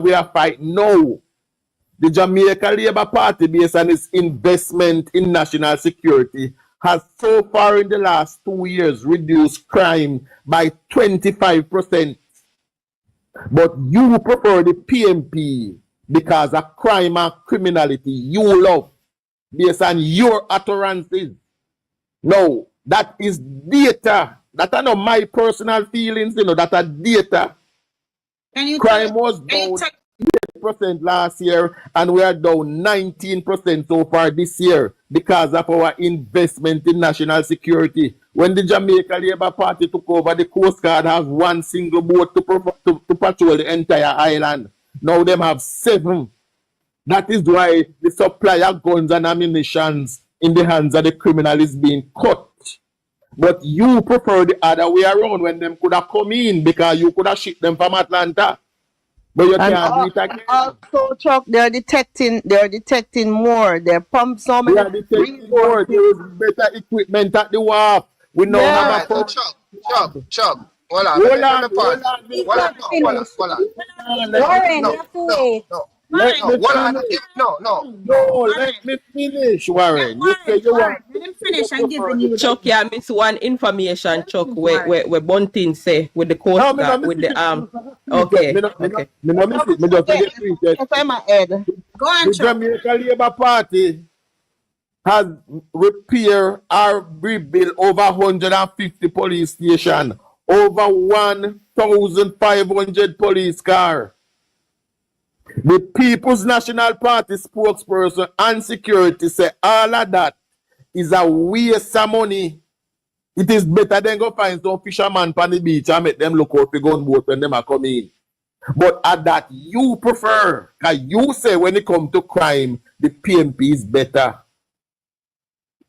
we are fighting now. The Jamaica Labour Party, based on its investment in national security, has so far in the last 2 years reduced crime by 25%. But you prefer the PNP because of crime and criminality you love, based on your utterances. No, that is data. That are not my personal feelings, that are data. Crime was down 8% last year, and we are down 19% so far this year because of our investment in national security. When the Jamaica Labour Party took over, the Coast Guard has one single boat to patrol the entire island. Now them have 7. That is why the supply of guns and ammunition in the hands of the criminal is being cut. But you prefer the other way around, when them could have come in because you could have shipped them from Atlanta. But you can't do it again. Also, Chuck, they're detecting more. They pump so many. They are detecting more. There is better equipment at the wharf. We now have a Chuck. Hold on. Warren, you have to wait. Let me finish, Warren. You say you want. Let him finish and give you. Chuck, yeah, miss one information, Chuck, where Bunting say with the Coast Guard, with the Okay. Me no miss it. Me just get free. Go on, The Chuck. Jamaica Labour Party has repaired or rebuilt over 150 police stations, over 1,500 police cars. The People's National Party spokesperson and security say all of that is a waste of money. It is better than go find some fishermen on the beach and make them look out the gunboat when them are coming in. But at that you prefer, because you say when it comes to crime, the PNP is better.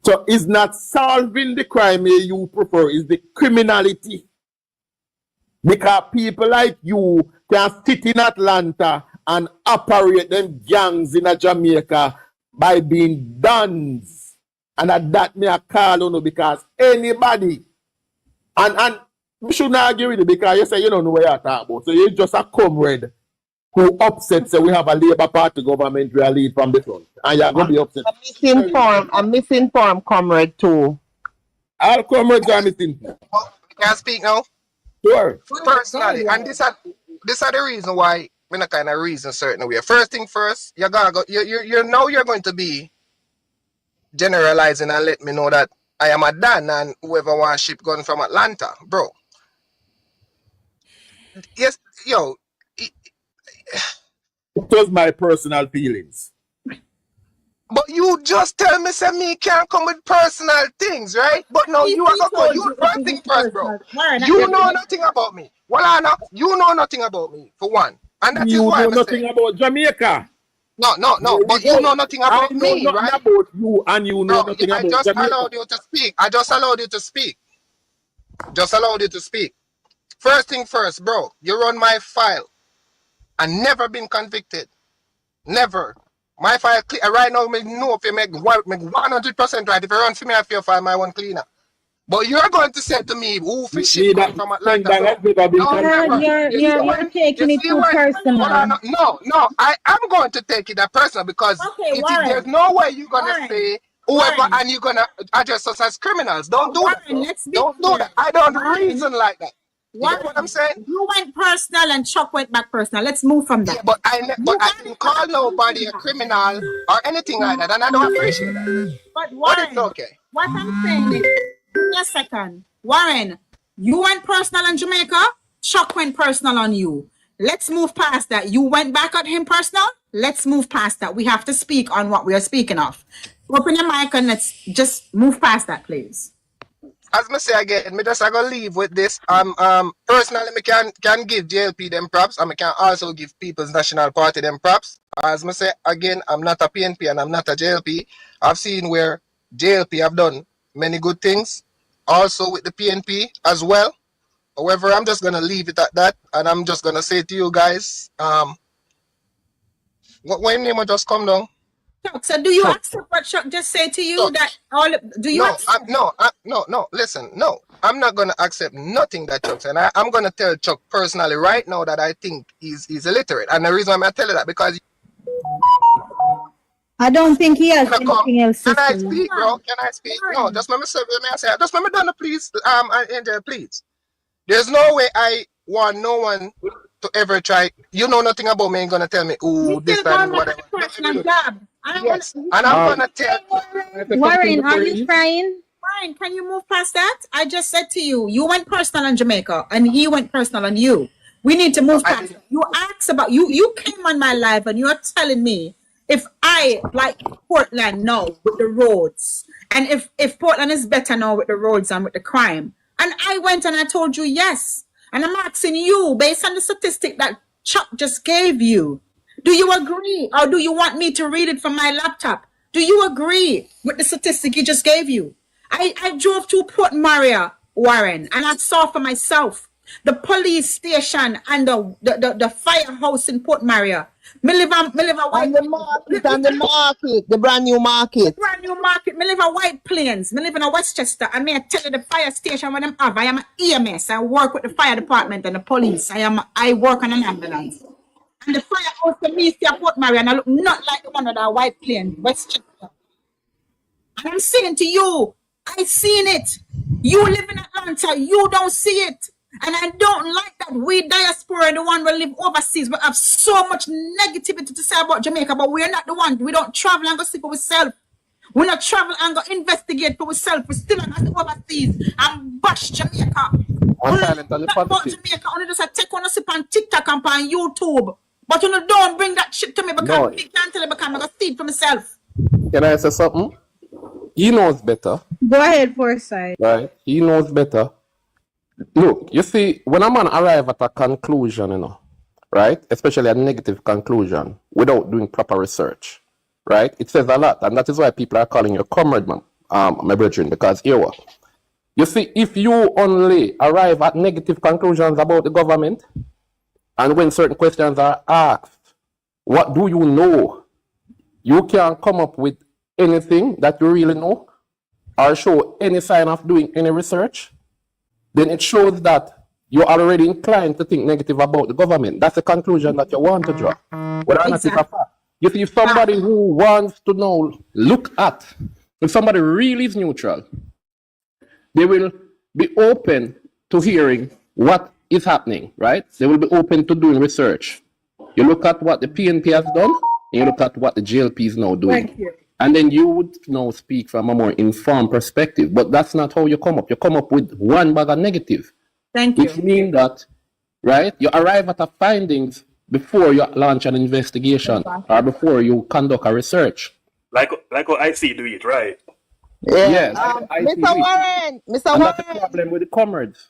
So it's not solving the crime you prefer, it's the criminality. Because people like you can sit in Atlanta and operate them gangs in Jamaica by being dons. And at that me I call on you because anybody, and we should not argue with you because you say you don't know what you're talking about. So you're just a comrade who upset say we have a Labour Party government we are lead from the front. And you're going to be upset. I'm misinformed, comrade too. All comrades are misinformed. Can I speak now? Sure. Personally, and this are the reason why we're not kind of reason certain way. First thing first, you're gonna go. You're now you're going to be generalizing and let me know that I am a Dan and whoever wants ship gun from Atlanta, bro. Yes, yo. It was my personal feelings. But you just tell me say me can't come with personal things, right? But no, you are gonna go. You first thing first, bro. You know nothing about me. Well, Anna, you know nothing about me, for one. And that is why you know nothing about Jamaica. No. But you know nothing about me, right? About you, and you know nothing about Jamaica. I just allowed you to speak. I just allowed you to speak. Just allowed you to speak. First thing first, bro. You run my file. And never been convicted. Never. My file clear. Right now, I know if you make 100% right. If you run for me, I feel file my one cleaner. But you're going to say to me, who fish come from Atlanta? You're taking it too personal. No, I am going to take it that personal because there's no way you're going to say whoever and you're going to address us as criminals. Don't do that. Don't do that. I don't reason like that. You know what I'm saying? You went personal and Chuck went back personal. Let's move from that. Yeah, but I didn't call nobody a criminal or anything like that, and I don't appreciate that. But Warren, it's okay. What I'm saying is, give me a second. Warren, you went personal on Jamaica, Chuck went personal on you. Let's move past that. You went back at him personal? Let's move past that. We have to speak on what we are speaking of. Open your mic and let's just move past that, please. As I say again, me just gonna leave with this. Personally, me can give JLP them props, and I can also give People's National Party them props. As I say again, I'm not a PNP and I'm not a JLP. I've seen where JLP have done many good things, also with the PNP as well. However, I'm just gonna leave it at that, and I'm just gonna say to you guys, what name will just come down? Chuck, so do you Chuck. accept what Chuck just said to you? Chuck. That all do you No, accept? no. Listen, no. I'm not gonna accept nothing that Chuck said. I'm gonna tell Chuck personally right now that I think he's illiterate, and the reason I'm gonna tell you that because I don't think he has Can anything else to I say. speak, bro? Can I speak? No, just let me say, just let me done, please. Angel, please. There's no way I want no one to ever try. You know nothing about me. Ain't gonna tell me, You ooh, this, still that, going and back whatever. to the personal job. I don't Yes, want and I'm gonna tell. Warren, are you crying? Fine, can you move past that? I just said to you, you went personal on Jamaica and he went personal on you. We need to move past that. You asked about you came on my live and you're telling me if I like Portland now with the roads and if Portland is better now with the roads and with the crime. And I went and I told you yes. And I'm asking you, based on the statistic that Chuck just gave you, do you agree or do you want me to read it from my laptop? Do you agree with the statistic he just gave you? I drove to Port Maria, Warren, and I saw for myself the police station and the firehouse in Port Maria. Me live a white And the market, the brand new market. brand new market. Me live a White Plains. Me live in a Westchester. And me I tell you the fire station when I'm have. I am an EMS. I work with the fire department and the police. I work on an ambulance. And the firehouse to me see a Port Maria and I look not like the one of that White Plains, Westchester. And I'm saying to you, I seen it. You live in Atlanta, you don't see it. And I don't like that we diaspora, the one who live overseas, but have so much negativity to say about Jamaica, but we're not the one. We don't travel and go see for ourselves. We not travel and go investigate for ourselves. We still not go overseas and bash Jamaica. I'm silent on the Not about positive. Jamaica, only just take one sip on TikTok and on YouTube. But you know, don't bring that shit to me because No. I can't tell you because I'm going to see it for myself. Can I say something? He knows better, Go ahead, Forsyth. right? He knows better. Look, you see, when a man arrive at a conclusion, right? Especially a negative conclusion, without doing proper research, right? It says a lot, and that is why people are calling you comrade, man, my brethren, because here what? You see, if you only arrive at negative conclusions about the government, and when certain questions are asked, what do you know? You can't come up with anything that you really know or show any sign of doing any research, then it shows that you're already inclined to think negative about the government. That's the conclusion that you want to draw. Whether or not it's a fact. You see, if somebody who wants to know, look at, if somebody really is neutral, they will be open to hearing what is happening, right? They will be open to doing research. You look at what the PNP has done, and you look at what the JLP is now doing. Thank you. And then you would now speak from a more informed perspective. But that's not how you come up. You come up with one bag of negative. Thank Which you. means that, right, you arrive at a findings before you launch an investigation or before you conduct a research. Like what I see do it, right? Yes. Mr. Warren, Mr. And that's the Warren, problem with the comrades,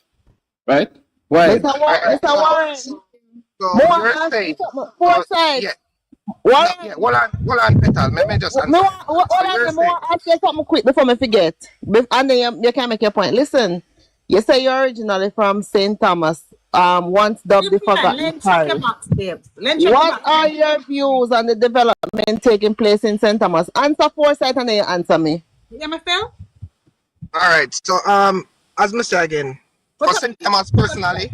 right? Why? Mr. Warren. So More you're ask saying, you something. Foresight. yeah, Warren, yeah. Hold on, Petal. Let me just answer. hold on, I want to ask you something quick before I forget. And then you can make your point. Listen, you say you're originally from St. Thomas, once dubbed the Forgotten Parish. What are your views on the development taking place in St. Thomas? Answer Foresight and then you answer me. Yeah, my friend? All right. So, as I say again, for St. Thomas personally,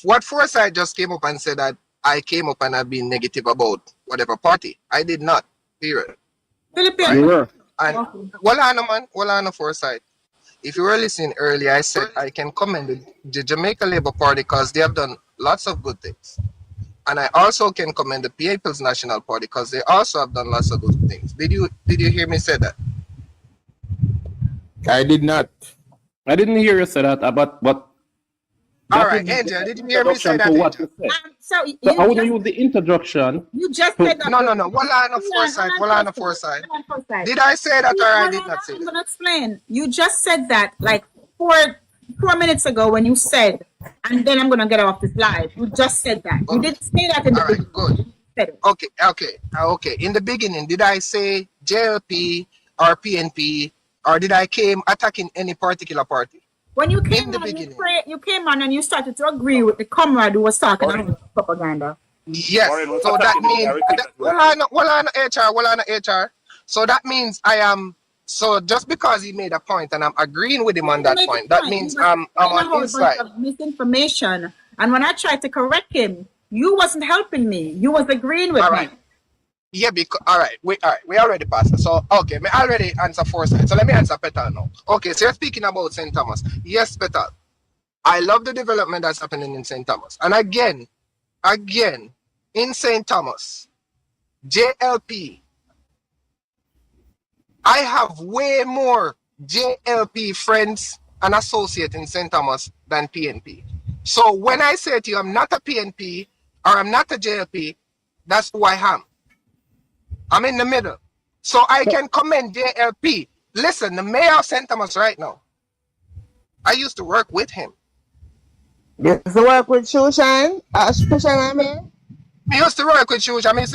what Foresight just came up and said that I came up and I've been negative about whatever party. I did not. Period. Philippines. You were. And well, on a Foresight. If you were listening earlier, I said I can commend the Jamaica Labour Party because they have done lots of good things. And I also can commend the People's National Party because they also have done lots of good things. Did you hear me say that? I did not. I didn't hear you say that, but All right, Angel, did you hear me say that? What Angel? you said. So So I want to use the introduction. you just said that. No. Well, on a Foresight. Did I say that or I did not say I'm that? gonna explain. You just said that like 4 minutes ago when you said, and then I'm gonna get off this live. You just said that. You didn't say that in the All right, beginning. good. You said it. Okay. In the beginning, did I say JLP or PNP, or did I came attacking any particular party? When you came In the on, beginning. you came on and you started to agree with the comrade who was talking about propaganda. Yes. Warren, what's So the that fact that means repeat that well on HR. So that means I am. So just because he made a point and I'm agreeing with him on that point, that means I'm on his side. Of misinformation, and when I tried to correct him, you wasn't helping me. You was agreeing with All me. right. Yeah, because all right, we already passed. So okay, me already answer Foresight. So let me answer Petal now. Okay, so you're speaking about St. Thomas. Yes, Petal. I love the development that's happening in St. Thomas. And again, in St. Thomas, JLP, I have way more JLP friends and associates in St. Thomas than PNP. So when I say to you, I'm not a PNP or I'm not a JLP, that's who I am. I'm in the middle. So I can commend JLP. Listen, the mayor of St. Thomas right now, I used to work with him. You used to work with Shushan? Shushan, I mean? I used to work with Shushan. I used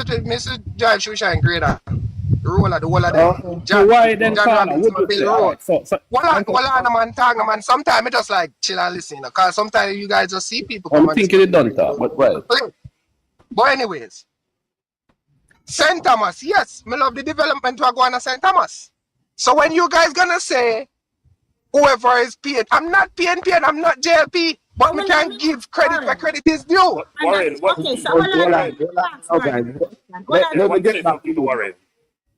to drive Shushan grader. The whole of them. So why then Carla? Would you say? Right, so man. Sometimes I just like chill and listen. Because sometimes you guys just see people I'm thinking it done talk, but well. But anyways, St. Thomas, yes, me love the development we're going to St. Thomas. So when you guys gonna say whoever is PNP, I'm not PNP and I'm not JLP, but we can give credit where credit is due. Warren, what? Okay, so Let me get back to Warren.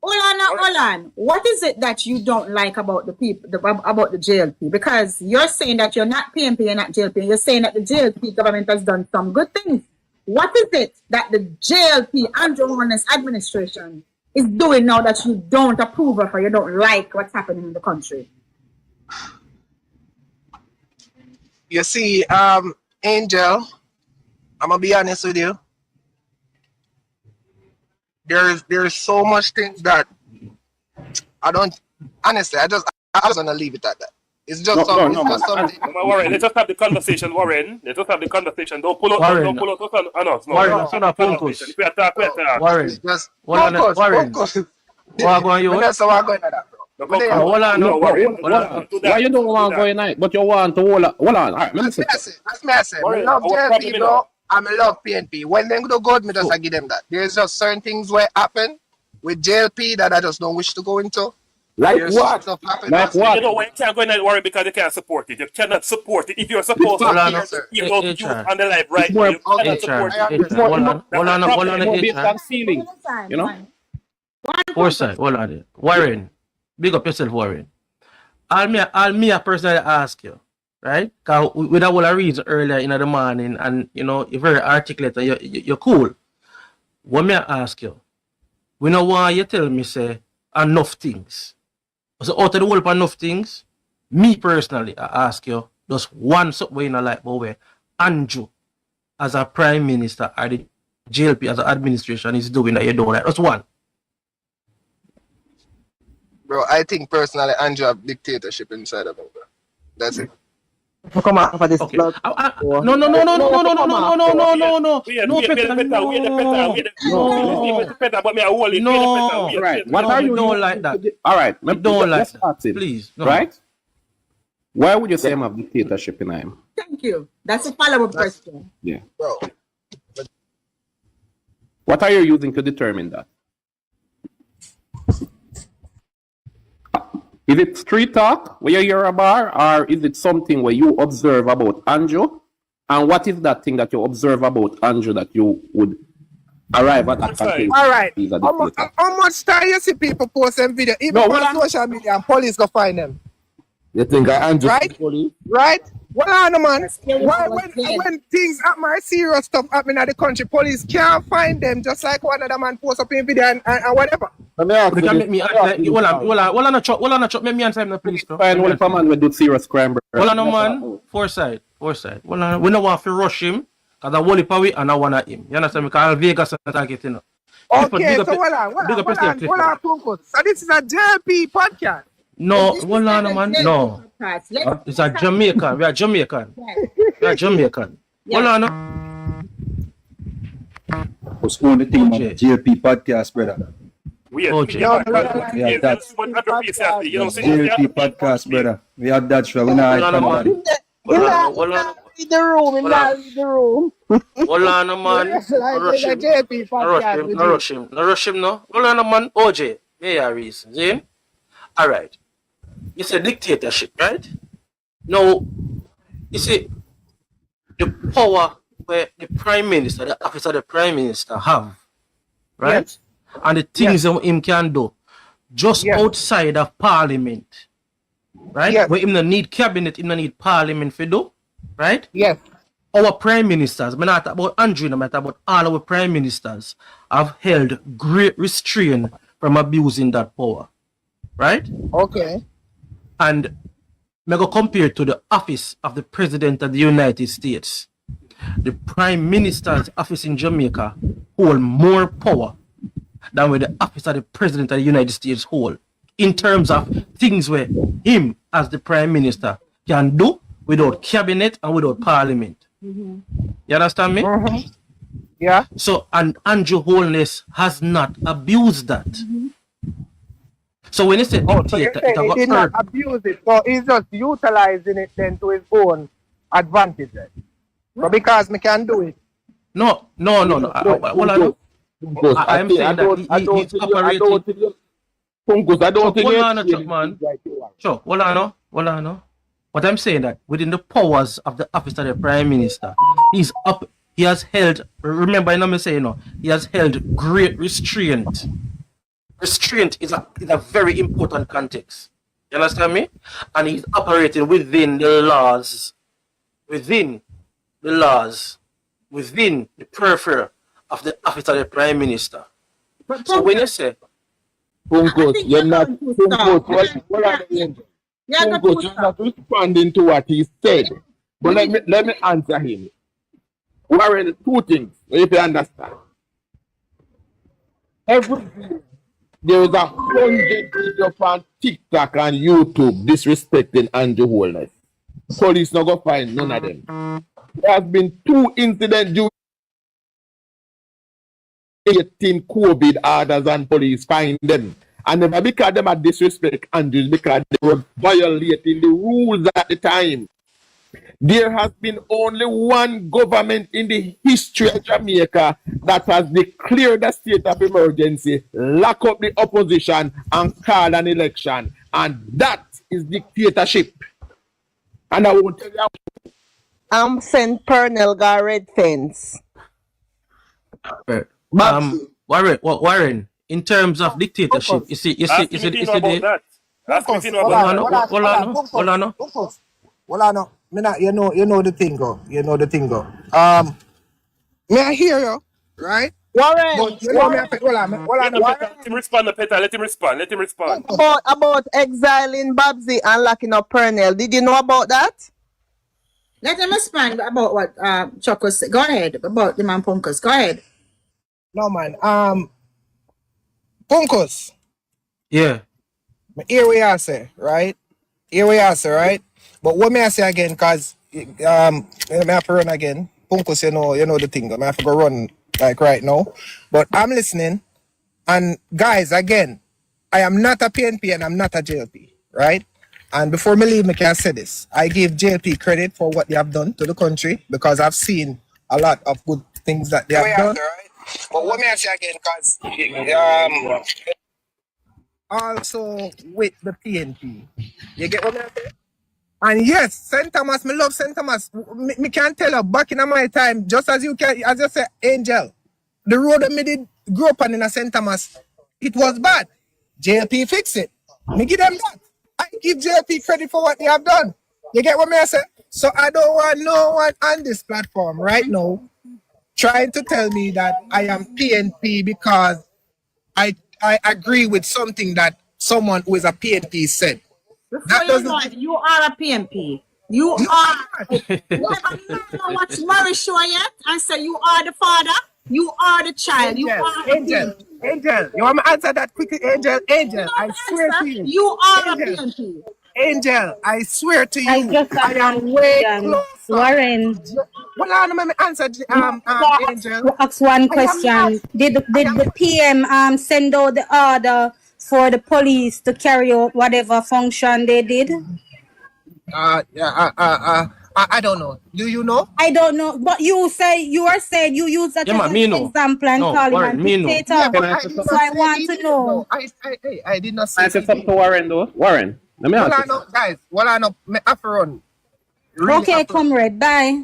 Hold on. What is it that you don't like about the people, about the JLP? Because you're saying that you're not PNP, you're not JLP. You're saying that the JLP government has done some good things. What is it that the JLP Andrew Warren's administration is doing now that you don't approve of or you don't like what's happening in the country? You see, Angel, I'm gonna be honest with you. There's so much things that I don't honestly. I was gonna leave it at that. It's just something. Warren, let's just have the conversation, Warren. Let's just have the conversation. Don't pull out. Warren, don't pull out. No. Warren, that's not focus. If we attack, Warren, Just Warren, focus. what going you? That's how I'm going at that, bro. Why you don't want to go night, but you want to hold on. All right, let me say. That's me. I say. I love JLP, bro. I love PNP. When they go good, me just I give them that. There's just certain things where happen with JLP that I just don't wish to go into. Like what? Like what? You know why you can't go in and worry because you can't support it. You cannot support it. If you're supposed to you on the live right now, you cannot support it. Hold on, Based on feeling, you know? Foresight, hold on there. Warren, big up yourself, Warren. I'll me personally ask you, right? Because with that I read earlier in the morning and, you know, you're very articulate and you're cool. What may I ask you? We know why you tell me, say, enough things. So out of the whole enough things, me personally, I ask you, just one something you know like where Andrew as a prime minister or the JLP as an administration is doing that you don't like. That's one. Bro, I think personally Andrew have dictatorship inside of him, bro. That's it. Come on for this. Okay. No. Right. What are you don't like that? All right. Don't like that. It, please. No. Right? Why would you say I'm a dictatorship in him? Thank you. That's a follow-up question. Yeah. Bro. What are you using to determine that? Is it street talk where you hear a bar, or is it something where you observe about Andrew? And what is that thing that you observe about Andrew that you would arrive at that conclusion? All right. How much time you see people post them video, even on social media, and police go find them? You think I Andrew right? Right? What on man? Why when things happen, serious stuff happening at the country, police can't find them just like one of them man post up in video and whatever. You can make me act like make me answer him the police. Find one man will do serious crime, bro. Hold on, man. Foresight. We don't want to rush him because I want to and I want him. You understand? Because Vegas and target, you know. Okay, so hold on. So this is a JLP podcast. No, hold on, man. No. It's a Jamaican. We are Jamaican. Hold on. What's going to think about JLP podcast, brother? That's JLP podcast, brother. We have that show. We're not hold on. read the room. Him not read the room. Hold on, man. No rush him. No rush him, no. Hold on, man. OJ. May I reason. See? All right. It's a dictatorship, right? Now, you see, the power where the prime minister, the office of the prime minister have, right? Yes. And the things that him can do just outside of parliament, right? Yes. Where him no need cabinet, him no need parliament for do, right? Yes. Our prime ministers, I'm not about Andrew, I'm about all our prime ministers, have held great restraint from abusing that power, right? Okay. And me go compare to the office of the President of the United States. The Prime Minister's office in Jamaica hold more power than with the office of the President of the United States hold, in terms of things where him as the Prime Minister can do without cabinet and without parliament. You understand me? Yeah. So, and Andrew Holness has not abused that. So when you say dictator, he did not abuse it, so he's just utilizing it then to his own advantage. But because me can do it. No. I'm saying that he's operating. I don't think hold on, man. Sure, hold on. But I'm saying that within the powers of the office of the Prime Minister, he's up. He has held. Remember, I'm saying he has held great restraint. Restraint is a very important context. You understand me? And he's operating within the laws, within the periphery of the office of the Prime Minister. So when you say, you're not responding to what he said. But let me answer him. Warren, two things, if you understand. Every day, there is 100 videos on TikTok and YouTube disrespecting Andrew Holness. Police not gonna find none of them. There has been 2 incidents due 18 COVID orders and police find them. And never because them are disrespect Andrew, because they were violating the rules at the time. There has been only one government in the history of Jamaica that has declared a state of emergency, lock up the opposition, and call an election. And that is dictatorship. And I will tell you. St. Pernell got red fence. Warren, in terms of dictatorship, you see the... Hold on. You know the thing go. May I hear you? Right? Warren. But you know me. Hold on. Let him respond, Peter. Let him respond. About exiling Babsy and locking up Pernell. Did you know about that? Let him respond about what Choco said. Go ahead. About the man Punkos. Go ahead. No man. Punkos. Yeah. Here we are, sir. Right? But what may I say again? Cause I have to run again. Punkos, you know the thing. I have to go run like right now. But I'm listening. And guys, again, I am not a PNP and I'm not a JLP, right? And before me leave, I can say this. I give JLP credit for what they have done to the country because I've seen a lot of good things that they have done. Right? But what may I say again? Because also with the PNP, you get what I'm saying? And yes, St. Thomas, me love St. Thomas. Me can tell you, back in my time, just as you say, Angel, the road that me did grow up on in a St. Thomas, it was bad. JLP fix it. Me give them that. I give JLP credit for what they have done. You get what me I say? So I don't want no one on this platform right now trying to tell me that I am PNP because I agree with something that someone who is a PNP said. You are a PNP. You are. You never watch Murray show yet and say you are the father. You are the child. Angel, you are Angel. You want me to answer that quickly, Angel? Angel, I swear to you. You are a PNP. Angel, I swear to you. I am way closer. Warren. Well, I don't answer Angel. Ask one question. Did the PM send out the order for the police to carry out whatever function they did? I don't know. Do you know? I don't know, but you are saying you use that Yeah, as man, me an know. example and No, call him Warren, a me know. dictator. Yeah, but Can I I say did something? not So I say want he to did. know. No, I did not say I said he something did. to Warren though. Warren, let me Well, ask I you know, something. guys. Well, I know. Me have to run. Really Okay, have to run. comrade, bye.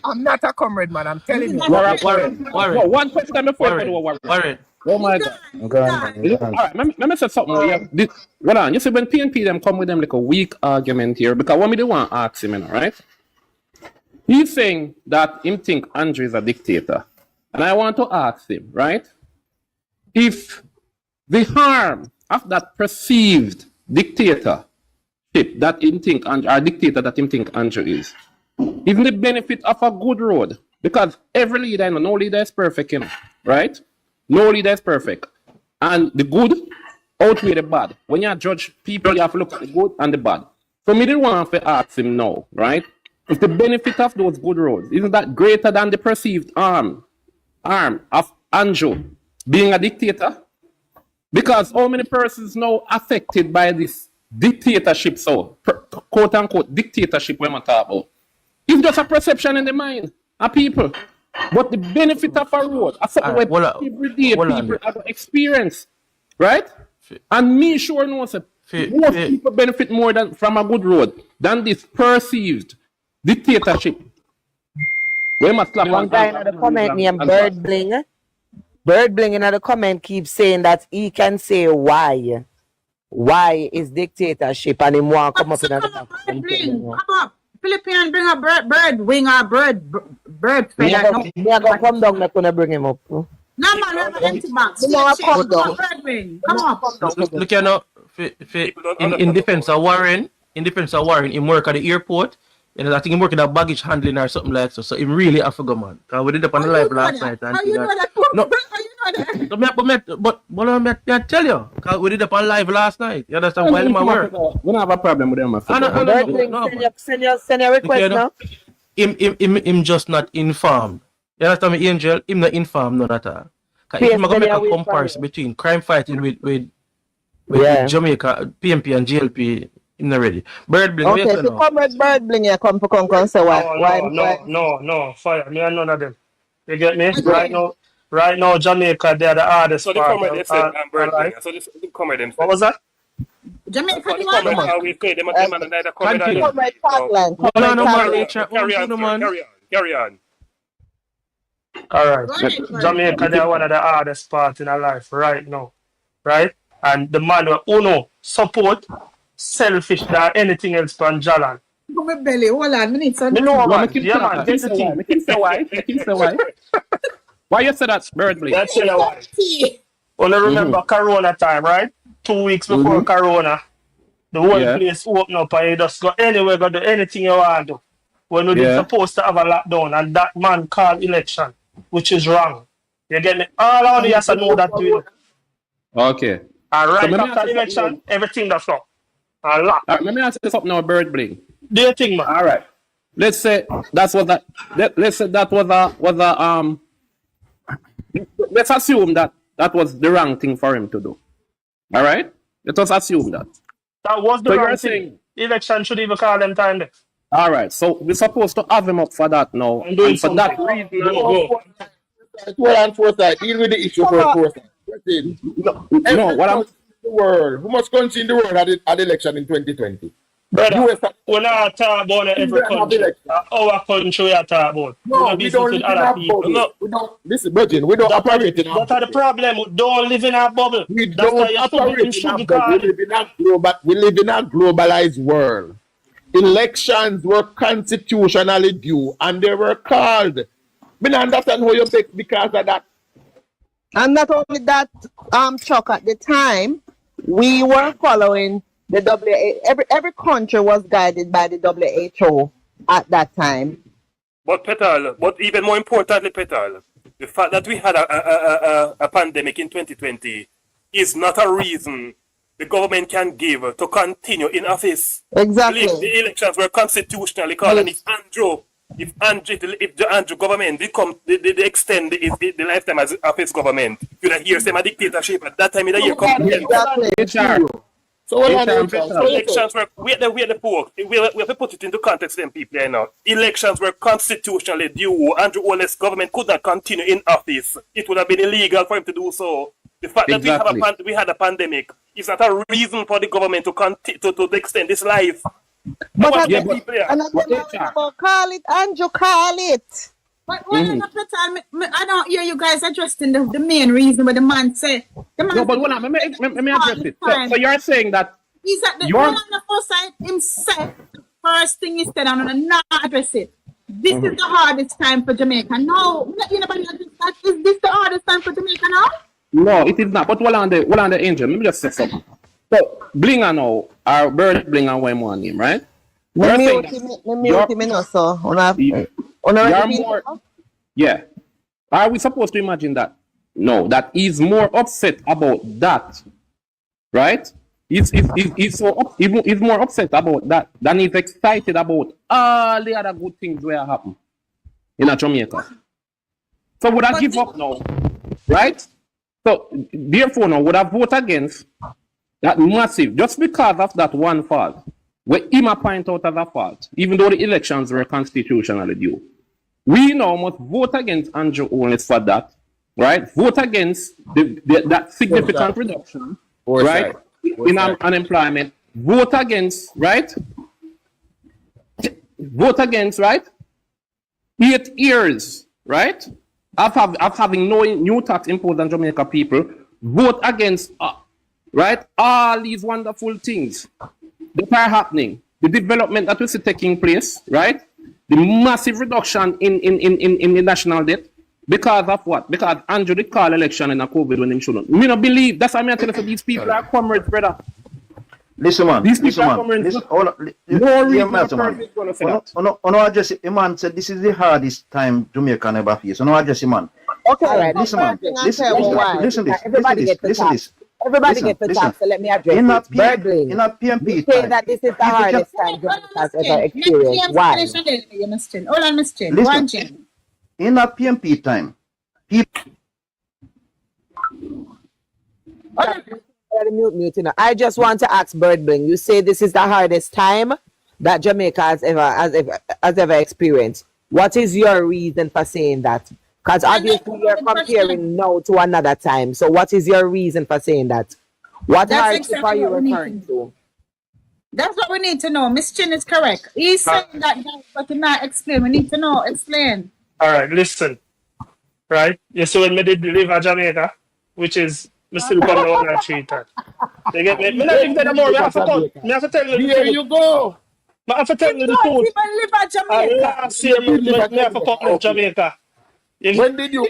I'm not a comrade, man. I'm telling you. Warren, No, one question before you go to Warren. Warren. Oh my God. All right, let me say something. Hold on. You see, when PNP them come with them like a weak argument here, because what me they want to ask him, you know, right? He's saying that him think Andrew is a dictator. And I want to ask him, right? If the harm of that perceived dictatorship that him think Andrew, or dictator that him think Andrew is the benefit of a good road. Because every leader, you know, no leader is perfect, you know, right? No leader is perfect. And the good outweigh the bad. When you judge people, you have to look at the good and the bad. So me didn't want to ask him now, right? If the benefit of those good roads isn't that greater than the perceived harm of Andrew being a dictator? Because how many persons now affected by this dictatorship, so quote unquote dictatorship when we talk about? It's just a perception in the mind of people. But the benefit of a road, a something where every day people have experience, right? And me sure knows that most people benefit more than from a good road than this perceived dictatorship. One guy in the comment named Bird Bling. Bird Bling in the comment keeps saying that he can say why. Why is dictatorship and him want come up in the Come up. Philippine bring a bird wing or bird feather. Me I go come down, me gonna bring him up. No man, we have an empty box. Come down. Bird wing. Come up. Look here now, in defense of Warren, he work at the airport. You know, I think he work in that baggage handling or something like so. So he really a figure man. Cause we did up on the live last night. And How you know that? No. How you know that? But I tell you, cause we did up on live last night. You understand? While my work. We don't have a problem with them. Bird Bling, send your request now. Him just not informed. You understand me, Angel? Him not informed none at all. Cause if I'm gonna make a comparison between crime fighting with Jamaica, PNP and JLP, him not ready. Bird Bling, okay, so comrade Bird Bling, you come say why? No, fire. Me and none of them. You get me? Right now, Jamaica, they're the hardest part. So the comrade said, Bird Bling. So the comrade them said. What was that? Jamaica, we play them and neither comrade. Carry on. All right. Jamaica, they're one of the hardest parts in our life right now. Right? And the man who support selfish than anything else from Jalan. My belly, hold on, me know about yeah, man. Get the thing. Make him say why. Why you say that, Bird Bling? That's why. Only remember Corona time, right? 2 weeks before Corona, the whole place open up and you just go anywhere, go do anything you want to do. When we're supposed to have a lockdown and that man called election, which is wrong. You get me? All of you have to know that too. Okay. And right so after the election, everything that's up. Let me ask you something now, Bird Bling. Do you think, man? All right. Let's say that was a let's assume that was the wrong thing for him to do. All right? Let us assume that. That was the wrong thing. Election should even call them time there. All right. So we're supposed to have him up for that now. And for that reason, deal with the issue first. No, what I'm the world. Who much country in the world had the election in 2020? Brother, we're not talking about every country. Our country we are talking about. No, we don't live in a bubble. We don't, listen, Virgin, we don't operate in a bubble. That's the problem. We don't live in a bubble. We don't operate in a bubble. We live in a globalized world. Elections were constitutionally due and they were called. I don't understand how you take because of that. And not only that, Chuck, at the time, we were following the WHO. Every country was guided by the WHO at that time. But Petal, but even more importantly, Petal, the fact that we had a pandemic in 2020 is not a reason the government can give to continue in office. Exactly. The elections were constitutionally called, and if the Andrew government they extend the lifetime of his government, you hear some dictatorship at that time in the year. Exactly. So what are H.R. the Elections were we have the poor. We have to put it into context. Them people there now. Elections were constitutionally due. Andrew Ole's government could not continue in office. It would have been illegal for him to do so. The fact that we had a pandemic is not a reason for the government to continue to extend this life. But call it, Andrew, call it. But I don't hear you guys addressing the main reason what the man said. No, but let me address it. So you're saying that he's at the on the first side himself. First thing he said, I'm gonna not address it. This is the hardest time for Jamaica. No, anybody address that. Is this the hardest time for Jamaica now? No, it is not. But what on the angel? Let me just say something. So Blinger now, our bird Blinger when one name, right? Yeah. Are we supposed to imagine that? No, that he's more upset about that, right? He's more upset about that than he's excited about all the other good things that happen in Jamaica. So would I give up now, right? So therefore, now would I vote against that massive just because of that one fault? Where Ima point out as a fault, even though the elections were constitutionally due. We now must vote against Andrew Owens for that, right? Vote against that significant reduction, right, in unemployment. Vote against, right? Vote against, right? 8 years, right? Of having no new tax imposed on Jamaica people. Vote against, right? All these wonderful things that are happening, the development that we see taking place, right? The massive reduction in the national debt because of what? Because Andrew did call election in a COVID when he shouldn't. Me not believe that's why I'm telling you these people are comrades, brother. Listen, man. These people are comrades. No reason no, address it. Man said this is the hardest time Jamaica never face. No, address it, man. Okay, all right. Listen, man. Listen this. Everybody get the chance, so let me address in it. Birdling, in a PMP you say that this is the hardest time Jamaica has ever experienced. Why? Hold on, Miss Chen. Listen, in a PMP time, people... I just want to ask Birdling, you say this is the hardest time that Jamaica has ever experienced. What is your reason for saying that? Because obviously you're comparing now to another time. So what is your reason for saying that? What hardship are you referring to? That's what we need to know. Miss Chin is correct. He's saying that, but he not explain. We need to know. Explain. All right, listen. Right? You see when me did live in Jamaica, which is, me still come to 1 and 3 times. You get me? Me not live there more. Me have to tell you the truth. Here you go. I have to tell you the truth. Last year, me have to come to Jamaica. When you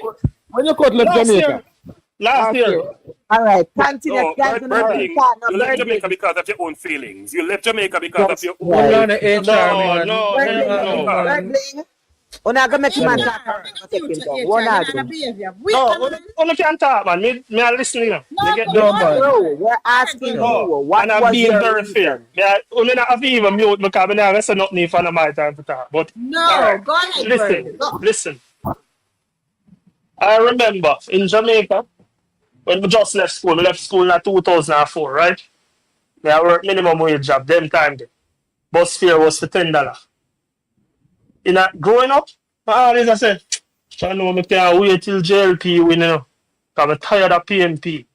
cut left Jamaica? Last year. All right, continue. You left Jamaica because of your own feelings. You left Jamaica because of your own. No. We're not going to make him talk. No, can't talk, man. Me listening. We're asking you. What and I'm being very fair. I'm not even mute because I'm not saying nothing for my time to talk. But no, go ahead. Listen. I remember in Jamaica, when we just left school in 2004, right? I worked minimum wage job, them time. Bus fare was for $10. Growing up, I said, I know I can't wait till JLP win, because I'm tired of PMP.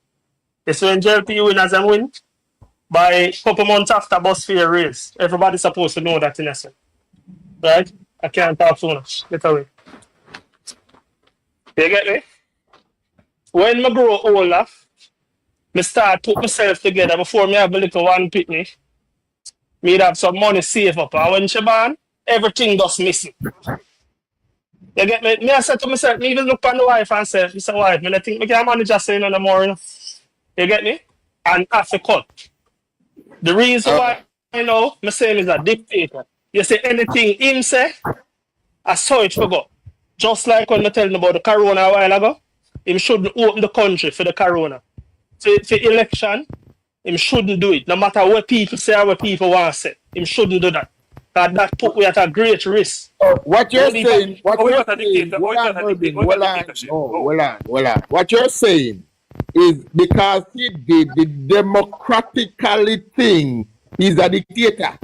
So when JLP win as I win, by a couple months after bus fare raise, everybody's supposed to know that in essence. Right? I can't talk so much. Get away. You get me? When I grow older, I start put myself together before me have a little one pitney. Me have some money saved up. And when she born, everything just missing. You get me? Me I said to myself, me even look on the wife and say, Mr. Wife, I think I can manage just saying no more. You get me? And have to cut. The reason why I know I'm saying is a dictator. You say anything him say, I saw it forgot. Just like when I tell him about the corona a while ago, him shouldn't open the country for the corona. For election, him shouldn't do it. No matter what people say or what people want to say, him shouldn't do that. That put we at a great risk. What you're saying, what you're saying is because he did the democratically thing, he's a dictator.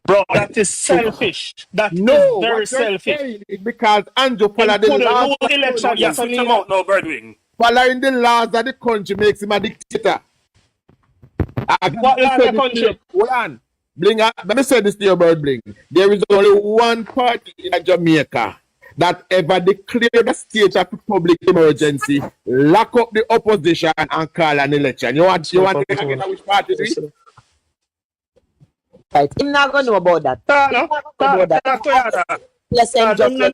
Bro, that is selfish. That is No, very what you're selfish. saying is because Andrew followed the Couldn't laws. lose election Yeah, just switch him me. out now, Birdwing. Following the laws of the country makes him a dictator. What law of the country? Hold on. Bling, let me say this to you, Bird Bling. There is only one party in Jamaica that ever declared a state of public emergency, lock up the opposition, and call an election. You want to get which party it is? Right. I'm not going to know about that. Yes, I'm just I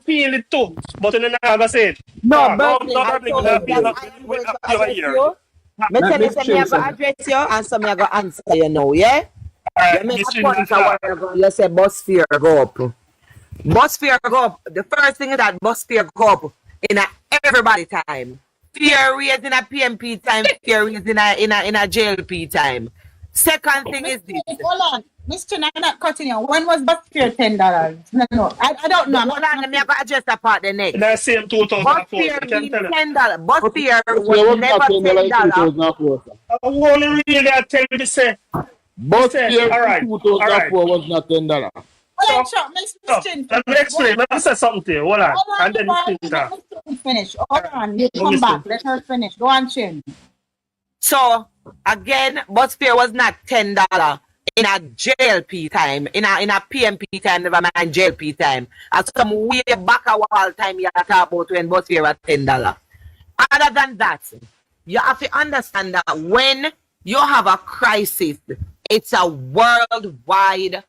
feel it too, but I'm not going to say it. no, No, Berkeley, no, I Berkeley, told we you have- that we I'm have- going we to have address here. you. Me tell you some me go address you and some me go answer you now, yeah? You make a point a while ago, you say bus fare go up. Bus fare go up. The first thing is that bus fare go up in a everybody time. Fare raise in a PMP time, fare raise in a JLP time. Second thing is this. Hold on. Mr. I'm not cutting you. When was bus fare $10? No. I don't know. Hold on, let me go address that part the next. That same Bus 2004. fare I can being tell you. $10. Bus fare It was never $10. I only really tell you to say. But Say, here all right, in 2004 was not $10. Hold on, Chuck. Mr. Let me explain. Let me say something to you. Hold on. Hold on, And then you think that. let me finish. Hold on. You come back. Let her finish. Go on, Chin. So again, bus fare was not $10 in a JLP time, in a PMP time, never mind JLP time. As some way back a while time you talk about when bus fare was $10. Other than that, you have to understand that when you have a crisis, it's a worldwide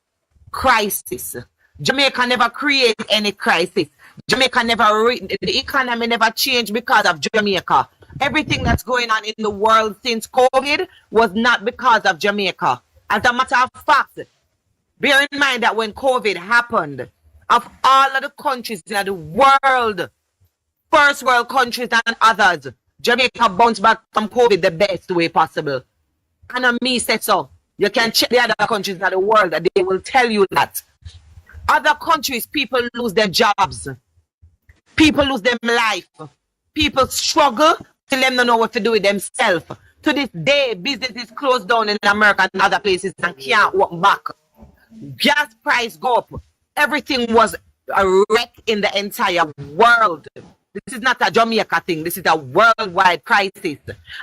crisis. Jamaica never create any crisis. Jamaica never, the economy never changed because of Jamaica. Everything that's going on in the world since COVID was not because of Jamaica. As a matter of fact, bear in mind that when COVID happened, of all of the countries in the world, first world countries and others, Jamaica bounced back from COVID the best way possible. And me said so. You can check the other countries in the world that they will tell you that. Other countries, people lose their jobs. People lose their life. People struggle till them don't know what to do with themselves. To this day, businesses closed down in America and other places and can't walk back. Gas price go up. Everything was a wreck in the entire world. This is not a Jamaica thing. This is a worldwide crisis.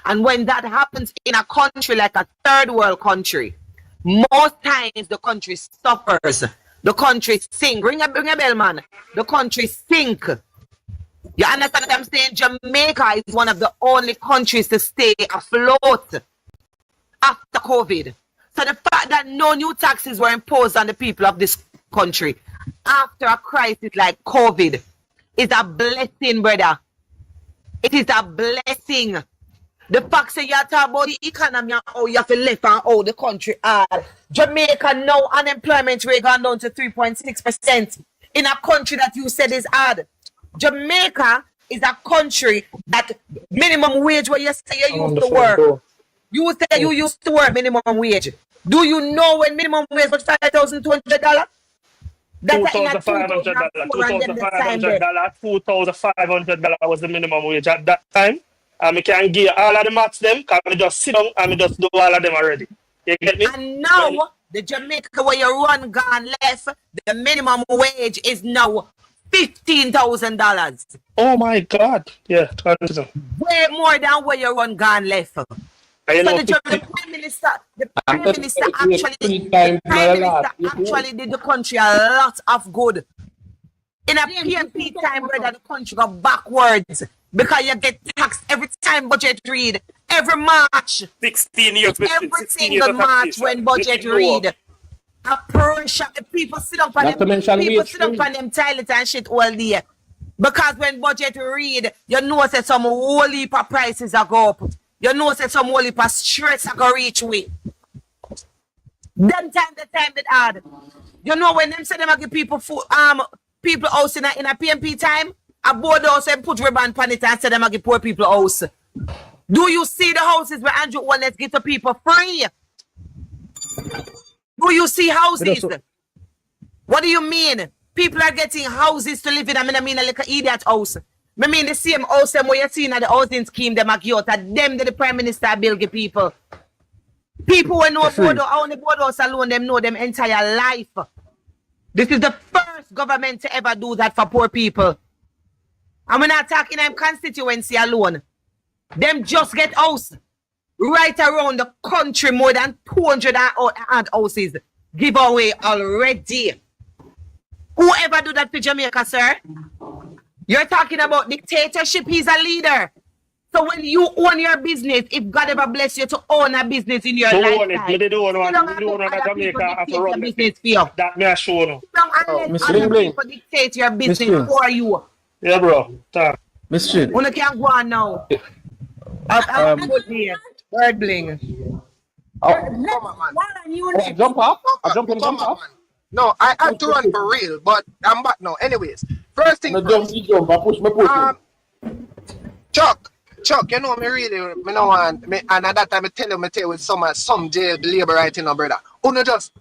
And when that happens in a country like a third world country, most times the country suffers. The country sink. Bring a bell, man. The country sink. You understand what I'm saying? Jamaica is one of the only countries to stay afloat after COVID. So the fact that no new taxes were imposed on the people of this country after a crisis like COVID is a blessing, brother. It is a blessing. The fact that you talk about the economy and how you have to live and how the country are. Jamaica now unemployment rate gone down to 3.6% in a country that you said is hard. Jamaica is a country that minimum wage where you say you used to work. You say you used to work minimum wage. Do you know when minimum wage was $5,200? That's $2,500. $2,500 was the minimum wage at that time. And we can give all of the maths them, because we just sit down and we just do all of them already. You get me? And now, the Jamaica where you run gone left, the minimum wage is now $15,000. Oh my God. Yeah, way more than where you run gone left. So the Prime Minister actually did the country a lot of good. In a PMP time, brother, the country go backwards because you get taxed every time budget read. Every March. 16 years. Every single March when budget read. A pressure. People sit up on them toilets and shit all day. Because when budget read, you know that some whole heap of prices are go up. You know that some whole heap of stress are go reach way. Then time that hard. You know when them say them give people food, people house in a PMP time, a board house and put ribbon on it and say them give poor people house. Do you see the houses where Andrew Wallace give to people free? Do you see houses? What do you mean? People are getting houses to live in. I mean a little idiot house. I mean the same house them where you see in the housing scheme them give out them the Prime Minister bill give people. People who know only board house alone, them know them entire life. This is the first government to ever do that for poor people. And we're not talking them constituency alone. Them just get house right around the country, more than 200 odd houses give away already. Whoever do that for Jamaica, sir? You're talking about dictatorship. He's a leader. So when you own your business, if God ever bless you to own a business in your lifetime, you don't have to other people dictate your business for you. That may I show no. You don't let other people dictate your business for you. Yeah, bro. Talk. Miss Chin. You can't go on now. I'll put here. Bird bling. Jump off? I jump off? No, I have to run for real, but I'm back now. Anyways, first thing first. Chuck, you know me really, me no want, me, and at that time I tell you with some jail labor right, you know, brother. Uno just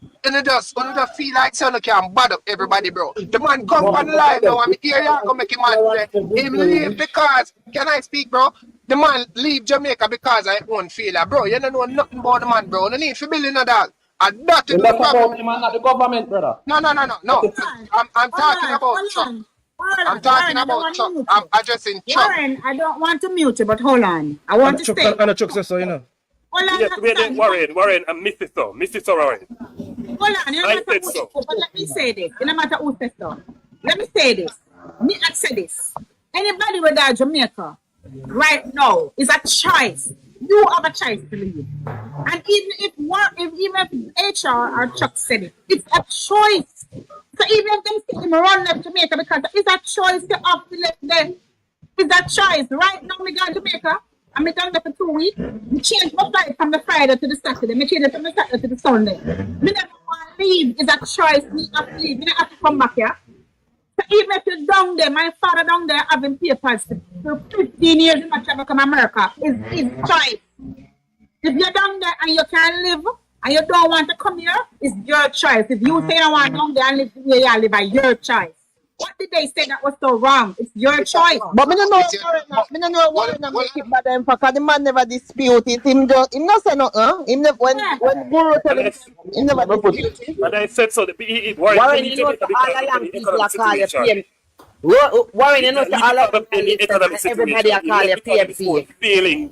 feel like so you can bad up everybody, bro. The man come on live now, and me hear you go make him man say, him leave because, can I speak, bro? The man leave Jamaica because I won't feel that, bro. You don't know nothing about the man, bro. You need to build in a dog. And that is the problem. Not the government, brother. No. I'm talking about Chuck. I'm talking about Chuck. I'm addressing Chuck. Warren, I don't want to mute you, but hold on. I want to stay. And Chuck says so, you know. Yes, Warren, and Mrs. Warren. Hold on, you know matter who so. But let me say this. You no matter who says so. Let me say this. Me I say this. Anybody with that Jamaica right now is a choice. You have a choice to leave. And even if HR or Chuck said it, it's a choice. So even if they say him run left Jamaica because it's a choice to have to left there. It's a choice. Right now, me go to Jamaica. And me done there for 2 weeks. Me change my flight from the Friday to the Saturday. Me change it from the Saturday to the Sunday. Me never want to leave. It's a choice. Me have to leave. Me don't have to come back here. So even if you're down there, my father down there having papers for 15 years in my travel from America, it's his choice. If you're down there and you can't live and you don't want to come here, it's your choice. If you say you want down there and live where you live, by your choice. What did they say that was so wrong? It's your choice. But me don't know Warren make it bad them because the man never dispute it. Him not say nothing. Him never when Guru tell him never dispute it. But I said so. Warren, you know all along people are calling PM. Warren, you know all of everybody are calling PMP.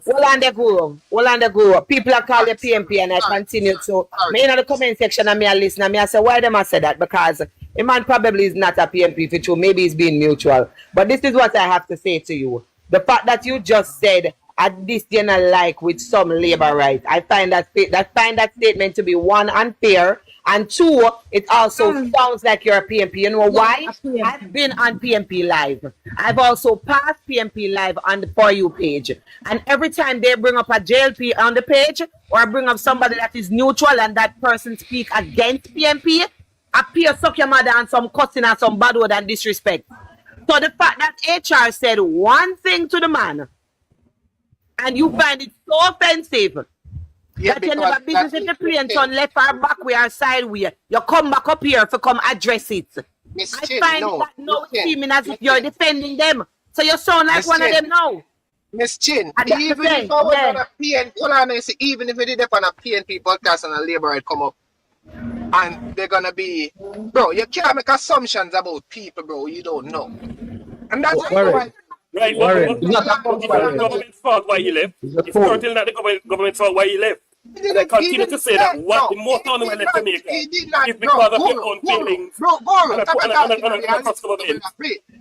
Hold on the go. People are calling PMP and I continue to. Me in the comment section and me a listen and me I say why them I say that because a man probably is not a PMP for true. Maybe he's being mutual. But this is what I have to say to you. The fact that you just said at this you not like with some labor rights, I find that statement to be one, unfair, and two, it also sounds like you're a PMP. You know why? I've been on PMP Live. I've also passed PMP Live on the For You page. And every time they bring up a JLP on the page or bring up somebody that is neutral and that person speak against PMP, appear suck your mother and some cussing and some bad word and disrespect. So the fact that HR said one thing to the man and you find it so offensive that you never business if the plane turn left or back way or side way, you come back up here to come address it. I find that now seeming as if you're defending them. So you sound like one of them now. Miss Chin, even if I was on a PNP, hold on, I say, even if we did it on a PNP podcast and a labor right come up, and they're gonna be, bro, you can't make assumptions about people, bro, you don't know. And that's why. Right, but it's not the government's fault why he left. It's certainly not the government's fault why he left. And I continue to say that what the most on when left Jamaica is because of your own feelings. Bro,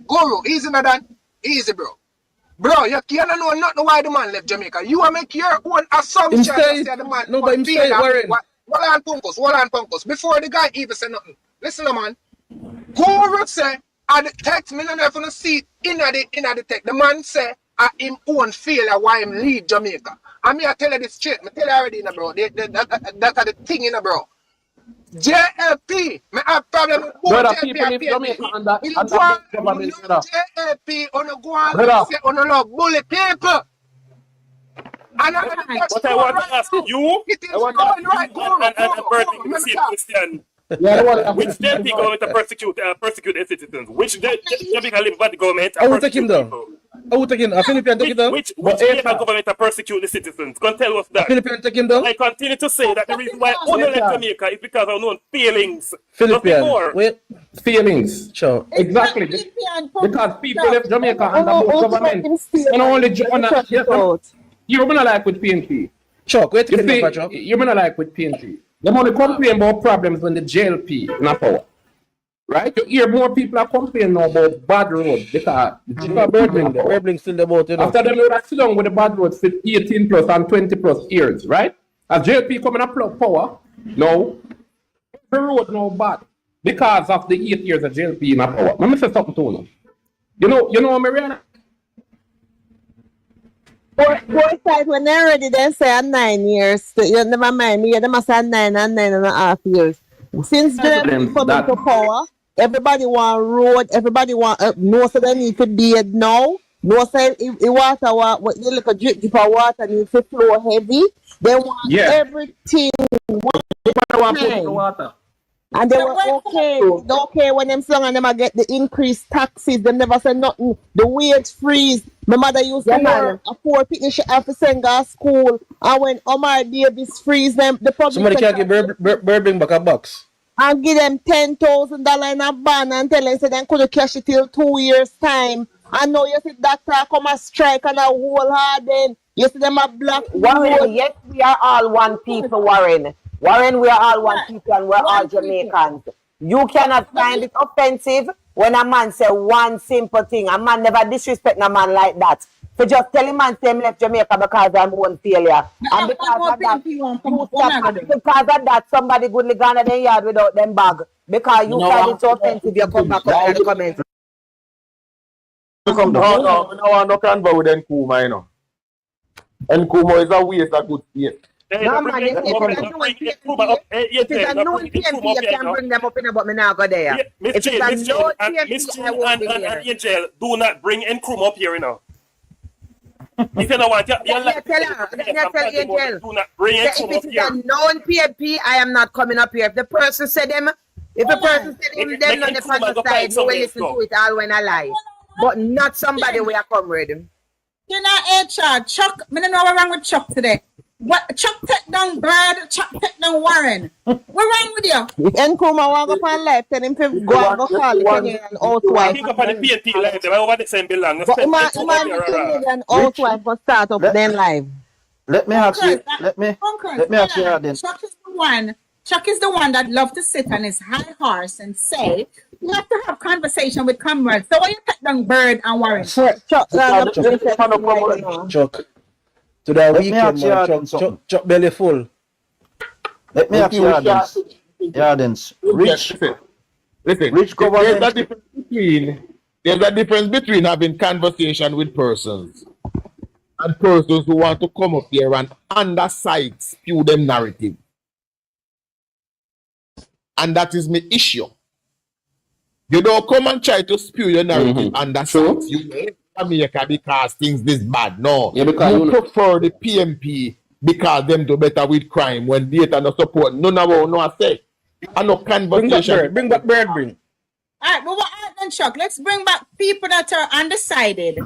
Guru, easy now than easy, bro. Bro, you can't know nothing why the man left Jamaica. You are make your own assumptions. The man no, but him say Warren. Hold on, Punkos. Before the guy even say nothing. Listen, man. Guru say, I text me and I see in the text. The man say, I him own failure why him leave Jamaica. And me I tell you this straight. Me tell you already, bro. That's the thing, bro. JLP, me have problem with both people in Jamaica and that government. JLP on the go say on the love bully people. And what I want to ask you, I want to Bertie the same question. Which JLP government persecuted citizens? Which Jamaica live by the government? I will take him though. Who taking a Philippine take it down? Which Jamaican government are persecute the citizens? Can tell us that. Philippine take him down? I continue to say that the reason why only left Jamaica is because of known feelings. Philippine. More. Wait. Feelings. Sure. Exactly. Because people left Jamaica under both government. And only you're gonna like with PNP. Chuck, wait you see, you're gonna like with PNP. They only complain about problems when the JLP in power. Right? You hear more people are complaining now about bad roads because Birdling still about it. After them, they would sit down with the bad roads for 18 plus and 20 plus years, right? As JLP coming up power, no, the road no bad because of the 8 years of JLP in power. Let me say something to you. You know, Mariana. Both sides when they're ready, they say 9 years. You never mind me. They must say 9.5 years. Since JLP coming to power. Everybody want road. Everybody want no, so they need to be it now. No, say the water, what you look a drip of water needs to flow heavy. They want everything. Water. And they were okay when them song and them get the increased taxes. They never say nothing. The wage freeze. My mother used to work a poor picnic she have to send her to school. And when Omar Davis freeze them, the public somebody can't give Birdling back a box. And give them $10,000 in a ban and tell them so they could cash it till 2 years time. And now you see doctor come a strike and a whole hard then. You see them a black. Warren, yes, we are all one people, Warren. Warren, we are all one people and we're all Jamaicans. You cannot find it offensive when a man say one simple thing. A man never disrespect a man like that. So just tell him and say him left Jamaica because I'm one failure. And because of that, somebody goodly gone in the yard without them bag. Because you find it so offensive, you come back up in the comments. No, I don't want no convo with Nkuma, you know. Nkuma is a waste of good space. No, man, if it's a known PMP, you can bring them up in, but me now go there. Miss Jill and Angel, do not bring Nkrumah up here, you know. If you don't want, tell Angel. Do not bring Nkrumah up here. If it's a known PMP, I am not coming up here. If the person said them, them on the other side, you will listen to it all when I lie. But not somebody we are come with. You know, HR, Chuck, I don't know what's wrong with Chuck today. What Chuck take down Bird, Chuck take down Warren. What's wrong with you? If Nkrumah walk up on life, tell him to go and go call the Kenyan housewife. Pick up on the PNP live, they're over the same building. But the Kenyan housewife go start up them live. Let me ask you, let me ask you then. Chuck is the one that loves to sit on his high horse and say, you have to have conversation with comrades. So when you take down Bird and Warren? Chuck. To that weekend, man, Chuck belly full. Let me ask you, Ardens. Rich government. There's a difference between having conversation with persons and persons who want to come up here and underside spew them narrative. And that is my issue. You don't come and try to spew your narrative underside. You America because things this bad. No. Yeah, because you prefer the PMP because them do better with crime when data no support. None of no effect. And no conversation. Bring back Bird. Alright, but what then, Chuck? Let's bring back people that are undecided.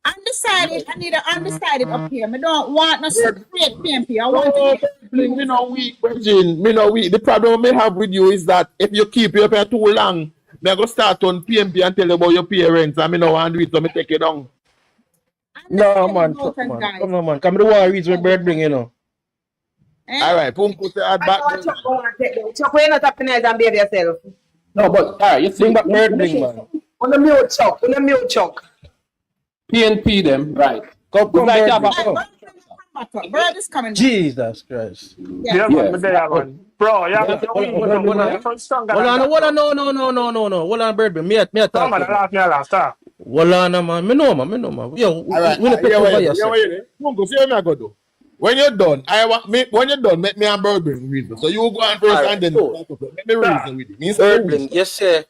Undecided, I need an undecided up here. I don't want no straight PMP. I want me no weak, Virgin. Me no weak. The problem I have with you is that if you keep your pair too long, I go start on PMP and tell you about your parents. I no want to do it, so I take it down. No, man. Come on, man. Come to the war reason with Bird bring, you know. All right, Punko say add back. Chuck, we're not up in there and behave yourself. No, but all right, you think back Bird bring, man. On the mute, Chuck. PNP them, right. Go Bird is coming. Jesus Christ. Yeah, man. Bro, yeah, Hold on, Bird bring. Me talk. Hold on, man. Me know, man. Yo, we not pay over yourself. Punko, see what I go do. When you're done, make me a Bird bring reason. So you go on first and then make me reason with it. Bird bring, yes, sir.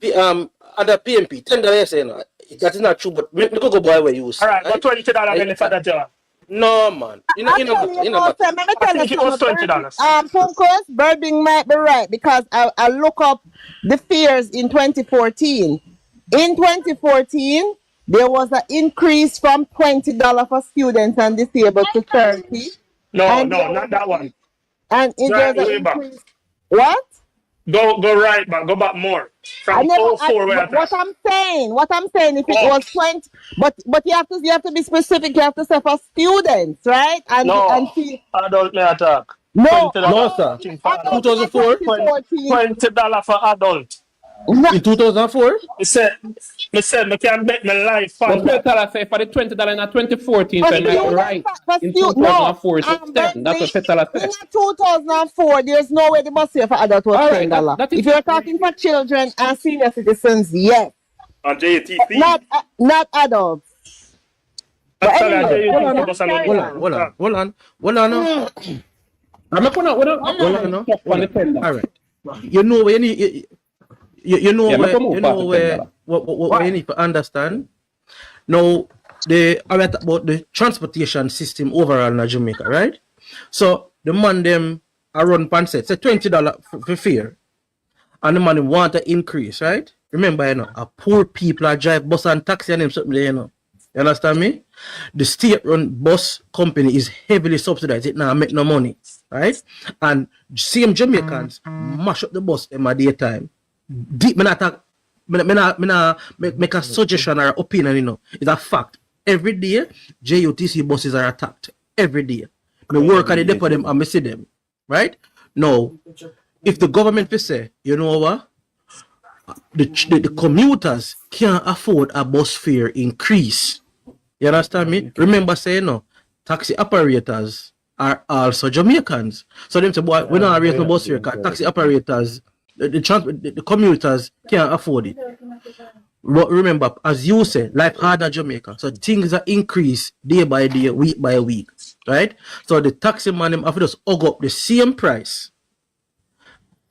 Other PMP, $10, say no. That is not true, but we could go buy where you use. All right, but $20 again for that job. No, man. You know. I think it was $20. Punkos, Birding might be right because I look up the fears in 2014. In 2014, there was an increase from $20 for students and disabled to $30. No, not that one. And it Right, was an way back. increase. What? Go right back. Go back more. From 04 where what I'm saying, if it was 20, but you have to be specific. You have to say for students, right? And see, adult may attack. no, sir. 2004? $20 for adult. In 2004? Me said, me can bet my life on But Petala say for the $20 in 2014, so am right? In 2004, it's 10. That's what Petala said. In 2004, there's no way the bus fare for adults was $10. If you're talking for children and senior citizens, yes. On JTC? Not adults. But anyway, hold on. All right. You know where you know where what you need to understand. Now I'm about the transportation system overall in Jamaica, right? So the man them are run pansets, say $20 for fare, and the man want to increase, right? Remember, a poor people are drive bus and taxi and them something, You understand me? The state-run bus company is heavily subsidized. It now make no money, right? And same Jamaicans mash up the bus in my daytime. Deep, me not make a suggestion or opinion, It's a fact. Every day, JUTC buses are attacked. Every day. Me work at the depot them and me see them. Right? Now, if the government will say, you know what? The commuters can't afford a bus fare increase. You understand me? Remember saying, taxi operators are also Jamaicans. So them say, boy, we don't raise no bus fare because taxi operators, the commuters can't afford it. But remember, as you say, life hard in Jamaica. So things are increased day by day, week by week. Right? So the taxi man have to just hug up the same price.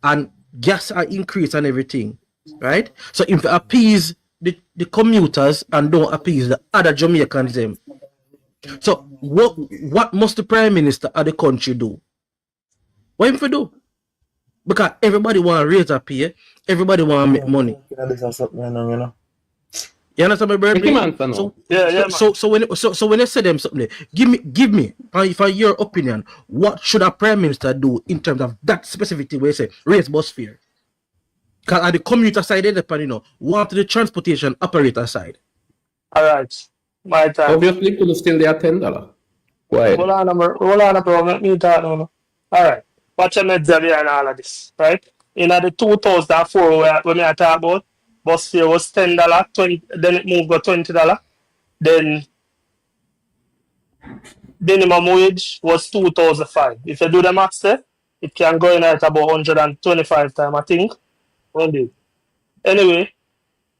And gas are increased and everything. Right? So if you appease the commuters and don't appease the other Jamaicans them. So what must the Prime Minister of the country do? What him to do? Because everybody want to raise a pay, everybody want to make money. You understand my brother? So when they say them something, give me for your opinion, what should a Prime Minister do in terms of that specific thing where you say raise bus fare? Because at the commuter side, what the transportation operator side. All right. My time. Obviously, could still there $10. Why? Hold on, bro. Let me talk now. All right. Watch your meds and all of this, right? In the 2004, when I talk about, bus fare was $10, then it moved to $20. Then minimum wage was $2,005. If you do the maths there, it can go in at about 125 times, I think. Anyway,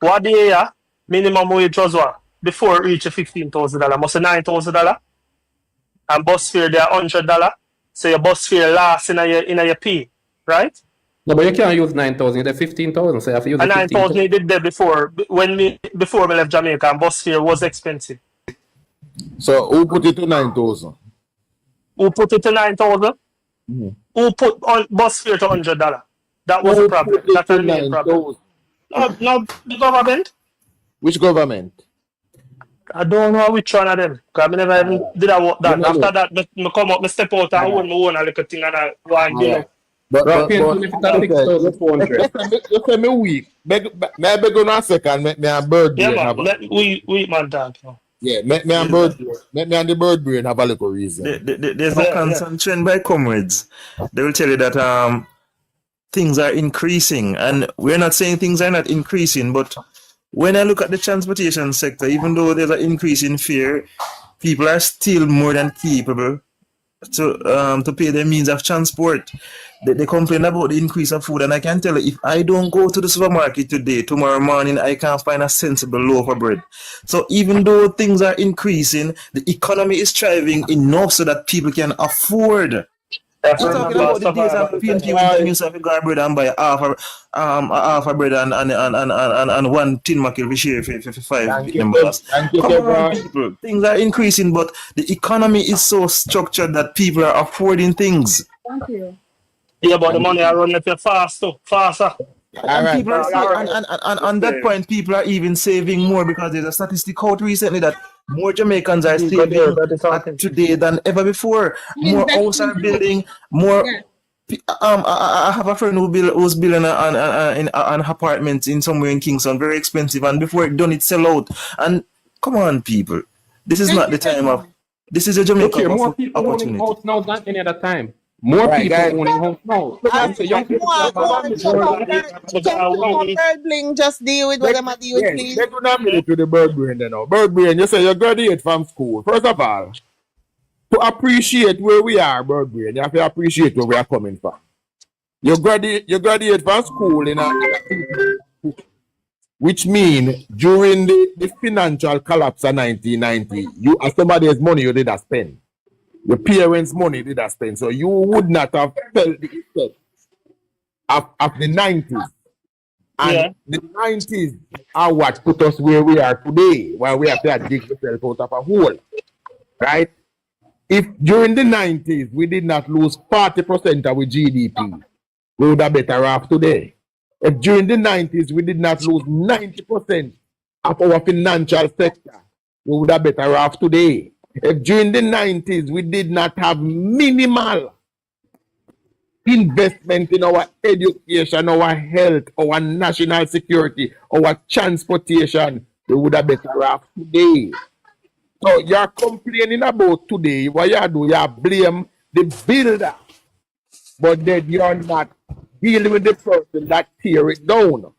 what the year minimum wage was what? Before it reached $15,000, must be $9,000. And bus fare there $100. So your bus fare lasts in your pay, right? No, but you can't use 9,000. You did 15,000. So you have to use 9,000 you did there before we left Jamaica, and bus fare was expensive. So who put it to 9,000? Who put it to 9,000? Mm-hmm. Who put on bus fare to $100? That was the problem. That's the main problem. No, the government. Which government? I don't know which one of them. Because I never even did that. After that, I come up, I step out and own my own a little thing and I go and do it. But you say me weak. May I beg on a second? Me and bird brain. Yeah, man. We man talk. Yeah, me and bird brain. Me and the bird brain have a little reason. There's a constant trend by comrades. They will tell you that things are increasing, and we're not saying things are not increasing, but when I look at the transportation sector, even though there's an increase in fare, people are still more than capable to pay their means of transport. They complain about the increase of food, and I can tell you, if I don't go to the supermarket today, tomorrow morning, I can't find a sensible loaf of bread. So even though things are increasing, the economy is thriving enough so that people can afford. We're talking about the days of PNP when you used to have a guy bread and buy half a bread and one tin mackerel for share for $5 members. Come on, people. Things are increasing, but the economy is so structured that people are affording things. Thank you. Yeah, but the money I run if you're faster. All right. People are and on that point, people are even saving more because there's a statistic out recently that more Jamaicans are saving today than ever before. More houses are building, more. I have a friend who's building an apartment in somewhere in Kingston, very expensive, and before it done, it sell out. And come on, people, this is not the time of. This is a Jamaica more people owning house now than any other time. More people owning house now. Bling, just deal with what I deal with, please. Let's nominate to the bird brain then now. Bird brain, you say you graduate from school. First of all, to appreciate where we are, bird brain, you have to appreciate where we are coming from. You graduate from school in a which means during the financial collapse of 1990, you as somebody's money you did not spend. Your parents' money did not spend. So you would not have felt the effect of the 90s. And the 90s are what put us where we are today, while we have to dig ourselves out of a hole. Right? If during the 90s we did not lose 40% of our GDP, we would have better off today. If during the 90s we did not lose 90% of our financial sector, we would have better off today. If during the 90s we did not have minimal investment in our education, our health, our national security, our transportation, we would have better off today. So you're complaining about today, what you do, you blame the builder, but then you're not dealing with the person that tear it down.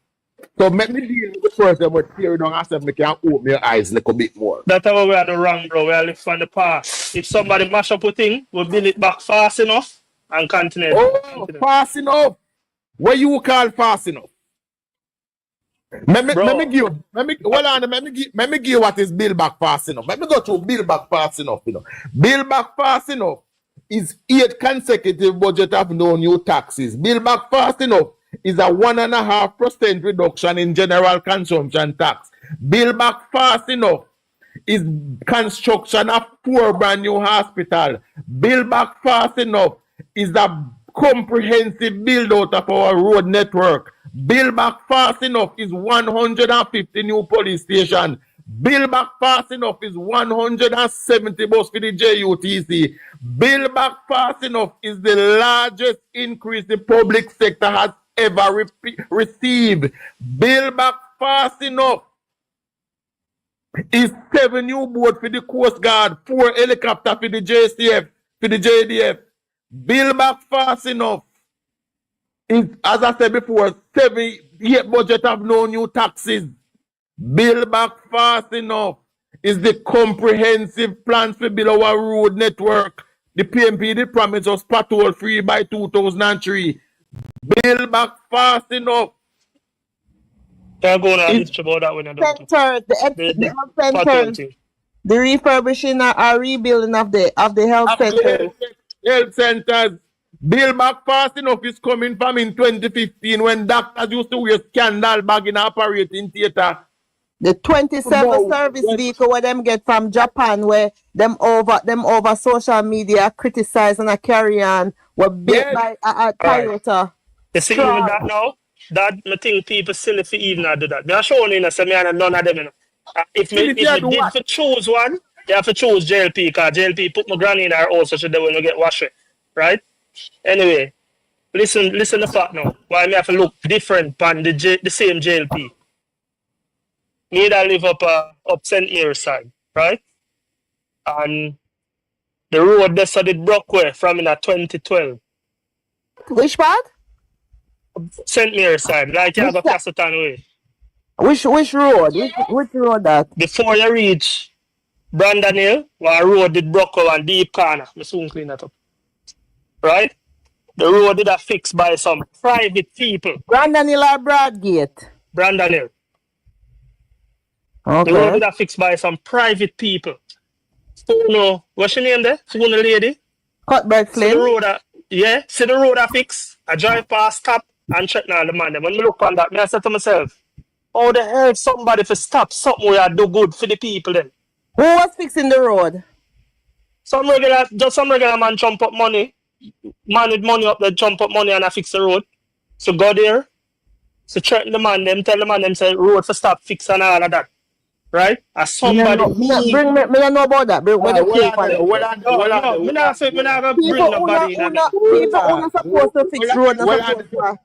So let me deal with the person that tear it down and say, I can open your eyes a little bit more. That's how we are the wrong, bro. We are living from the past. If somebody mash up a thing, we'll build it back fast enough and continue. Oh, fast enough? What you call fast enough? Let me give you what is build back fast enough. Let me go through build back fast enough. Build back fast enough is 8 consecutive budget of no new taxes. Build back fast enough is a 1.5% reduction in general consumption tax. Build back fast enough is construction of 4 brand new hospitals. Build back fast enough is a comprehensive build out of our road network. Build back fast enough is 150 new police stations. Build back fast enough is 170 bus for the JUTC. Build back fast enough is the largest increase the public sector has ever received. Build back fast enough is 7 new boats for the Coast Guard, 4 helicopters for the JCF, for the JDF. Build back fast enough is, as I said before, 7-year budget of no new taxes. Build back fast enough is the comprehensive plans to build our road network. The PMP did promise us patrol free by 2003. Build back fast enough. Can't go on about that when I don't. The refurbishing or rebuilding of the health centers. Health centers. Build back fast enough is coming from in 2015 when doctors used to wear scandal bag in operating theater. The 27 service vehicle where them get from Japan, where them over social media criticize and carry on were built by a Toyota. Right. You see, even that now, that I think people silly for even not do that. They are showing in a semi and none of them. If me did to choose one, you have to choose JLP because JLP put my granny in her house so they will get washed. Right? Anyway, listen the fact now. Why me have to look different than the same JLP. Me that live up St. Mary's side, right? And the road they started broke way from in 2012. Which part? St. Mary's side, like you have a Cassatan way. Which road? Which road that? Before you reach Brandon Hill, where road did broke and deep corner. I soon clean that up. Right? The road did a fixed by some private people. Brandon Hill or Broadgate? Brandon Hill. Okay. The road did a fixed by some private people. So, no, what's your name there? So, the lady? Cuthbert Flynn. See the road I fix. I drive past, stop, and check now the man. When I look on that, I said to myself, how the hell somebody for stop something where I do good for the people then? Who was fixing the road? Some regular man jump up money. Man with money up there jump up money and I fix the road. So go there. So threaten the man, them tell the man, them say road for stop, fix and all of that. Right? As somebody Me don't know about that. Bring me the case on it. No, me not gonna bring People nobody in that. people who not supposed to fix road, not supposed to.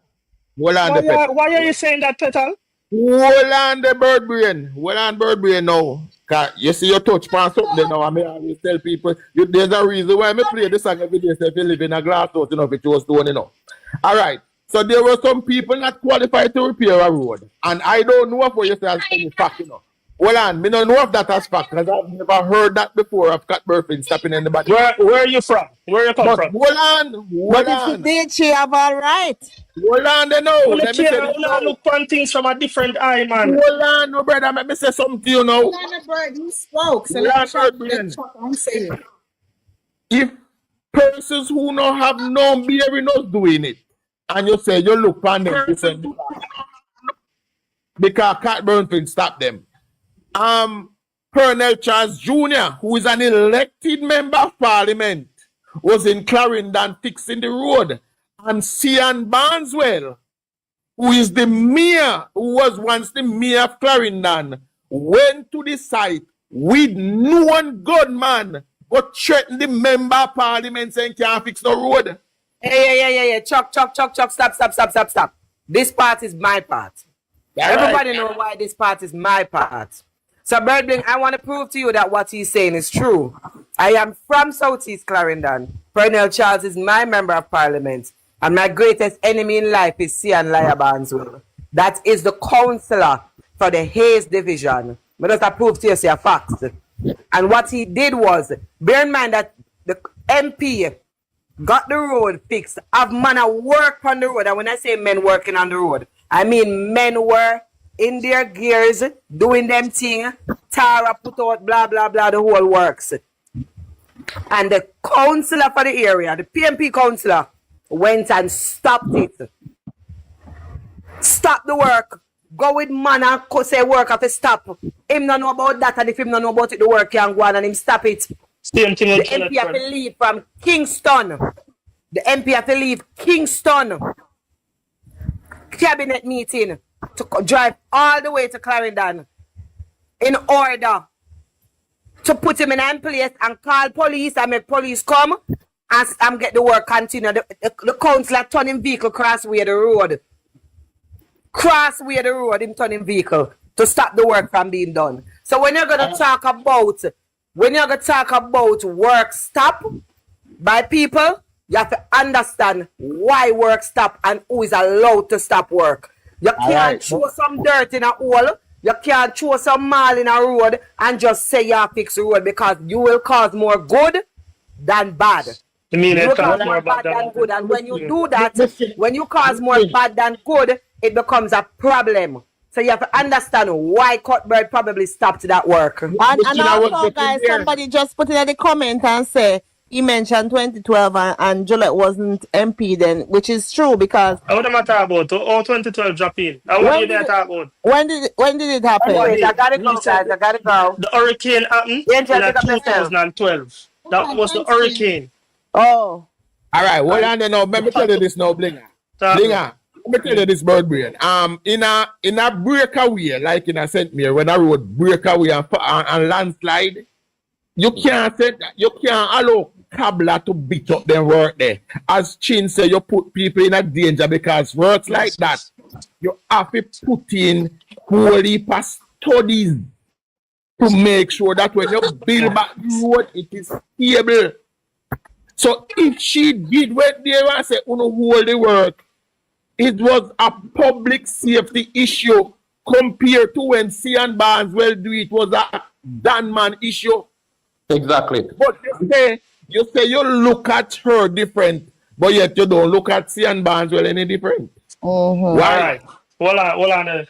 Why are you saying that, Petal? Hold on the bird brain. Hold on bird brain now. Cause you see you touch on something now. I mean, I always tell people there's a reason why I play this song every day. So if you live in a glass house, you know, if it was doing, you know. All right. So there were some people not qualified to repair a road. And I don't know what you say as any fact, you know. Hold on, me don't know if that as fact, because I've never heard that before of Cat Burfin stepping in the body. Where are you from? Where you come from? Hold on. But if you did, she have all right. Hold on, they know. Let me say this. Look on things from a different eye, man. Hold on, no brother. Let me say something to you now. Hold on, bird, you spoke. So let's say it. If persons who don't have no bearing us doing it, and you say you look on them different, because Cat Burfin stop them. Colonel Charles Jr., who is an elected member of parliament, was in Clarendon fixing the road. And Cian Barneswell, who is the mayor, who was once the mayor of Clarendon, went to the site with one gunman, but threatened the member of parliament saying can't fix the road. Hey, Chuck, stop. This part is my part. Everybody know why this part is my part. So, Birdling, I want to prove to you that what he's saying is true. I am from Southeast Clarendon. Colonel Charles is my member of parliament. And my greatest enemy in life is Cian Barneswell. That is the councillor for the Hayes division. But just prove to you a fact. And what he did was, bear in mind that the MP got the road fixed, have man work on the road. And when I say men working on the road, I mean men were in their gears, doing them thing, Tara put out, blah, blah, blah, the whole works. And the councillor for the area, the PMP councillor, went and stopped it. Stop the work. Go with man and say work have to stop. Him don't know about that, and if him don't know about it, the work can go on and him stop it. Same thing. The MP have to leave from Kingston. The MP have to leave Kingston. Cabinet meeting to drive all the way to Clarendon in order to put him in a place and call police and make police come and get the work continue. The councillor turning vehicle crossway the road. Crossway the road, him turning vehicle to stop the work from being done. So when you're gonna talk about work stop by people, you have to understand why work stop and who is allowed to stop work. You can't throw some dirt in a hole. You can't throw some mall in a road and just say you fix the road, because you will cause more good than bad. You mean it cause more bad than good. And when you do that, when you cause more bad than good, it becomes a problem. So you have to understand why Cuthbert probably stopped that work. And also, guys, somebody just put in the comment and say he mentioned 2012 and Juliet wasn't MP then, which is true because. What am I talking about? Oh, 2012 drop in. What did you talk about? When did it happen? Wait, I gotta go, guys. I gotta go. The hurricane happened in 2012. That was the hurricane. Oh. All right, hold on there now. Let me tell you this now, Blinger. Blinger, let me tell you this, bird brain. In a breakaway, like in a St. Mary, when I road breakaway and landslide, you can't allow Kabla to beat up them work there. As Chin said, you put people in a danger because works like that, you have to put in whole heap of studies to make sure that when you build back the road, it is stable. So if she did what they were say, hold the work, it was a public safety issue compared to when Cian Barneswell do it was a Danman issue. Exactly. But you say you look at her different, but yet you don't look at Cian Barneswell any different. Why? Hold on.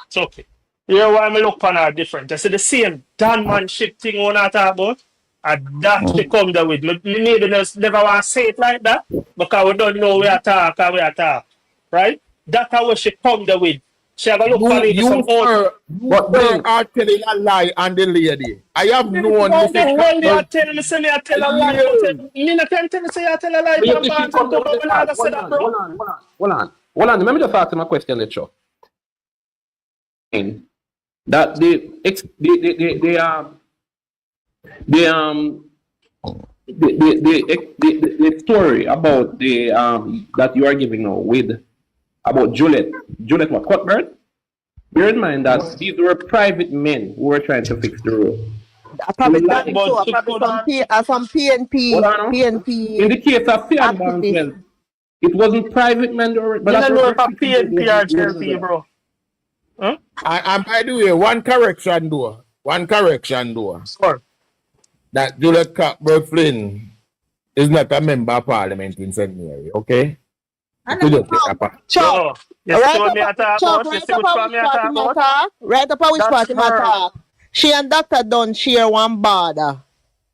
It's okay. You know why I look on her different? I say the same Danman shit thing when I talk about. And that she come there with. Maybe never want to say it like that because we don't know where to talk. Right? That's how she come there with. She have a look for it. You are telling a lie on the lady. I have known this. When you are telling me, say I tell a lie. Me not can tell you say I tell a lie. Hold on. Let me just ask him a question, Lecho. that the story about the that you are giving now with about Juliet what Cuthbert. Bear in mind that these were private men who were trying to fix the road. Probably done so. Probably some PNP. In the case of Fianban, it wasn't private men or but you don't know about PNP or JLP, bro. Huh? And by the way, one correction though. Sure. That Juliet Cuthbert Flynn is not a member of parliament in St. Mary, okay? Right up a which party matter. She and Dr. Dunn share one border.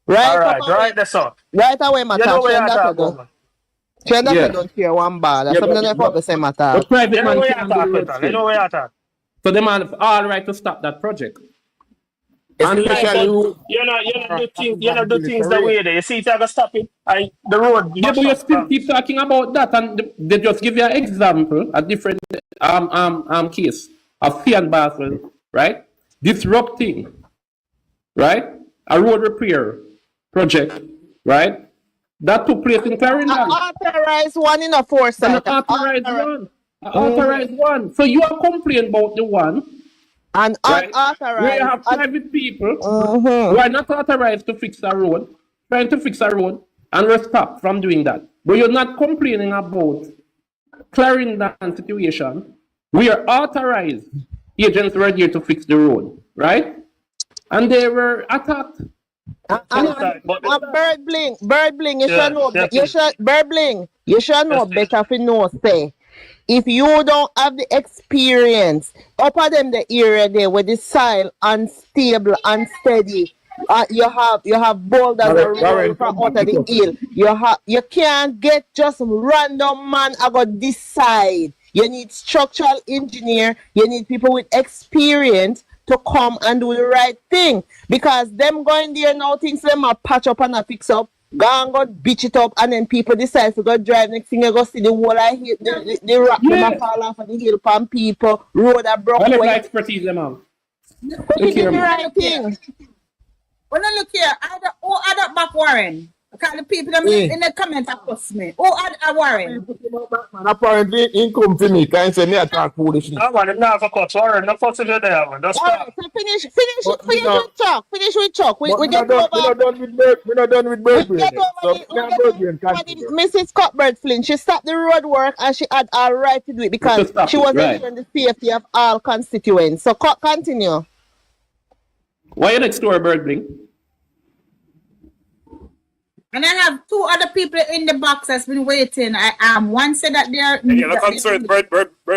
Right, that's all. Right away, matter. You know where Dr. Dunn. She and Dr. Dunn share one border. Something that probably say matter. But private you know where you know where you talk. So they have all right to stop that project. Especially you're not do things the way they. You see, if you ever stop it, the road. Yeah, but you still keep talking about that, and they just give you an example, a different case of Fian Basel, right? Disrupting, right? A road repair project, right? That took place in Clarendon. Authorized one in a foresight. Authorized one. So you are complaining about the one. And unauthorized. Where you have private people who are not authorized to fix a road, trying to fix a road, and we're stopped from doing that. But you're not complaining about Clarendon situation. We are authorized. Agents were here to fix the road, right? And they were attacked. Bird Bling, you should know. Bird Bling, you should know better if you know. Say, if you don't have the experience, up at them the area there where the soil unstable, unsteady, you have boulders rolling from out of the hill. You can't get just random man about this side. You need structural engineer. You need people with experience to come and do the right thing, because them going there now things them a patch up and a fix up. Go and go bitch it up, and then people decide to go drive. Next thing you go see the whole I hit the rock them fall off of the hill from people, road that broke away. Expertise them out. Look the right thing. Well, now look here, who add back Warren? Because the people in the comment accuse me. Who add Warren? Apparently, he come to me, can't say me I talk foolishness. I want him now for cut Warren, no fuss if you're there, man. That's so finish with Chuck. Finish with Chuck. We get over. We're not done with Bird. Mrs. Cuthbert Flynn, she stopped the road work and she had all right to do it because she was ensuring the safety of all constituents. So continue. Why you next door, Bird Bling? And I have two other people in the box that's been waiting. One said that they're. You're not concerned, Bird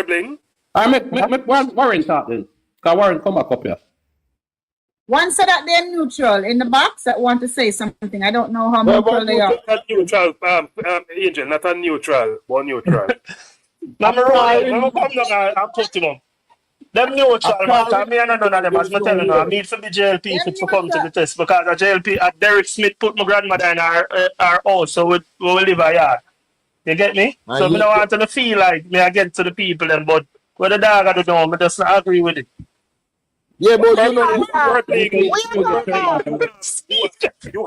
Bling? I make Warren talk then. Because Warren come back up here. One said that they're neutral in the box that want to say something. I don't know how neutral they are. Not neutral, Angel, not a neutral, but neutral. I'm come down and talk to them. Them neutral, man. Me and none of them, as I tell you now, I need for the JLP to come to the test because the JLP, Derek Smith put my grandmother in our house, so we will live a yard. You get me? So I don't want to feel like me against to the people, them, but what the dog I don't know, I just not agree with it. Yeah, but you know, you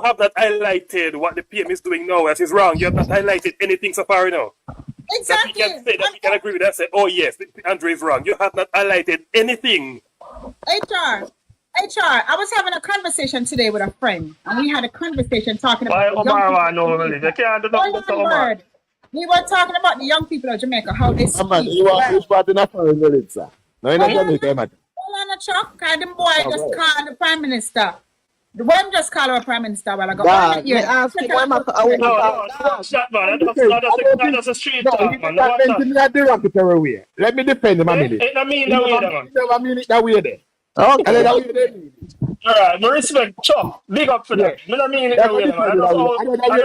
have not highlighted what the PM is doing now as is wrong. You have not highlighted anything so far now. Exactly. That he can say, that he can agree with that, say, oh yes, Andre is wrong. You have not highlighted anything. HR, I was having a conversation today with a friend, and we had a conversation talking about we were talking about the young people of Jamaica, how they speak. You are which part in a foreign village, sir? No, in Jamaica, man. Hold on a truck, because the boy just called the Prime Minister. The one just called our Prime Minister while ago. That that's a street talk, man. Let me defend him a minute. It don't mean that way, man. Never mean it that way there. Okay. Alright, my respect, Chuck. Big up for that. I don't mean it that way, man.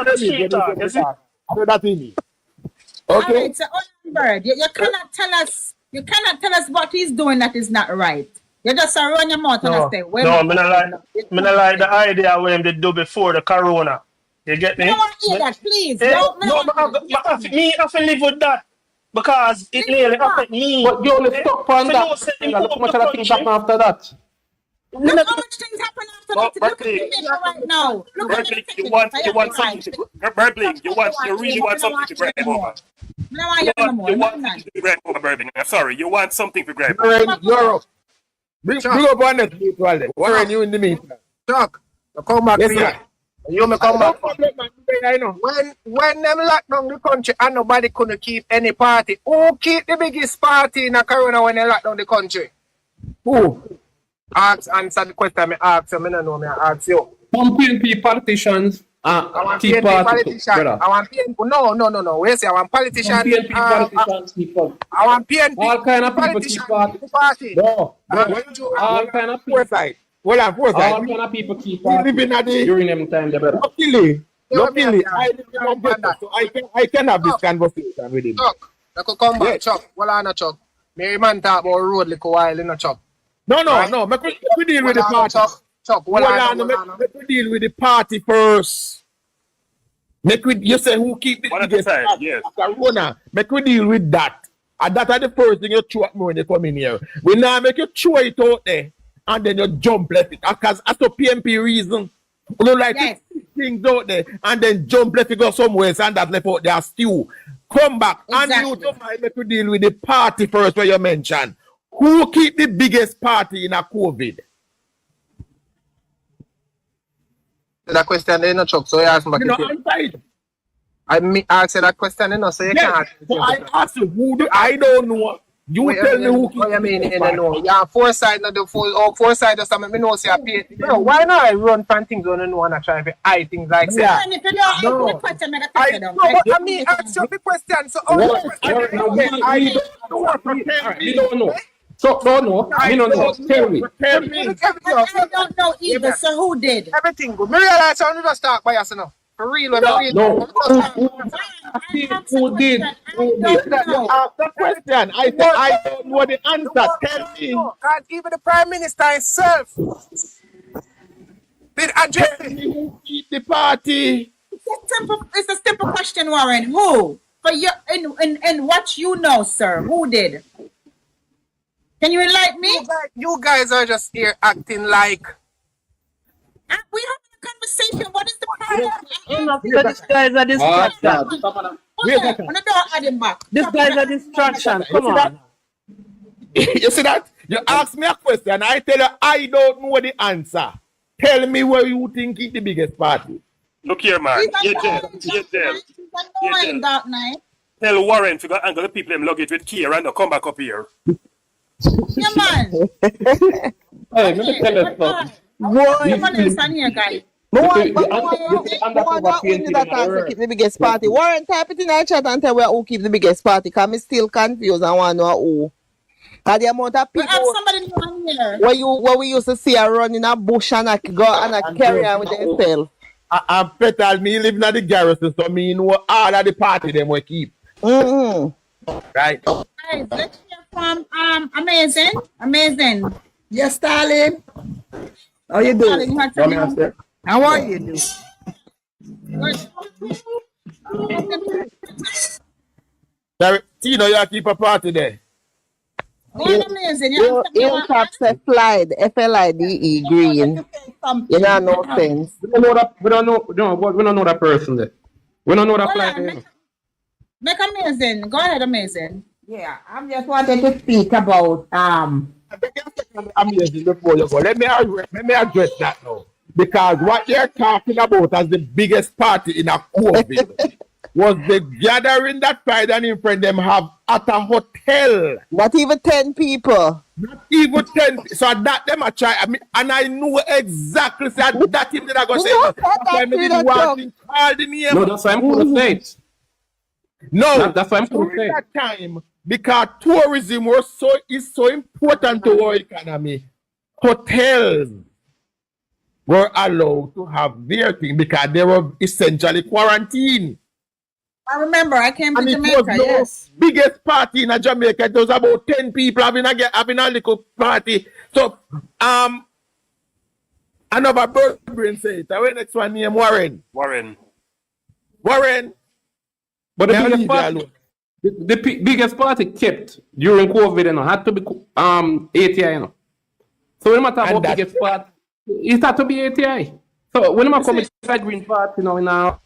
That's a street talk, you see? I know that in me. Okay. All right, so Bird, you cannot tell us. You cannot tell us what he's doing that is not right. You just run your mouth and say, no, I like the idea when they do before the corona. You get me? I don't want to hear that, please. I have to live with that. because it nearly affect me. But you only stuck on So that. you say you Look how up much the other things happen country. after that. Look how much things happen after that. Look at Berkeley, the people right now. Look at the you want something to Burbling, you really want something to grab over. No, I don't know You more. want something to grab over, Burbling. I'm sorry, you want something to grab over. Warren, Europe. Bring up on that people there. Warren, you in the meantime. Chuck, come back Yes, here. sir. You may come No back. problem, man. I know. When them locked down the country and nobody couldn't keep any party, who keep the biggest party in the corona when they locked down the country? Who? Answer the question I ask you. I don't know, I ask you. Some PNP politicians I want tea PNP party politician. brother. I want PNP. No. Wait, say I want politician. Some PNP politicians people. I want PNP. All kind of people politician keep party. No. All kind of people. Foresight. Well, I'm foresight. All kind of people keep party. Living at the During them time, they better. Luckily, I live in a ghetto, so I can have this conversation with him. Chuck, I could come back, Chuck. Well, I know, Chuck. Mary man talk about road like a while, you know, Chuck. No. Make we deal with the party. Chuck, Make we deal with the party first. You say who keep the biggest party? Yes. Corona. Make we deal with that. And that are the first thing you throw at me when you come in here. We now make you throw it out there and then you jump left it. Because that's a PMP reason. You don't like to see things out there and then jump left it go somewhere and that left out there stew. Come back and you don't mind make we deal with the party first where you mentioned. Who keep the biggest party in a COVID? That question, you know, Chuck, so you ask me. I asked that question, you know, so you can't. So I ask you, who do I don't know. You tell me who keep what you mean, you know. Yeah, foresight, not the foresight or something. I know, say, bro, why not I run from things on and want to try to hide things like that? Yeah. If you don't ask the question, I mean, ask you the question. So, We don't know. So, don't know. We don't know. Tell me. I don't know either, so who did? Everything good. Me realize I just talk by yourself. For real, No. Who did? You ask the question. I said I don't know the answer. Tell me. Because even the Prime Minister himself did address it. Who keep the party? It's a simple question, Warren. Who? For you, in what you know, sir, who did? Can you enlighten me? You guys are just here acting like. We having a conversation. What is the problem? This guy is a distraction. This guy is a distraction. Come on. You see that? You ask me a question, I tell you I don't know the answer. Tell me where you think is the biggest party. Look here, man. Tell Warren to go and the people them luggage with Kier and come back up here. Yeah, man. Hey, let me tell you something. Keep the biggest party. Warren, type it in our chat and tell who keep the biggest party. Because I'm still confused and want to know who. Because the amount of people where we used to see her run in a bush and a go and a carry on with themselves. I'm better me living at the garrison, so me know all of the party them we keep. Right. Guys, let's hear from Amazing. Yes, darling. How you doing? How are you? Tino, you keep a party there. You tap say Flide, FLIDE green. You know no sense. We don't know that person there. We don't know that Flide. Make Amazing. Go ahead, Amazing. Yeah, I'm just wanted to speak about Amazing before you go. Let me address that now. Because what they're talking about as the biggest party in a COVID was the gathering that Pride and him friend them have at a hotel. Not even 10 people. Not even 10. So that them a try. I mean, and I know exactly that him did I go say. No, that's why I'm going to say it. No, that's why I'm going to say that time, because tourism is so important to our economy. Hotels were allowed to have their thing because they were essentially quarantined. I remember I came to Jamaica. It was the biggest party in Jamaica. It was about 10 people having a little party. So another brethren say it. Our next one name Warren. Warren. But the biggest party. the biggest party kept during COVID, you know, had to be ATI, you know. So when I talk about biggest party, it had to be ATI. So when I come with Pride Green Party, you know, in our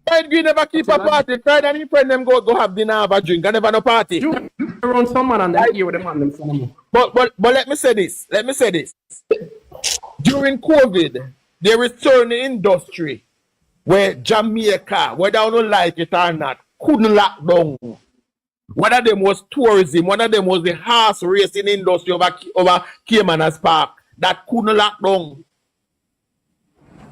Pride Green never keep a party. Pride and his friend them go have dinner, have a drink, and never no party. Around someone and then here with them and them. But let me say this. During COVID, there is certain industry where Jamaica, whether you don't like it or not, couldn't lock down. One of them was tourism, one of them was the horse racing industry over Caymanas Park that couldn't lock down.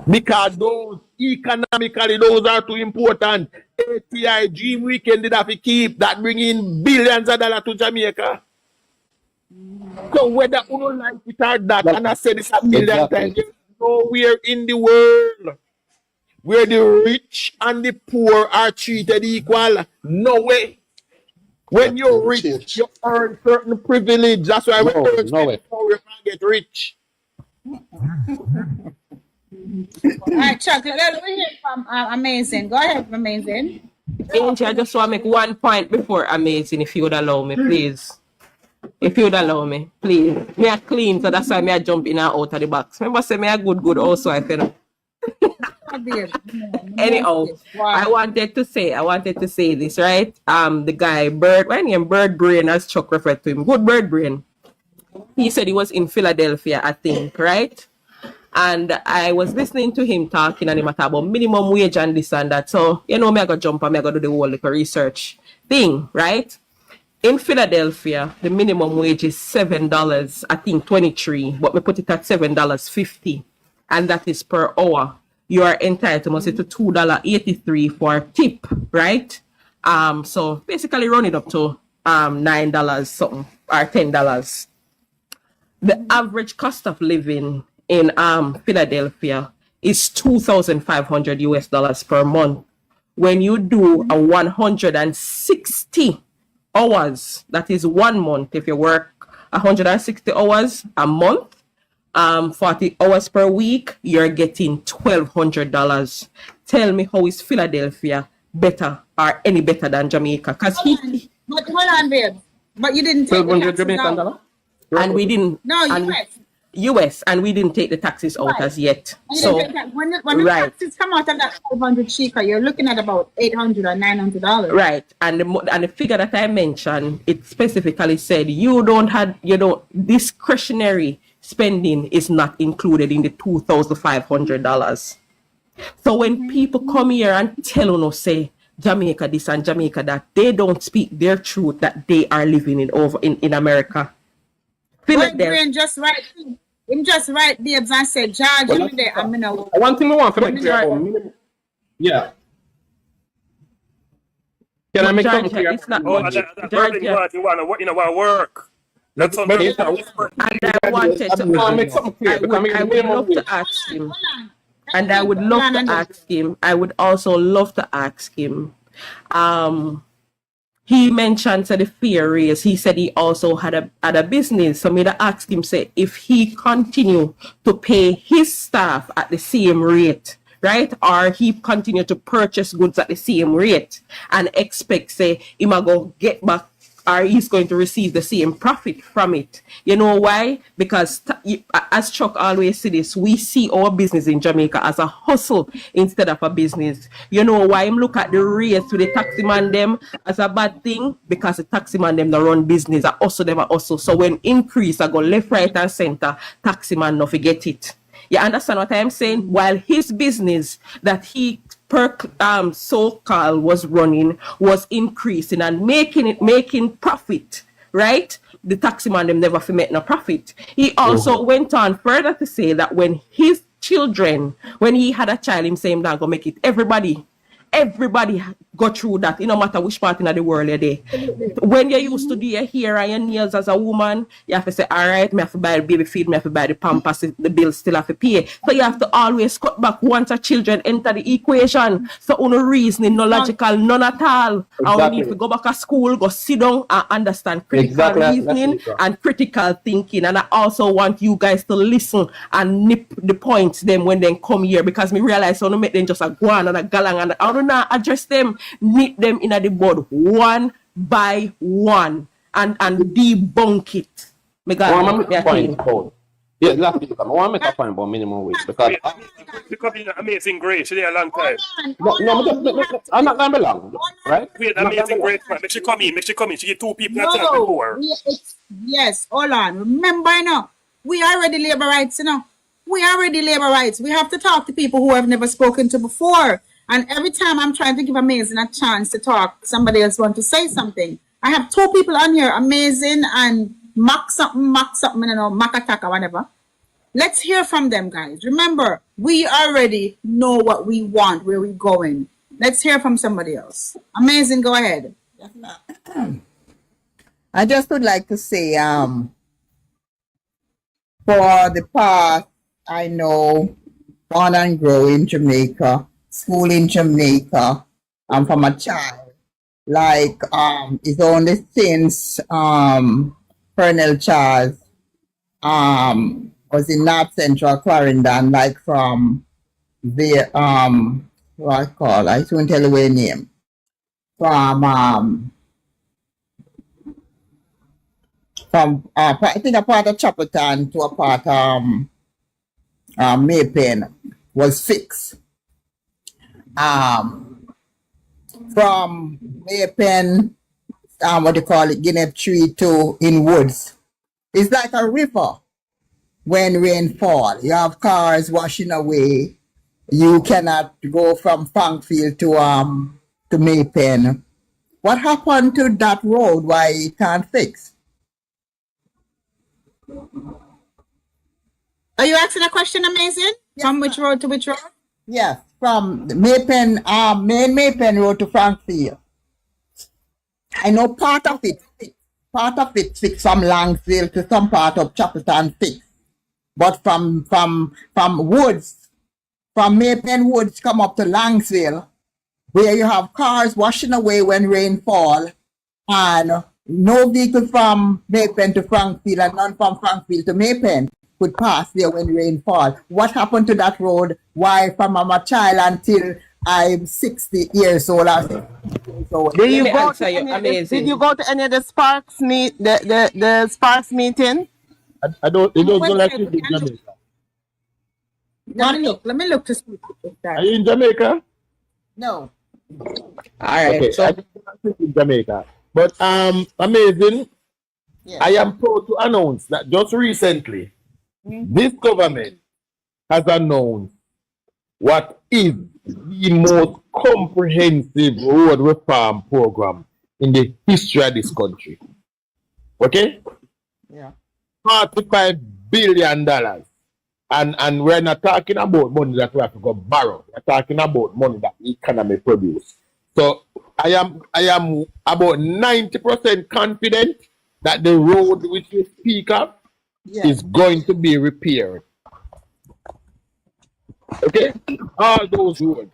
Because those economically, those are too important. ATI Dream Weekend did have to keep that bring in billions of dollars to Jamaica. So whether you don't like it or that, and I said this a million times, there's nowhere in the world where the rich and the poor are treated equal. No way. When you're rich, you earn certain privilege. That's why we can't get rich. All right, Chuck, let me hear from Amazing. Go ahead, Amazing. Angel, I just want to make one point before Amazing, if you would allow me, please. If you would allow me, please. Me are clean, so that's why me I jump in and out of the box. Remember, say me are good also, I feel. Anyhow, I wanted to say this, right? The guy Bird, when he Bird Brain, as Chuck referred to him, good Bird Brain. He said he was in Philadelphia, I think, right? And I was listening to him talking and him about minimum wage and this and that. So, you know, me I go jump and me I go do the whole little research thing, right? In Philadelphia, the minimum wage is $7, I think 23, but we put it at $7.50, and that is per hour. You are entitled to $2.83 for tip, right? So basically run it up to $9 something or $10. The average cost of living in Philadelphia is $2,500 US per month. When you do a 160 hours, that is 1 month. If you work 160 hours a month, 40 hours per week, you're getting $1,200. Tell me, how is Philadelphia better or any better than Jamaica? But hold on, babe. But you didn't take the taxes out. And we didn't. No, US, and we didn't take the taxes out as yet. So when the taxes come out of that 500 shika, you're looking at about $800 or $900. Right, and the figure that I mentioned, it specifically said discretionary spending is not included in the $2,500. So when people come here and tell us, say Jamaica this and Jamaica that, they don't speak their truth that they are living in America. Him just right babes and said, George, I'm there. I'm in a one thing I want to make clear. Yeah. Can I make something clear? It's not much. You want to work. That's all. And I wanted to make something clear. I would love to ask him. And I would love to ask him. I would also love to ask him. He mentioned the fear raise. He said he also had a business. So me to ask him, say, if he continue to pay his staff at the same rate, right? Or he continue to purchase goods at the same rate and expect, say, he might go get back, or he's going to receive the same profit from it. You know why? Because as Chuck always says this, we see our business in Jamaica as a hustle instead of a business. You know why him look at the rates to the taxi man them as a bad thing? Because the taxi man them that run business are also them are also. So when increase I go left, right and center, taxi man no forget it. You understand what I'm saying? While his business that he so-called was running was increasing and making profit, right? The taxi man them never make no profit. He also went on further to say that when his children, when he had a child, him saying that go make it, everybody go through that, no matter which part in the world you're there. When you used to do your hair and your nails as a woman, you have to say, all right, me have to buy the baby feed, me have to buy the pampers, the bills still have to pay. So you have to always cut back once a children enter the equation. So no reasoning, no logical, none at all. Exactly. And we need to go back to school, go sit down and understand critical reasoning and critical thinking. And I also want you guys to listen and nip the points them when they come here, because me realize I want to make them just a go on and a galang and I don't know, address them, nip them in the board one by one and debunk it. Me got yeah, last week, I want to make a point about minimum wage because Becoming amazing grace, she there a long time. I'm not gonna be long, right? Wait, amazing grace, man. Make she come in. She get two people that No, before. yes, hold on. Remember, we are already labor rights, We are already labor rights. We have to talk to people who have never spoken to before. And every time I'm trying to give Amazing a chance to talk, somebody else wants to say something. I have two people on here, Amazing and Mac something, Mac attack or whatever. Let's hear from them, guys. Remember, we already know what we want, where we're going. Let's hear from somebody else. Amazing, go ahead. I just would like to say, for the past, I know, born and grow in Jamaica, school in Jamaica, I'm from a child. Like, it's only since Colonel Charles was in North Central Clarendon, like from the what I call, I won't tell you the name. From I think a part of Chapelton to a part Maypen was fixed. From Maypen, what do you call it, Guinea Tree to in Woods. It's like a river when rain fall. You have cars washing away. You cannot go from Funkfield to Maypen. What happened to that road? Why it can't fix? Are you asking a question, Amazing? Yes, from which road to which road? Yes, from Maypen, main Maypen Road to Frankfield. I know part of it fixed from Langsville to some part of Chapelton fixed. But from Woods, from Maypen Woods come up to Langsville, where you have cars washing away when rain fall, and no vehicle from Maypen to Frankfield and none from Frankfield to Maypen could pass there when rain fall. What happened to that road? Why from I'm a child until I'm 60 years old? So did you go to any of the Sparks the Sparks meeting? I don't. It doesn't like you in Jamaica. Let me look to see. Are you in Jamaica? No. All right. Okay, So I think in Jamaica. But Amazing. Yes. I am proud to announce that just recently, this government has announced what is the most comprehensive road reform program in the history of this country. Okay? Yeah. $45 billion. And we're not talking about money that we have to go borrow. We're talking about money that the economy produce. So I am about 90% confident that the road which we speak of is going to be repaired. Okay? All those roads.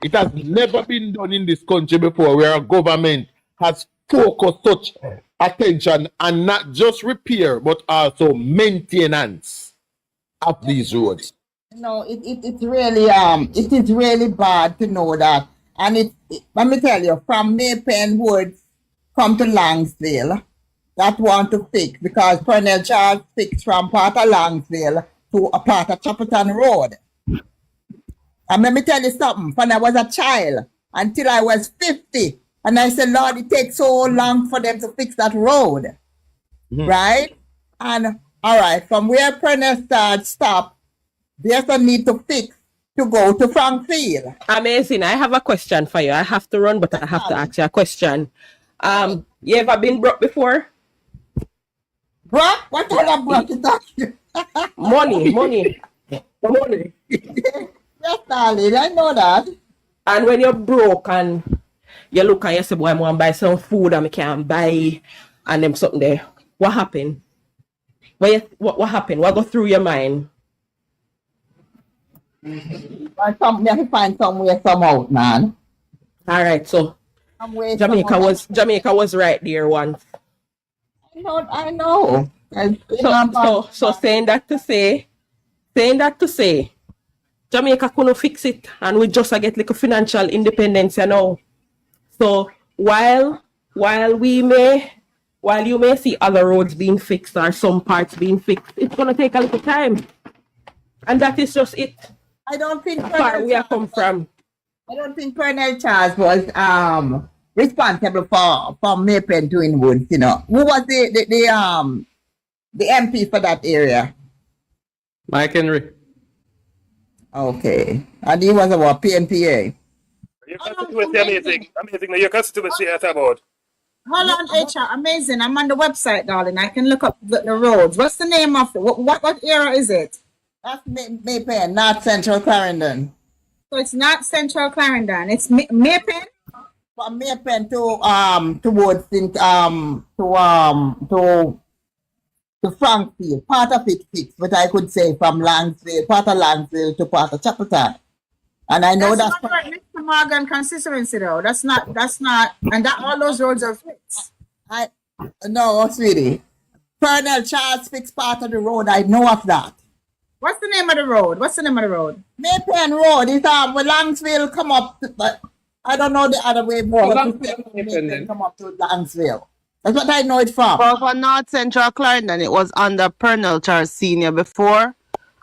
It has never been done in this country before where a government has focused such attention and not just repair but also maintenance of these roads. No, it's really it is really bad to know that. And let me tell you, from Maypen Woods come to Langsville, that want to fix because Colonel Charles fixed from part of Langsville to a part of Chapelton Road. And let me tell you something, when I was a child until I was 50, and I said, Lord, it takes so long for them to fix that road. Right? And all right, from where Colonel Charles stopped, there's a need to fix to go to Frankfield. Amazing. I have a question for you. I have to run, but I have to ask you a question. You ever been broke before? Broke? What kind of broke you talking? Money. Yes, darling, I know that. And when you're broke and you look and you say, boy, I want to buy some food and I can't buy and them something there. What happened? What happened? What go through your mind? I have to find somewhere, some out, man. All right, so Jamaica was right there once. I know. So saying that to say, Jamaica couldn't fix it, and we just get like a financial independence, you know. So while while you may see other roads being fixed or some parts being fixed, it's gonna take a little time. And that is just it. I don't think Far we have come from. I don't think Colonel Charles was responsible for Maypen to Inwood, you know. Who was the MP for that area? Mike Henry. Okay. And he was about PNPA. Your constituency amazing. Amazing. Now your constituency is about. Hold on, HR. Amazing. I'm on the website, darling. I can look up the roads. What's the name of it? What area is it? That's Maypen, not Central Clarendon. So it's not Central Clarendon. It's Maypen? From Maypen towards to Frankfield. Part of it fixed, but I could say from Langsville, part of Langsville to part of Chapeltown. And I know that's not right next to Morgan constituency though. That's not, and that all those roads are fixed. No, sweetie. Colonel Charles fixed part of the road. I know of that. What's the name of the road? Maypen Road. It's when Langsville come up, but I don't know the other way. Maypen come up to Langsville. That's what I know it from. Well, for North Central Clarendon, it was under Pernell Charles Senior before,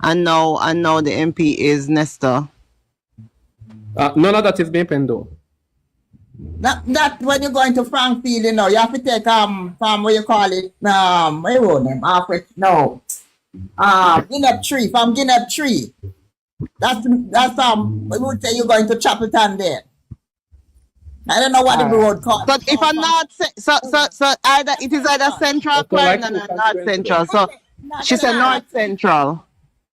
and now the MP is Nestor. None of that is Maypen though. That when you're going to Frankfield, you know, you have to take from what you call it, what you road name? Guinea Tree, from Guinea Tree. That's we would say you're going to Chapeltown there. I don't know what the road called. But if I'm not so either it is either Central Clarendon or North Central. So she said North Central.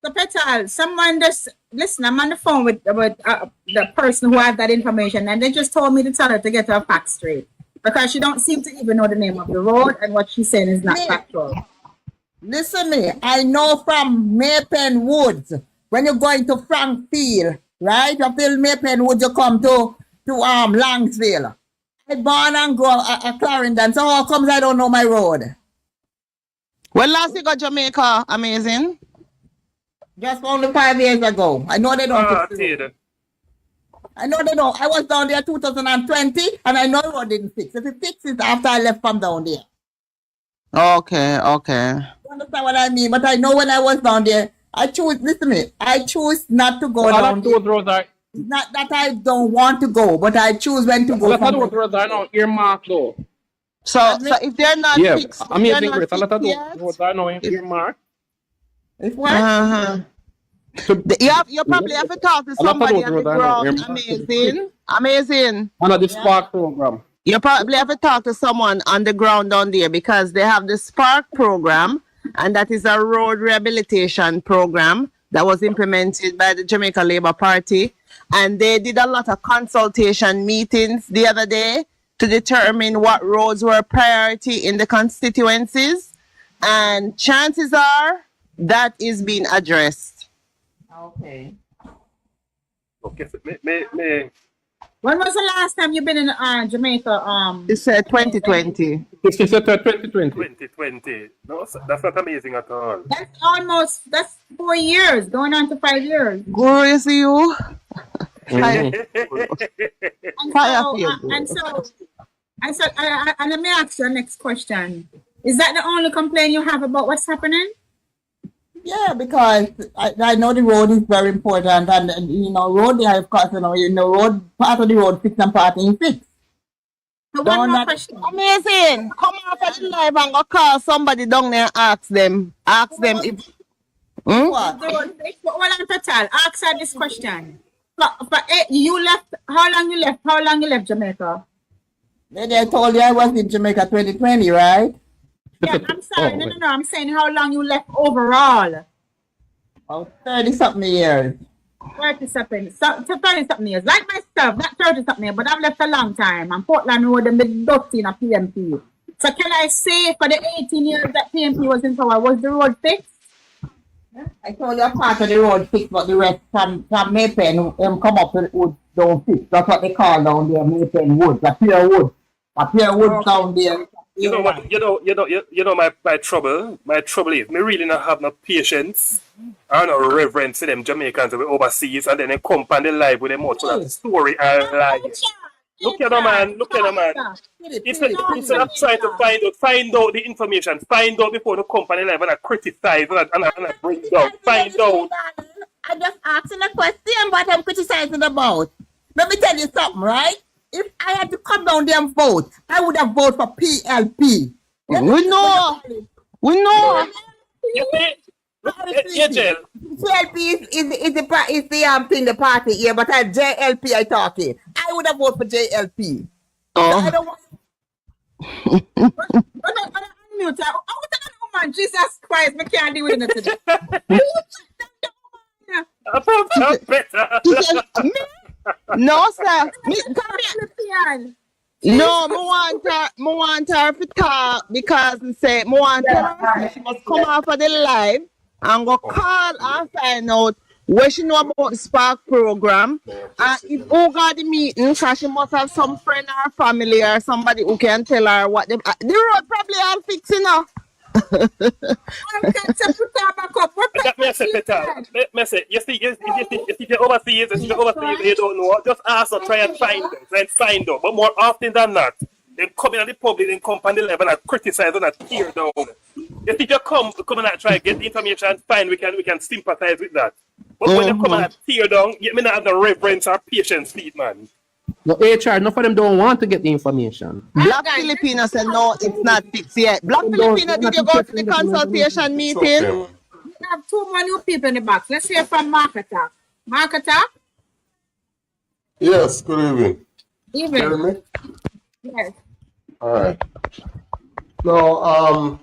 So Petal, someone just listen. I'm on the phone with the person who has that information, and they just told me to tell her to get her facts straight because she don't seem to even know the name of the road, and what she's saying is not factual. Listen me, I know from Maypen Woods when you're going to Frankfield, right? You feel Maypen Woods, you come to Langsville. I born and grow at Clarendon, so how comes I don't know my road? When last you got Jamaica, amazing. Just only 5 years ago. I know they don't fix it. I know they don't. I was down there 2020 and I know the road didn't fix it. It fixed it after I left from down there. Okay. You understand what I mean? But I know when I was down there, I choose not to go down there. It's not that I don't want to go, but I choose when to go. A lot of those roads are now earmarked though. So if they're not fixed, amazing grace. A lot of those roads are now earmarked. It's what? You probably have to talk to somebody on the ground. Amazing. Under the Spark program. You probably have to talk to someone on the ground down there because they have the Spark program, and that is a road rehabilitation program that was implemented by the Jamaica Labour Party. And they did a lot of consultation meetings the other day to determine what roads were a priority in the constituencies. And chances are that is being addressed. Okay. When was the last time you've been in Jamaica? It said 2020. It said 2020. 2020. No, that's not amazing at all. That's 4 years, going on to 5 years. Glorious to you. And let me ask you the next question. Is that the only complaint you have about what's happening? Yeah, because I know the road is very important, and you know, road there, of course, road part of the road fixed and part ain't fixed. So one more question. Amazing. Come off of the live and go call somebody down there and ask them if. What? Well, I'm total. Ask her this question. You left. How long you left? How long you left Jamaica? Then I told you I was in Jamaica 2020, right? Yeah, I'm sorry. No. I'm saying how long you left overall. Oh, 30-something years. 30-something years. Like myself, not 30-something years, but I've left a long time. And Portland Road and been dusty in a PMP. So can I say for the 18 years that PMP was in power, was the road fixed? I told you a part of the road fixed, but the rest from Maypen come up to the wood don't fix. That's what they call down there, Maypen Wood. A pure wood. A pure wood down there. You know what? You know my trouble. My trouble is me really not have no patience or no reverence for them Jamaicans who overseas and then they come on the live with them out for that story and lie. Look at the man. Look at the man. Instead of trying to find out the information, find out before the company level and criticize and bring down. Find out. I'm just asking a question what I'm criticizing about. Let me tell you something, right? If I had to come down there and vote, I would have voted for PLP. We know. We know. You see? Yeah, Jill. JLP is the thing, the party here, but I JLP I talking. I would have voted for JLP. Oh. So I don't want. Man, Jesus Christ, I can't do it today. No, sir. No, I want her to talk because I want her she must come off of the live and go call and find out what she know about the Spark program. And if who got the meeting, so she must have some friend or family or somebody who can tell her what the road probably all fixing now. You see, the overseas, they don't know. Just ask or try and find out. But more often than not, they come in at the public, they come on the level and criticize and tear down. You see, you come and try to get the information, fine, we can sympathize with that. But when you come and tear down, you may not have the reverence or patience for it, man. No, HR, enough of them don't want to get the information. Black Filipinos said no, it's not fixed yet. Black Filipino, did you go to the consultation meeting? We have two more new people in the box. Let's hear from Mark Attack. Mark Attack? Yes, good evening. Evening. Hear me? Yes. All right. Now,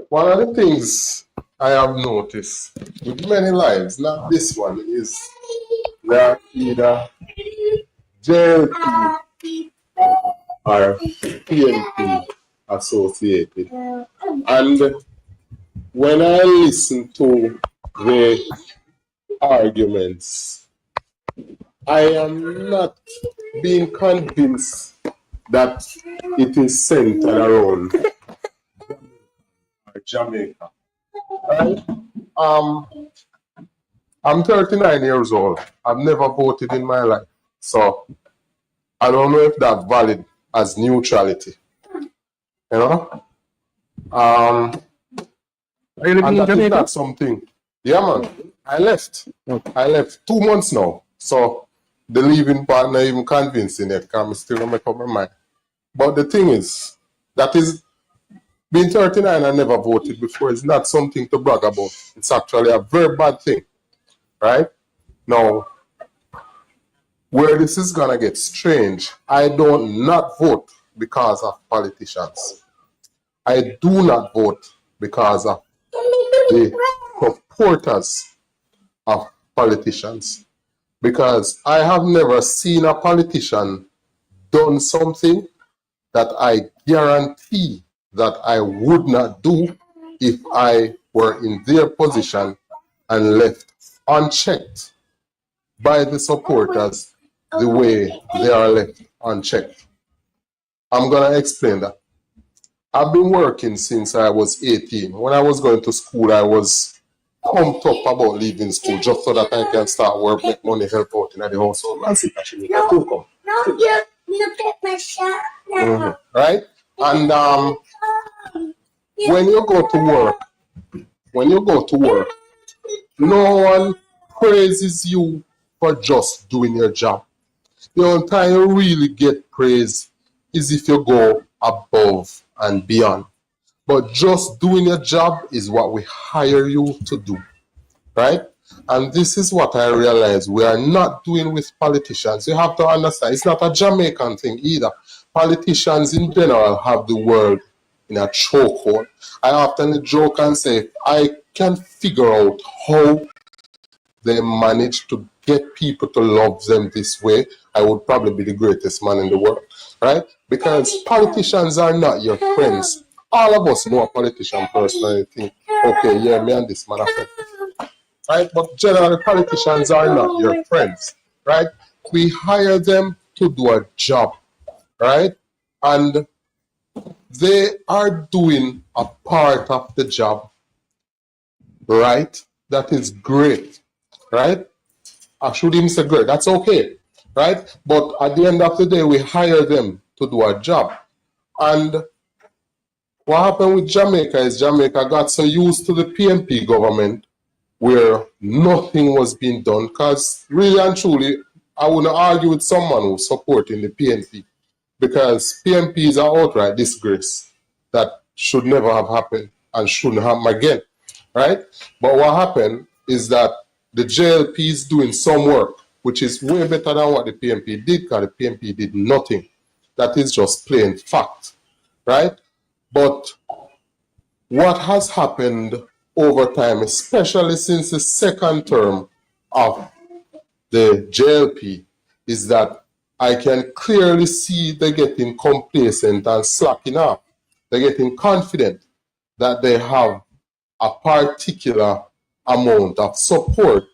one of the things I have noticed with many lives, not this one, is that either JLP or PNP associated. And when I listen to the arguments, I am not being convinced that it is centered around Jamaica. Right? I'm 39 years old. I've never voted in my life. So I don't know if that's valid as neutrality. You know? Are you living in Jamaica? That's something. Yeah, man. I left. Okay. I left 2 months now. So the leaving part not even convincing yet, because I still make up my mind. But the thing is, that is, being 39 and never voted before is not something to brag about. It's actually a very bad thing. Right? Now, where this is going to get strange, I don't not vote because of politicians. I do not vote because of the supporters of politicians. Because I have never seen a politician done something that I guarantee that I would not do if I were in their position and left unchecked by the supporters the way they are left unchecked. I'm going to explain that. I've been working since I was 18. When I was going to school, I was pumped up about leaving school just so that I can start work, make money, help out in the household. That's it, actually. Right? And when you go to work, no one praises you for just doing your job. The only time you really get praise is if you go above and beyond. But just doing your job is what we hire you to do, right? And this is what I realize we are not doing with politicians. You have to understand, it's not a Jamaican thing either. Politicians in general have the world in a chokehold. I often joke and say, I can figure out how they manage to get people to love them this way, I would probably be the greatest man in the world, right? Because politicians are not your friends. All of us know a politician personally think, okay, yeah, me and this man are friends, right? But generally, politicians are not your friends, right? We hire them to do a job, right? And they are doing a part of the job, right? That is great, right? I should even say great, that's okay. right? But at the end of the day, we hire them to do a job. And what happened with Jamaica is Jamaica got so used to the PNP government where nothing was being done, because really and truly, I wouldn't argue with someone who's supporting the PNP, because PNP is an outright disgrace that should never have happened and shouldn't happen again, right? But what happened is that the JLP is doing some work, which is way better than what the PNP did, because the PNP did nothing. That is just plain fact, right? But what has happened over time, especially since the second term of the JLP, is that I can clearly see they're getting complacent and slacking off. They're getting confident that they have a particular amount of support,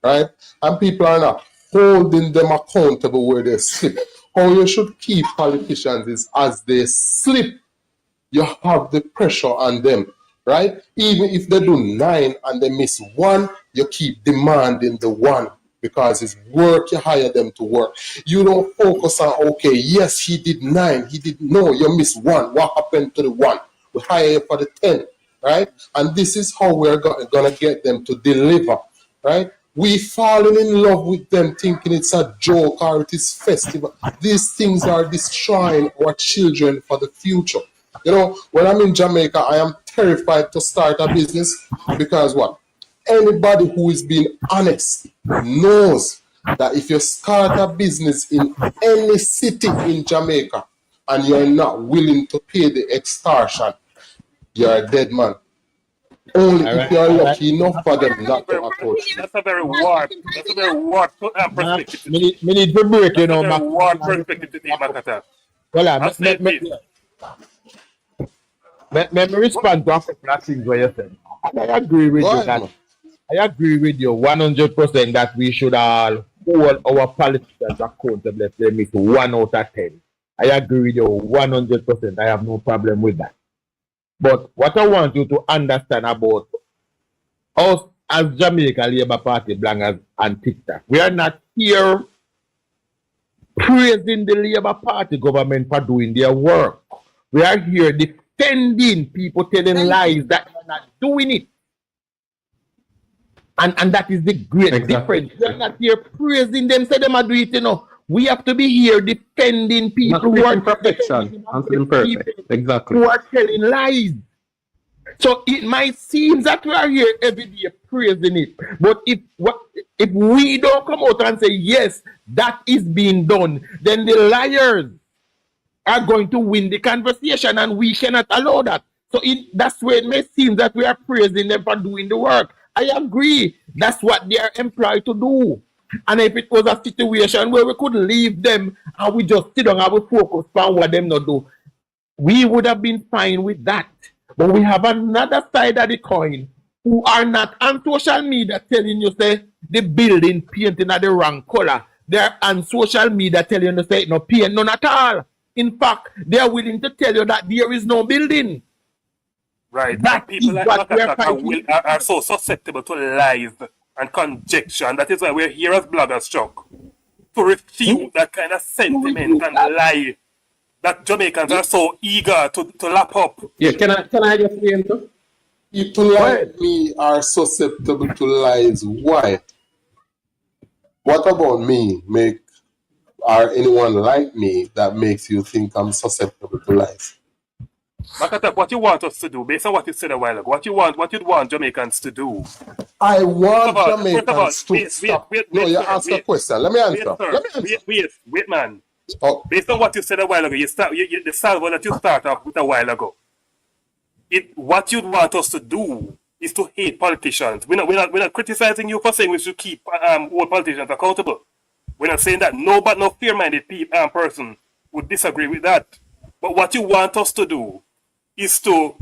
right? And people are not holding them accountable where they slip. How you should keep politicians is as they slip, you have the pressure on them, right? Even if they do 9 and they miss 1, you keep demanding the 1 because it's work, you hire them to work. You don't focus on, okay, yes, he did 9, no, you missed 1. What happened to the 1? We hire you for the 10, right? And this is how we're gonna get them to deliver, right? We falling in love with them thinking it's a joke or it is festival. These things are destroying our children for the future. You know, when I'm in Jamaica, I am terrified to start a business because what? Anybody who is being honest knows that if you start a business in any city in Jamaica and you're not willing to pay the extortion, you're a dead man. Only if you're lucky enough for them not to approach you. That's a very warped perspective. Me need to break, you know, That's a very warped perspective to take, Makata. Well, let me respond to a couple of things what you said. And I agree with you that I agree with you 100% that we should all hold our politicians accountable if they miss 1 out of 10. I agree with you 100%. I have no problem with that. But what I want you to understand about us as Jamaica Labour Party Blankers and TikTok, we are not here praising the Labour Party government for doing their work. We are here defending people telling lies that are not doing it. And that is the great difference. We are not here praising them, say them are doing it, you know. We have to be here defending people who are perfection and imperfect. Exactly. Who are telling lies. So it might seem that we are here every day praising it. But if we don't come out and say, yes, that is being done, then the liars are going to win the conversation and we cannot allow that. So that's where it may seem that we are praising them for doing the work. I agree. That's what they are employed to do. And if it was a situation where we could leave them and we just sit down and we focus on what them not do, we would have been fine with that. But we have another side of the coin who are not on social media telling you, say, the building painting at the wrong color. They're on social media telling you, say, no paint, none at all. In fact, they are willing to tell you that there is no building. Right. That people like Makata are so susceptible to lies and conjecture, and that is why we're here as bloggers, Chuck, to refute that kind of sentiment and lie that Jamaicans are so eager to lap up. Yeah, can I just say into? People like me are susceptible to lies. Why? What about me or anyone like me that makes you think I'm susceptible to lies? Makata, what you want us to do, based on what you said a while ago, what you'd want Jamaicans to do? I want Jamaicans to stop. No, you ask a question. Let me answer. Wait, man. Oh. Based on what you said a while ago, the salvo that you start off with a while ago, what you'd want us to do is to hate politicians. We're not criticizing you for saying we should keep all politicians accountable. We're not saying that no fear-minded person would disagree with that. But what you want us to do is to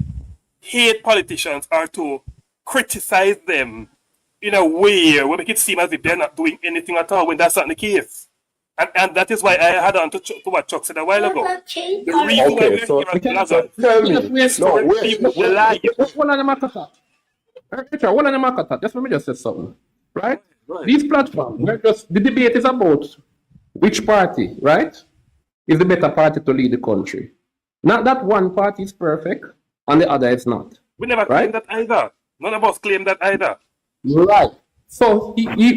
hate politicians or to criticize them in a way where make it seem as if they're not doing anything at all when that's not the case. And that is why I had on to what Chuck said a while ago. The reason why we're here at Plaza is to refute the lie. One on the market, just let me just say something. Right? These platforms, the debate is about which party, right, is the better party to lead the country. Not that one party is perfect and the other is not. We never claim that either. None of us claim that either. Right. So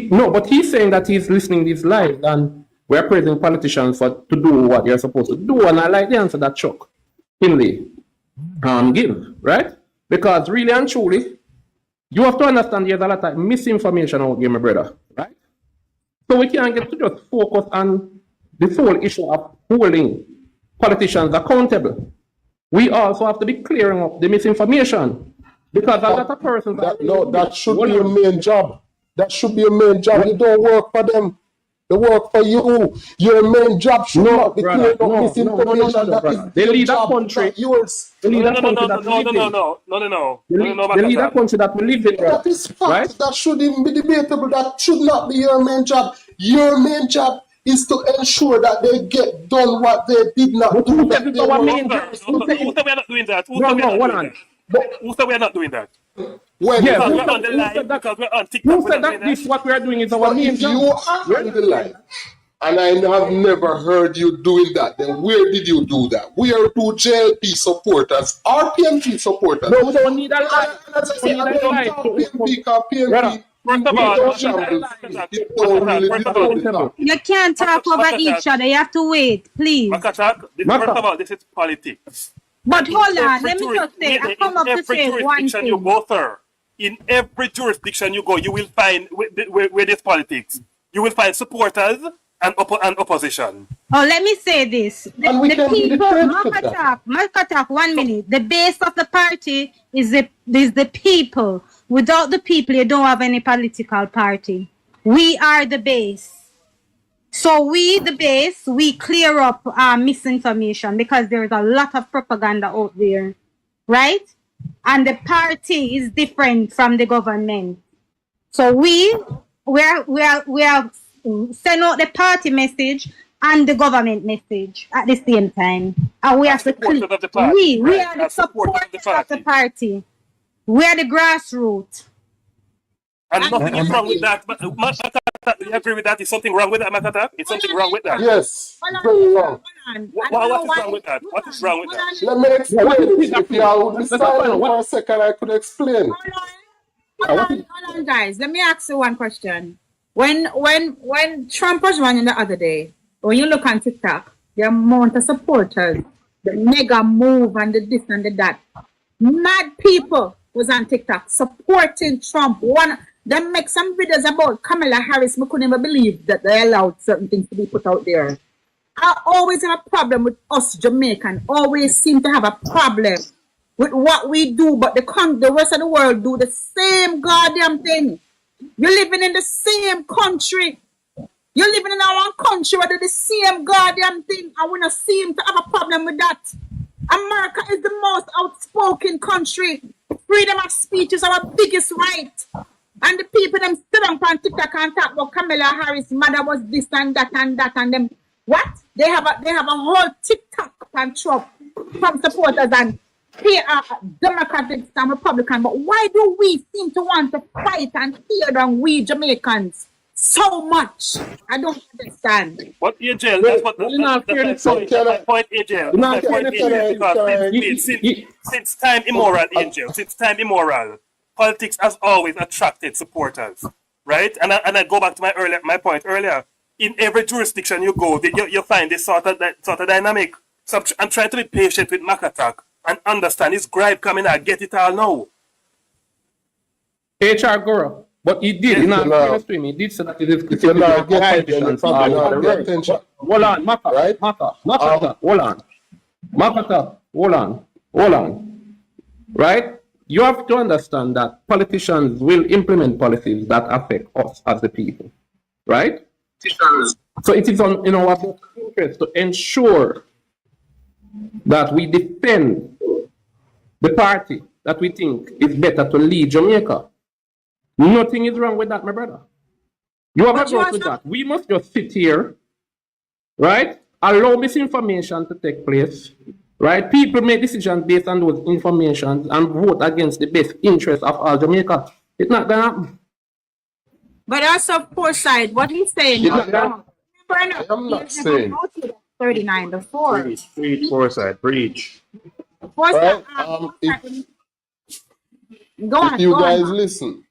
but he's saying that he's listening to these lives and we're praising politicians to do what you're supposed to do. And I like the answer that Chuck Finley give, right? Because really and truly, you have to understand there's a lot of misinformation out there, my brother, right? So we can't get to just focus on the whole issue of holding politicians accountable. We also have to be clearing up the misinformation. Because a lot of persons... that should be your main job. That should be your main job. You don't work for them. They work for you. Your main job should not be clearing up misinformation. They lead a country. They lead a country that we live in. They lead a country that we live in. That is fact. Right? That should even be debatable. That should not be your main job. Your main job is to ensure that they get done what they did not do. Who said we are not doing that? Who said we are not doing that? When yes, because we're on the line, because we're on TikTok. Who said that this what we are doing is our main job? You are on the line, and I have never heard you doing that. Then where did you do that? We are two JLP supporters, or PMP supporters. No, we don't need a line. We need a line. PMP. First of all, you can't talk over each other. You have to wait, please. First of all, this is politics. But hold on, let me just say, I come up to say one thing. You go, sir, in every jurisdiction you go, you will find where there's politics. You will find supporters and opposition. Oh, let me say this. The people, Makatak, 1 minute. The base of the party is the people. Without the people, you don't have any political party. We are the base. So we, the base, we clear up misinformation because there's a lot of propaganda out there, right? And the party is different from the government. So we are send out the party message and the government message at the same time. And we are the we are the supporters of the party. We are the grassroots. And nothing is wrong with that. But do you agree with that? Is something wrong with that, Makata? Is something wrong with that? Yes, very wrong. What is wrong with that? What is wrong with that? Let me explain. If you would be silent for a second, I could explain. Hold on, guys. Let me ask you one question. When Trump was running the other day, when you look on TikTok, the amount of supporters, the mega move and the this and the that, mad people was on TikTok supporting Trump. Them make some videos about Kamala Harris. I couldn't even believe that they allowed certain things to be put out there. I always have a problem with us Jamaican. Always seem to have a problem with what we do, but the rest of the world do the same goddamn thing. You're living in the same country. You're living in our own country where they do the same goddamn thing. I want to seem to have a problem with that. America is the most outspoken country. Freedom of speech is our biggest right. And the people them sit on TikTok and talk about Kamala Harris' mother was this and that and them. What? They have a whole TikTok and Trump supporters and Democrats and Republicans. But why do we seem to want to fight and tear down we Jamaicans so much? I don't understand. What AJ? That's what the point, AJ. Because since time immemorial, Angel, since time immemorial, politics has always attracted supporters, right? And I go back to my point earlier. In every jurisdiction you go, you find this sort of dynamic. So I'm trying to be patient with Makatak and understand his gripe coming out. Get it all now. HR Guru. But he did, he did say that it is hold on, Makata, hold on. Right? You have to understand that politicians will implement policies that affect us as the people. Right? So it is in our best interest to ensure that we defend the party that we think is better to lead Jamaica. Nothing is wrong with that, my brother. You have a problem with that. We must just sit here, right? Allow misinformation to take place, right? People make decisions based on those information and vote against the best interest of all Jamaica. It's not gonna happen. But also, poor side, what he's saying. I'm not saying. 39 before. Preach, Foresight, preach. Right? If you guys listen,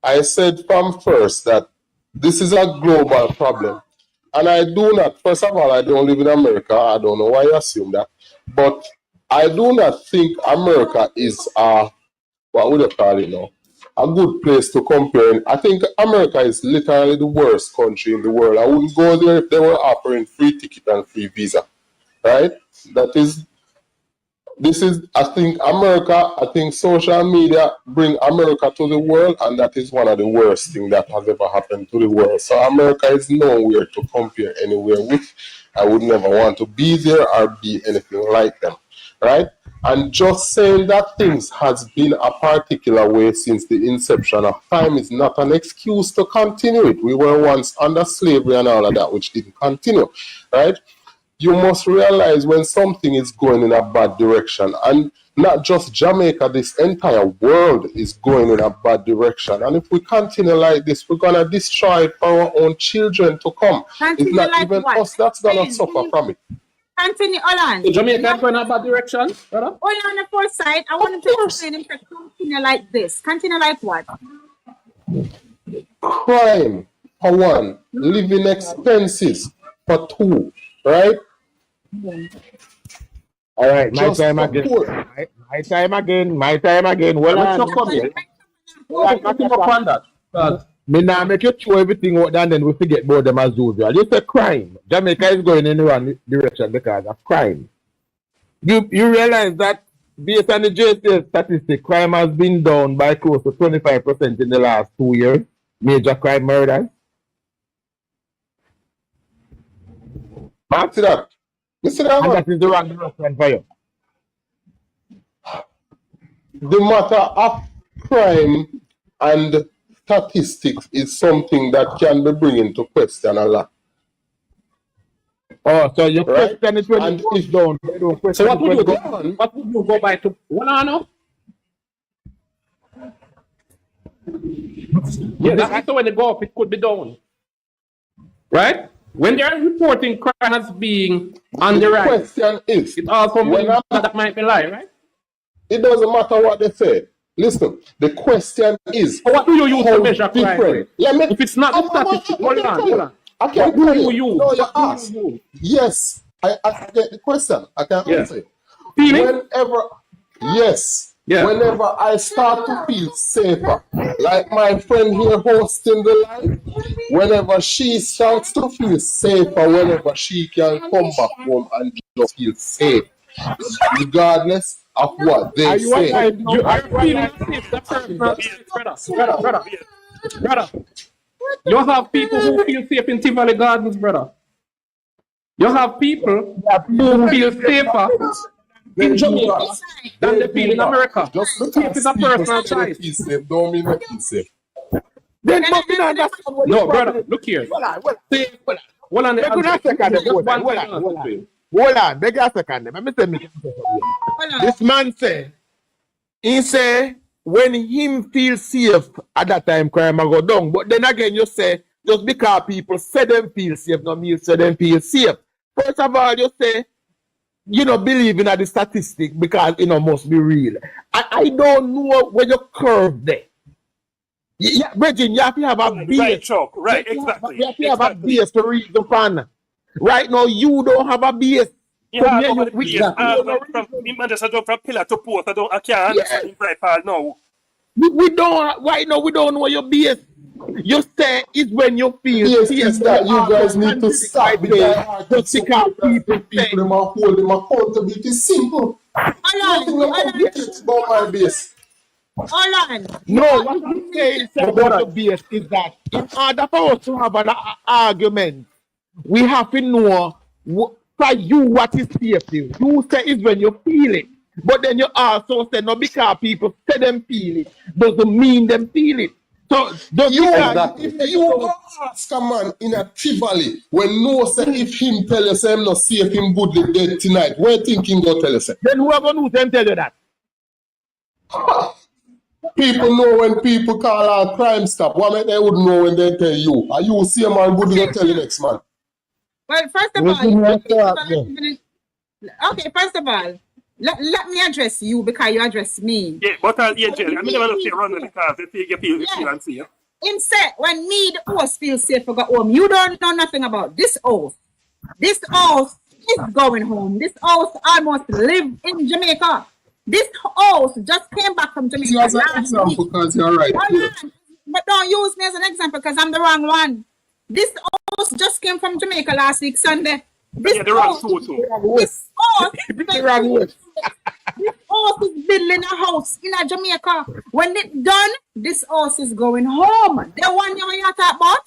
I said from first that this is a global problem. And I do not, first of all, I don't live in America. I don't know why you assume that. But I do not think America is what would you call it now? A good place to compare. I think America is literally the worst country in the world. I wouldn't go there if they were offering free ticket and free visa. Right? I think social media bring America to the world, and that is one of the worst things that has ever happened to the world. So America is nowhere to compare anywhere with. I would never want to be there or be anything like them, right? And just saying that things has been a particular way since the inception of time is not an excuse to continue it. We were once under slavery and all of that, which didn't continue, right? You must realize when something is going in a bad direction, and not just Jamaica, this entire world is going in a bad direction. And if we continue like this, we're going to destroy it for our own children to come. It's not like even us that's going to suffer from it. Continue, hold on. So Jamaica is going in a bad direction, brother? Hold on the Foresight. I want to explain him to continue like this. Continue like what? Crime, for one. Living expenses, for two. Right? All right, my Just time again. My time again. My time again. Well, I'm not coming. Me now make you throw everything out there and then we forget about them as usual. You say crime. Jamaica is going in the wrong direction because of crime. You realize that based on the JLP statistic, crime has been down by close to 25% in the last 2 years. Major crime murders. Answer that. Listen, and that is the wrong direction for you. The matter of crime and statistics is something that can be bring into question a lot. Oh, so you question it when and it's down. So what would you go on? What would you go by to one? Yeah, that's when they go up, it could be down. Right? When they are reporting crime as being on the rise, question is, it also means that might be lie, right? It doesn't matter what they say. Listen, the question is, what do you use to measure crime? If it's not the statistic, hold on. I can't What do tell you use? No, you What do ask. you use? Yes, I get the question. I can answer it. Feeling? Whenever I start to feel safer, like my friend here hosting the live, whenever she starts to feel safer, whenever she can come back home and just feel safe, regardless of what they say. You are feeling safe, brother. You have people who feel safe in Tivoli Gardens, brother. You have people who feel safer in Jamaica than they feel in America. Just safe is a personal choice. Don't mean that feel safe. Then no, brother, look here. Safe. Hold on. Hold on, beg a second. Let me tell you something. This man say when him feel safe at that time crime will go down. But then again you say just because people say them feel safe, no mean say them feel safe. First of all, you say you know believe in the statistic because you know must be real. I don't know where you curve there. Yeah, Regine, you have to have a base. Right, Chuck. Right, exactly. You have to have a base to read the pan. Right now, you don't have a base. Yeah, I have a base. From pillar to post. I can't understand right part now. We don't. Right now, we don't know your base. You say it's when you feel. Yes, is that you guys need to stop with that. Just because people them are hold them accountable. It is simple. Nothing about my base. Hold on. No, what I'm saying about the base is that in order for us to have an argument, we have to know for you what is safety. You say it's when you feel it. But then you also say no because people say them feel it doesn't mean them feel it. So if you go ask a man in a Tribalism when no say if him tell you say him not safe him good dead tonight, where think him go tell you say? Then whoever knows them tell you that. People know when people call out crime stop. What make they would know when they tell you? Are you see a man good go tell the next man? Well, first of all, okay, first of all, let me address you because you address me. Yeah, but Angel, I never know if you run because they feel unsafe. In said, when me, the host, feel safe for go home, you don't know nothing about this host. This host is going home. This host almost live in Jamaica. This host just came back from Jamaica. As an example, because you're right. But don't use me as an example because I'm the wrong one. This host just came from Jamaica last week, Sunday. This host is building a house in Jamaica. When it's done, this house is going home. The one you talk about,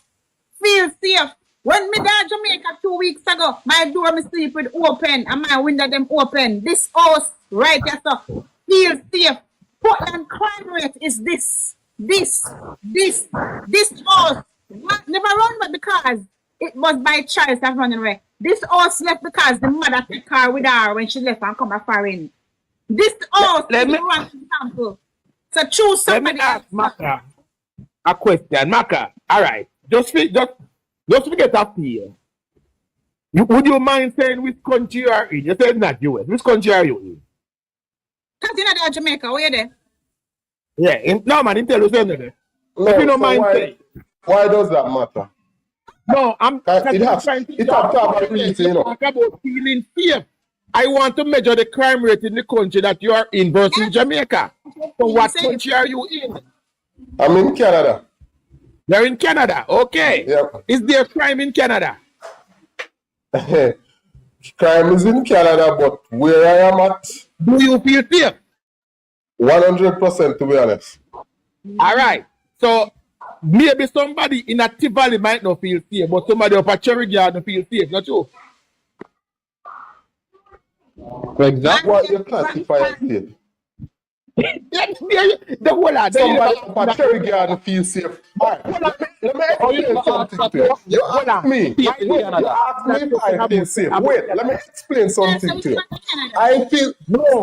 feel safe. When me down Jamaica 2 weeks ago, my door me sleep with open and my window them open. This house right here, so feel safe. Portland crime rate is this house. Never run but because it was by choice of running away. This house left because the mother took her with her when she left and come back foreign. This house is the wrong example. So choose somebody. Let me ask Maka a question. Maka, all right. Just forget that fear. Would you mind saying which country you are in? You said not US. Which country are you in? Continue there, Jamaica. Where you there? Yeah, no man, tell you something. No, if you don't mind saying. Why does that matter? No, I'm trying to talk about feeling fear. I want to measure the crime rate in the country that you are in versus Jamaica. So what country are you in? I'm in Canada. You're in Canada, okay. Yep. Is there crime in Canada? Crime is in Canada, but where I am at... Do you feel safe? 100%, to be honest. All right. So, maybe somebody in a Tribalism might not feel safe, but somebody up at Cherry Garden feel safe, not you? Exactly. What you classify as safe? The whole lot. Somebody up at Cherry Garden feel safe. Right. Let me explain something to you. You ask me if I feel safe. Wait, let me explain something to you. I feel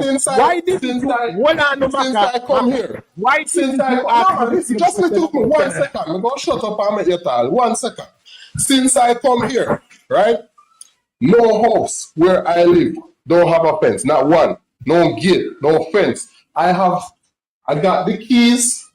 since I come here. Just listen to me 1 second. I'm going to shut up and make you talk. 1 second. Since I come here, right? No house where I live don't have a fence. Not one. No gate. No fence. I got the keys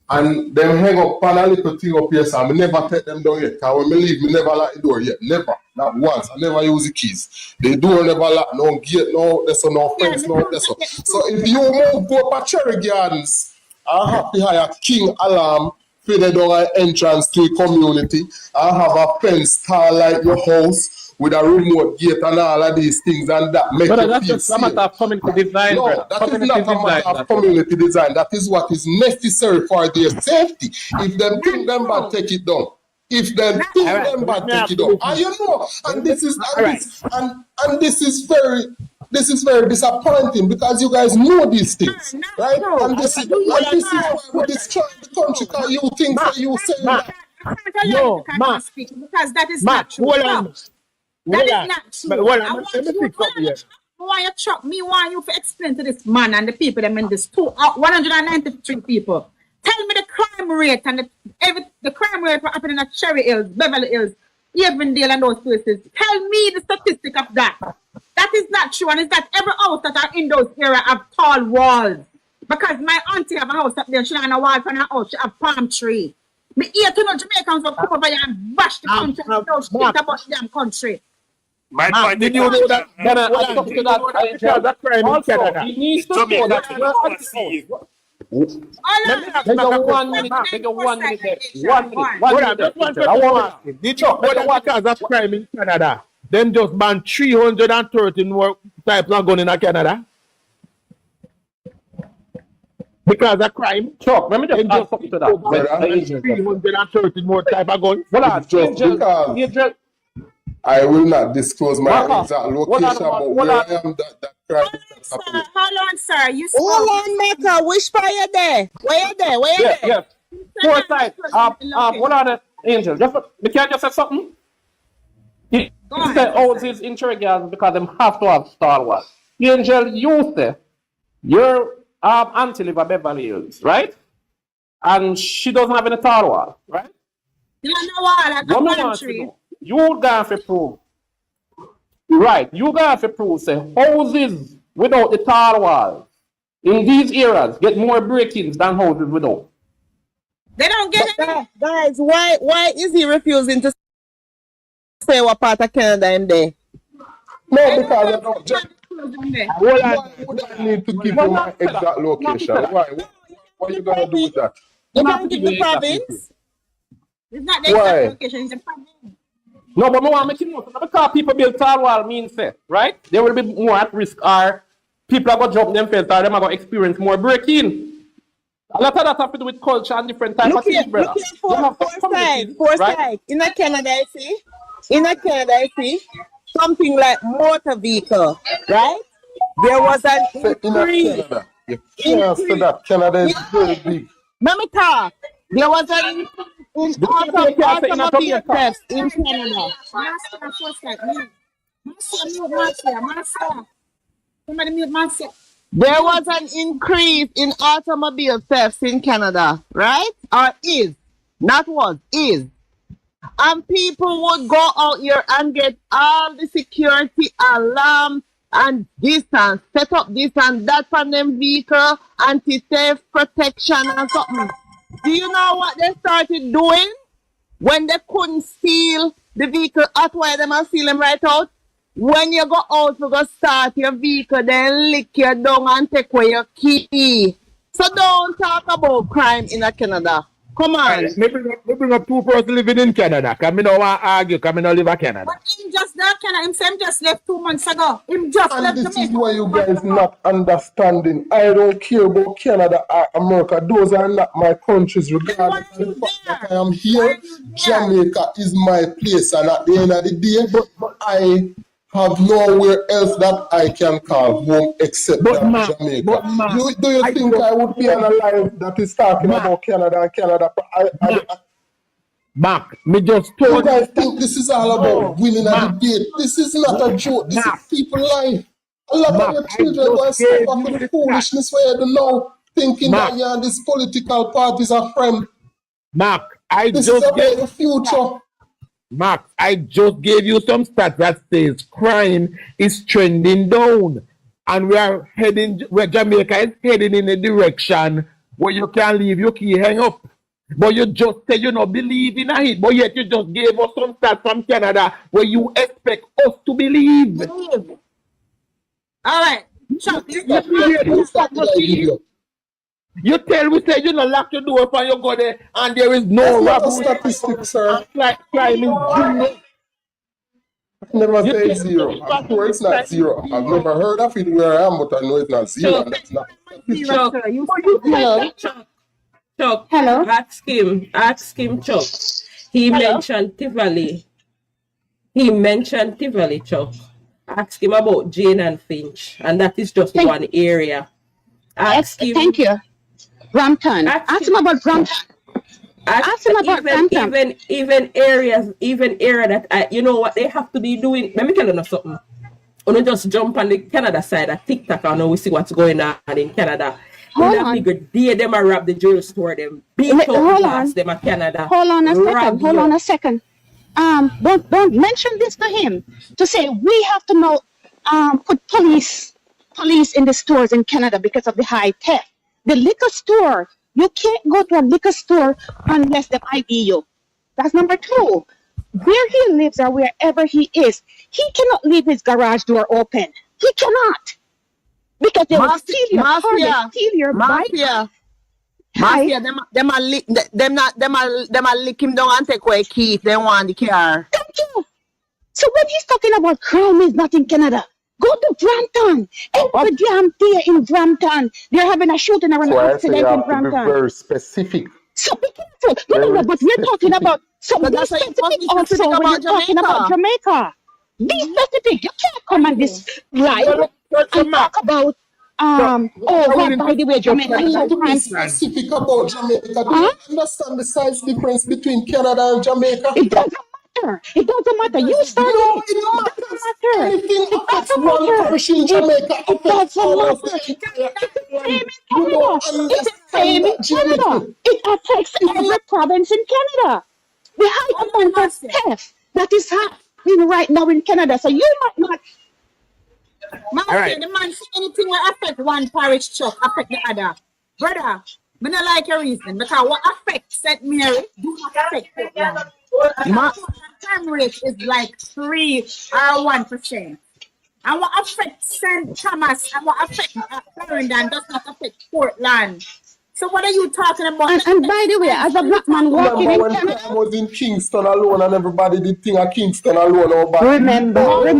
and them hang up on a little thing up here, so I never take them down yet. Because when I leave, I never lock the door yet. Never. Not once. I never use the keys. The door never lock. No gate, no fence, no this. So if you move go up Cherry Gardens, I have to hire King Alarm for the door entrance to the community. I have a fence tall like your house with a remote gate and all of these things and that make you feel safe. Matter of community design. No, that is not a matter of community design. That is what is necessary for their safety. If them think them bad, take it down. If them think them bad, take it down. And you know, and this is very disappointing because you guys know these things, right? And this is why we destroy the country because you think that you say that. No, because that is not true. That is not true. I want you to explain to this man and the people that in this 193 people. Tell me the crime rate and the crime rate happening at Cherry Hills, Beverly Hills, Avondale and those places. Tell me the statistic of that. That is not true, and it's that every house that are in those areas have tall walls. Because my auntie have a house up there, she have a wall from her house, she have palm tree. Me here to know Jamaicans will come over here and bash the country and don't speak about the damn country. My point did you know that? That crime in Canada. He needs to know that. Let me ask 1 minute. Take a 1 minute there. 1 minute. I want to did you know because that's crime in Canada? Them just banned 330 more types of gun in Canada. Because of crime. Chuck, let me just add something to that. 330 more type of guns. Well, just because I will not disclose my exact location, but where I am, that crime is happening. Hold on, sir. You hold on, Mecca. Which part you there? Where you there? Where you there? Yes. Four sides. Hold on, Angel. We can't just say something. He said houses in Cherry Gardens because they have to have Star Wars. Angel, you say your auntie live at Beverly Hills, right? And she doesn't have any Star Wars, right? You don't know what? Like a country. You don't have to prove Right. You guys have to prove, say, houses without the tall walls in these areas get more break-ins than houses without. They don't get it. Guys, why is he refusing to say what part of Canada I'm there? No, because I don't just. Why would I need to give you my exact location? Why? Why you gonna do that? You can't give the province. It's not the Why? exact location, it's the province. No, but I want to make it know. Because people build tall wall means say, right? They will be more at risk, or people are going to jump themselves, or them are going to experience more break-in. A lot of that have to do with culture and different types of things, brother. Four sides. In a Canada, I see something like motor vehicle, right? There was an increase. You can't say that. Canada is very big. Let me talk. There was an increase in automobile theft in Canada. Somebody mute Master. There was an increase in automobile thefts in Canada, right? Or is. Not was, is. And people would go out here and get all the security alarms and this and set up this and that from them vehicle, anti-theft protection and something. Do you know what they started doing when they couldn't steal the vehicle? That's why they must steal them right out. When you go out to go start your vehicle, then lick your down and take away your key. So don't talk about crime in Canada. Come on. Me bring up two persons living in Canada. Because I don't want to argue, because I don't live in Canada. But him just that Canada, him just left 2 months ago. Him just And left this Jamaica. is why you guys not understanding. I don't care about Canada or America. Those are not my countries. Regardless of the fact that I am here, Jamaica is my place. And at the end of the day, I have nowhere else that I can call home except Jamaica. Do you think I would be on a live that is talking about Canada and Canada? Mark, me just told you guys think this is all about winning a debate. This is not a joke. This is people life. A lot of your children go and step up with the foolishness where they know, thinking that yeah, this political parties are friend. Mark, this is about the future. Mark, I just gave you some stats that says crime is trending down. And where Jamaica is heading in a direction where you can leave your key hang up. But you just say you don't believe in it. But yet you just gave us some stats from Canada where you expect us to believe. All right. You tell we say you don't lock your door and you go there and there is no robbery. Statistics, sir. Crime is zero. I never say zero. I'm sure it's not zero. I've never heard of it where I am, but I know it's not zero. And that's not. Chuck, hello. Ask him, Chuck. He mentioned Tivoli. Chuck. Ask him about Jane and Finch, and that is just one area. Ask him. Thank you. Brampton. Ask him about Brampton. Ask him about Brampton. Even area that you know what they have to be doing. Let me tell you something. We don't just jump on the Canada side of TikTok and we see what's going on in Canada. Hold on. Them are rob the jewelry store, them beat up glass, them at Canada. Hold on a second. Don't mention this to him. To say we have to know put police in the stores in Canada because of the high theft. The liquor store, you can't go to a liquor store unless they ID you. That's number 2. Where he lives or wherever he is, he cannot leave his garage door open. He cannot. Because they will steal your car, they steal your bike. Mafia, them a lick him down and take away key if they want the car. Thank you. So when he's talking about crime is not in Canada, go to Brampton. Every damn day in Brampton, they're having a shooting or an accident in Brampton. Very specific. So be careful. No, but we're talking about something specific also when you're talking about Jamaica. Be specific. You can't come on this live and talk about by the way, Jamaica is so be specific about Jamaica. Do you understand the size difference between Canada and Jamaica? It doesn't matter. It doesn't matter. You started it. It doesn't matter. Anything affects one person in Jamaica. It doesn't matter. It's the same in Canada. It affects every province in Canada. The high amount of theft that is right now in Canada. So you might not. Man, the man say anything will affect one parish church, affect the other. Brother, I don't like your reason because what affects St. Mary do not affect Portland. Crime rate is like 3 or 1%. And what affects St. Thomas and what affects Clarendon does not affect Portland. So what are you talking about? And by the way, as a black man walking in Canada, I was in Kingston alone and everybody did think of Kingston alone. remember, we're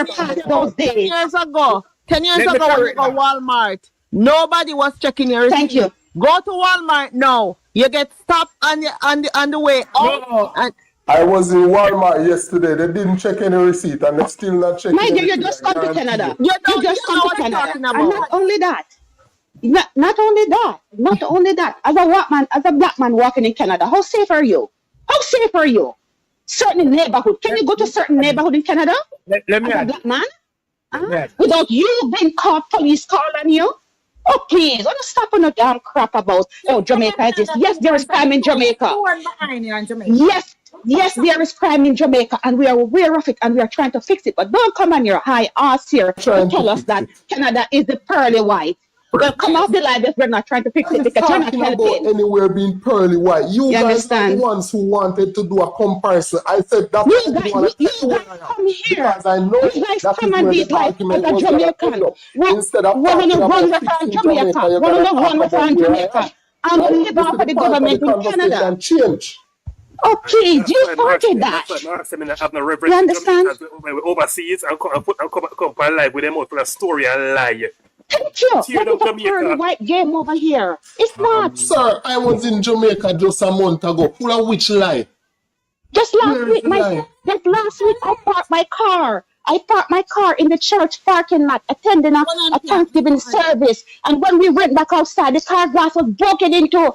past those days. 10 years ago when you go Walmart, nobody was checking your receipt. Thank you. Go to Walmart now. You get stopped on the way out. And I was in Walmart yesterday. They didn't check any receipt and they're still not checking. My dear, you just come to Canada. You just come to Canada. And not only that. Not only that. As a black man walking in Canada, how safe are you? How safe are you? Certain neighborhood. Can you go to certain neighborhood in Canada? Let me as a black man? Without you being caught, police call on you? Oh, please, don't stop on a damn crap about, Jamaica is this. Yes, there is crime in Jamaica. Yes, there is crime in Jamaica, and we are aware of it, and we are trying to fix it. But don't come on your high ass here to tell us that Canada is the pearly white. Well, come off the line if we're not trying to fix it because you're not helping. Anywhere being pearly white. You guys are the ones who wanted to do a comparison. I said that you guys come here. Because I know you guys that come and be like a Jamaican. Instead of one of from Jamaica, one from Jamaica, and we live off of the government in Canada. Change. Oh, please, you started that. You understand? Overseas and come live with them out for a story and lie. Thank you. That is a pearly white game over here. It's not. Sir, I was in Jamaica just a month ago. Full of which lie? Just last week, I parked my car. I parked my car in the church parking lot, attending a Thanksgiving service. And when we went back outside, the car glass was broken into.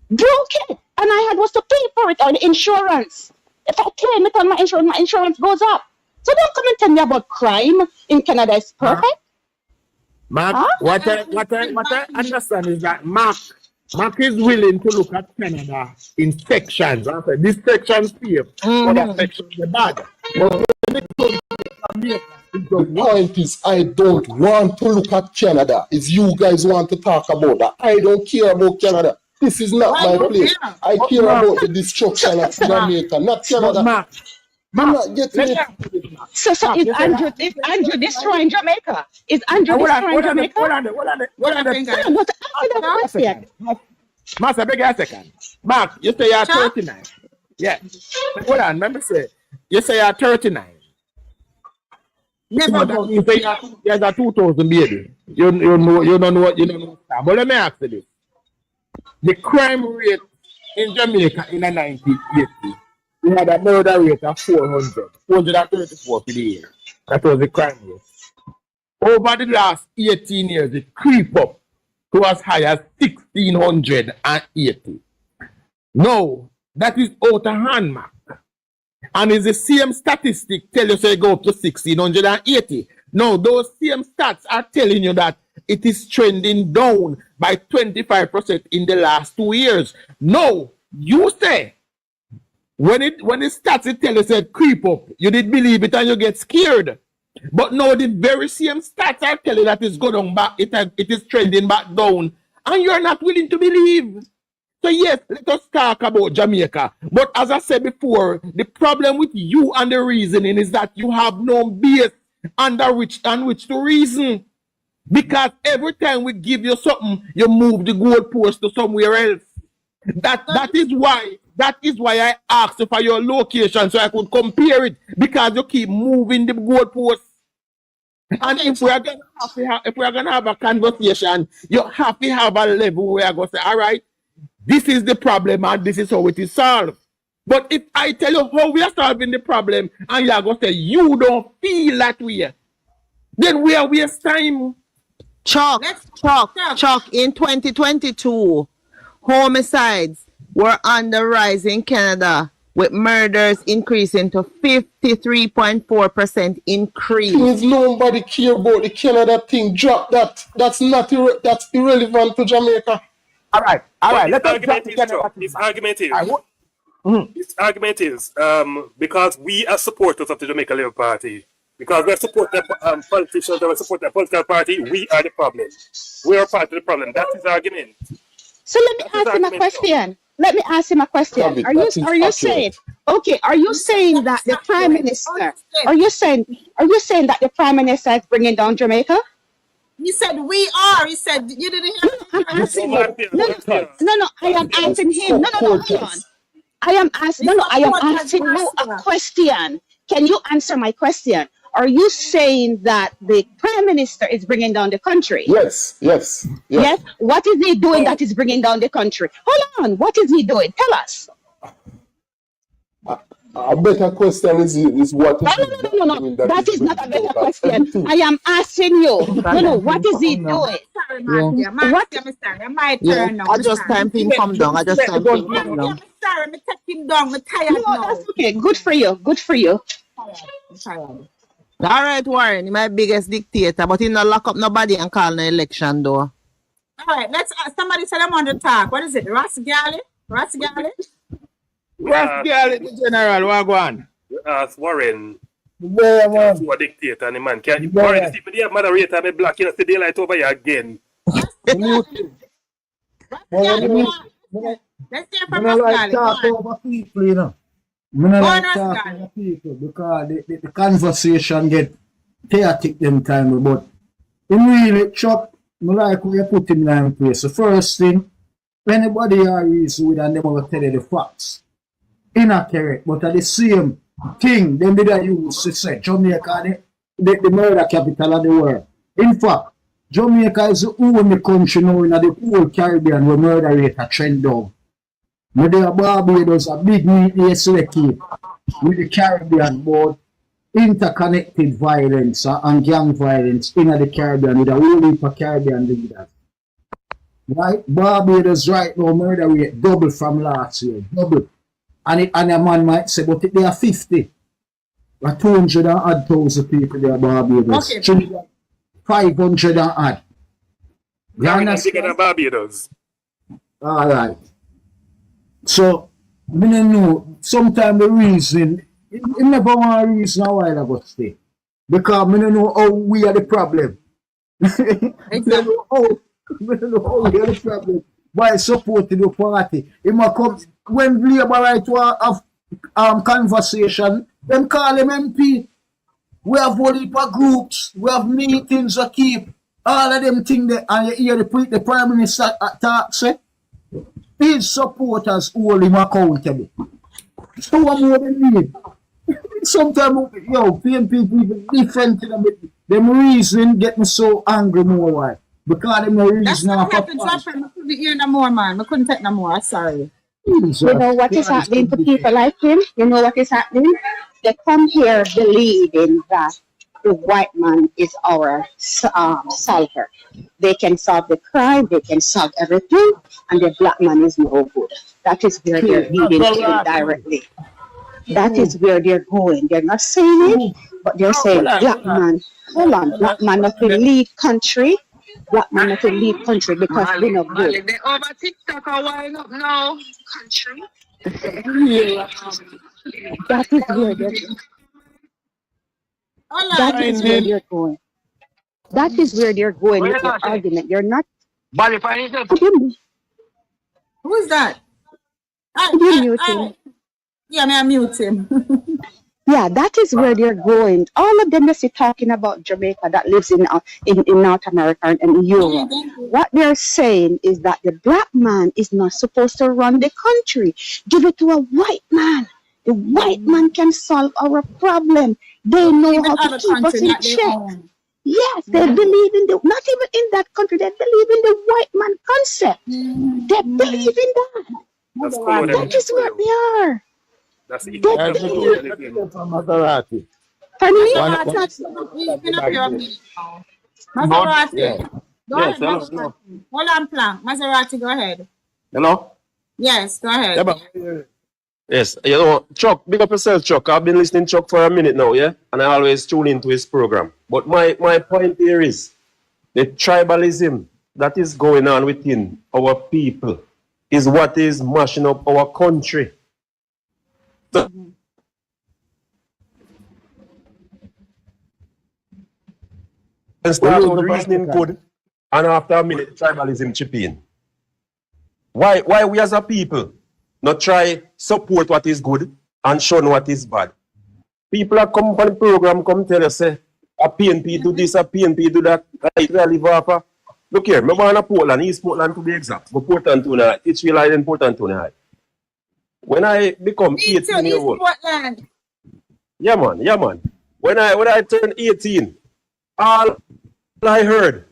Broken. And I was to pay for it on the insurance. If I claim it on my insurance goes up. So don't come and tell me about crime in Canada is perfect. Mark, what I understand is that Mark is willing to look at Canada in sections. This section safe, other sections are bad. But when it comes to Jamaica, the point is, I don't want to look at Canada. If you guys want to talk about that, I don't care about Canada. This is not my place. I care about the destruction of Jamaica, not Canada. I'm not getting it. So is Andrew destroying Jamaica? Is Andrew destroying Jamaica? Master, beg a second. Mark, you say you're 39. Yeah. Hold on, let me say. You say you're 39. Never go. You say you're a 2000 baby. You don't know. But let me ask you this. The crime rate in Jamaica in the 1980, we had a murder rate of 434 for the year. That was the crime rate. Over the last 18 years, it creep up to as high as 1,680. No, that is out of hand, Mark. And it's the same statistic tell you say go up to 1,680. No, those same stats are telling you that it is trending down by 25% in the last 2 years. No, you say when it starts, it tell you said creep up. You did believe it and you get scared. But now the very same stats are telling you that it's going back. It is trending back down, and you're not willing to believe. So yes, let us talk about Jamaica. But as I said before, the problem with you and the reasoning is that you have no base under which to reason. Because every time we give you something, you move the goalpost to somewhere else. That is why I asked you for your location so I could compare it, because you keep moving the goalpost. And if we are gonna have a conversation, you have to have a level where I go say, all right, this is the problem and this is how it is solved. But if I tell you how we are solving the problem and you are going to say you don't feel that way, then we are waste time. Chuck, in 2022, homicides were on the rise in Canada, with murders increasing to 53.4% increase. If nobody care about the Canada thing, drop that. That's irrelevant to Jamaica. All right. Let us drop This argument is. His argument is because we are supporters of the Jamaica Labour Party, because we're supporting politicians and we're supporting a political party, we are the problem. We are part of the problem. That's his argument. So let me ask him a question. Let me ask him a question. Are you saying, okay, are you saying that the Prime Minister, are you saying that the Prime Minister is bringing down Jamaica? He said we are. He said you didn't hear. I'm asking you. No, I am asking him. No, hold on. I am asking you a question. Can you answer my question? Are you saying that the Prime Minister is bringing down the country? Yes. What is he doing that is bringing down the country? Hold on. What is he doing? Tell us. A better question is what is No. That is not a better question. I am asking you. No. What is he doing? Sorry, man. Yeah, my turn now. I just time him come down. I just time him come down. I'm sorry, I'm taking down. I'm tired now. That's okay. Good for you. I'm tired. All right, Warren, you're my biggest dictator, but he not lock up nobody and call no election though. All right, let's. Somebody said I'm on the talk. What is it? Ross Galley, the general, Wagwan. Warren. Yeah, man. Who a dictator, and the man can't. Warren, see, the moderator, me black, you know, see daylight over here again. Let's hear from Ross Galley. Talk over people, you know. I don't like talk over people because the conversation get chaotic them time, but in really, Chuck, I like how you put him in place. The first thing, anybody are reason with and they will tell you the facts. Inaccurate, but at the same thing, them did I use to say Jamaica, the murder capital of the world. In fact, Jamaica is the only country now in the whole Caribbean where murder rate a trend down. But there are Barbados, a big meat they select with the Caribbean, but interconnected violence and gang violence in the Caribbean with a whole heap of Caribbean leaders. Right? Barbados right now murder rate double from last year, double. And a man might say, but they are 50. 200,000 people there Barbados. Okay. Bigger500 and odd. than Barbados. All right. So, I don't know, sometimes the reason, it never want a reason a while ago stay. Because I don't know how we are the problem. Exactly. I don't know how we are the problem. By supporting the party. It might come, when Labour right to have conversation, then call them MP. We have whole heap of groups, we have meetings to keep, all of them things there, and you hear the Prime Minister talk, say, his supporters hold him accountable. So what more than need? Sometimes, PNP people different to them. Them reason get me so angry more why. Because them no reason. That's what happened. I couldn't hear no more, man. I couldn't take no more. Sorry. You know what is happening to people like him? You know what is happening? They come here believing that the white man is our solver. They can solve the crime, they can solve everything, and the black man is no good. That is where they're leading to directly. That is where they're going. They're not saying it, but they're saying black man. Hold on, black man not to lead country. Black man not to lead country because they're not good. They over TikTok are wiring up now. Country. That is where they're going. That is where they're going. That is where they're going with your argument. You're not. Who is that? You mute him. Yeah, I mute him. Yeah, that is where they're going. All of them is talking about Jamaica that lives in North America and in Europe. What they're saying is that the black man is not supposed to run the country. Give it to a white man. The white man can solve our problem. They know how to keep us in check. Yes, they believe in the, not even in that country, they believe in the white man concept. They believe in that. That is what they are. That's the Maserati. Maserati. Go ahead, Maserati. Hold on, Plank. Maserati, go ahead. Hello? Yes, go ahead. Yes, Chuck, big up yourself, Chuck. I've been listening to Chuck for a minute now, yeah? And I always tune into his program. But my point here is the tribalism that is going on within our people is what is mashing up our country. So, and start out reasoning good, and after a minute, tribalism chip in. Why we as a people not try support what is good and shun what is bad? People are come from the program, come tell us, say, a PNP do this, a PNP do that, I live off. Look here, I born in Portland, East Portland to be exact, but Portland to night, it's really important to night. When I become 18 years old, yeah man. When I turned 18, all I heard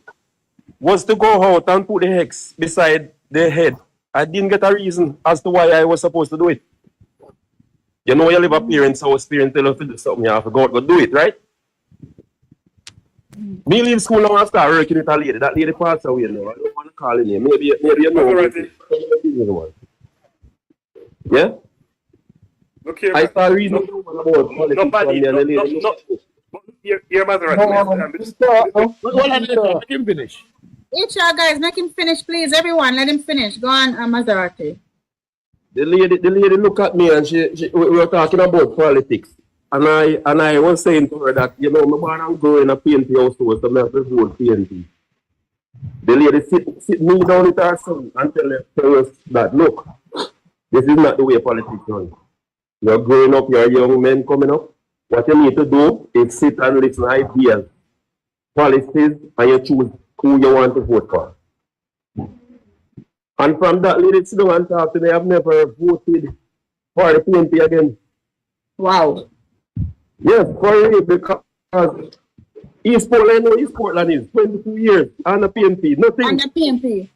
was to go out and put the hex beside the head. I didn't get a reason as to why I was supposed to do it. You know, you live a parent's house, parent tell you to do something, you have to go do it, right? Me leave school now and start working with a lady. That lady passed away now. I don't want to call her name. Maybe you know. Yeah? Look here, I start reading about politics. Here, Maserati. Let him finish. HR guys, make him finish, please. Everyone, let him finish. Go on, Maserati. The lady look at me and we were talking about politics. And I was saying to her that, you know, my born and grow in a PNP house, so I have to vote PNP. The lady sit me down with her son and tell us that, look, this is not the way politics runs. You're growing up, you're a young man coming up. What you need to do is sit and listen to ideas, policies, and you choose who you want to vote for. And from that lady sit down and talk to me, I've never voted for the PNP again. Wow. Yes, for real, because East Portland is 22 years on the PNP, nothing. On the PNP.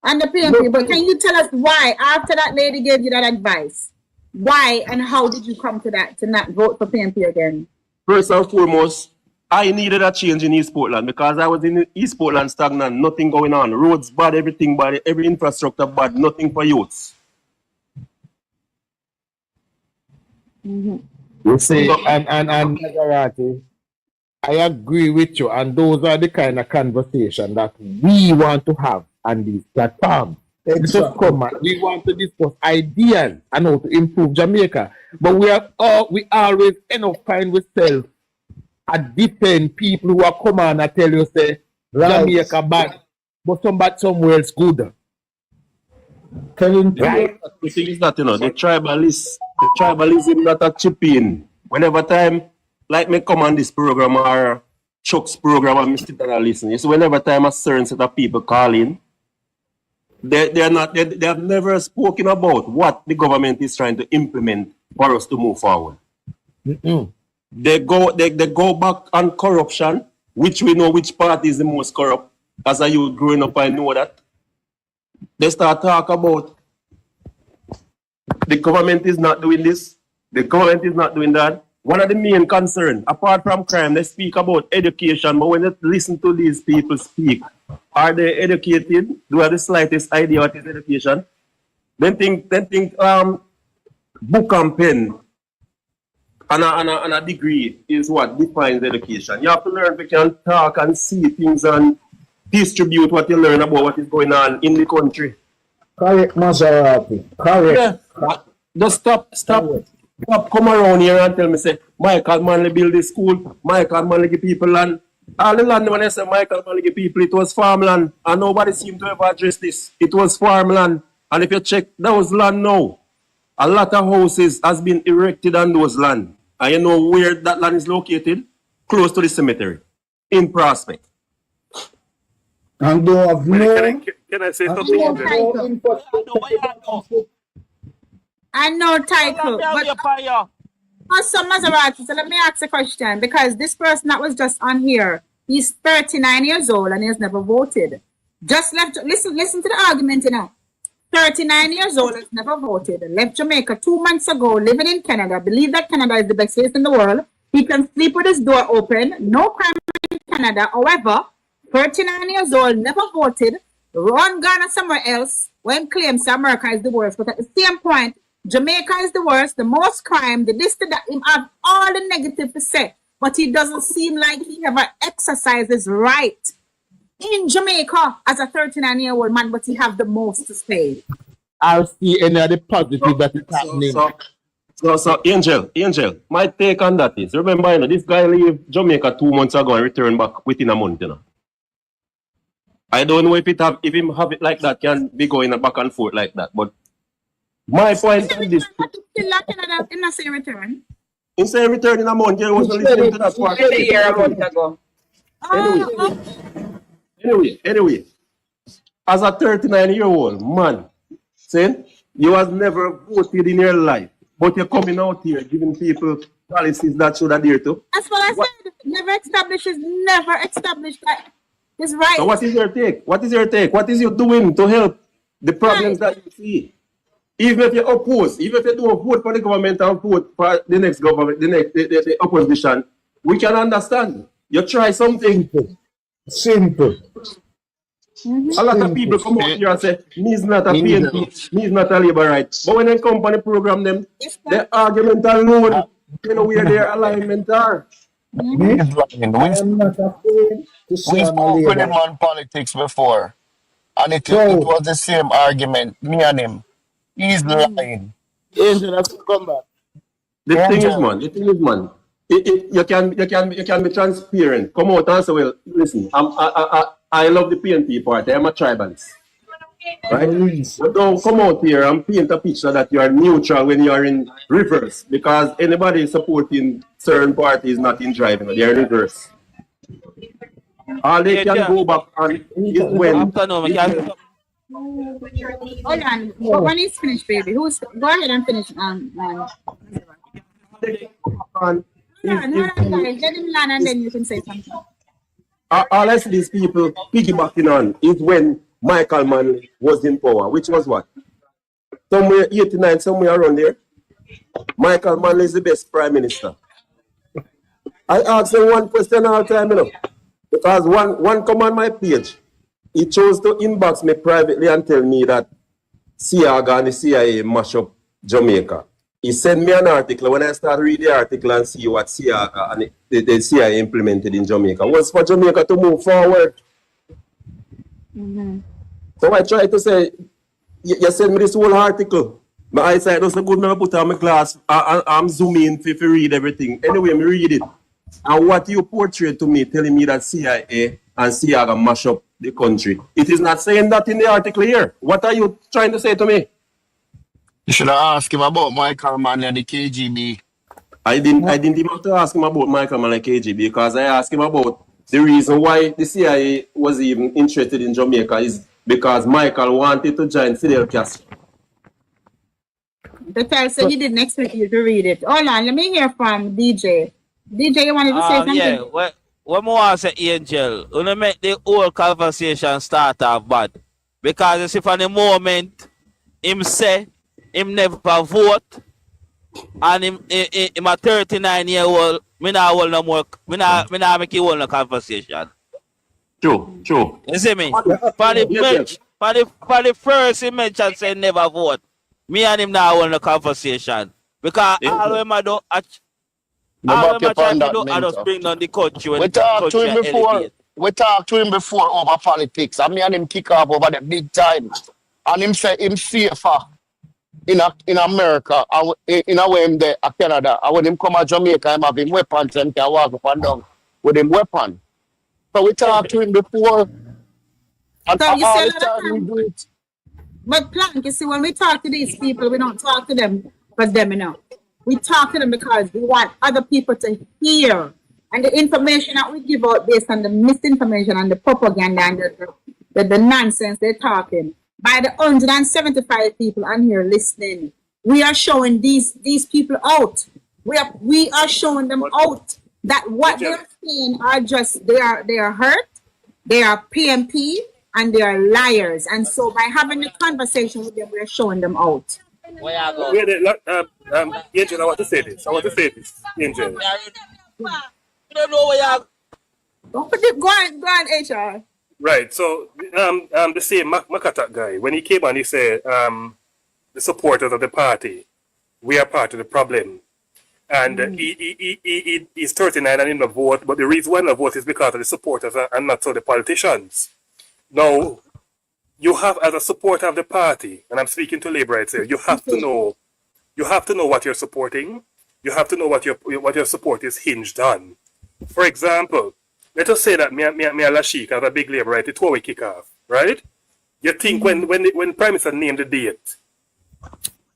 Nothing. But can you tell us why, after that lady gave you that advice, why and how did you come to that, to not vote for PNP again? First and foremost, I needed a change in East Portland because I was in East Portland stagnant, nothing going on. Roads bad, everything bad, every infrastructure bad, nothing for youths. You see, and Maserati, I agree with you, and those are the kind of conversation that we want to have on these platforms. Just come on, we want to discuss ideas and how to improve Jamaica, but we always end up find ourselves at defend people who are come on and tell you say Jamaica bad, but somewhere else good. Right. The thing is that, you know, the tribalism that a chip in. Whenever time, like me come on this program or Chuck's program and me sit and listen, you see, whenever time a certain set of people call in, they have never spoken about what the government is trying to implement for us to move forward. They go back on corruption, which we know which party is the most corrupt. As a youth growing up, I know that. They start talk about the government is not doing this, the government is not doing that. One of the main concerns, apart from crime, they speak about education, but when you listen to these people speak, are they educated? Do they have the slightest idea what is education? Then think book and pen and a degree is what defines education. You have to learn, you can talk and see things and distribute what you learn about what is going on in the country. Correct, Maserati. Correct. Yeah. Just stop. Come around here and tell me, say, Michael Manley build this school, Michael Manley give people land. All the land when I say Michael Manley give people, it was farmland. And nobody seemed to ever address this. It was farmland. And if you check those land now, a lot of houses has been erected on those land. And you know where that land is located? Close to the cemetery. In Prospect. And though I've no... Can I say something? I know title, but also Maserati, so let me ask a question, because this person that was just on here, he's 39 years old and he has never voted. Just left, listen to the argument, you know. 39 years old, has never voted, left Jamaica 2 months ago, living in Canada, believe that Canada is the best place in the world. He can sleep with his door open, no crime in Canada. However, 39 years old, never voted, run Ghana somewhere else, when claims America is the worst. But at the same point, Jamaica is the worst, the most crime, the this, that, him have all the negative to say. But he doesn't seem like he ever exercises right in Jamaica as a 39-year-old man, but he have the most to say. I'll see any of the positive that is happening. So Angel, my take on that is, remember, you know, this guy leave Jamaica 2 months ago and return back within a month, you know. I don't know if him have it like that, can be going back and forth like that. But my point on this, Still like Canada, in the same return. he say return in a month, you wasn't listening to that part. Anyway, as a 39-year-old man, saying you was never voted in your life, but you're coming out here giving people policies that should adhere to. That's what I said. Never established that. It's right. So what is your take? What is your take? What is you doing to help the problems that you see? Even if you oppose, even if you don't vote for the government and vote for the next government, the opposition, we can understand. You try something. Simple. A lot of people come out here and say, me is not a PNP, me is not a Labour right. But when they come on the program, them, the argument alone, you know where their alignment are. We spoke with him on politics before, and it was the same argument, me and him. He's lying. Angel, let's come back. The thing is, man, you can be transparent. Come out and say, well, listen, I love the PNP party. I'm a tribalist. Right? But don't come out here and paint a picture that you are neutral when you are in reverse, because anybody supporting certain parties is not in driving, they are in reverse. All they can go back on is when. Hold on. When he's finished, baby. Go ahead and finish. Hold on, guys. Let him land and then you can say something. All I see these people piggybacking on is when Michael Manley was in power, which was what? Somewhere 89, somewhere around there. Michael Manley is the best prime minister. I ask him one question all the time, you know, because one come on my page. He chose to inbox me privately and tell me that Siaga and the CIA mash up Jamaica. He sent me an article. When I started reading the article and see what Siaga and the CIA implemented in Jamaica, was for Jamaica to move forward. So I tried to say, you sent me this whole article. My eyesight doesn't good, I put on my glass. I'm zooming if you read everything. Anyway, me read it. And what you portrayed to me, telling me that CIA and Siaga mash up the country. It is not saying that in the article here. What are you trying to say to me? You should have asked him about Michael Manley and the KGB. I didn't even have to ask him about Michael Manley and KGB, because I asked him about the reason why the CIA was even interested in Jamaica is because Michael wanted to join Fidel Castro. The child said he didn't expect you to read it. Hold on, let me hear from DJ. DJ, you wanted to say something? Yeah, what more I say, Angel, you make the whole conversation start off bad. Because you see, from the moment him say him never vote, and him a 39-year-old, me not hold no more, me not make you hold no conversation. True. You see me? For the first he mentioned say never vote. Me and him now hold no conversation. Because all of them I do all them try to do I just bring down the country when we talked to him before. We talked to him before over politics, and me and him kick off over the big time. And him say him safer in America, and in a way him there at Canada. And when him come to Jamaica, him have him weapons and can walk up and down with him weapon. So we talked to him before. And So you all say the time we do it. But Plank, you see, when we talk to these people, we don't talk to them because them, you know. We talk to them because we want other people to hear. And the information that we give out based on the misinformation and the propaganda and the nonsense they're talking. By the 175 people on here listening, we are showing these people out. We are showing them out that what they're saying are just they are hurt, they are PMP, and they are liars. And so by having a conversation with them, we're showing them out. Angel, I want to say this. Angel. don't know where you Go on, HR. Right. So the same Makatak guy, when he came on, he said the supporters of the party, we are part of the problem. And he's 39 and in the vote, but the reason why not vote is because of the supporters and not so the politicians. Now, you have, as a supporter of the party, and I'm speaking to Labour right here, you have to know You have to know what you're supporting. You have to know what your support is hinged on. For example, let us say that me and Lashik have a big labor right, it's 2-week kickoff, right? You think when Prime Minister named the date,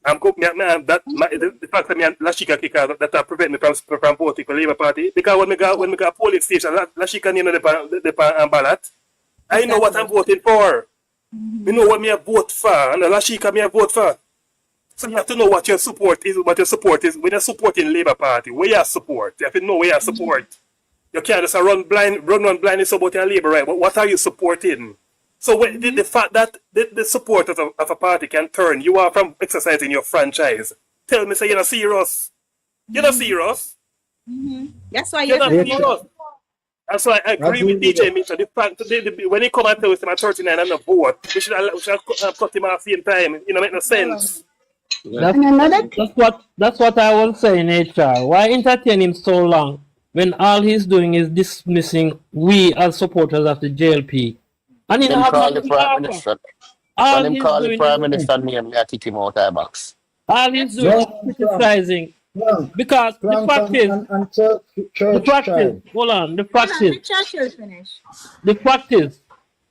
the fact that me and Lashika kick out that prevent me from voting for Labour Party, because when we go polling station, Lashika named the ballot, I know what I'm voting for. You know what me I vote for, and Lashika me I vote for. So you have to know what your support is. When you're supporting Labour Party, where you support, you have to know where you support. You can't just run blind supporting Labour, right? But what are you supporting? So when the fact that the supporters of a party can turn you off from exercising your franchise, tell me, say you're not serious. You're not serious. That's why you're not serious. That's why I agree with DJ Mitchell. The fact when he come and tell us him at 39 and not vote, we should cut him off the same time. You know, make no sense. That's what I was saying, HR. Why entertain him so long when all he's doing is dismissing we as supporters of the JLP? And he When have call the nothing to Prime offer. Minister, All when him he's call the doing Prime is Minister name, we kick him out of the box. all he's doing is criticizing. Because the fact is, hold on, the fact is,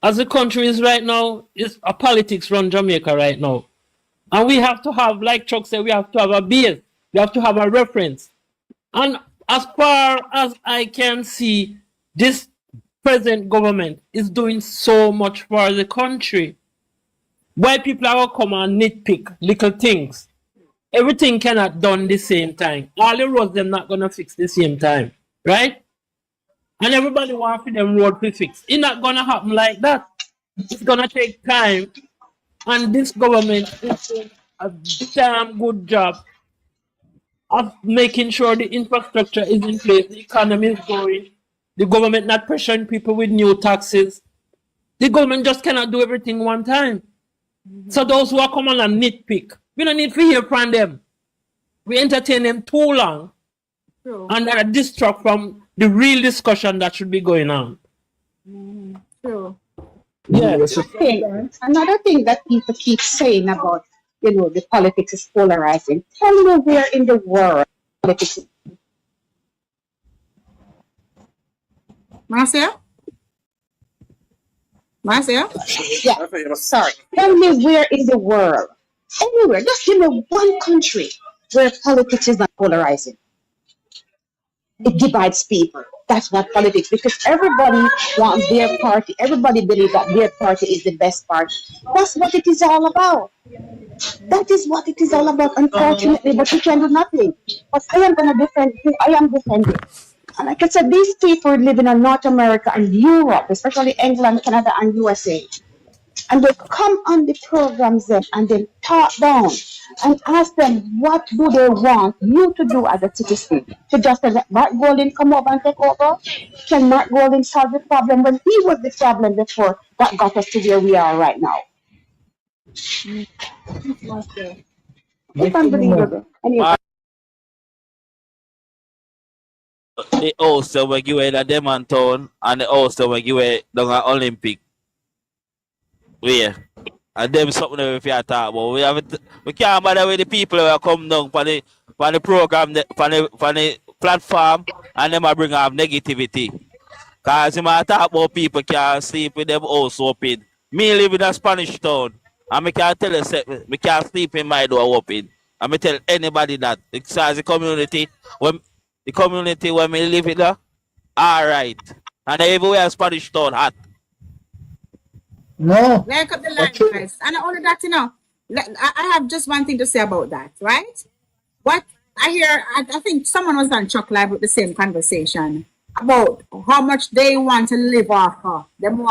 as the country is right now, is a politics run Jamaica right now. And we have to have, like Chuck said, we have to have a base. We have to have a reference. And as far as I can see, this present government is doing so much for the country. Why people are going to come and nitpick little things? Everything cannot done the same time. All the roads they're not going to fix the same time. Right? And everybody wants for them road to fix. It's not going to happen like that. It's going to take time. And this government is doing a damn good job of making sure the infrastructure is in place, the economy is going, the government not pressuring people with new taxes. The government just cannot do everything one time. So those who are coming and nitpick, we don't need to hear from them. We entertain them too long and distract from the real discussion that should be going on. True. Yeah. Another thing that people keep saying about, the politics is polarizing. Tell me where in the world politics is. Marcia? Yeah. Sorry. Tell me where in the world, anywhere, just give me one country where politics is not polarizing. It divides people. That's what politics, because everybody wants their party. Everybody believes that their party is the best party. That's what it is all about. That is what it is all about, unfortunately, but we can do nothing. But I am going to defend who I am defending. And like I said, these people living in North America and Europe, especially England, Canada, and USA, and they come on the programs then and then talk down and ask them what do they want you to do as a citizen. To just let Mark Golding come over and take over? Can Mark Golding solve the problem when he was the problem before that got us to where we are right now? It's unbelievable. Anyway. The also when you were at Demon Town and also when you were down at Olympic. Yeah. And them something if you talk about. We can't bother with the people who come down for the program, for the platform, and them bring up negativity. Because you might talk about people can't sleep with them house open. Me live in a Spanish town, and I can tell you, I can't sleep in my door open. And I tell anybody that. Because the community, when we live in there, alright. And everywhere Spanish town hot. No. Like up the line, guys. And only that, I have just one thing to say about that, right? What I hear, I think someone was on Chuck Live with the same conversation about how much they want to live off of. Them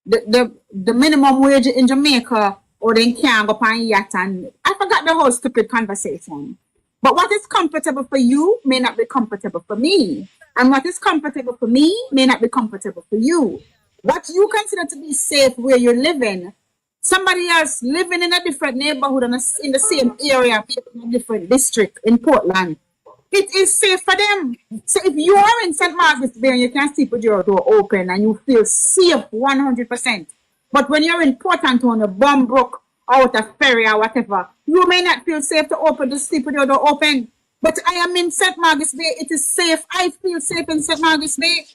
the minimum wage in Jamaica, or they can't go on yacht. And I forgot the whole stupid conversation. But what is comfortable for you may not be comfortable for me. And what is comfortable for me may not be comfortable for you. What you consider to be safe where you're living, somebody else living in a different neighborhood in the same area, in a different district in Portland, it is safe for them. So if you are in St. Margaret's Bay and you can sleep with your door open and you feel safe 100%, but when you're in Portland on a Bombrook out of ferry or whatever. You may not feel safe to open the sleep with your door open. But I am in St. Margaret's Bay. It is safe. I feel safe in St. Margaret's Bay.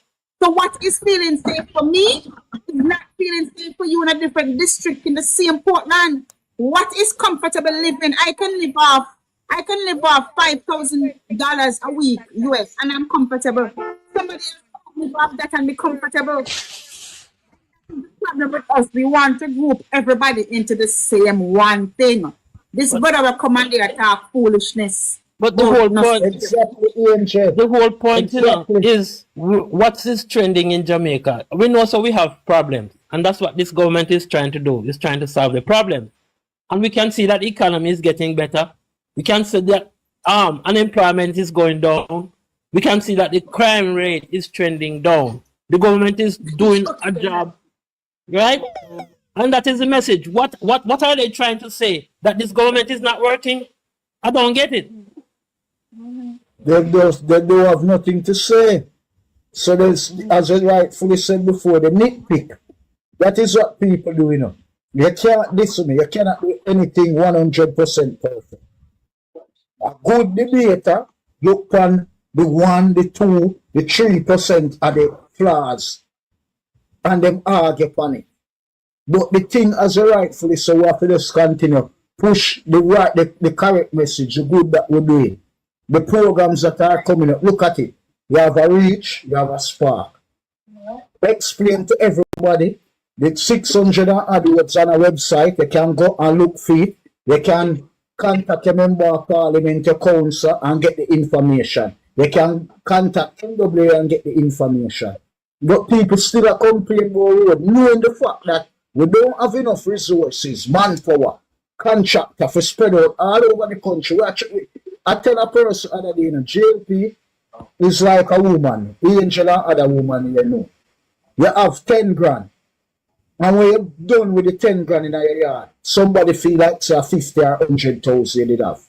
So what is feeling safe for me is not feeling safe for you in a different district in the same Portland. What is comfortable living? I can live off $5,000 a week US and I'm comfortable. Somebody else can live off that and be comfortable. The problem with us, we want to group everybody into the same one thing. This brother will come and talk foolishness. But the whole point, Exactly. the whole point, Exactly. is what is trending in Jamaica. We know, so we have problems, and that's what this government is trying to do. Is trying to solve the problem, and we can see that the economy is getting better. We can see that unemployment is going down. We can see that the crime rate is trending down. The government is doing a job, right? And that is the message. What are they trying to say? That this government is not working? I don't get it. They don't have nothing to say. So there's, as I rightfully said before, the nitpick. That is what people do, you know. You can't listen to me. You cannot do anything 100% perfect. A good debater look on the 1, the 2, the 3% of the flaws and them argue upon it. But the thing, as I rightfully say, we have to just continue. Push the correct message, the good that we're doing. The programs that are coming up, look at it. You have a reach, you have a spark. Explain to everybody the 600 AdWords on a website. You can go and look for it. You can contact a member of parliament, your council, and get the information. You can contact NWA and get the information. But people still are complaining about road, knowing the fact that we don't have enough resources, manpower, contractor for spread out all over the country. I tell a person other day, JLP is like a woman, Angel and other woman, you know. You have 10 grand. And when you're done with the 10 grand in your yard, somebody feel like say 50 or 100,000 you did have.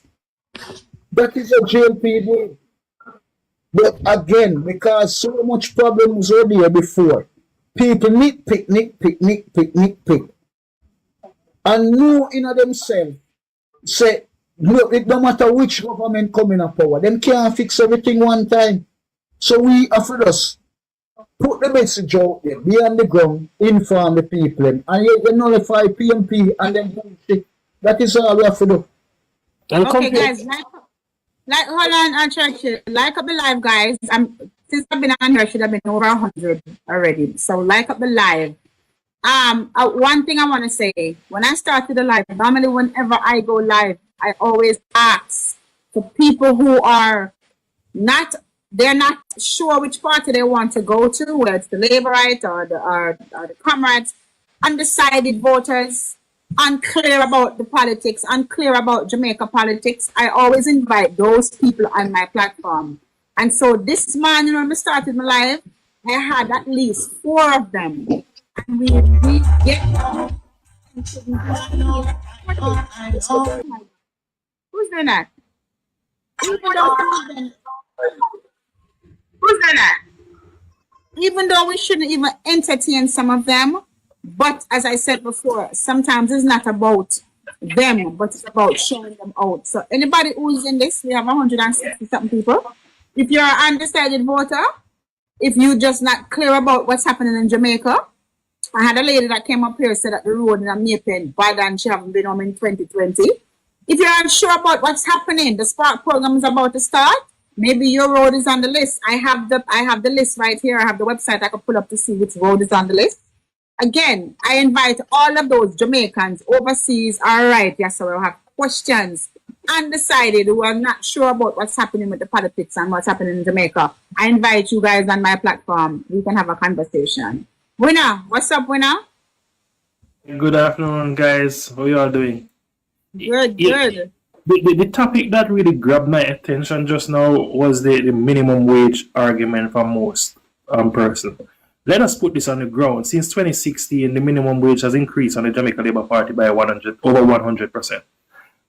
That is a JLP doing. But again, because so much problems were there before, people nitpick. And know in themselves, say, look, it don't matter which government come in power, them can't fix everything one time. So we have to just put the message out there, be on the ground, inform the people, and you nullify PMP and then bullshit. That is all we have to do. Okay, guys, like hold on, like up the live, guys. Since I've been on here, should have been over 100 already. So like up the live. One thing I want to say, when I started the live, normally whenever I go live, I always ask for people who are they're not sure which party they want to go to, whether it's the Labourite or the Comrades, undecided voters, unclear about the politics, unclear about Jamaica politics. I always invite those people on my platform. And so this morning when we started my live, I had at least 4 of them. And we get who's doing that? Who's doing that? Even though we shouldn't even entertain some of them, but as I said before, sometimes it's not about them, but it's about showing them out. So anybody who's in this, we have 160 something people. If you're an undecided voter, if you're just not clear about what's happening in Jamaica, I had a lady that came up here said that the road in Maypen bad and she haven't been home in 2020. If you're unsure about what's happening, the Spark program is about to start. Maybe your road is on the list. I have the list right here. I have the website I can pull up to see which road is on the list. Again, I invite all of those Jamaicans overseas. All right, yes, so we'll have questions. Undecided, who are not sure about what's happening with the politics and what's happening in Jamaica. I invite you guys on my platform. We can have a conversation. Winner, what's up, Winner? Good afternoon, guys. How you all doing? Good. The topic that really grabbed my attention just now was the minimum wage argument for most person. Let us put this on the ground. Since 2016, the minimum wage has increased on the Jamaica Labour Party by over 100%.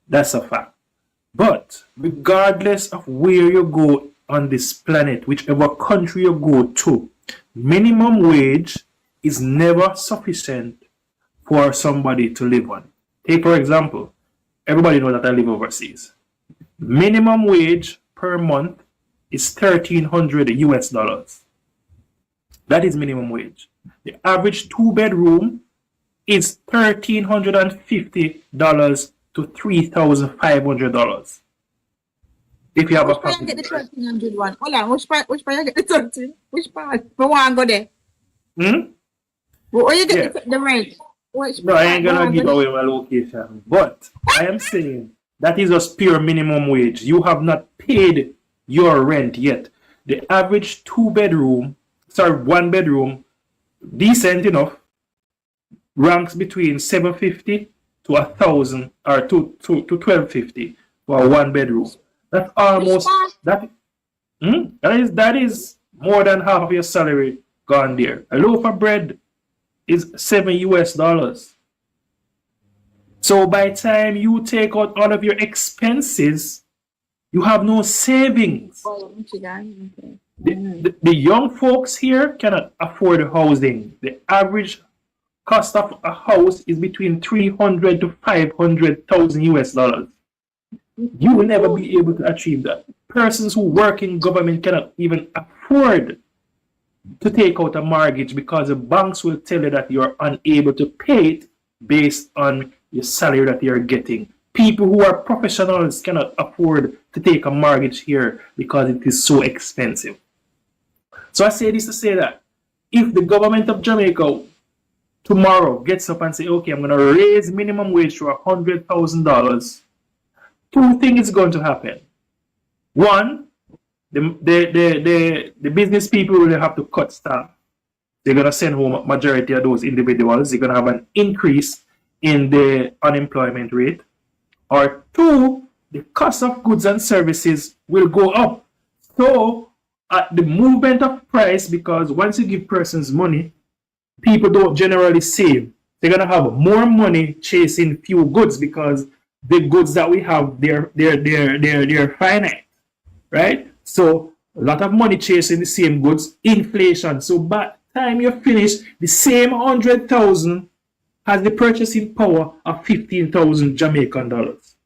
That's a fact. But regardless of where you go on this planet, whichever country you go to, minimum wage is never sufficient for somebody to live on. Take for example, everybody knows that I live overseas. Minimum wage per month is $1,300 US. That is minimum wage. The average 2-bedroom is $1,350 to $3,500. If you have Which a part property. you get the 1,300 one? Hold on, which part you get the 13? Which part? But one go there. Where you get the rent? No, I ain't gonna give away my location. But I am saying that is just pure minimum wage. You have not paid your rent yet. The average 1 bedroom, decent enough, ranks between $750 to $1,000 or to $1,250 for a 1 bedroom. That's almost that is more than half of your salary gone there. A loaf of bread is $7 US. So by the time you take out all of your expenses, you have no savings. The young folks here cannot afford housing. The average cost of a house is between $300,000 to $500,000 US. You will never be able to achieve that. Persons who work in government cannot even afford to take out a mortgage because the banks will tell you that you're unable to pay it based on your salary that you're getting. People who are professionals cannot afford to take a mortgage here because it is so expensive. So I say this to say that if the government of Jamaica tomorrow gets up and say, okay, I'm going to raise minimum wage to $100,000, 2 things going to happen. One, the business people will have to cut staff. They're going to send home a majority of those individuals. They're going to have an increase in the unemployment rate. Or 2, the cost of goods and services will go up. So at the movement of price, because once you give persons money, people don't generally save. They're going to have more money chasing few goods because the goods that we have, they're finite, right? So a lot of money chasing the same goods, inflation. So by the time you finish, the same 100,000 has the purchasing power of 15,000 Jamaican dollars.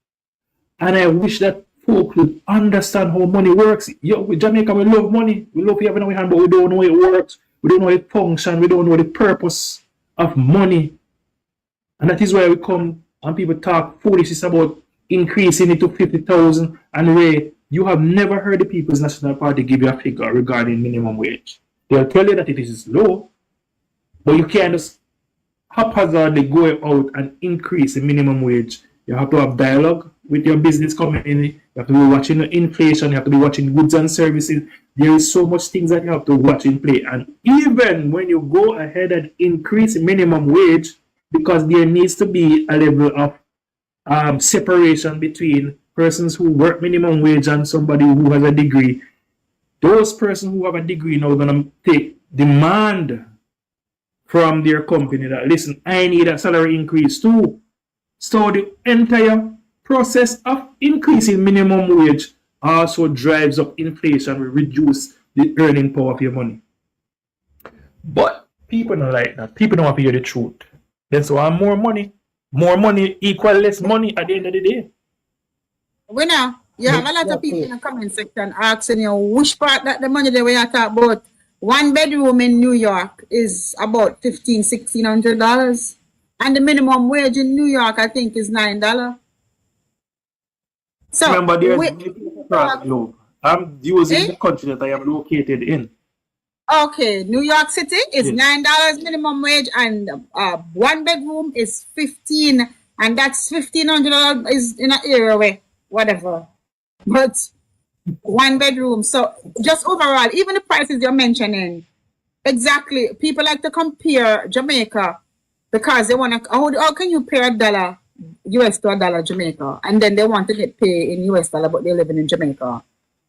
And I wish that folk would understand how money works. Yo, with Jamaica, we love money. We love having it in our hand, but we don't know it works. We don't know it function. We don't know the purpose of money. And that is why we come and people talk foolishness about increasing it to 50,000. And Ray, you have never heard the People's National Party give you a figure regarding minimum wage. They'll tell you that it is low, but you can't just haphazardly go out and increase the minimum wage. You have to have dialogue with your business community. You have to be watching the inflation. You have to be watching goods and services. There is so much things that you have to watch in play. And even when you go ahead and increase minimum wage, because there needs to be a level of separation between persons who work minimum wage and somebody who has a degree. Those persons who have a degree now are going to take demand from their company that, listen, I need a salary increase too. So the entire process of increasing minimum wage also drives up inflation, will reduce the earning power of your money. But people don't like that. People don't want to hear the truth. Then so I more money equal less money at the end of the day. Winner, you have a lot of people in the comment section asking you which part that the money that we are talking about. 1 bedroom in New York is about $1,600, and the minimum wage in New York, I think, is $9. So remember, there's I'm using the country that I am located in. Okay, New York City is $9 minimum wage, and 1 bedroom is $15, and that's $1,500 is in an area where whatever. But 1 bedroom. So just overall, even the prices you're mentioning, exactly. People like to compare Jamaica because they want to. How can you pay $1 US to $1 Jamaica, and then they want to get paid in US dollar, but they're living in Jamaica?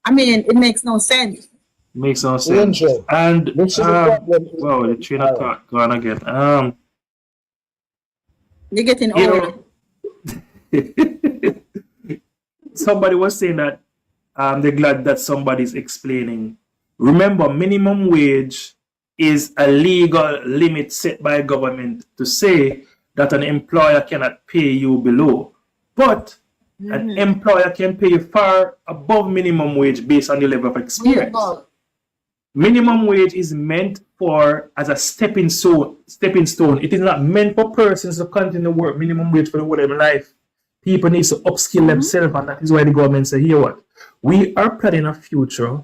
I mean, it makes no sense. Makes no sense. And well, the train of thought gone again. You're getting old. Somebody was saying that they're glad that somebody's explaining. Remember, minimum wage is a legal limit set by government to say that an employer cannot pay you below. But an employer can pay you far above minimum wage based on your level of experience. Minimum wage is meant for as a stepping stone. It is not meant for persons to continue to work minimum wage for the whole of their life. People need to upskill themselves, and that is why the government say, here what? We are planning a future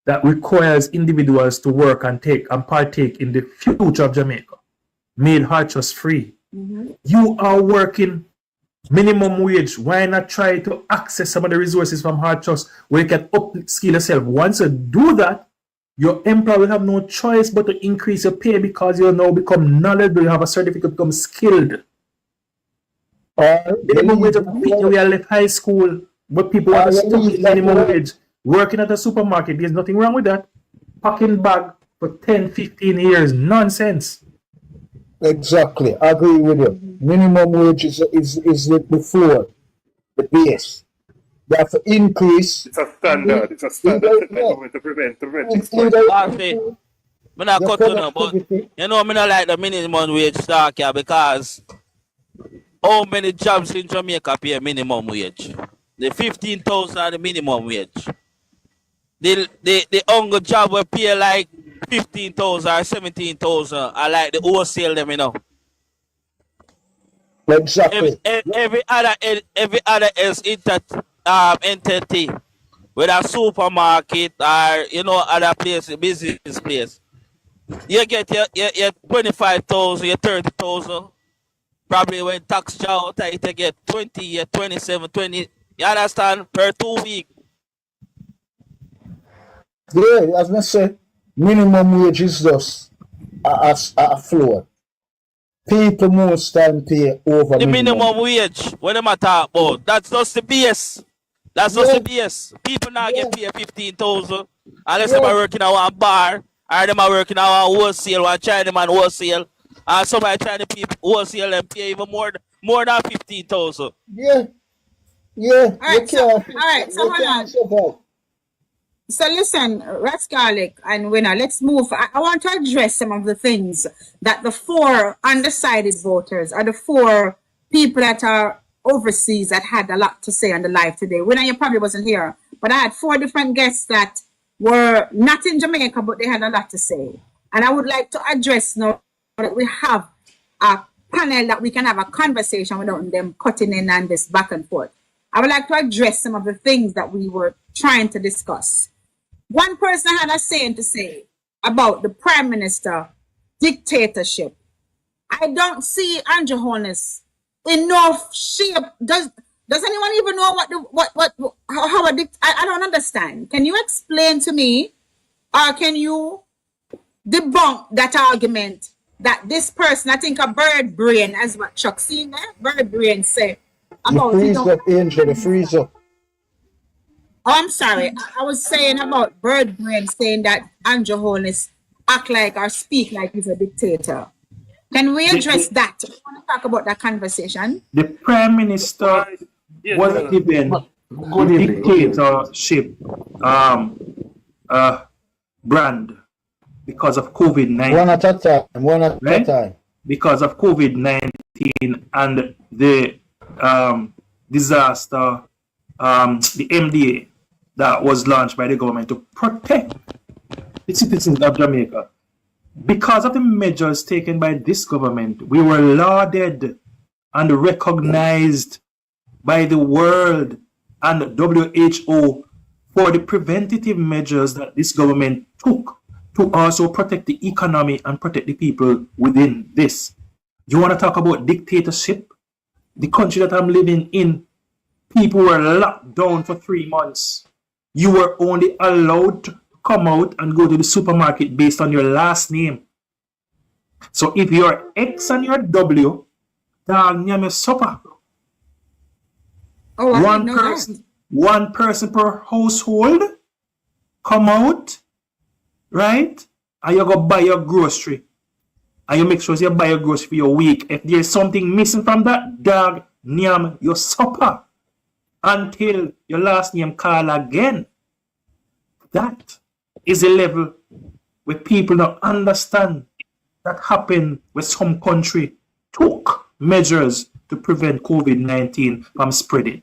that requires individuals to work and partake in the future of Jamaica, made hard trust free. You are working minimum wage. Why not try to access some of the resources from hard trust where you can upskill yourself? Once you do that, your employer will have no choice but to increase your pay because you now become knowledgeable, you have a certificate, become skilled. Minimum wage of people, we are left high school, but people are stuck in minimum wage. Working at a supermarket, there's nothing wrong with that. Packing bag for 10, 15 years, nonsense. Exactly, I agree with you. Minimum wage is the floor, the base. They have to increase. It's a standard. It's a standard to prevent exploitation. I'm not cut to no, but you know, I not like the minimum wage talk here because how many jobs in Jamaica pay minimum wage? The 15,000 are the minimum wage. The hunger job will pay like 15,000 or 17,000. I like the wholesale them, you know. Exactly. Every other is entity, with a supermarket or you know other places, business place. You get your 25,000, your 30,000. Probably when tax out, you get 20, your 27, 20. You understand? Per 2 weeks. Yeah, as I say, minimum wage is just a floor. People most time pay over the minimum wage. What am I talking about? That's just the base. That's just the base. People now get paid 15,000 unless they are working at one bar or they are working at one wholesale, one Chinaman wholesale, and somebody trying to wholesale and pay even more than 15,000. Yeah. All right, so hold on. So listen, Rex Garlic and Winner, let's move. I want to address some of the things that the 4 undecided voters or the 4 people that are overseas that had a lot to say on the live today. Winner, you probably wasn't here, but I had 4 different guests that were not in Jamaica, but they had a lot to say. And I would like to address now that we have a panel that we can have a conversation without them cutting in on this back and forth. I would like to address some of the things that we were trying to discuss. One person had a saying to say about the Prime Minister dictatorship. I don't see Andrew Holness enough shape. Does anyone even know I don't understand. Can you explain to me, or can you debunk that argument that this person, I think a bird brain, as what Chuck seen there, bird brain say about the freezer. Oh, I'm sorry. I was saying about bird brain saying that Andrew Holness act like or speak like he's a dictator. Can we address that? I want to talk about that conversation. The Prime Minister was given dictatorship brand because of COVID-19. One at a time. Because of COVID-19 and the disaster, the MDA that was launched by the government to protect the citizens of Jamaica. Because of the measures taken by this government, we were lauded and recognized by the world and WHO for the preventative measures that this government took to also protect the economy and protect the people within this. You want to talk about dictatorship? The country that I'm living in, people were locked down for 3 months. You were only allowed to come out and go to the supermarket based on your last name. So if you're X and you're W, dog name your supper. One person per household come out, right? And you go buy your grocery. And you make sure you buy your grocery for your week. If there's something missing from that, dog name your supper until your last name call again. That is a level where people don't understand that happened where some country took measures to prevent COVID-19 from spreading.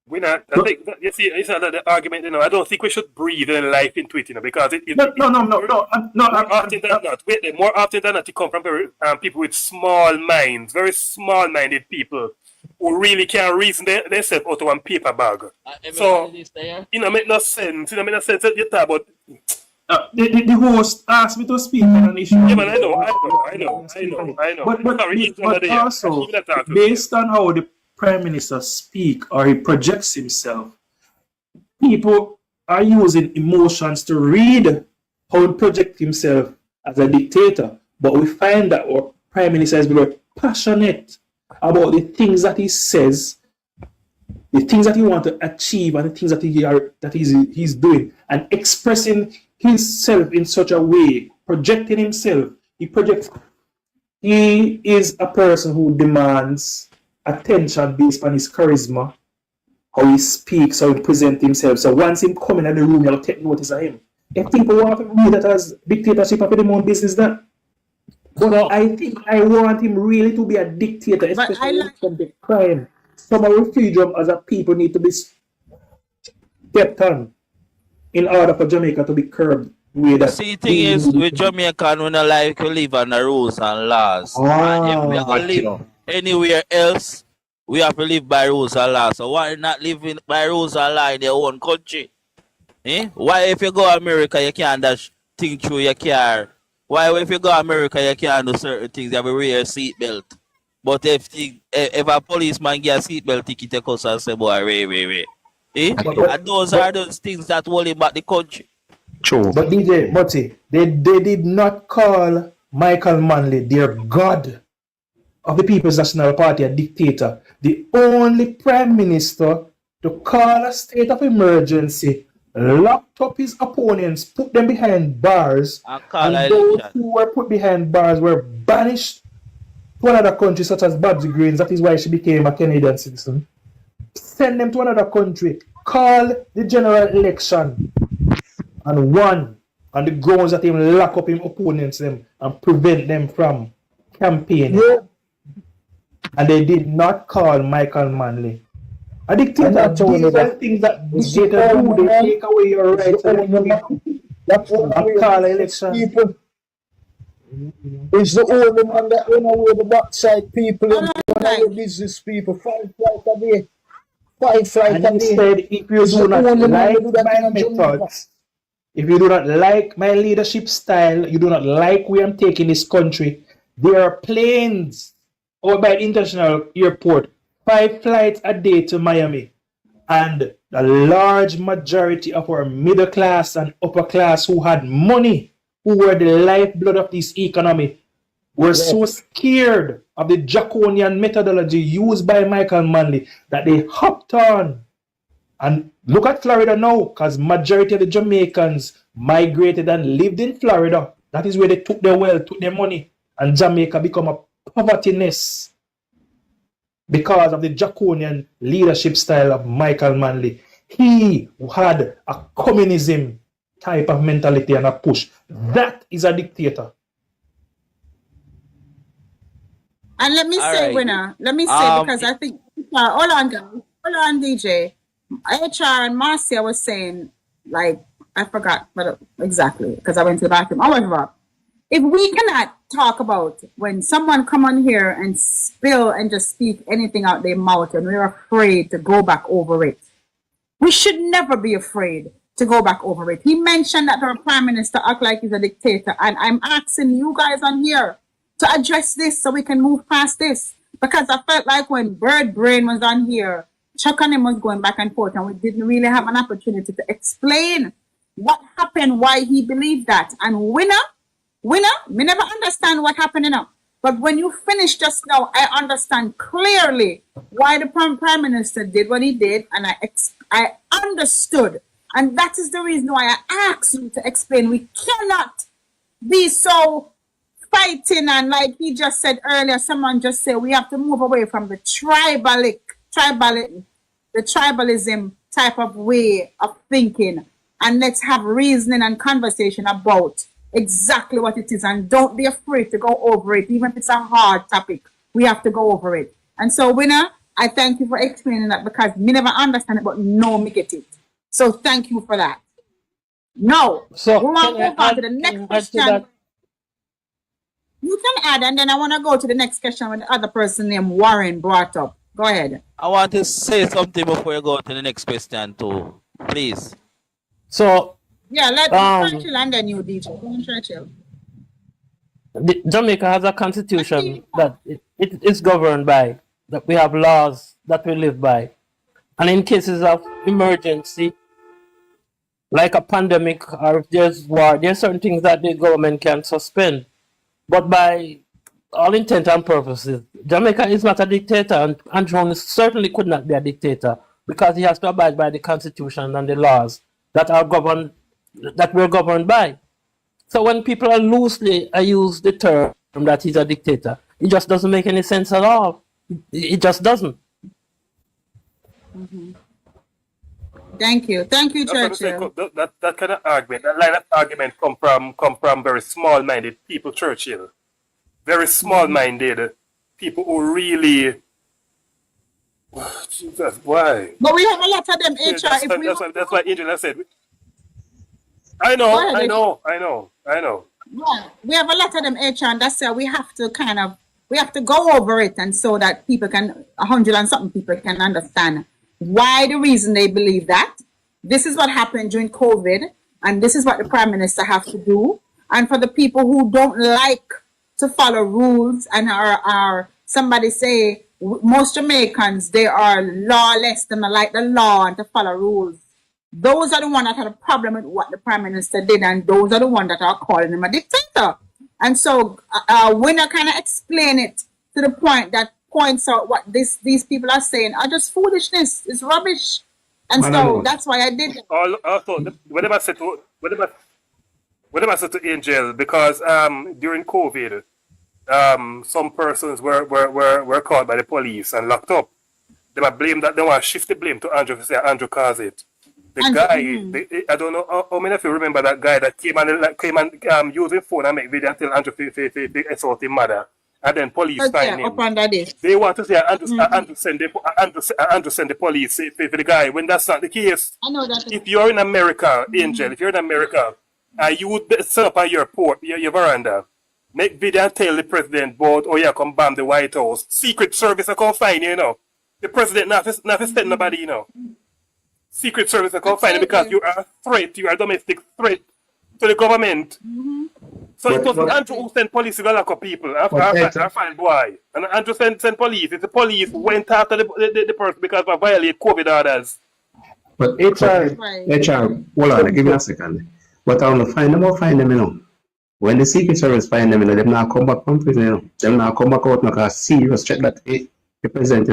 We're not. I think you see, it's another argument. I don't think we should breathe any life into it. Because more often than not, it comes from people with small minds, very small-minded people who really can't reason themselves out of one paper bag. So make no sense. Make no sense that you talk about. The host asked me to speak on an issue. Yeah, man, I know. But also, based on how the Prime Minister speaks or he projects himself, people are using emotions to read how he projects himself as a dictator. But we find that our Prime Minister is very passionate about the things that he says, the things that he wants to achieve, and the things that he's doing, and expressing himself in such a way, projecting himself. He is a person who demands attention based on his charisma, how he speaks, how he presents himself. So once him come in the room, you'll take notice of him. If people want to read that as dictatorship, I put them on business that. But I think I want him really to be a dictator, especially from the crime. Some of our freedom as a people need to be stepped on in order for Jamaica to be curbed. See, the thing is, with Jamaica, we don't like to live on the rules and laws. And if we have to live anywhere else, we have to live by rules and laws. So why not living by rules and laws in their own country? Why if you go to America, you can't dash things through your car? Why if you go to America, you can't do certain things? You have to wear a seatbelt. But if a policeman get a seatbelt ticket, they come and say, boy, wait. And those are those things that hold him back the country. True. But DJ Mutty, they did not call Michael Manley their god of the People's National Party a dictator. The only prime minister to call a state of emergency, locked up his opponents, put them behind bars, and those who were put behind bars were banished to another country, such as Babsy Greens. That is why she became a Canadian citizen. Send them to another country, call the general election, and won on the grounds that him lock up him opponents them and prevent them from campaigning. Yeah. And they did not call Michael Manley a dictator. These are things that dictators do. They take away your rights and call election. People. It's the only man that run away the backside people and run away business people. 5 flights a day. 5 flights a day. Instead, if you do not like my methods, if you do not like my leadership style, you do not like where I'm taking this country, there are planes over by the international airport, 5 flights a day to Miami. And a large majority of our middle class and upper class who had money, who were the lifeblood of this economy, were so scared of the draconian methodology used by Michael Manley that they hopped on. And look at Florida now, because majority of the Jamaicans migrated and lived in Florida. That is where they took their wealth, took their money, and Jamaica become a poverty nest because of the draconian leadership style of Michael Manley. He had a communism type of mentality and a push. That is a dictator. And let me say, winner. Let me say, because I think, hold on, guys. Hold on, DJ. HR and Marcia was saying, like, I forgot but exactly because I went to the bathroom. However, if we cannot talk about when someone come on here and spill and just speak anything out their mouth and we're afraid to go back over it, we should never be afraid to go back over it. He mentioned that our prime minister act like he's a dictator, and I'm asking you guys on here to address this so we can move past this, because I felt like when Bird Brain was on here, Chuck and him was going back and forth, and we didn't really have an opportunity to explain what happened, why he believed that. And winner, me never understand what happened, But when you finish just now, I understand clearly why the prime minister did what he did, and I understood. And that is the reason why I asked you to explain. We cannot be so fighting, and like he just said earlier, someone just said we have to move away from the tribalism type of way of thinking, and let's have reasoning and conversation about exactly what it is, and don't be afraid to go over it, even if it's a hard topic. we have to go over it. And so, winner, I thank you for explaining that because me never understand it, but no, me get it. So thank you for that. Now, So we want to can move I on add, to the next add to question. that? You can add, and then I want to go to the next question with the other person named Warren brought up. Go ahead. I want to say something before you go to the next question too, please. So Yeah, let Churchill and then you, DJ. Go on, Churchill. Jamaica has a constitution that it is governed by, that we have laws that we live by. And in cases of emergency, like a pandemic or if there's war, there's certain things that the government can suspend. But by all intent and purposes, Jamaica is not a dictator, and Andrew certainly could not be a dictator because he has to abide by the constitution and the laws that are governed, that we're governed by. So when people are loosely use the term that he's a dictator, it just doesn't make any sense at all. It just doesn't. Mm-hmm. Thank you, Churchill. That kind of argument, that line of argument come from very small-minded people, Churchill. Very small-minded people who really. Jesus, why? But we have a lot of them, HR. Yeah, that's why Angela said. I know. Yeah, we have a lot of them, HR, and that's why we have to go over it, and so that people can, 100 and something people can understand why the reason they believe that. This is what happened during COVID, and this is what the Prime Minister have to do. And for the people who don't like to follow rules and are somebody say most Jamaicans, they are lawless, they don't like the law and to follow rules. Those are the ones that had a problem with what the Prime Minister did, and those are the ones that are calling him a dictator. And so Winner kind of explain it to the point that points out what these people are saying are just foolishness. It's rubbish. And so that's why I did it. Also, whatever I said to Angel, because during COVID, some persons were caught by the police and locked up. They were blamed that they want to shift the blame to Andrew to say Andrew caused it. I don't know how many of you remember that guy that came and using phone and make video and tell Andrew to assault his mother. And then police find him. They want to say Andrew send the police for the guy when that's not the case. I know that. If you're in America, Angel, if you're in America, you would set up on your veranda, make video and tell the president about come bomb the White House. Secret Service are come find you, The president not send nobody, Secret Service are come find you because you are a threat, you are a domestic threat to the government. So it was Andrew who sent police to lock up people. I find why. And Andrew sent police. It's the police went after the person because of violate COVID orders. But HR, hold on, give me a second. But I want to find them, When the Secret Service find them, them now come back from prison, Them now come back out because serious threat that they present,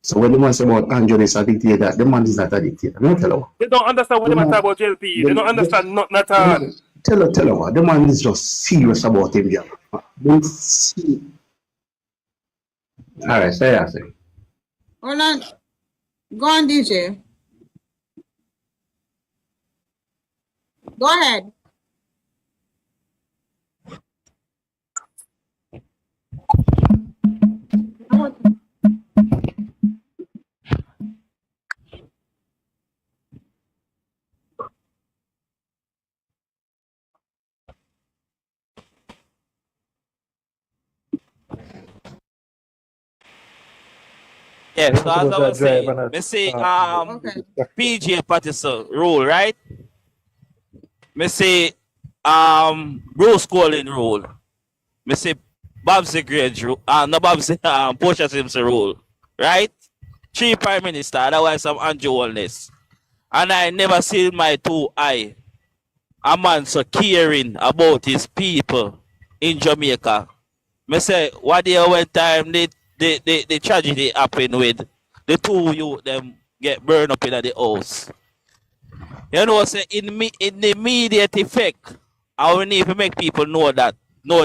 So when the man say about Andrew is a dictator, the man is not a dictator. No, tell her. They don't understand what they talk about JLP. They don't understand nothing at all. Tell her what. The man is just serious about him, yeah. Alright, say that thing. Hold on. Go on, DJ. Go ahead. Yes, so as I was saying, me say PJ Patterson rule, right? Me say Bruce Colin rule. Me say Babsy Grange rule. No Babsy Portia Simpson rule. Right? 3 Prime Minister, otherwise I'm Andrew Holness. And I never seen my 2 eye a man so caring about his people in Jamaica. Me say what day when time the tragedy happened with the 2 youth them get burned up in the house. You know, say in the immediate effect, I will need to make people know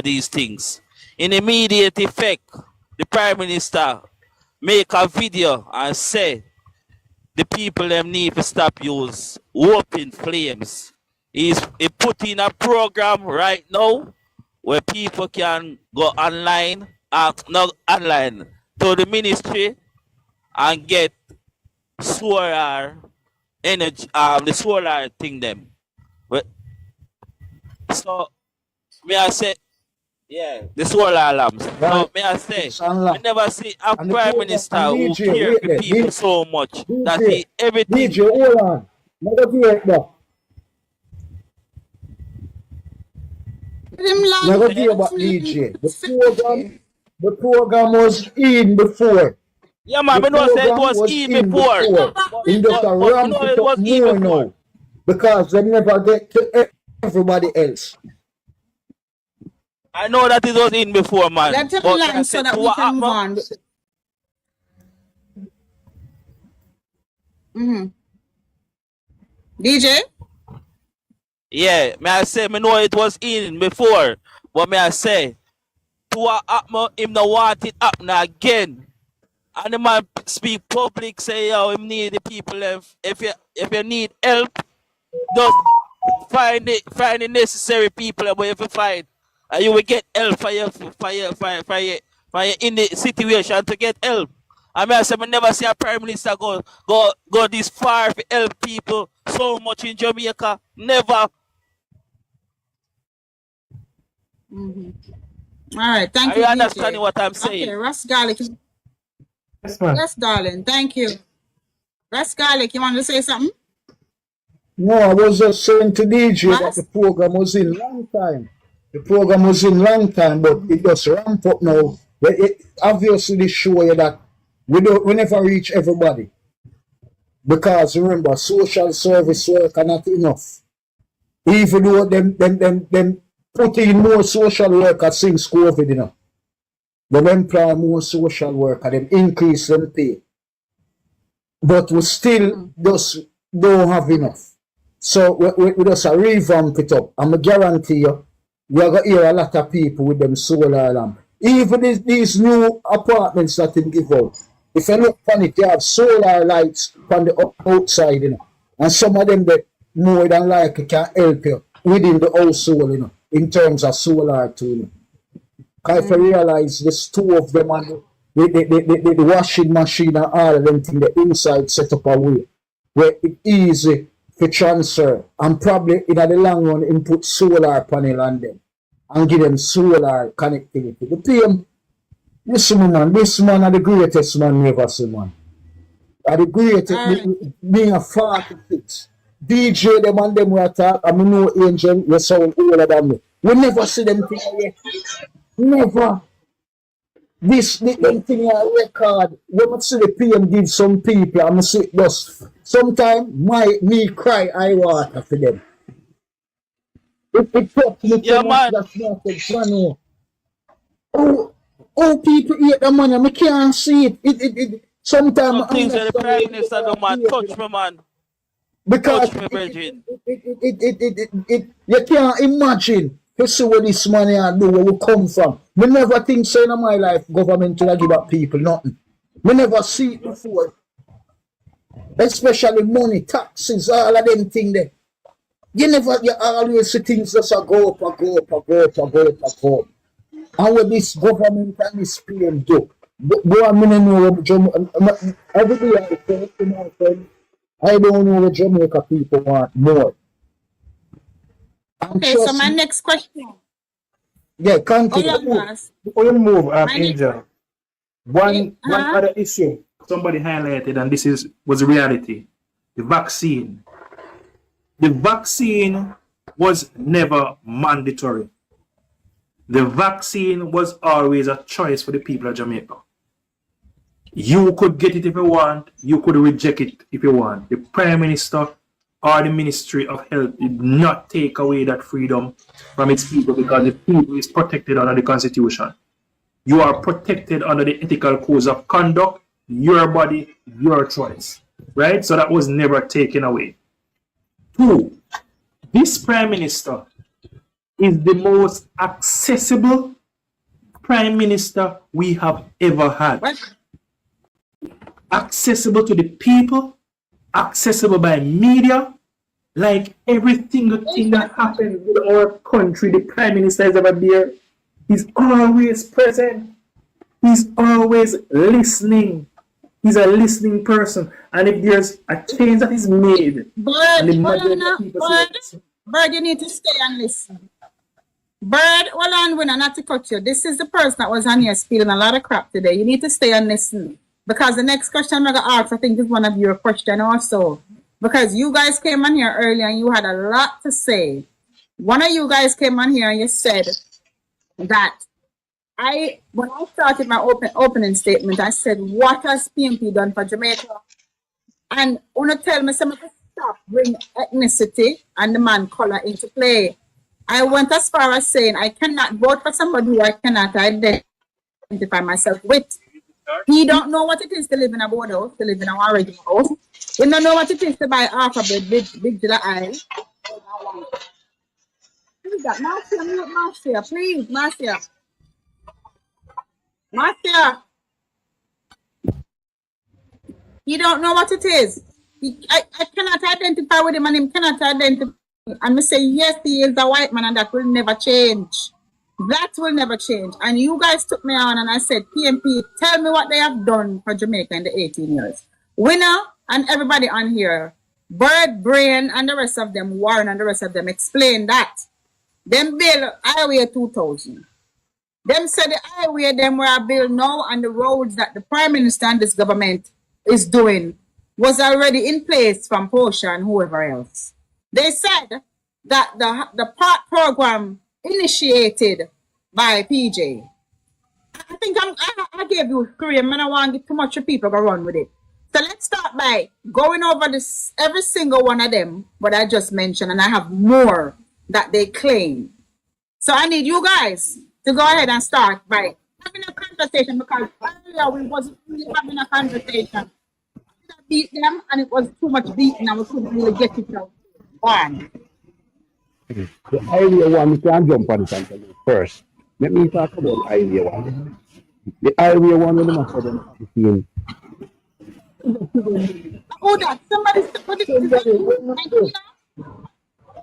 these things. In immediate effect, the Prime Minister make a video and say the people them need to stop use open flames. He put in a program right now where people can go online not online, to the ministry and get solar energy, the solar thing them. But so may I say, yeah, the solar lamps. So Right. may I say, Unlocked. I never see a And the prime program, minister and who DJ, care wait for there. people so much that DJ, he everything. DJ, hold on. Let us hear it there. Let us hear about DJ. The program was in before. Yeah, man, The I know say it program was was in in before. before. In just a But I ramp know it it up was in more before. now. Because they never get to everybody else. I know that it was in before, man. Let him But I land so said that to we what can move happened? on. DJ? Yeah, may I say, me know it was in before. But may I say, to what happened, him no want it happen again. And the man speak public, say, yo, him need the people. If you need help, just find the necessary people where you find. And you will get help for you in the situation to get help. I mean, I say, I never see a prime minister go this far to help people so much in Jamaica. Never. All right, thank Are you, you DJ. understanding what I'm saying? Okay, Russ Garlic. Yes, ma'am. Yes, darling. Thank you. Russ Garlic, you want to say something? No, I was just saying to DJ that the program was in long time. The program was in long time, but it just ramp up now. But it obviously they show you that we never reach everybody. Because remember, social service work are not enough. Even though them put in more social worker since COVID, you know. Them employ more social worker, them increase them pay. But we still just don't have enough. So we just revamp it up. And I guarantee you, you're going to hear a lot of people with them solar lamp. Even these new apartments that they give out, if you look on it, they have solar lights on the outside, you know. And some of them that more than likely can help you within the household, you know, in terms of solar too. You know. Because if you realize there's two of them and the washing machine and all of them things, the inside set up a way where it's easy to transfer and probably in the long run input solar panel on them and give them solar connectivity. The PM, this man are the greatest man never see, man. Are the greatest, being a 46. DJ them and them we attack, and we know Angel, you sound older than me. We never see them thing yet. Never. This thing a record. When I see the PM give some people, I'm see just sometimes me cry I water for them. It touch me so much that's not a plan. Oh, people eat the money, I can't see it. It sometimes things that the prime minister don't man touch me, man. because Touch me, Virgin. you can't imagine to see what this money and do where we come from. Me never think so in my life government will give up people nothing. Me never see it before. Especially money, taxes, all of them things there. You always see things just go up. And what this government and this PM do. Go a minute know every day I say to my friend, I don't know what Jamaica people want more. Okay, so my next question. Yeah, continue. Before you move, Angel, one other issue somebody highlighted, and this was a reality: the vaccine. The vaccine was never mandatory. The vaccine was always a choice for the people of Jamaica. You could get it if you want, you could reject it if you want. The Prime Minister or the Ministry of Health did not take away that freedom from its people because the people is protected under the Constitution. You are protected under the ethical codes of conduct, your body, your choice. Right? So that was never taken away. 2, this Prime Minister is the most accessible Prime Minister we have ever had. Accessible to the people, accessible by media, like everything that happens with our country, the Prime Minister is ever there. He's always present. He's always listening. He's a listening person. And if there's a change that is made, Bird, Bird, you need to stay and listen. Bird, hold on, Winner, not to cut you. This is the person that was on here spilling a lot of crap today. You need to stay and listen. Because the next question I'm going to ask, I think, is one of your questions also. Because you guys came on here earlier and you had a lot to say. One of you guys came on here and you said that when I started my opening statement, I said, what has PMP done for Jamaica? And want to tell me some of the stuff bring ethnicity and the man color into play. I went as far as saying I cannot vote for somebody who I cannot identify myself with. He don't know what it is to live in a board house, to live in a original house. He don't know what it is to buy half of the big to the aisle. Marcia, mute Marcia, please, Marcia. Marcia. He don't know what it is. I cannot identify with him and him cannot identify. And me say, yes, he is a white man and that will never change. That will never change. And you guys took me on and I said, PMP, tell me what they have done for Jamaica in the 18 years. Winner and everybody on here, Bird, Brain, and the rest of them, Warren and the rest of them, explain that. Them bill Highway 2000. Them said the highway them were built now and the roads that the Prime Minister and this government is doing was already in place from Portia and whoever else. They said that the part program initiated by PJ. I think I gave you 3 and I don't want to get too much of people to run with it. So let's start by going over this every single one of them, what I just mentioned, and I have more that they claim. So I need you guys to go ahead and start by having a conversation because earlier we wasn't really having a conversation. I beat them and it was too much beating and we couldn't really get it out. One. The idea one, we can jump on it first. Let me talk about the idea one. The idea one, we must have them. Oh, that somebody put it in the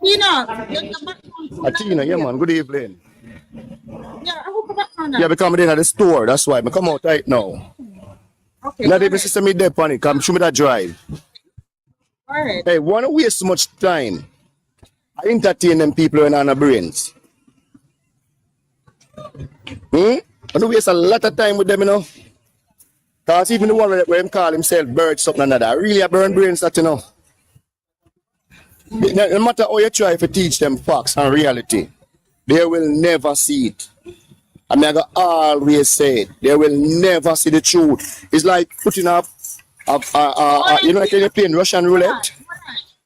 Atina, yeah, man. Good evening. Yeah, I hope back Yeah, because I'm in at the store. That's why I come out right now. Okay. Not even system me there, panic. Come show me that drive. All right. Hey, wanna waste so much time? I entertain them people in our brains. I don't waste a lot of time with them, you know. Because even the one where him call himself bird something another, I really a burn brains that, you know. No matter how you try to teach them facts and reality, they will never see it. I mean, I always say it. They will never see the truth. It's like putting up, you know, like you're playing Russian roulette.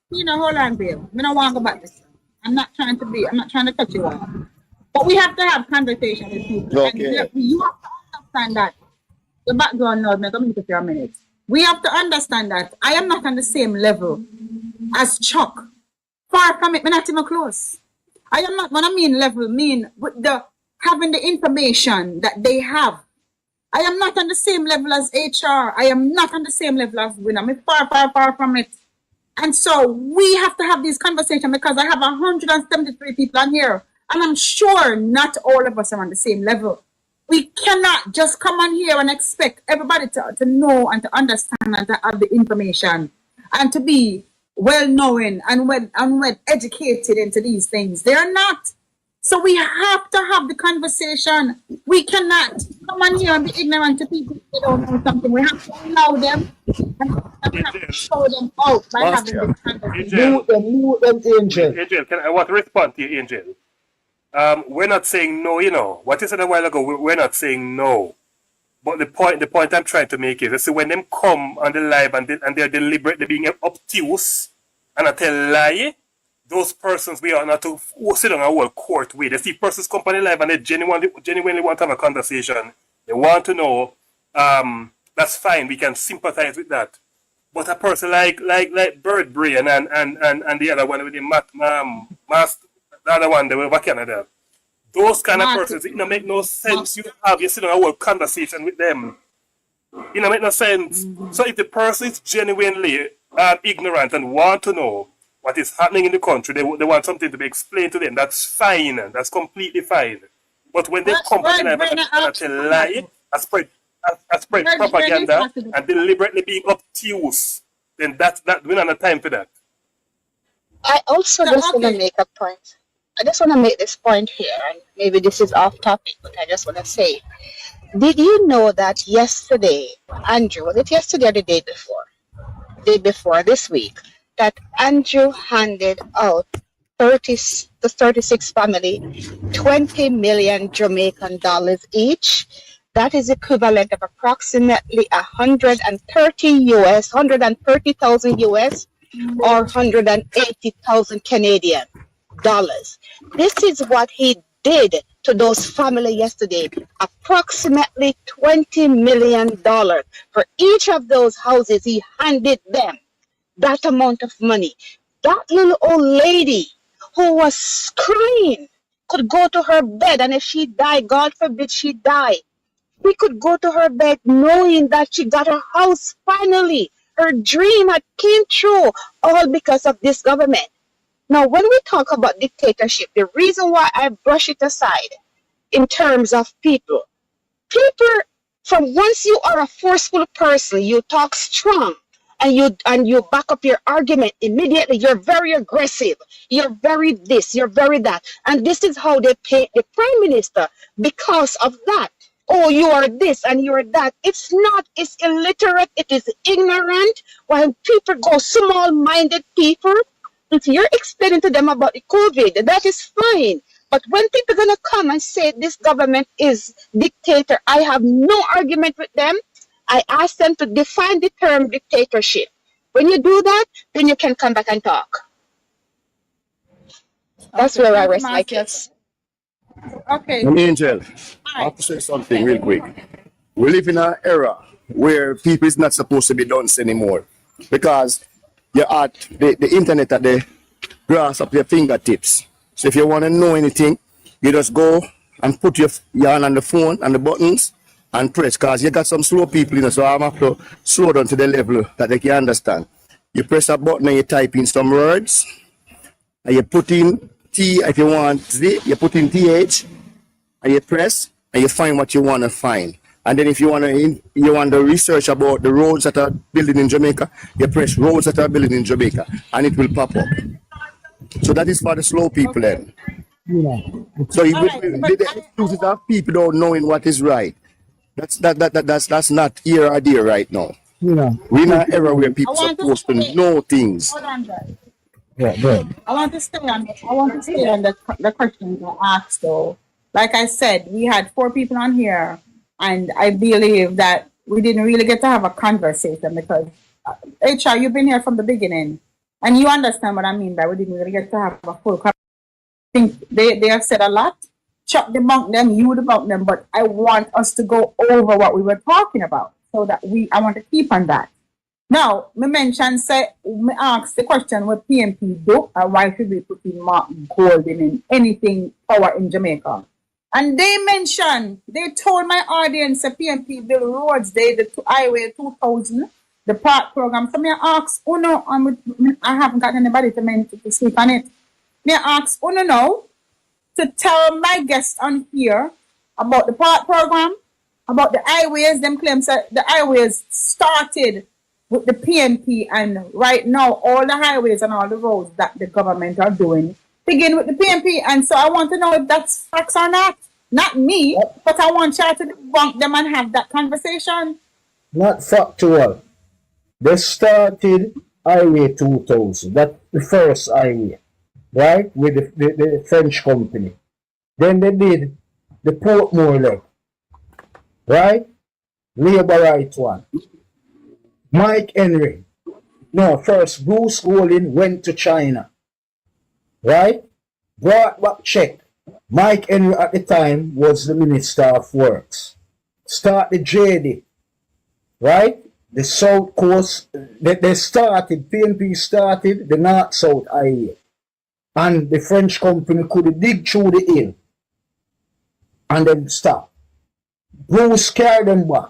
You know, hold on, Bill. I don't want to go back this. I'm not trying to cut you off. But we have to have conversation with people. Okay. And you have to understand that. The background noise, I'm going to take a minute. We have to understand that I am not on the same level as Chuck. Far from it, I'm not even close. I am not, when I mean level, with the having the information that they have. I am not on the same level as HR. I am not on the same level as Winner. I'm far from it. And so we have to have these conversations because I have 173 people on here. And I'm sure not all of us are on the same level. We cannot just come on here and expect everybody to know and to understand and to have the information and to be well-knowing and well educated into these things. They are not. So we have to have the conversation. We cannot come on here and be ignorant to people if they don't know something. We have to allow them and we have to show them out by having this conversation. Angel, I want to respond to you, Angel. We're not saying no, you know. What you said a while ago, we're not saying no. But the point I'm trying to make is, when them come on the live and they're deliberately being obtuse and I tell lie, those persons we are not to sit on our court with. They see persons come on the live and they genuinely want to have a conversation. They want to know. That's fine. We can sympathize with that. But a person like Bird Brain and the other one with the the other one, they were over Canada. Those kind of persons, it don't make no sense. You sit on a whole conversation with them. It don't make no sense. So if the person is genuinely ignorant and want to know what is happening in the country, they want something to be explained to them. That's fine. That's completely fine. But when they come and tell lie spread propaganda and deliberately being obtuse, then we don't have time for that. I also just want to make a point. I just want to make this point here, and maybe this is off topic, but I just want to say, did you know that yesterday, Andrew, was it yesterday or the day before? Day before, this week, that Andrew handed out the 36 family $20 million Jamaican dollars each. That is equivalent of approximately 130,000 US or 180,000 Canadian dollars. This is what he did to those family yesterday. Approximately $20 million for each of those houses. He handed them that amount of money. That little old lady who was crying could go to her bed, and if she died, God forbid she died, we could go to her bed knowing that she got her house finally. Her dream had came true, all because of this government. Now, when we talk about dictatorship, the reason why I brush it aside in terms of people, from once you are a forceful person, you talk strong, and you back up your argument immediately. You're very aggressive. You're very this, you're very that. And this is how they pay the prime minister because of that. Oh, you are this and you are that. It's not. It's illiterate. It is ignorant. When people go small-minded people, if you're explaining to them about the COVID, that is fine. But when people are going to come and say this government is dictator, I have no argument with them. I ask them to define the term dictatorship. When you do that, then you can come back and talk. That's where I rest my case. Okay. Angel, I have to say something real quick. We live in an era where people is not supposed to be dunce anymore, because you're at the internet at the grass of your fingertips. So if you want to know anything, you just go and put your hand on the phone and the buttons and press, because you got some slow people, so I'm have to slow down to the level that they can understand. You press a button and you type in some words, and you put in T if you want Z, you put in TH, and you press, and you find what you want to find. And then if you want to research about the roads that are building in Jamaica, you press roads that are building in Jamaica, and it will pop up. So that is for the slow people then. Yeah. So the excuses of people don't knowing what is right. That's not here or there right now. Yeah. We're in an era where people are supposed to know things. Hold on, guys. Yeah, good. I want to stay on the questions I asked though. Like I said, we had 4 people on here, and I believe that we didn't really get to have a conversation because HR, you've been here from the beginning, and you understand what I mean by we didn't really get to have a full conversation. I think they have said a lot. Chuck debunk them, you debunk them, but I want us to go over what we were talking about so that I want to keep on that. Now, me ask the question what PNP do, and why should we put in Mark Golden in anything power in Jamaica? And they told my audience that PNP build roads, the Highway 2000, the park program. So me ask, I haven't got anybody to speak on it. Me ask, now to tell my guests on here about the park program, about the highways. Them claims that the highways started with the PNP, and right now all the highways and all the roads that the government are doing begin with the PNP. And so I want to know if that's facts or not. Not me, but I want you to debunk them and have that conversation. Not factual. They started Highway 2000. That's the first highway, right? With the French company. Then they did the Portmore leg, right? Labour right one. Mike Henry. No, first Bruce Golding went to China, right? Brought back check. Mike Henry at the time was the Minister of Works. Start the JD, right? The South Coast, PNP started the North-South Highway. And the French company could dig through the hill and then stop. Bruce carried them back.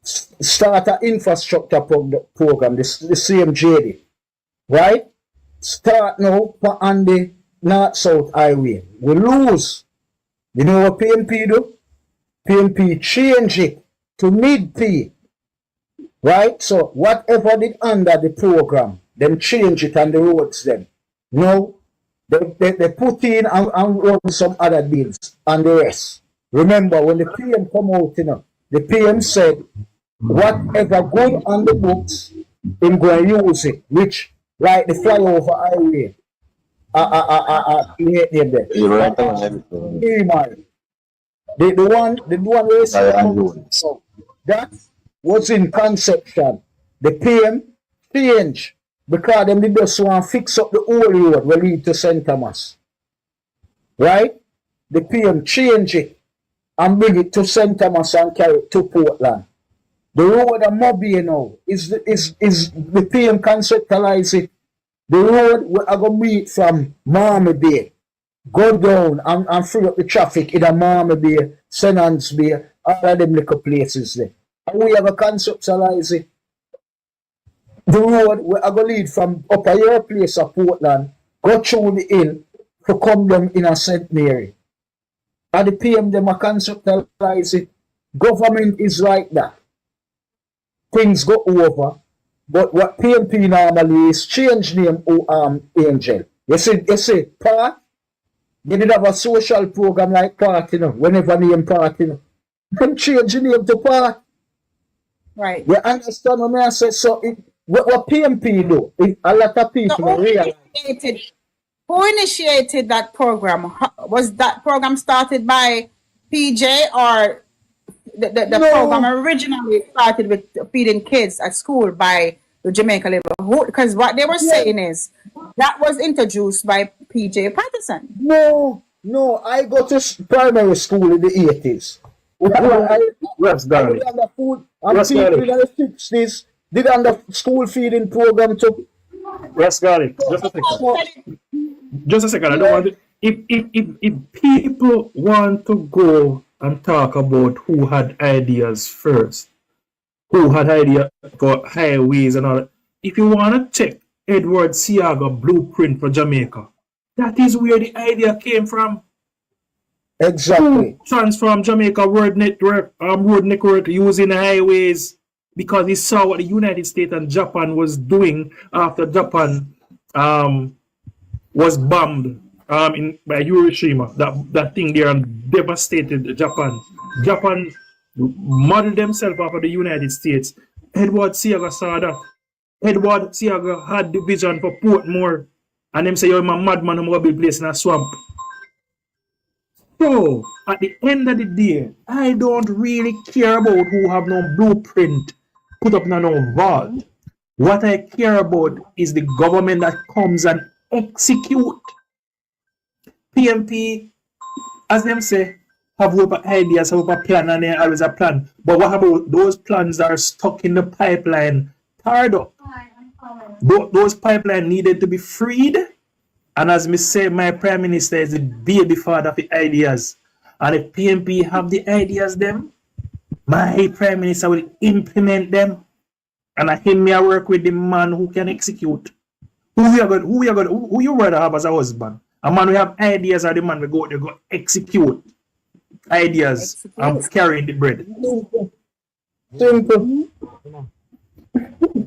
Start an infrastructure program, the same JD, right? Start now on the North-South Highway. We lose. You know what PNP do? PMP change it to mid-P. Right? So whatever did under the program, them change it on the roads then. No, they put in and run some other deals and the rest. Remember, when the PM come out, the PM said, whatever good on the books, him going to use it, which, like the flyover highway, the one where so that was in conception. The PM change because them did just want to fix up the old road will lead to St. Thomas. Right? The PM change it and bring it to St. Thomas and carry it to Portland. The road of Mobile now is the PM conceptualize it. The road we are going to meet from Marmy Bay, go down and free up the traffic in a Marmy Bay, St. Anne's Bay, all of them little places there. And we have a conceptualize it. The road we are going to lead from up at your place of Portland, go through the hill to come down in a St. Mary. And the PM them a conceptualize it. Government is like that. Things go over. But what PMP normally is change name Angel. You see, part, they did have a social program like part, whenever name part, Them change the name to part. Right. You understand what I say? So what PMP do, a lot of people realize. Who initiated that program? Was that program started by PJ or the program originally started with feeding kids at school by the Jamaica Labour? Because what they were saying is that was introduced by PJ Patterson. No, I go to primary school in the 80s. I'm teaching in the 60s. Did on the school feeding program too. Yes, got it. Just a second. I don't want to, if people want to go and talk about who had ideas first, who had idea for highways and all that, if you want to check Edward Seaga blueprint for Jamaica, that is where the idea came from. Exactly. Transform Jamaica road network using highways because he saw what the United States and Japan was doing after Japan was bombed by Hiroshima. That thing there and devastated Japan. Japan modeled themselves after the United States. Edward Seaga saw that. Edward Seaga had the vision for Portmore. And them say, you're a madman, I'm going to be placed in a swamp. So, at the end of the day, I don't really care about who have no blueprint put up in no vault. What I care about is the government that comes and execute. PMP, as them say, have over ideas, have over plan, and there always a plan. But what about those plans that are stuck in the pipeline, tarred up? Those pipelines needed to be freed. And as me say, my prime minister is the baby father of the ideas. And if PMP have the ideas them, my prime minister will implement them. And I him me I work with the man who can execute. Who you rather have as a husband? A man who have ideas or the man we go execute ideas and carrying the bread.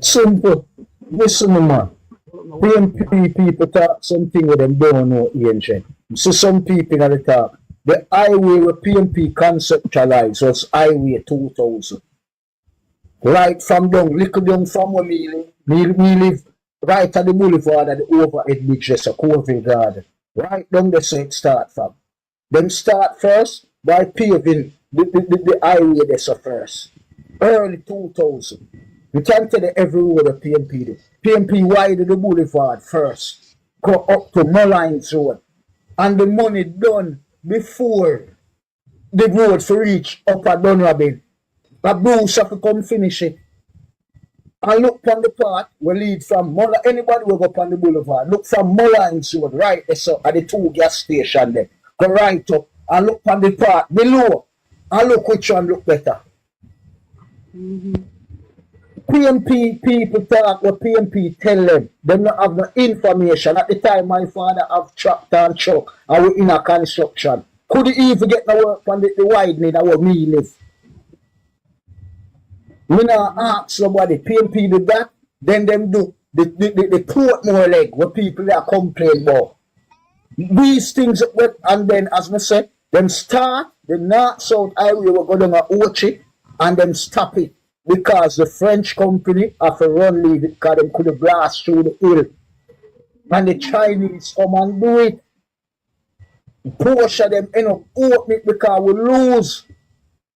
Simple. Listen, man. PMP people talk something with them don't know ancient. So some people at the talk. The highway where PMP conceptualized was Highway 2000. Right from down, little down from where me live right at the boulevard at the overhead bridge, just a Corville Garden. Right down the side start from. Them start first by paving the highway there first. Early 2000. You can't tell you every road of PMP did. PMP widened the boulevard first. Go up to Mullines Road. And the money done before the road for reach up at Dunrabin. But Bruce have to come finish it. And look on the part we lead from anybody will go up on the boulevard. Look from Mullines Road, right there, so at the 2 gas station there. Go right up and look on the part below. And look which one look better. PMP people talk what PMP tell them. They don't have no information. At the time my father have tractor and truck and we in a construction. Could he even get the work on the widening that where me live? Me not ask somebody, PMP did that, then them do the Portmore leg where people are complaining about. These things, and then as I said, them start the north-south highway will go down to Ochi and then stop it because the French company have to run leave it because they could blast through the hill. And the Chinese come and do it. Portion them end up open it because we lose.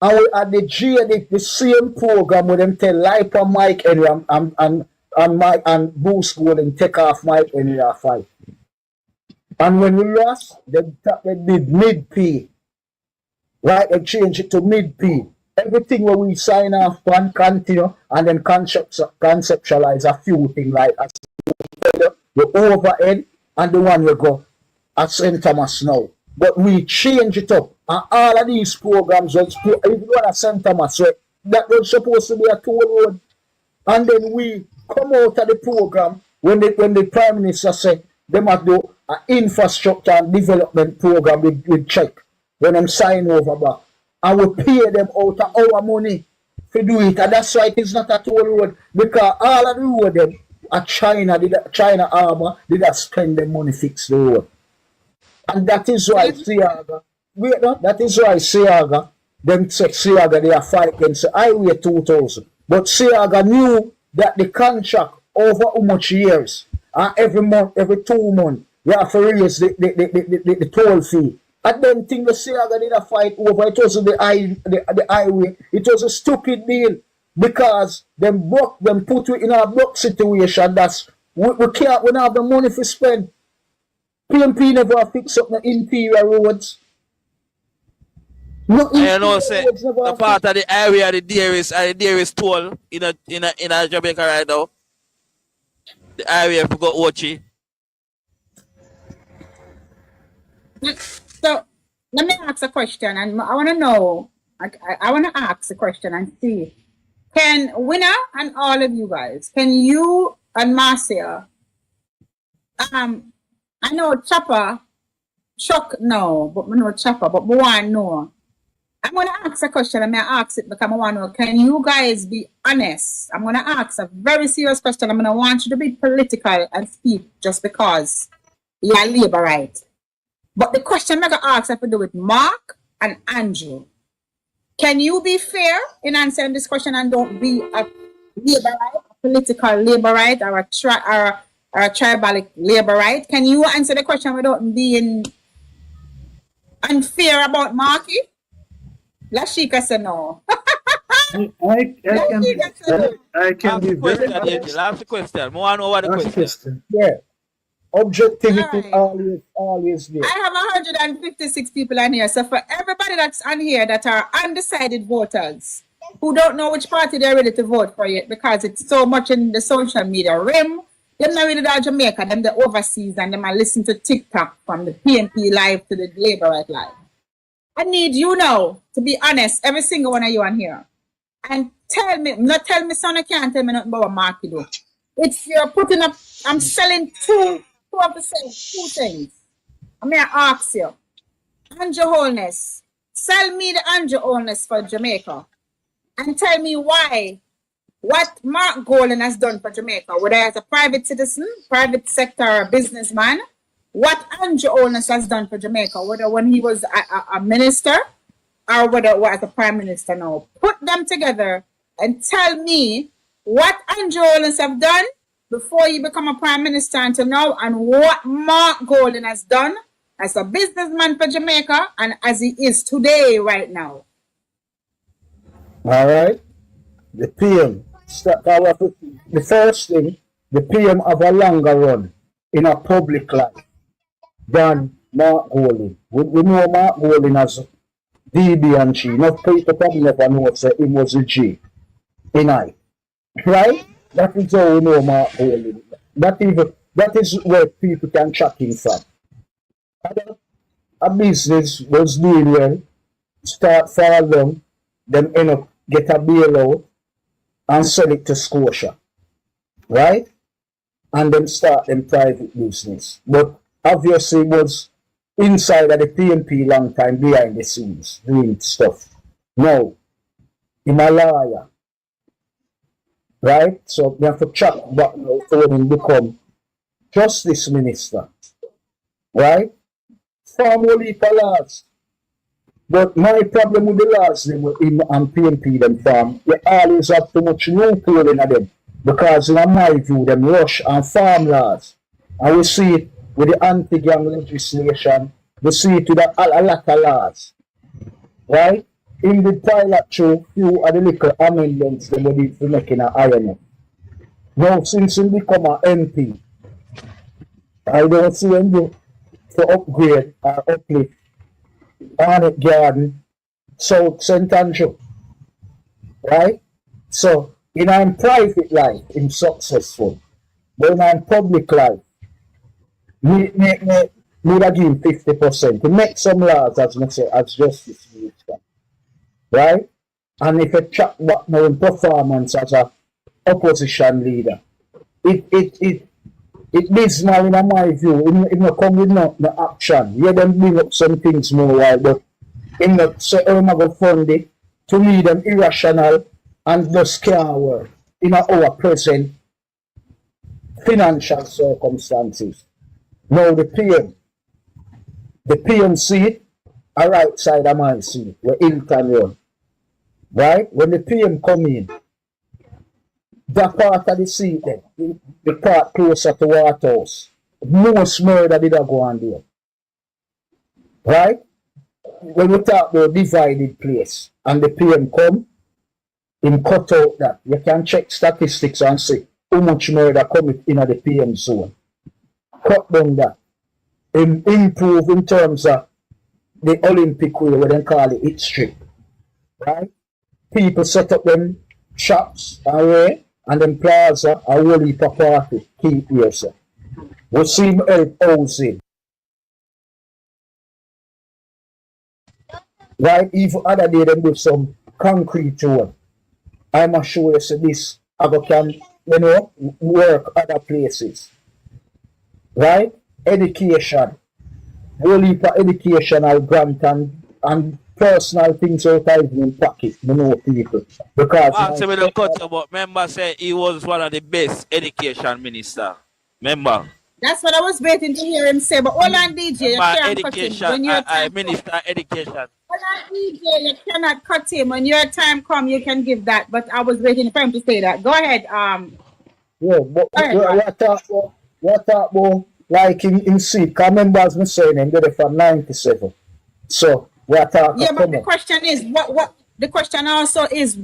And we at the JLP, the same program with them tell Lipa Mike Henry and Mike and Boost go and take off Mike Henry a fight. And when we lost, they did mid-P. Right? They changed it to mid-P. Everything where we sign off on continue and then conceptualize a few things like the overhead and the one we go at St. Thomas now. But we change it up. And all of these programs, if you go at St. Thomas, that was supposed to be a toll road. And then we come out of the program when the Prime Minister said they must do an infrastructure and development program with check when them sign over back. And we pay them out of our money to do it. And that's why it is not a toll road. Because all of the road them at China Armour did not spend the money fix the road. And that is why Siaga, them say Siaga, they are fighting against the Highway 2000. But Siaga knew that the contract over how much years, and every month, every 2 months, you have to raise the toll fee. I don't think the Siaga did a fight over. It was the highway. It was a stupid deal because them put you in a block situation. That's we don't have the money to spend. PMP never fix up the interior roads. No I know say the part of the area the dearest toll in a Jamaica right now. The area for go Ochi. So let me ask a question, and I want to know. I want to ask a question and see. Can Winner and all of you guys, can you and Marcia, I know Chopper, Chuck no, but I know Chopper, but I want to know. I'm going to ask a question. I'm going to ask it because I want to know, can you guys be honest? I'm going to ask a very serious question. I'm going to want you to be political and speak just because you're labor right. But the question I'm going to ask has to do with Mark and Andrew. Can you be fair in answering this question and don't be a labor right, a political labor right, or a tribal labor right? Can you answer the question without being unfair about Marky? Lashika said no. I can be very honest. Ask the question. I want to know what the question. Yeah. Objectivity always there. I have 156 people on here. So for everybody that's on here that are undecided voters who don't know which party they're ready to vote for yet because it's so much in the social media rim, they're not really that Jamaica, them the overseas, and them are listening to TikTok from the PNP live to the Labour Right live. I need you now to be honest, every single one of you on here, and tell me, not tell me son, I can't tell me nothing about what Marky do. It's you're putting up, I'm selling two things. I'm going to ask you, Andrew Holness, sell me the Andrew Holness for Jamaica and tell me why, what Mark Golden has done for Jamaica, whether as a private citizen, private sector businessman, what Andrew Holness has done for Jamaica, whether when he was a minister or whether as a prime minister now. Put them together and tell me what Andrew Holness have done before you become a prime minister until now, and what Mark Golden has done as a businessman for Jamaica and as he is today, right now. All right. The PM, the first thing, the PM have a longer run in a public life than Mark Golden. We know Mark Golden as DB and G. Enough people probably never know that he was a G. Right? That is how we know Mark Golden. That is where people can track him from. A business was doing well, start fall down, then end up get a bailout and sell it to Scotia. Right? And then start them private business. But obviously was inside of the PNP long time behind the scenes doing stuff. Now, in a lawyer, right? So we have to check back now to when he become justice minister, right? Form whole heap of laws. But my problem with the laws them in and PNP them farm, they always have too much loophole in them. Because in my view, them rush and farm laws. And we see it with the anti-gang legislation, we see it with a lot of laws. Right? In the pilot show, few of the little amendments they need to make in an iron. Now, since he become an MP, I don't see him do to upgrade or uplift Barnet Garden, South St. Andrew. Right? So, in our private life, I'm successful. But in our public life, we give him 50%. To make some laws, as I say, as justice minister. Right? And if you check back now in performance as a opposition leader, it dismal in my view. It not come with no action. Yeah, them bring up some things more while, but in not say how am I going to fund it, to me them irrational and just can't work in our present financial circumstances. Now the PM seat, a right side of my seat, where Hilton run. Right? When the PM come in, that part of the seat then, the part closer to Waterhouse, most murder did go on there. Right? When we talk about divided place and the PM come, him cut out that. You can check statistics and see how much murder come in the PM zone. Cut down that. Improve in terms of the Olympic way, what they call it, it's strip. Right? People set up them shops and them plaza, a whole heap of party, keep here, sir. We see him help housing. Right? Even other day, them do some concrete road. I'm sure you see this, I can, work other places. Right? Education. Whole heap of educational grant and personal things out of his pocket, people. Because but remember say he was one of the best education minister. Remember? That's what I was waiting to hear him say. But hold on, DJ, you can't education, cut him. When your time minister education. Hold on, DJ, you cannot cut him. When your time come, you can give that. But I was waiting for him to say that. Go ahead. Yeah, but what about like in C? Because remember as me saying him did it from 97. So what but the question is what the question also is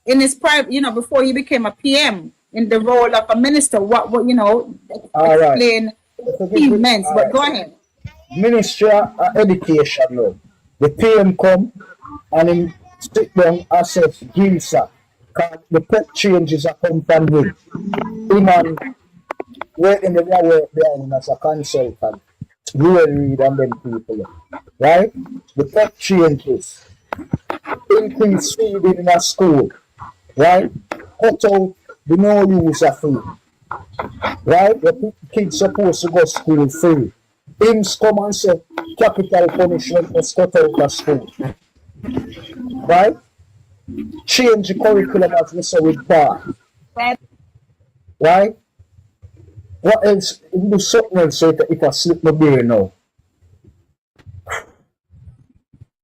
in his private, before he became a PM in the role of a minister, what explain he meant. But go ahead. Ministry of Education now. The PM come and him sit down and say, Gilsa, because the pet changes are come from him. Him and working the work behind him as a consultant. Read and them people. Right? The pet changes. Increase feeding in a school. Right? Cut out the no use of food. Right? The kids supposed to go to school free. Him come and say capital punishment was cut out of school. Right? Change the curriculum as we say with part. Right? What else? You do something else so if I slip my brain now.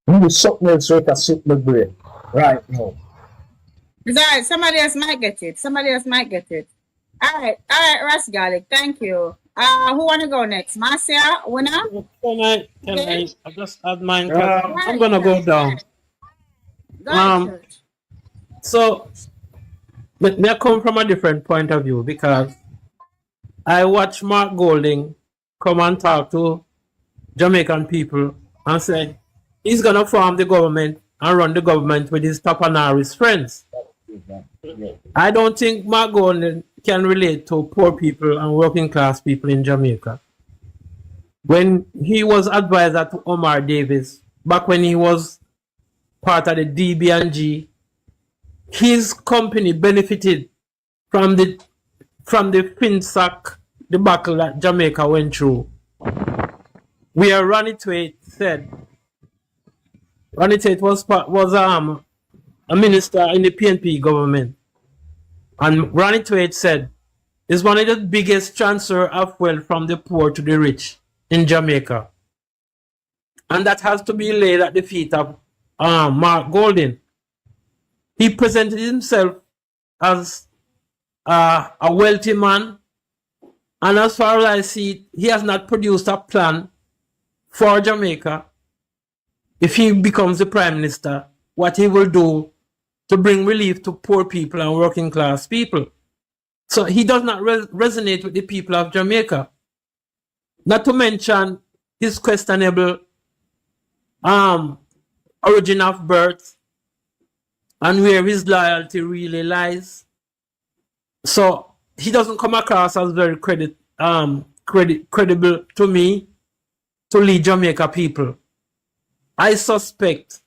You do something else so if I slip my brain. Right now. Sorry, somebody else might get it. All right, Ras Garlic, thank you. Who wanna go next? Marcia, winner? Can I just add mine? I'm gonna go down. So me I come from a different point of view because I watch Mark Golding come and talk to Jamaican people and say he's gonna form the government and run the government with his Tapanari's friends. I don't think Mark Golding can relate to poor people and working class people in Jamaica. When he was advisor to Omar Davis, back when he was part of the DB&G, his company benefited from the FinSac debacle that Jamaica went through. where Ronnie Tate said, Ronnie Tate was a minister in the PNP government, and Ronnie Tate said, "It's one of the biggest transfer of wealth from the poor to the rich in Jamaica," and that has to be laid at the feet of Mark Golding. He presented himself as a wealthy man, and as far as I see, he has not produced a plan for Jamaica. If he becomes the prime minister, what he will do to bring relief to poor people and working class people. So he does not resonate with the people of Jamaica. Not to mention his questionable origin of birth and where his loyalty really lies. So he doesn't come across as very credible to me to lead Jamaica people. I suspect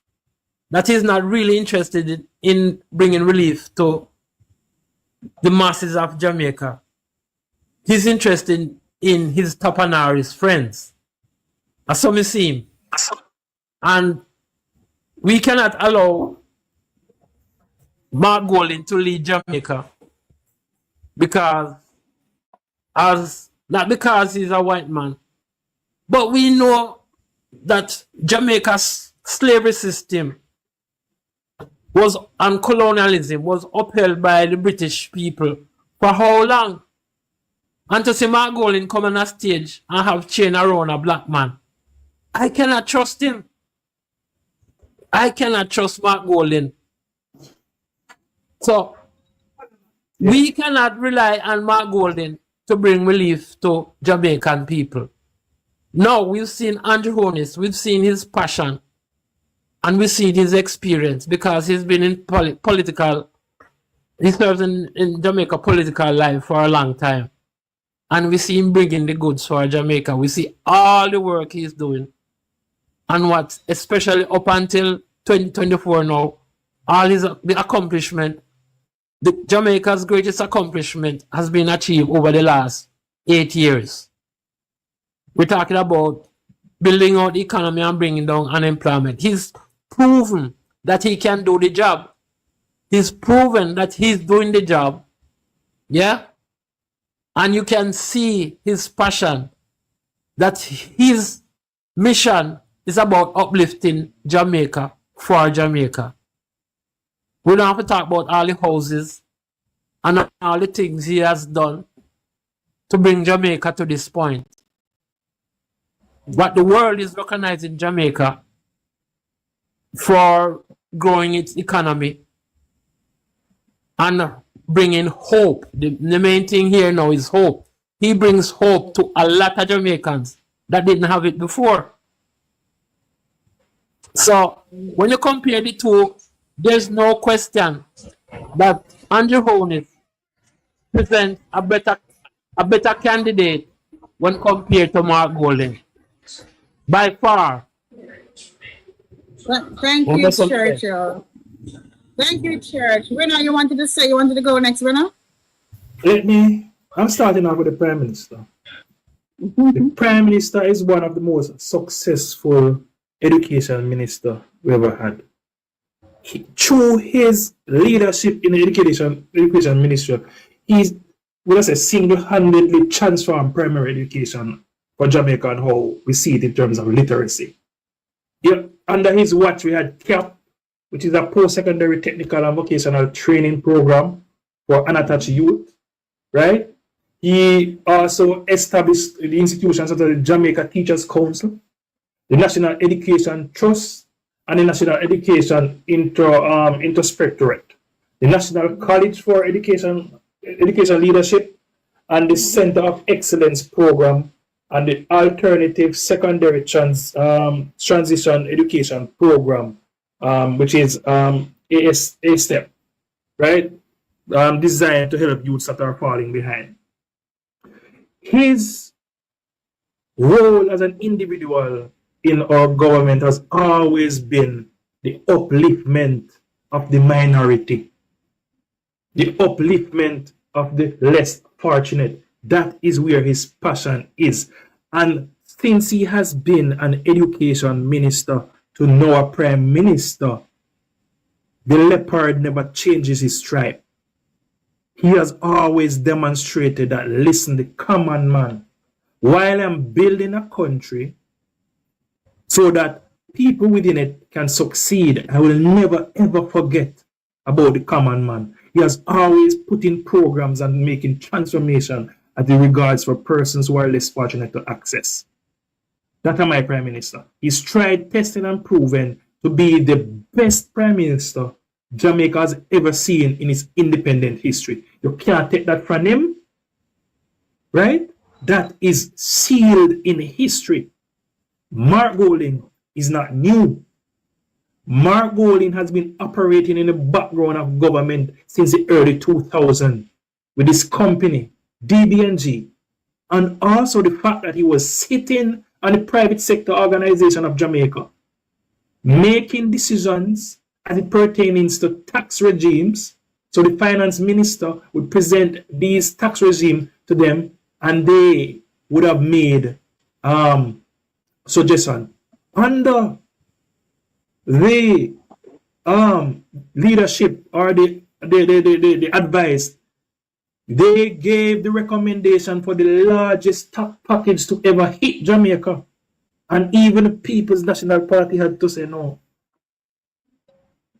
that he's not really interested in bringing relief to the masses of Jamaica. He's interested in his Tapanari's friends. That's how we see him. And we cannot allow Mark Golding to lead Jamaica because, not because he's a white man, but we know that Jamaica's slavery system and colonialism was upheld by the British people for how long? And to see Mark Golding come on a stage and have chain around a black man, I cannot trust him. I cannot trust Mark Golding. So we cannot rely on Mark Golding to bring relief to Jamaican people. No, we've seen Andrew Holness, we've seen his passion, and we've seen his experience because he's been in political, he serves in Jamaica political life for a long time. And we see him bringing the goods for Jamaica. We see all the work he's doing. And what, especially up until 2024 now, all the accomplishment, Jamaica's greatest accomplishment has been achieved over the last 8 years. We're talking about building out the economy and bringing down unemployment. He's proven that he can do the job. He's proven that he's doing the job. Yeah? And you can see his passion, that his mission is about uplifting Jamaica for Jamaica. We don't have to talk about all the houses and all the things he has done to bring Jamaica to this point. But the world is recognizing Jamaica for growing its economy and bringing hope. The main thing here now is hope. He brings hope to a lot of Jamaicans that didn't have it before. So when you compare the two, there's no question that Andrew Holness presents a better candidate when compared to Mark Golding. By far. Thank you, Churchill. Thank you, Church. Winner, you wanted to go next, Winner? I'm starting off with the Prime Minister. The Prime Minister is one of the most successful education minister we ever had. Through his leadership in the education ministry, he's, single-handedly transformed primary education for Jamaica and how we see it in terms of literacy. Yeah, under his watch, we had CAP, which is a post-secondary technical and vocational training program for unattached youth, right? He also established the institutions such as the Jamaica Teachers Council, the National Education Trust, and the National Education Inspectorate, the National College for Education Leadership, and the Center of Excellence Program, and the Alternative Secondary Transition Education Program, which is ASTEP, right? Designed to help youths that are falling behind. His role as an individual in our government has always been the upliftment of the minority, the upliftment of the less fortunate. That is where his passion is. And since he has been an education minister to now a prime minister, the leopard never changes his stripe. He has always demonstrated that, listen, the common man, while I'm building a country so that people within it can succeed, I will never ever forget about the common man. He has always put in programs and making transformation as it regards for persons who are less fortunate to access. That is my prime minister. He's tried, tested, and proven to be the best prime minister Jamaica has ever seen in its independent history. You can't take that from him, right? That is sealed in history. Mark Golding is not new. Mark Golding has been operating in the background of government since the early 2000s with his company, DBNG, and also the fact that he was sitting on the private sector organization of Jamaica, making decisions as it pertains to tax regimes. So the finance minister would present these tax regimes to them, and they would have made suggestion under the leadership or the advice. They gave the recommendation for the largest tax package to ever hit Jamaica, and even the People's National Party had to say no.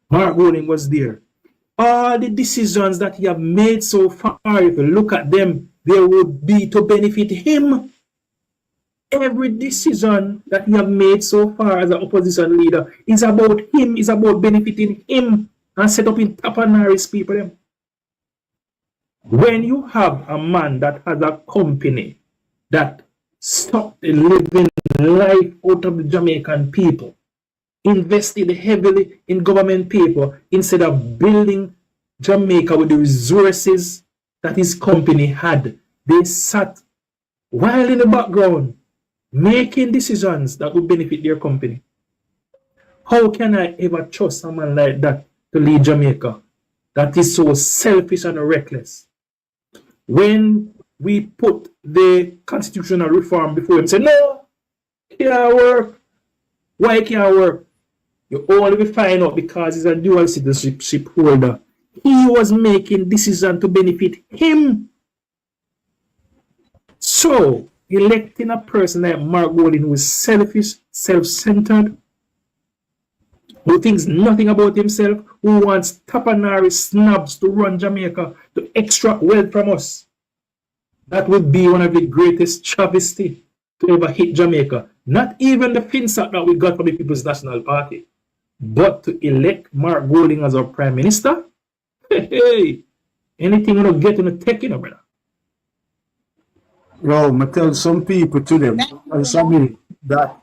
Mark Golding was there. All the decisions that he have made so far, if you look at them, they would be to benefit him. Every decision that he have made so far as an opposition leader is about him, is about benefiting him and set up in Tapanaris people. Them. When you have a man that has a company that sucked the living life out of the Jamaican people, invested heavily in government people instead of building Jamaica with the resources that his company had, they sat while in the background making decisions that would benefit their company. How can I ever trust someone like that to lead Jamaica that is so selfish and reckless? When we put the constitutional reform before him, say, no, can't work. Why can't work? You only find out because he's a dual citizenship holder. He was making decisions to benefit him. So, electing a person like Mark Golding who is selfish, self-centered, who thinks nothing about himself, who wants Tapanari snobs to run Jamaica to extract wealth from us, that would be one of the greatest travesty to ever hit Jamaica. Not even the FinSAC that we got from the People's National Party, but to elect Mark Golding as our prime minister. Hey, anything you don't get in the tech, you know, brother. Yo, I tell some people to them, that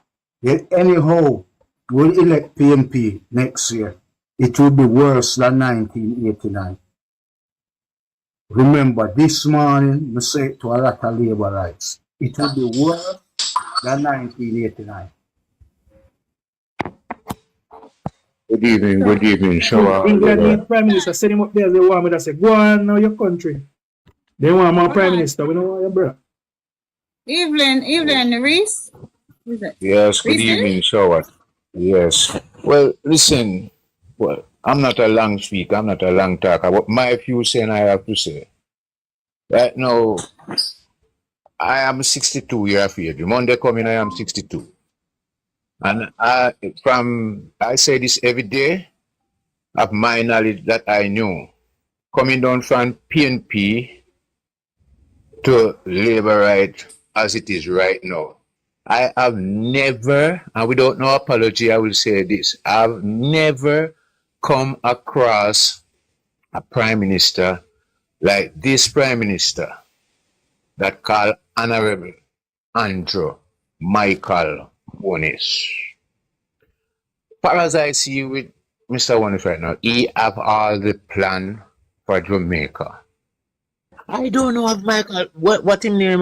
anyhow will elect PNP next year, it will be worse than 1989. Remember, this morning, I said to a lot of labor rights, it will be worse than 1989. Good evening, Shower. England Prime Minister send him up there, they want me to say, go on now your country. They want my Prime Minister, we don't want your brother. Evelyn, Reese? Yes, good evening, Shower. Yes. Well, listen, well, I'm not a long speaker, I'm not a long talker, but my few saying I have to say. Right now, I am 62 years of age. Monday coming, I am 62. And I say this every day of my knowledge that I knew, coming down from PNP to labor right as it is right now. I have never, and without no apology, I will say this, I've never come across a prime minister like this prime minister that called Honorable Andrew Michael Wonis. Far as I see with Mr. Wonis right now, he have all the plan for Jamaica. I don't know if Michael, what him name,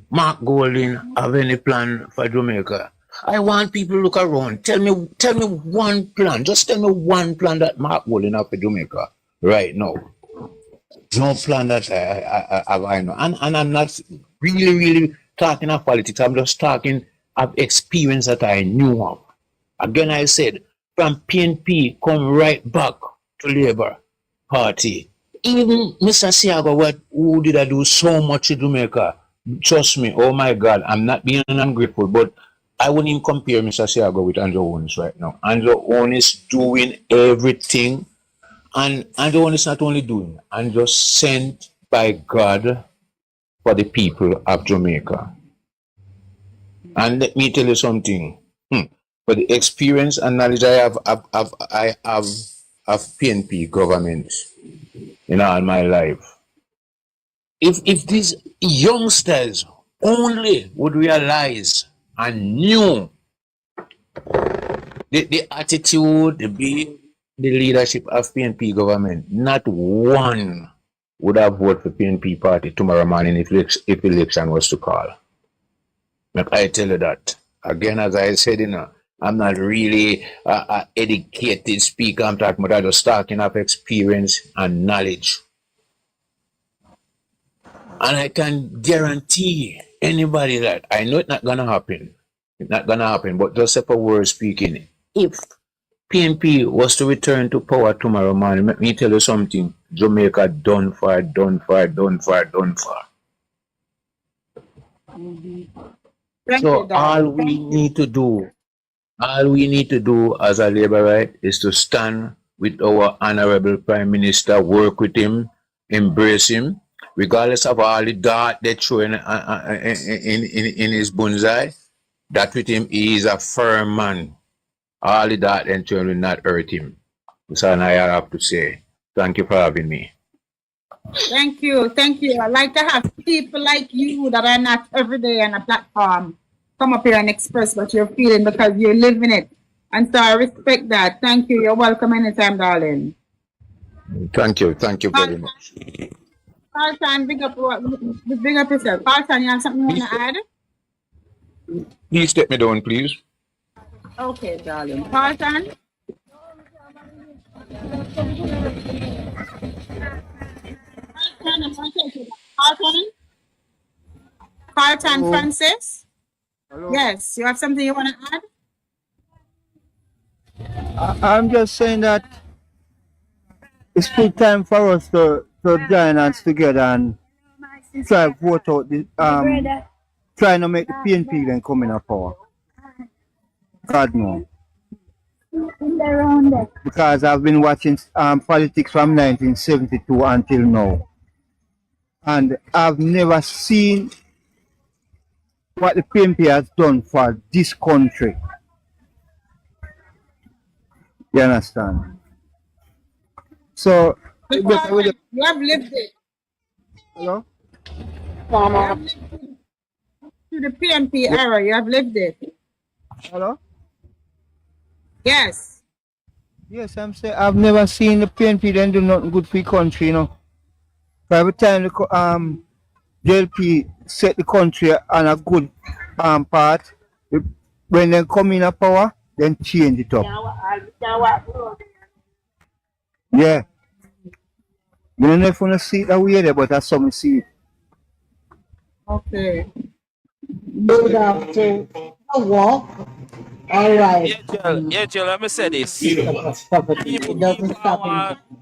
Mark Golding have any plan for Jamaica. I want people to look around. Tell me one plan. Just tell me one plan that Mark Golding have for Jamaica right now. No plan that I know. And I'm not really talking of politics. I'm just talking of experience that I knew of. Again, I said, from PNP, come right back to Labour Party. Even Mr. Siago, who did I do so much in Jamaica? Trust me, oh my God, I'm not being ungrateful, but I wouldn't even compare Mr. Siago with Andrew Owens right now. Andrew Owens is doing everything, and Andrew Owens is not only doing, Andrew sent by God for the people of Jamaica. And let me tell you something. For the experience and knowledge I have of PNP government in all my life. If these youngsters only would realize and knew the attitude, the leadership of PNP government, not one would have voted for PNP party tomorrow morning if election was to call. Like I tell you that. Again, as I said, I'm not really an educated speaker. I'm talking about just talking of experience and knowledge. And I can guarantee anybody that I know it's not going to happen. It's not going to happen. But just for word speaking, if PNP was to return to power tomorrow morning, let me tell you something. Jamaica done for. So all we need to do as a Labourite is to stand with our honorable Prime Minister, work with him, embrace him, regardless of all the dart they throw in his bullseye. That with him, he is a firm man. All the dart they throw will not hurt him. That's all I have to say. Thank you for having me. Thank you. I like to have people like you that are not every day on a platform come up here and express what you're feeling because you're living it. And so I respect that. Thank you. You're welcome anytime, darling. Thank you very much. Carlton, bring up yourself. Carlton, you have something you want to add? Please step me down, please. Okay, darling. Carlton? Carlton Francis? Hello? Yes, you have something you want to add? I'm just saying that it's full time for us to join hands together and try to vote out the trying to make the PNP then come in power. God no. Because I've been watching politics from 1972 until now. And I've never seen what the PNP has done for this country. You understand? So, you have lived it. Hello? You have lived through the PNP era, you have lived it. Hello? Yes. Yes, I'm saying I've never seen the PNP then do nothing good for the country, Every time the JLP set the country on a good path, when they come in a power, then change it up. Yeah. I don't know if you see it that way there, but that's something see it. Okay. Good afternoon. Walk. All right. Yeah, Jill, let me say this. People want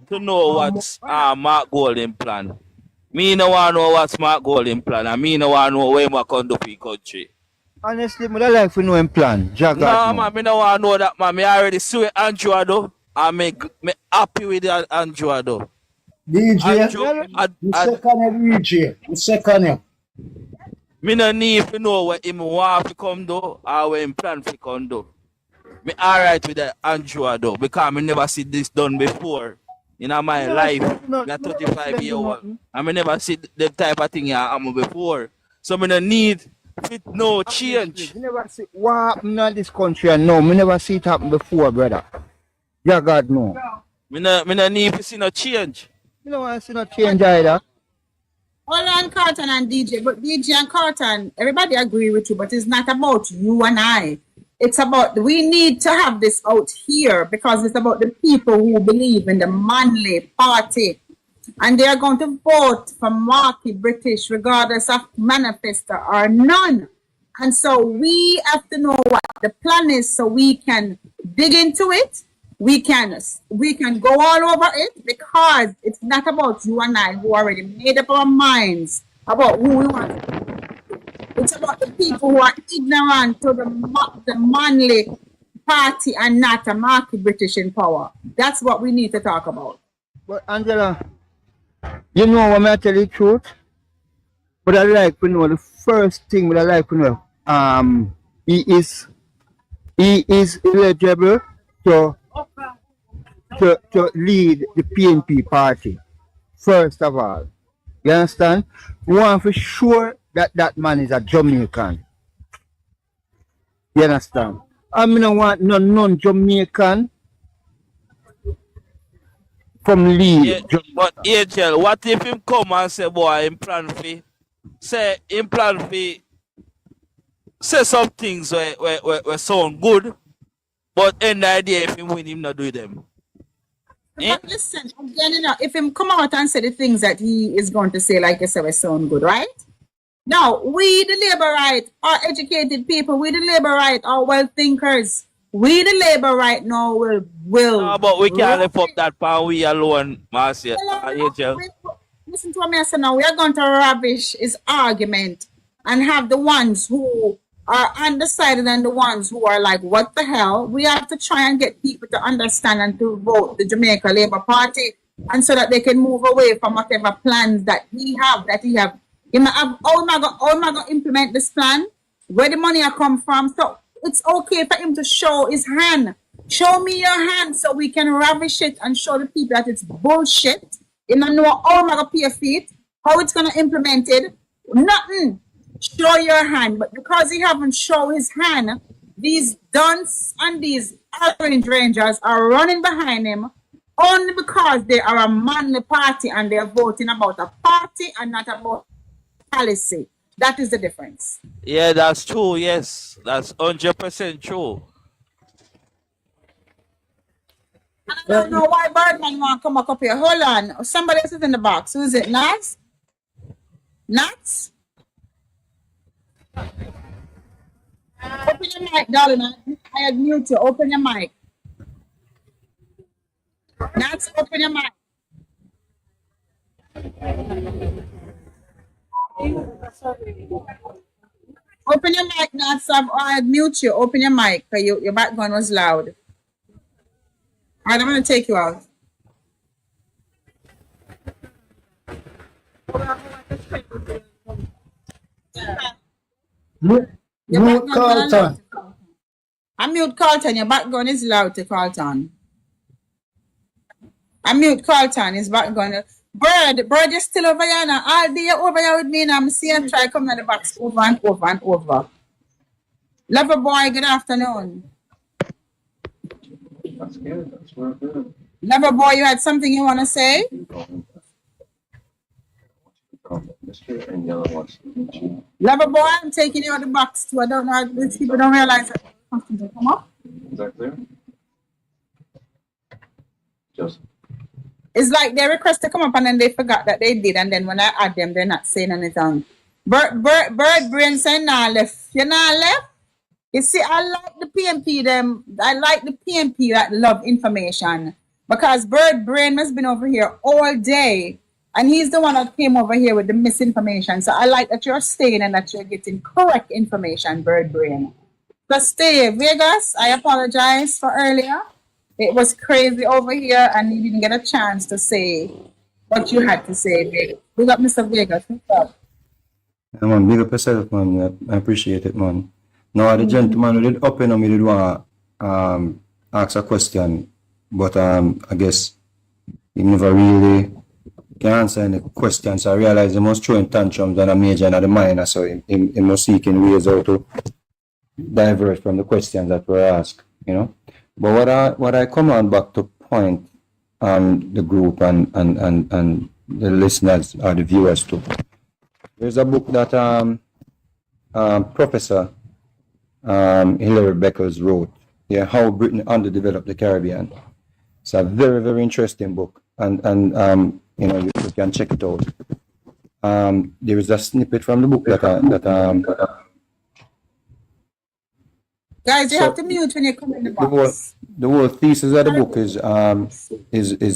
to know what's Mark Golden plan. Me no want to know what's Mark Golden plan, and me no want to know where we can do for the country. Honestly, I don't like to know him plan. No, man, me no want to know that, man. Me already see Andrew though, and me happy with that Andrew though. DJ, the second. Me no need to know what him want to come do or what him plan to come do. Me alright with that Andrew though, because me never see this done before in my life. Me a 35 year old. And me never see the type of thing happen before. So me no need no change. Me never see what happened in this country and no, me never see it happen before, brother. Yeah, God no. Me no need to see no change. You don't want to see no change either. Hold on, Carlton and DJ. But DJ and Carlton, everybody agree with you, but it's not about you and I. It's about, we need to have this out here because it's about the people who believe in the manly party and they are going to vote for Marky British regardless of manifesto or none. And so we have to know what the plan is so we can dig into it. We can go all over it, because it's not about you and I who already made up our minds about who we want to be. It's about the people who are ignorant to the manly party and not a Marky British in power. That's what we need to talk about. But Angela, you know what I tell you the truth? But I like to know the first thing that I like to know. He is eligible to lead the PNP party. First of all. You understand? We want for sure that man is a Jamaican. You understand? I mean, I want no non-Jamaican from lead. Yeah, but Angel, what if him come and say, boy, him plan fi say some things where sound good, but end the idea if him win, him not do them. But listen, again, you know, if him come out and say the things that he is going to say, like you said, will sound good, right? Now, we the labor right are educated people. We the labor right are well thinkers. We the labor right now will. No, but we can't lift up that power we alone, Marcia. Angel. Listen to what I say now. We are going to ravish his argument and have the ones who are undecided and the ones who are like, what the hell? We have to try and get people to understand and to vote the Jamaica Labour Party, and so that they can move away from whatever plans that he have. How am I going to implement this plan? Where the money come from? So it's okay for him to show his hand. Show me your hand so we can ravish it and show the people that it's bullshit. You don't know how am I going to pay for it, how it's going to implement it. Nothing. Show your hand. But because he haven't shown his hand, these dunce and these orange rangers are running behind him only because they are a manly party and they're voting about a party and not about policy. That is the difference. Yeah, that's true. Yes, that's 100% true. And I don't know why Birdman want to come up here. Hold on. Somebody else is in the box. Who is it? Nats? Nats? Open your mic, darling. I had mute you. Open your mic. Nats, open your mic. Open your mic, Nats. I had mute you. Open your mic. Your background was loud. All right, I'm going to take you out. Mute Carlton. I mute Carlton. Your background is loud to Carlton. I mute Carlton. His background. Bird, you're still over here now. All day you're over here with me now. I'm seeing try coming at the box over and over and over. Lover boy, good afternoon. That's good. That's good. Lover boy, you had something you want to say? Lover boy, I'm taking you out of the box too. I don't know. These people don't realize that. Come up. Is that clear? Just. It's like they request to come up and then they forgot that they did, and then when I add them, they're not saying anything. Bird brain saying nah left. You not left? You see, I like the PMP them. I like the PMP that love information, because Bird brain has been over here all day, and he's the one that came over here with the misinformation. So I like that you're staying and that you're getting correct information, Bird brain. So stay, Vegas. I apologize for earlier. It was crazy over here, and you didn't get a chance to say what you had to say, Vegas. Big up, Mr. Vegas. What's up? Yeah, man, big up yourself, man. I appreciate it, man. Now, the gentleman who did open on me did want to ask a question, but I guess he never really can answer any questions. So I realize he must throw in tantrums and a major and a minor, so he must seek in ways how to divert from the questions that were asked, you know. But what I come on back to point on the group and the listeners or the viewers too. There's a book that Professor Hilary Beckles wrote, How Britain Underdeveloped the Caribbean. It's a very, very interesting book. And You know, you can check it out. There is a snippet from the book that Guys, you so have to mute when you come in the box. the whole thesis of the book is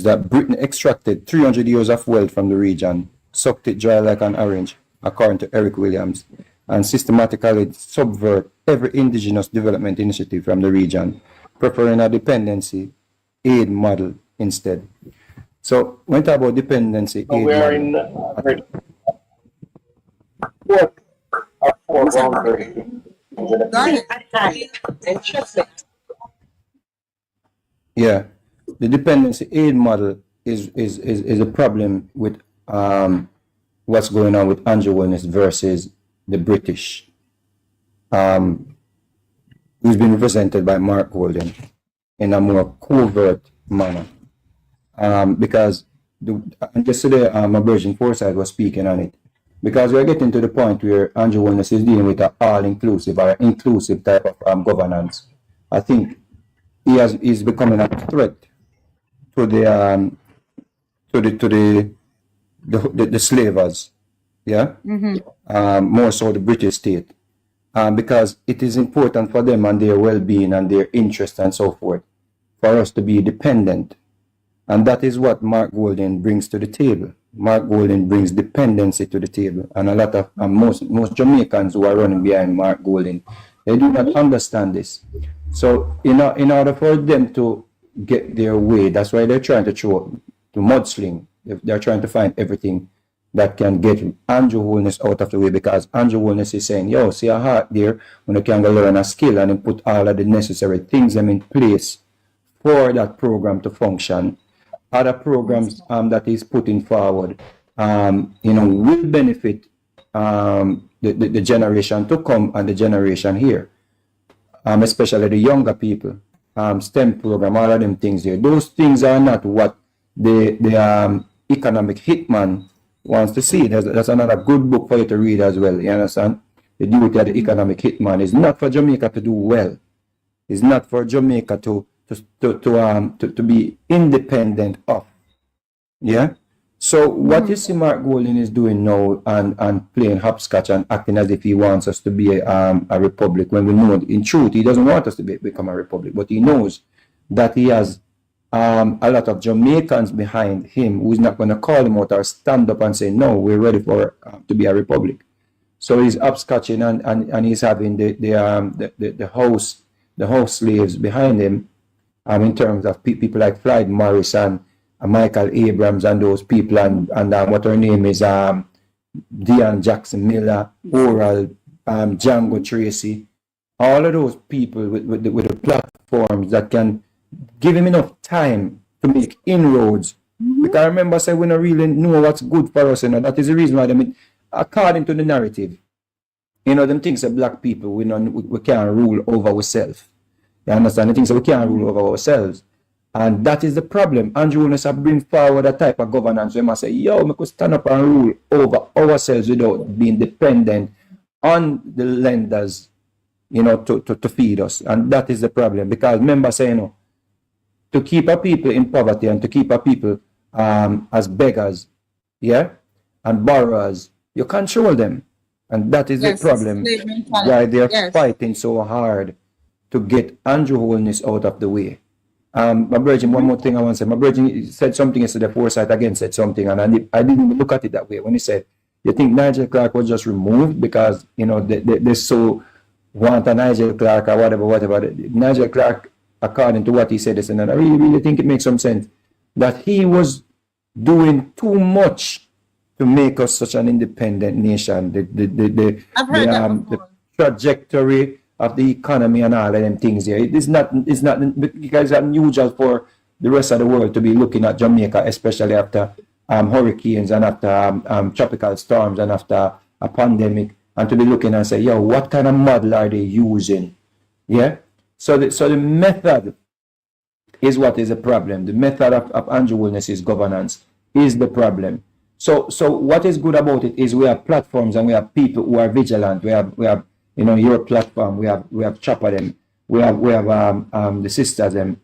that Britain extracted 300 years of wealth from the region, sucked it dry like an orange, according to Eric Williams, and systematically subvert every indigenous development initiative from the region, preferring a dependency aid model instead. So when we talk about dependency aid model, yeah, the dependency aid model is a problem with what's going on with Andrew Wellness versus the British, who's been represented by Mark Golden in a more covert manner. Because yesterday, my Virgin Foresight was speaking on it. Because we're getting to the point where Andrew Wellness is dealing with an all-inclusive or inclusive type of governance. I think he's becoming a threat to the slavers, yeah, more so the British state, because it is important for them and their well-being and their interest and so forth for us to be dependent, and that is what Mark Golden brings to the table. Mark Golden brings dependency to the table, and a lot of most Jamaicans who are running behind Mark Golden, they do not understand this. So in order for them to get their way, that's why they're trying to mudsling. They're trying to find everything that can get Andrew Holness out of the way, because Andrew Holness is saying, yo, see a heart there, when you can go learn a skill and then put all of the necessary things in place for that program to function. Other programs that he's putting forward, will benefit the generation to come and the generation here, especially the younger people. STEM program, all of them things there. Those things are not what the economic hitman wants to see. That's another good book for you to read as well. You understand? The duty of the economic hitman is not for Jamaica to do well. It's not for Jamaica to be independent of. Yeah. So what you see Mark Golden is doing now and playing hopscotch and acting as if he wants us to be a republic, when we know in truth he doesn't want us to become a republic, but he knows that he has a lot of Jamaicans behind him who's not going to call him out or stand up and say, no, we're ready for to be a republic. So he's hopscotching and he's having the house slaves behind him, in terms of people like Floyd Morris and Michael Abrams and those people, and what her name is, Dion Jackson Miller, Oral, Django Tracy, all of those people with the platforms that can give him enough time to make inroads. Because I remember I said we don't really know what's good for us, and that is the reason why according to the narrative, them things that black people we can't rule over ourselves. You understand? The things that we can't rule over ourselves. And that is the problem. Andrew Holness have bring forward a type of governance where we say, yo, we could stand up and rule over ourselves without being dependent on the lenders, to feed us. And that is the problem. Because remember saying, to keep our people in poverty and to keep our people as beggars, yeah, and borrowers, you control them. And that is the problem why they're fighting so hard to get Andrew Holness out of the way. My Virgin, one more thing I want to say. My Virgin said something yesterday, Foresight again said something, and I didn't look at it that way when he said, you think Nigel Clark was just removed because, they so want a Nigel Clark or whatever. Nigel Clark, according to what he said, and I really think it makes some sense, that he was doing too much to make us such an independent nation. The trajectory of the economy and all of them things here. It's not because it's unusual for the rest of the world to be looking at Jamaica, especially after hurricanes and after tropical storms and after a pandemic, and to be looking and say, yo, what kind of model are they using? Yeah. So the method is what is the problem. The method of Andrew Holness's governance is the problem. So what is good about it is we have platforms and we have people who are vigilant. We have your platform, we have Chopper them, we have the sisters them,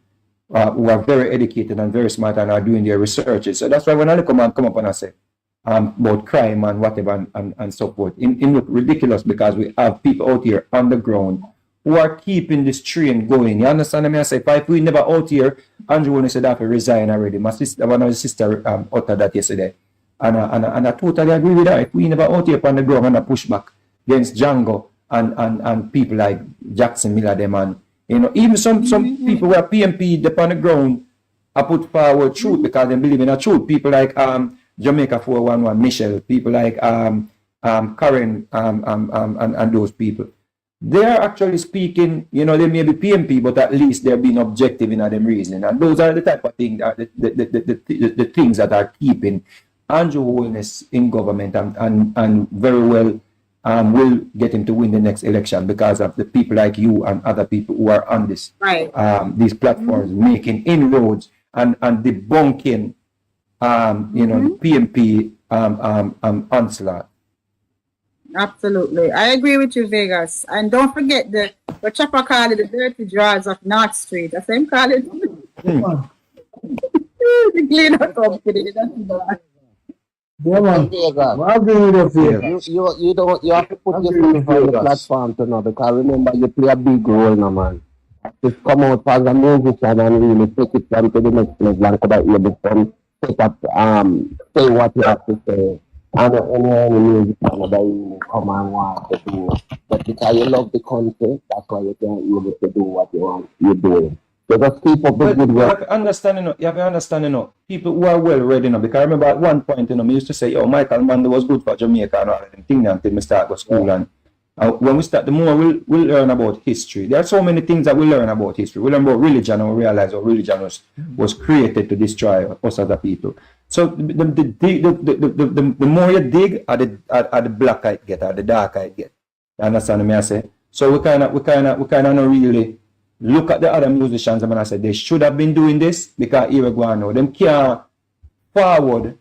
who are very educated and very smart and are doing their researches. So that's why when I come up and I say about crime and whatever and so forth, it look ridiculous because we have people out here on the ground who are keeping this train going. You understand me? I say, if we never out here, Andrew when said that to resign already. My sister, one of his sister uttered that yesterday. And I totally agree with that. If we never out here on the ground and a push back against Django and people like Jackson Miller them and even some people who are PMP on the ground are put forward truth because they believe in a truth. People like Jamaica 411 Michelle, people like Karen and those people. They are actually speaking, they may be PMP, but at least they're being objective in them reasoning. And those are the type of things that the things that are keeping Andrew Holness in government and very well will get him to win the next election because of the people like you and other people who are on this these platforms making inroads and debunking the PMP onslaught. Absolutely. I agree with you, Vegas. And don't forget the chopper call it the dirty drawers of North Street. The same call it. The cleaner company. Yeah, man. I agree with you. You have to put yourself on the platform to know because remember you play a big role now, man. Just come out as a musician and really take it from to the next level and could be able to take up say what you have to say. And any music that you come and want to do. But because you love the country, that's why you can't be able to do what you want you're doing. So just keep up the good work. You have to understand, people who are well read, because I remember at one point, I used to say, Michael Mann was good for Jamaica and all of them things until we start go school. And when we start, the more we'll learn about history. There are so many things that we learn about history. We learn about religion and we realize how religion was created to destroy us as a people. So the more you dig, at the black I get, at the dark I get. You understand me? I say. So we kind of not really look at the other musicians. I say they should have been doing this because here we go now. Them can't forward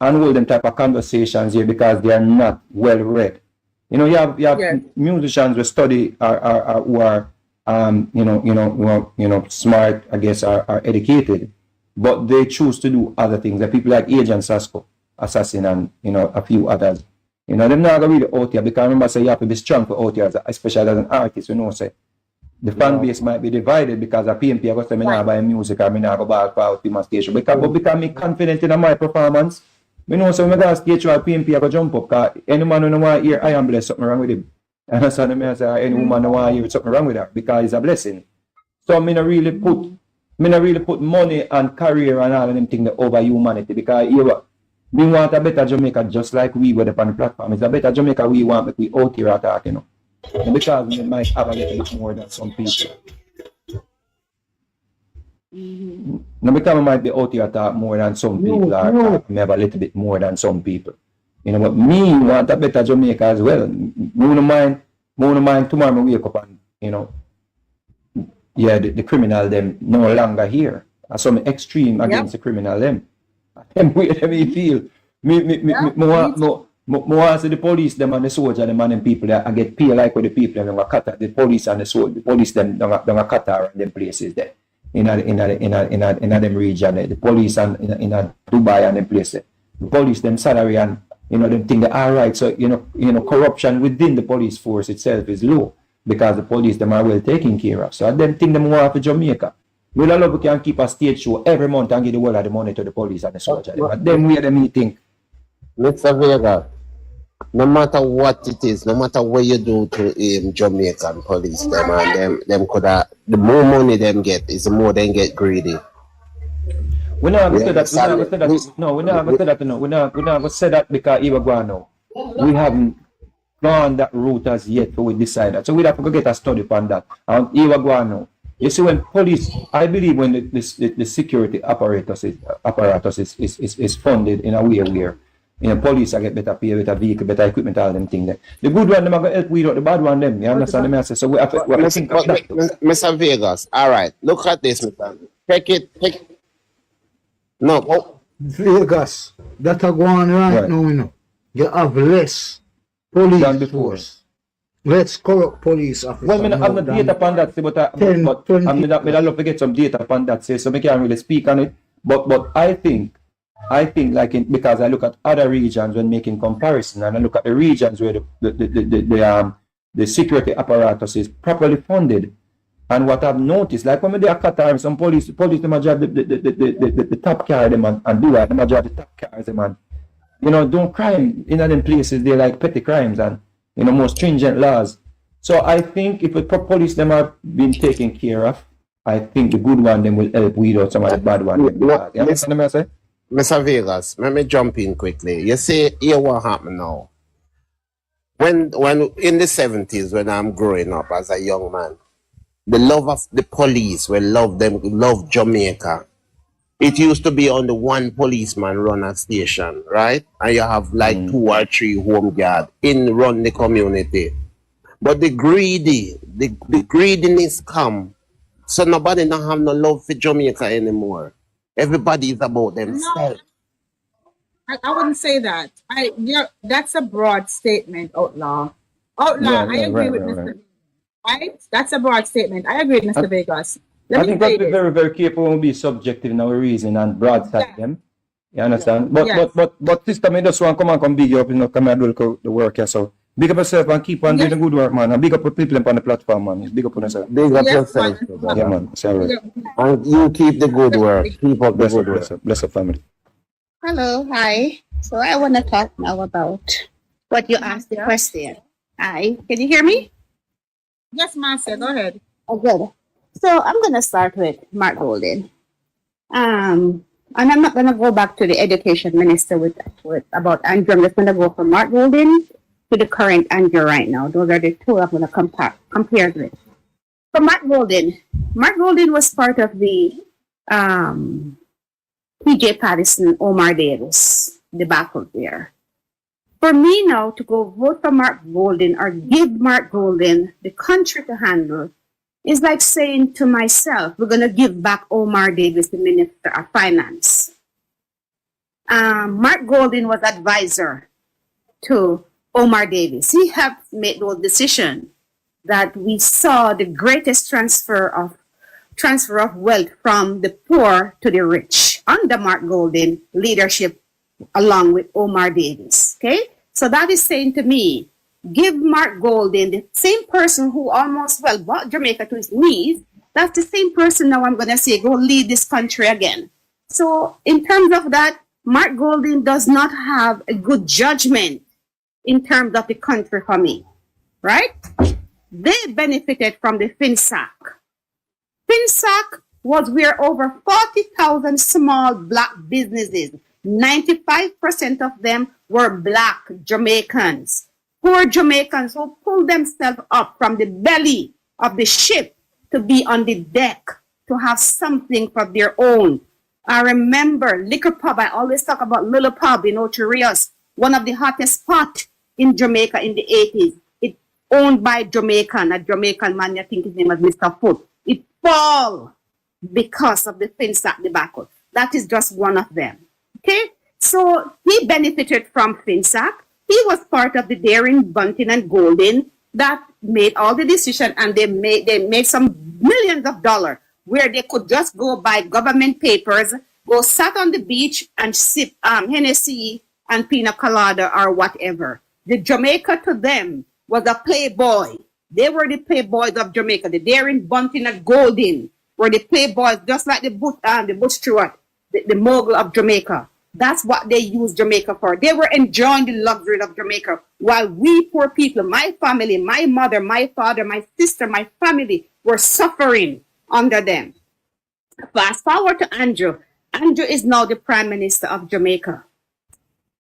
and hold them type of conversations here because they are not well read. You have musicians who study who are smart, I guess, are educated. But they choose to do other things. The people like Agent Sasko, Assassin, and a few others. They're not really out here because remember, say you have to be strong for out here, especially as an artist. Say the fan base might be divided because a PMP I go say me not buy music or me not go buy power to my station. Because me confident in my performance. Me know so when I go stage show PMP I go jump up because any man who don't want to hear I am blessed, something wrong with him. And that's what I say any woman don't want to hear something wrong with her because it's a blessing. So me not really put money and career and all of them things over humanity because we want a better Jamaica just like we were on the platform. It's a better Jamaica we want, but we out here attack, because we might have a little bit more than some people. Now because we might be out here attack more than some people or we have a little bit more than some people. But me want a better Jamaica as well. More mind tomorrow we wake up and the criminal them no longer here. Some extreme against the criminal them. Them way me feel. More see the police them and the soldier them and them people that I get paid like with the people them cut the police and the soldier. The police them don't cut around them places there. In them region there. The police and in Dubai and them places. The police them salary and them think they are right. So corruption within the police force itself is low. Because the police them are well taken care of. So I them think them more for Jamaica. We love we can keep a stage show every month and give the whole of the money to the police and the soldier. But them way them think. Mr. Vega, no matter what it is, no matter what you do to Jamaican police them and them could have the more money them get is the more they get greedy. We never say that. No, we never say that. No, we never say that because even now we haven't gone that route as yet, so we decide that. So we have to get a study on that. And here we go now. You see, when police, I believe when the security apparatus is funded in a way where police I get better pay, better vehicle, better equipment, all them things. The good one them are gonna help we out the bad one them. You understand me? So we have to think of that. Mr. Vegas, all right, look at this, Mr. Take it. No, Vegas, that are going right now, You have less police force Let's corrupt police officer. Well, I'm not data upon that, but I'm love to get some data upon that, so I can't really speak on it. But I think like because I look at other regions when making comparison, and I look at the regions where the security apparatus is properly funded. And what I've noticed, like when we do a Qatar, some police the majority the top car them and do that, the majority the top cars them and don't crime in them places. They like petty crimes and more stringent laws. So I think if the police them are being taken care of, I think the good one them will help weed out some of the bad one. You understand what I say? Mr. Vegas, let me jump in quickly. You see, here what happened now. When in the 70s, when I'm growing up as a young man, the love of the police, we love Jamaica. It used to be only one policeman run a station, right? And you have like 2 or 3 home guard run the community. But the greediness come, so nobody don't have no love for Jamaica anymore. Everybody is about themselves. No, I wouldn't say that. That's a broad statement, Outlaw. I agree with Mr. Right? That's a broad statement. I agree with Mr. Vegas. I think that's very, very careful when we be subjective in our reason and broadside them. You understand? But sister, me just want to come big up, come and do the work here. So big up yourself and keep on doing the good work, man. And big up the people on the platform, man. Big up on yourself. Big up yourself. Yeah, man. Sorry. And you keep the good work. Keep up the good work. Bless up family. Hello, hi. So I want to talk now about what you asked the question. Hi, can you hear me? Yes, Marcia, go ahead. Oh, good. So I'm going to start with Mark Golden. And I'm not going to go back to the education minister with about Andrew. I'm just going to go from Mark Golden to the current Andrew right now. Those are the two I'm going to compare with. For Mark Golden was part of the PJ Patterson, Omar Davis debacle there. For me now to go vote for Mark Golden or give Mark Golden the country to handle is like saying to myself, we're going to give back Omar Davis, the Minister of Finance. Mark Golden was advisor to Omar Davis. He helped make those decisions that we saw the greatest transfer of wealth from the poor to the rich under Mark Golden leadership along with Omar Davis. Okay? So that is saying to me, give Mark Golden, the same person who almost, brought Jamaica to his knees, that's the same person now I'm going to say, go lead this country again. So in terms of that, Mark Golden does not have a good judgment in terms of the country for me, right? They benefited from the FinSAC. FinSAC was where over 40,000 small black businesses, 95% of them were black Jamaicans, poor Jamaicans who pulled themselves up from the belly of the ship to be on the deck, to have something for their own. I remember Liquor Pub. I always talk about Little Pub in Ocho Rios, one of the hottest spots in Jamaica in the 80s. It owned by a Jamaican man, I think his name was Mr. Foot. It fell because of the FinSAC debacle. That is just one of them. Okay, so he benefited from FinSAC. He was part of the Daring, Bunting, and Golden that made all the decisions, and they made some millions of dollars where they could just go buy government papers, go sat on the beach and sip Hennessy and pina colada or whatever. The Jamaica to them was a playboy. They were the playboys of Jamaica. The Daring, Bunting, and Golden were the playboys, just like the Bush Stewart, the mogul of Jamaica. That's what they used Jamaica for. They were enjoying the luxury of Jamaica, while we poor people, my family, my mother, my father, my sister, my family, were suffering under them. Fast forward to Andrew. Andrew is now the Prime Minister of Jamaica.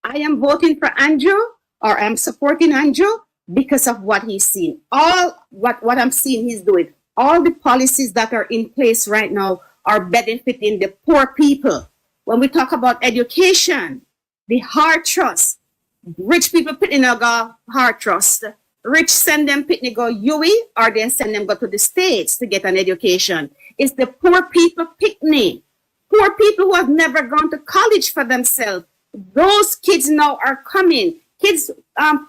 I am voting for Andrew, or I'm supporting Andrew because of what he's seen. All what I'm seeing he's doing. All the policies that are in place right now are benefiting the poor people. When we talk about education, the heart trust, rich people put in a heart trust. Rich send them pit go UE, or they send them go to the States to get an education. It's the poor people picnic. Poor people who have never gone to college for themselves. Those kids now are coming. kids,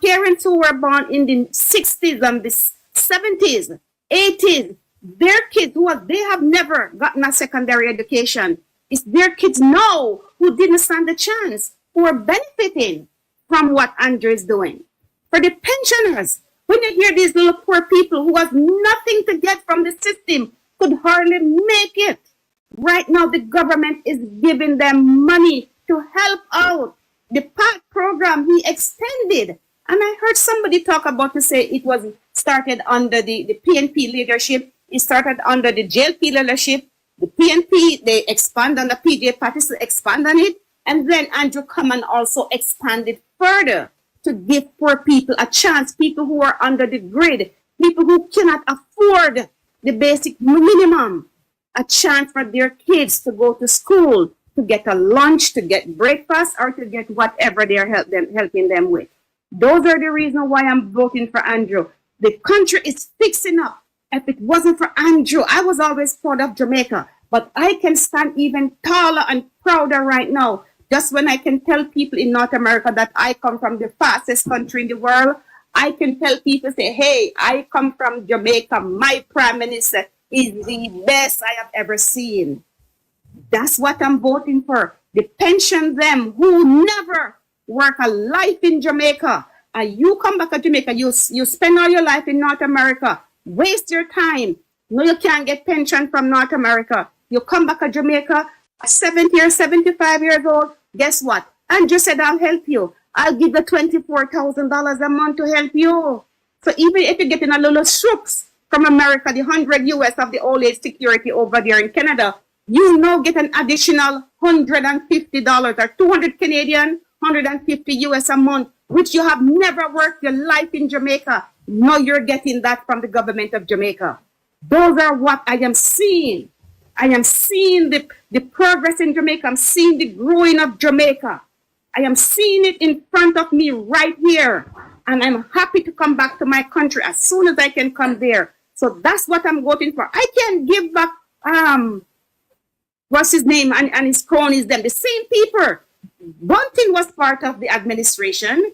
parents who were born in the 60s and the 70s, 80s, their kids they have never gotten a secondary education. It's their kids now who didn't stand a chance, who are benefiting from what Andrew is doing. For the pensioners, when you hear these little poor people who have nothing to get from the system, could hardly make it. Right now, the government is giving them money to help out. The PAC program he extended. And I heard somebody talk about to say it was started under the PNP leadership. It started under the JLP leadership. The PNP, they expand on the PJ parties to expand on it. And then Andrew come and also expanded further to give poor people a chance, people who are under the grid, people who cannot afford the basic minimum, a chance for their kids to go to school, to get a lunch, to get breakfast, or to get whatever they're helping them with. Those are the reasons why I'm voting for Andrew. The country is fixing up. If it wasn't for Andrew, I was always proud of Jamaica, but I can stand even taller and prouder right now. Just when I can tell people in North America that I come from the fastest country in the world, I can tell people, say, hey, I come from Jamaica. My prime minister is the best I have ever seen. That's what I'm voting for. The pension them who never work a life in Jamaica. And you come back to Jamaica, you spend all your life in North America, waste your time. No, you can't get pension from North America. You come back to Jamaica, 70 or 75 years old, guess what? Andrew said, I'll help you. I'll give you $24,000 a month to help you. So even if you're getting a little swoops from America, the 100 US of the old age security over there in Canada, you now get an additional $150 or 200 Canadian, 150 US a month, which you have never worked your life in Jamaica. Now you're getting that from the government of Jamaica. Those are what I am seeing. I am seeing the progress in Jamaica. I'm seeing the growing of Jamaica. I am seeing it in front of me right here. And I'm happy to come back to my country as soon as I can come there. So that's what I'm voting for. I can give back, what's his name, and his cronies, them, the same people. Bunting was part of the administration.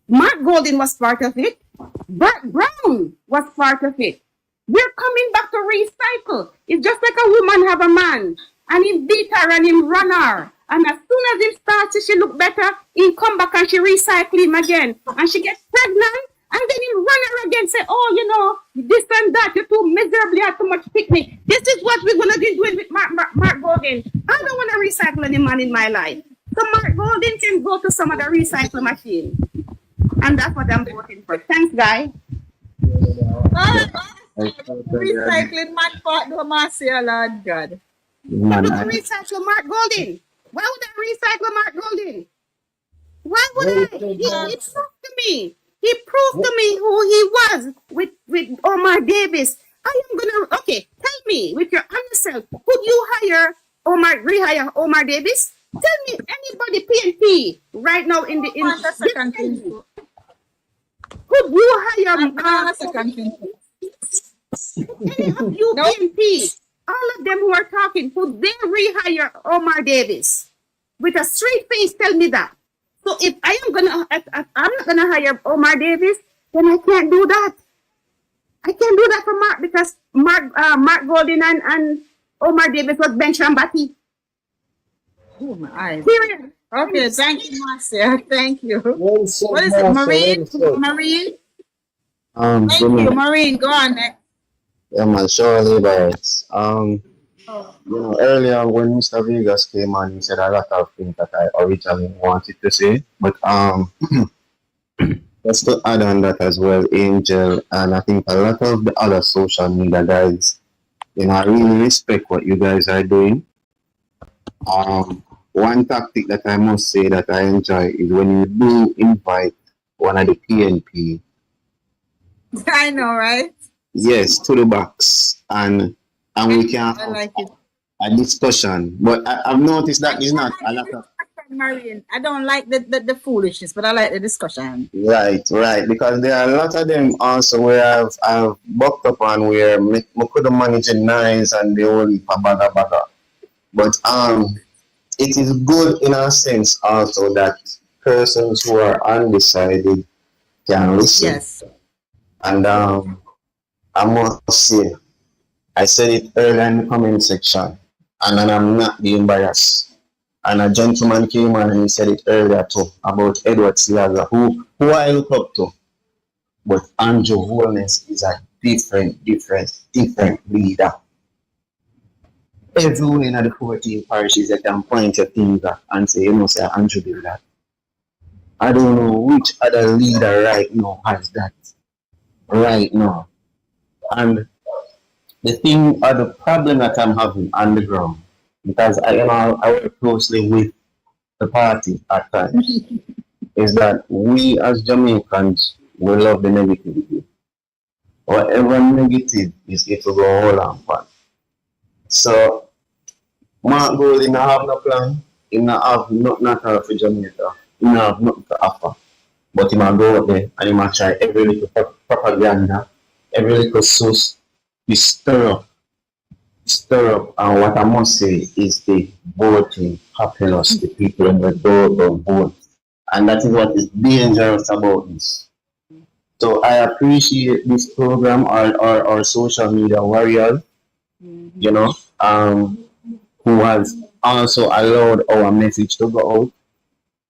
Mark Golding was part of it. Bert Brown was part of it. We're coming back to recycle. It's just like a woman have a man, and he beat her and him run her. And as soon as he starts, she look better, he come back and she recycle him again. And she gets pregnant, and then he run her again, say, oh, you know, this and that, you're too miserably, you have too much picnic. This is what we're going to be doing with Mark Golding. I don't want to recycle any man in my life. So Mark Golding can go to some other recycle machine. And that's what I'm voting for. Thanks, guy. Recycling man part do Marcia, Lord God. Man, I recycle Mark Golding. Why would I recycle Mark Golding? Why would I? He proved to me. He proved to me who he was with Omar Davis. I am gonna okay. Tell me with your honest self, could you rehire Omar Davis? Tell me anybody PNP right now in the could you hire any of you PNP? All of them who are talking, could they rehire Omar Davis? With a straight face, tell me that. So if I'm not gonna hire Omar Davis, then I can't do that. I can't do that for Mark because Mark Golding and Omar Davis was bench and batty. Oh my eyes. Period. Okay, thank you, Marcia. Thank you. What is it, Marine? Marine? Thank you, Marine. Go on next. Yeah, man, surely, but you know, earlier when Mr. Vegas came on, he said a lot of things that I originally wanted to say, but just to add on that as well, Angel, and I think a lot of the other social media guys, you know, I really respect what you guys are doing. One tactic that I must say that I enjoy is when you do invite one of the PNP. I know, right? Yes, to the box, and we can I like it. a discussion. But I've noticed that it's not a lot of Marion, I don't like the foolishness, but I like the discussion. right, because there are a lot of them also where I've bucked up on where we could manage the nines and the whole baga. But it is good in a sense also that persons who are undecided can listen. Yes. And I must say, I said it earlier in the comment section, and then I'm not being biased. And a gentleman came on and he said it earlier too about Edward Slager, who I look up to. But Andrew Holness is a different leader. Everyone in the 14 parishes that can point your finger and say, say Andrew did that. I don't know which other leader right now has that right now. And the thing or the problem that I'm having on the ground, because I work closely with the party at times, is that we as Jamaicans, we love the negativity. Whatever negative is, it will go all on fun. So, Mark Golding not have no plan, he not have nothing at all for Jamaica, he not have nothing to offer. But he might go out there and he might try every little propaganda, every little source, to stir up. And what I must say is the voting populace, the people in the door of vote. And that is what is dangerous about this. So I appreciate this program, our social media warriors, who has also allowed our message to go out.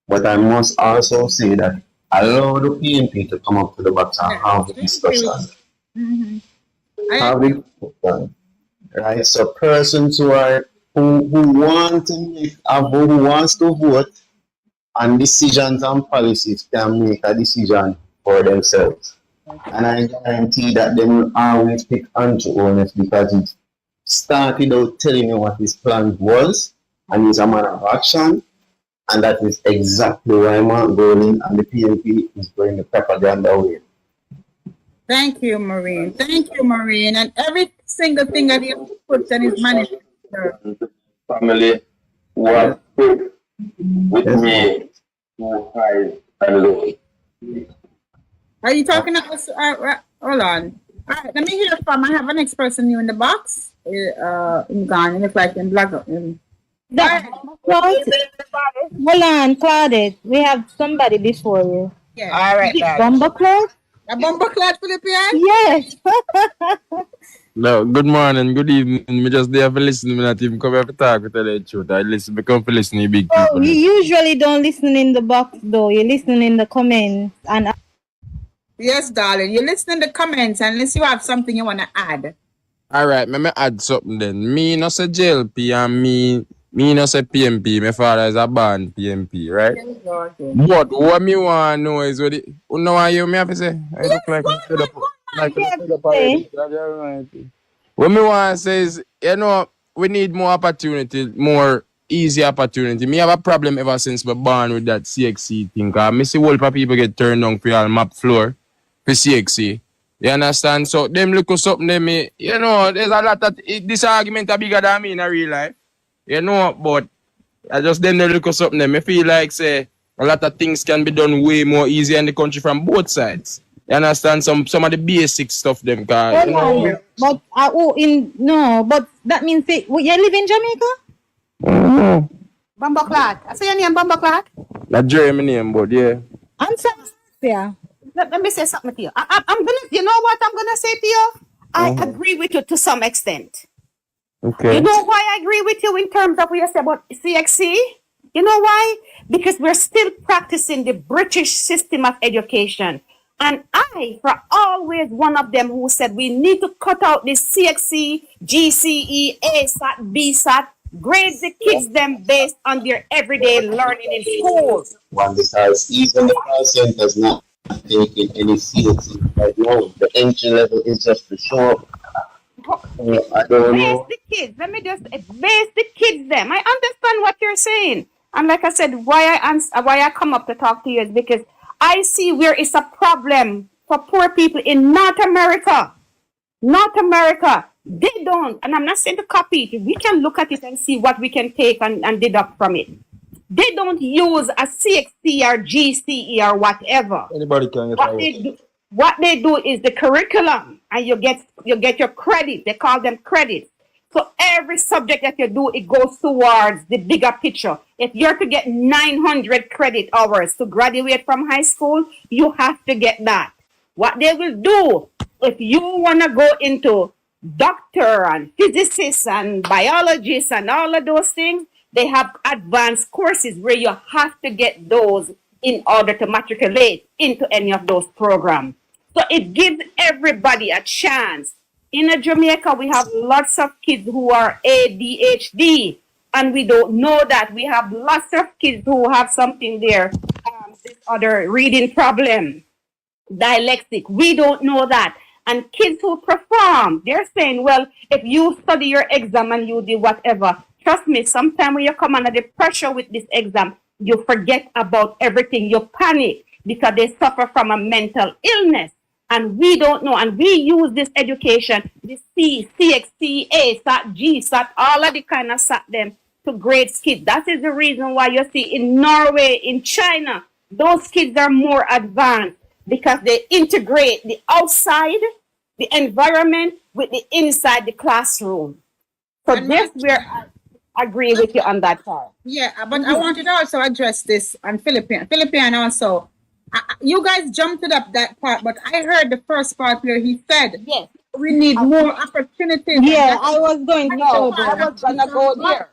But I must also say that allow the PNP to come up to the box and have the discussion. Have the discussion. Right? So persons who want to make a vote, who wants to vote on decisions and policies can make a decision for themselves. And I guarantee that they will always pick Andrew Holness because he started out telling you what his plan was, and he's a man of action, and that is exactly why Mark Golding and the PNP is going the propaganda away. Thank you, Maureen. Thank you, Maureen. And every single thing that you put in his manifesto. Family was put with me to hide and look. Are you talking to us? Hold on. All right, let me hear from. I have an next person new in the box. I'm gone. It looks like in black. Hold on, Claudette. We have somebody before you. Yeah. All right. Bomber Claude? A bomber Claude, Philippian? Yes. No, good morning, good evening. Me just there for listening. Me not even come here to talk to tell the truth. I listen, become for listening big people. Oh, you usually don't listen in the box though. You listen in the comments and. Yes, darling. You listen in the comments unless you have something you want to add. All right, me add something then. Me no say JLP and me no say PMP. My father is a born PMP, right? Okay. But what me want to know is what you know what you me have to say? I look like I'm fed up. What me want to say is, we need more opportunity, more easy opportunity. Me have a problem ever since we born with that CXC thing. Cause me see whole people get turned down for your map floor for CXC. You understand? So them look at something them me, there's a lot of this argument are bigger than me in a real life. But I just them they look at something them. I feel like say a lot of things can be done way more easier in the country from both sides. You understand some of the basic stuff them cause but but that means you live in Jamaica? Bumbleclad. I say your name Bumbleclad? Not Jeremy name, but yeah. Answer. Yeah. Let me say something to you. I'm gonna, you know what I'm gonna say to you? I agree with you to some extent. Okay. You know why I agree with you in terms of what you said about CXC? You know why? Because we're still practicing the British system of education. And I, for always one of them who said we need to cut out this CXC, GCE, ASAT, BSAT, grade the kids them based on their everyday learning in schools. One, because even the call center is not taking any CXC right now. The entry level is just to show up. I don't know. The kids. Let me just base the kids them. I understand what you're saying. And like I said, why I come up to talk to you is because I see where it's a problem for poor people in North America. North America, they don't, and I'm not saying to copy it. We can look at it and see what we can take and deduct from it. They don't use a CXC or GCE or whatever. Anybody can get what they do is the curriculum, and you get your credit. They call them credits. So every subject that you do, it goes towards the bigger picture. If you're to get 900 credit hours to graduate from high school, you have to get that. What they will do, if you want to go into doctor and physicists and biologists and all of those things, they have advanced courses where you have to get those in order to matriculate into any of those programs. So it gives everybody a chance. In Jamaica, we have lots of kids who are ADHD, and we don't know that. We have lots of kids who have something there, this other reading problem, dyslexic. We don't know that. And kids who perform, they're saying, well, if you study your exam and you do whatever, trust me, sometimes when you come under the pressure with this exam, you forget about everything. You panic because they suffer from a mental illness. And we don't know. And we use this education, the C, CXC, A, SAT, G, SAT, all of the kind of SAT them to grade kids. That is the reason why you see in Norway, in China, those kids are more advanced because they integrate the outside, the environment with the inside the classroom. So that's where I agree with you on that part. Yeah, but I wanted to also address this on Philippine also. You guys jumped up that part, but I heard the first part where he said, yes, we need more opportunities. Yeah, I was going to No, I was gonna go there.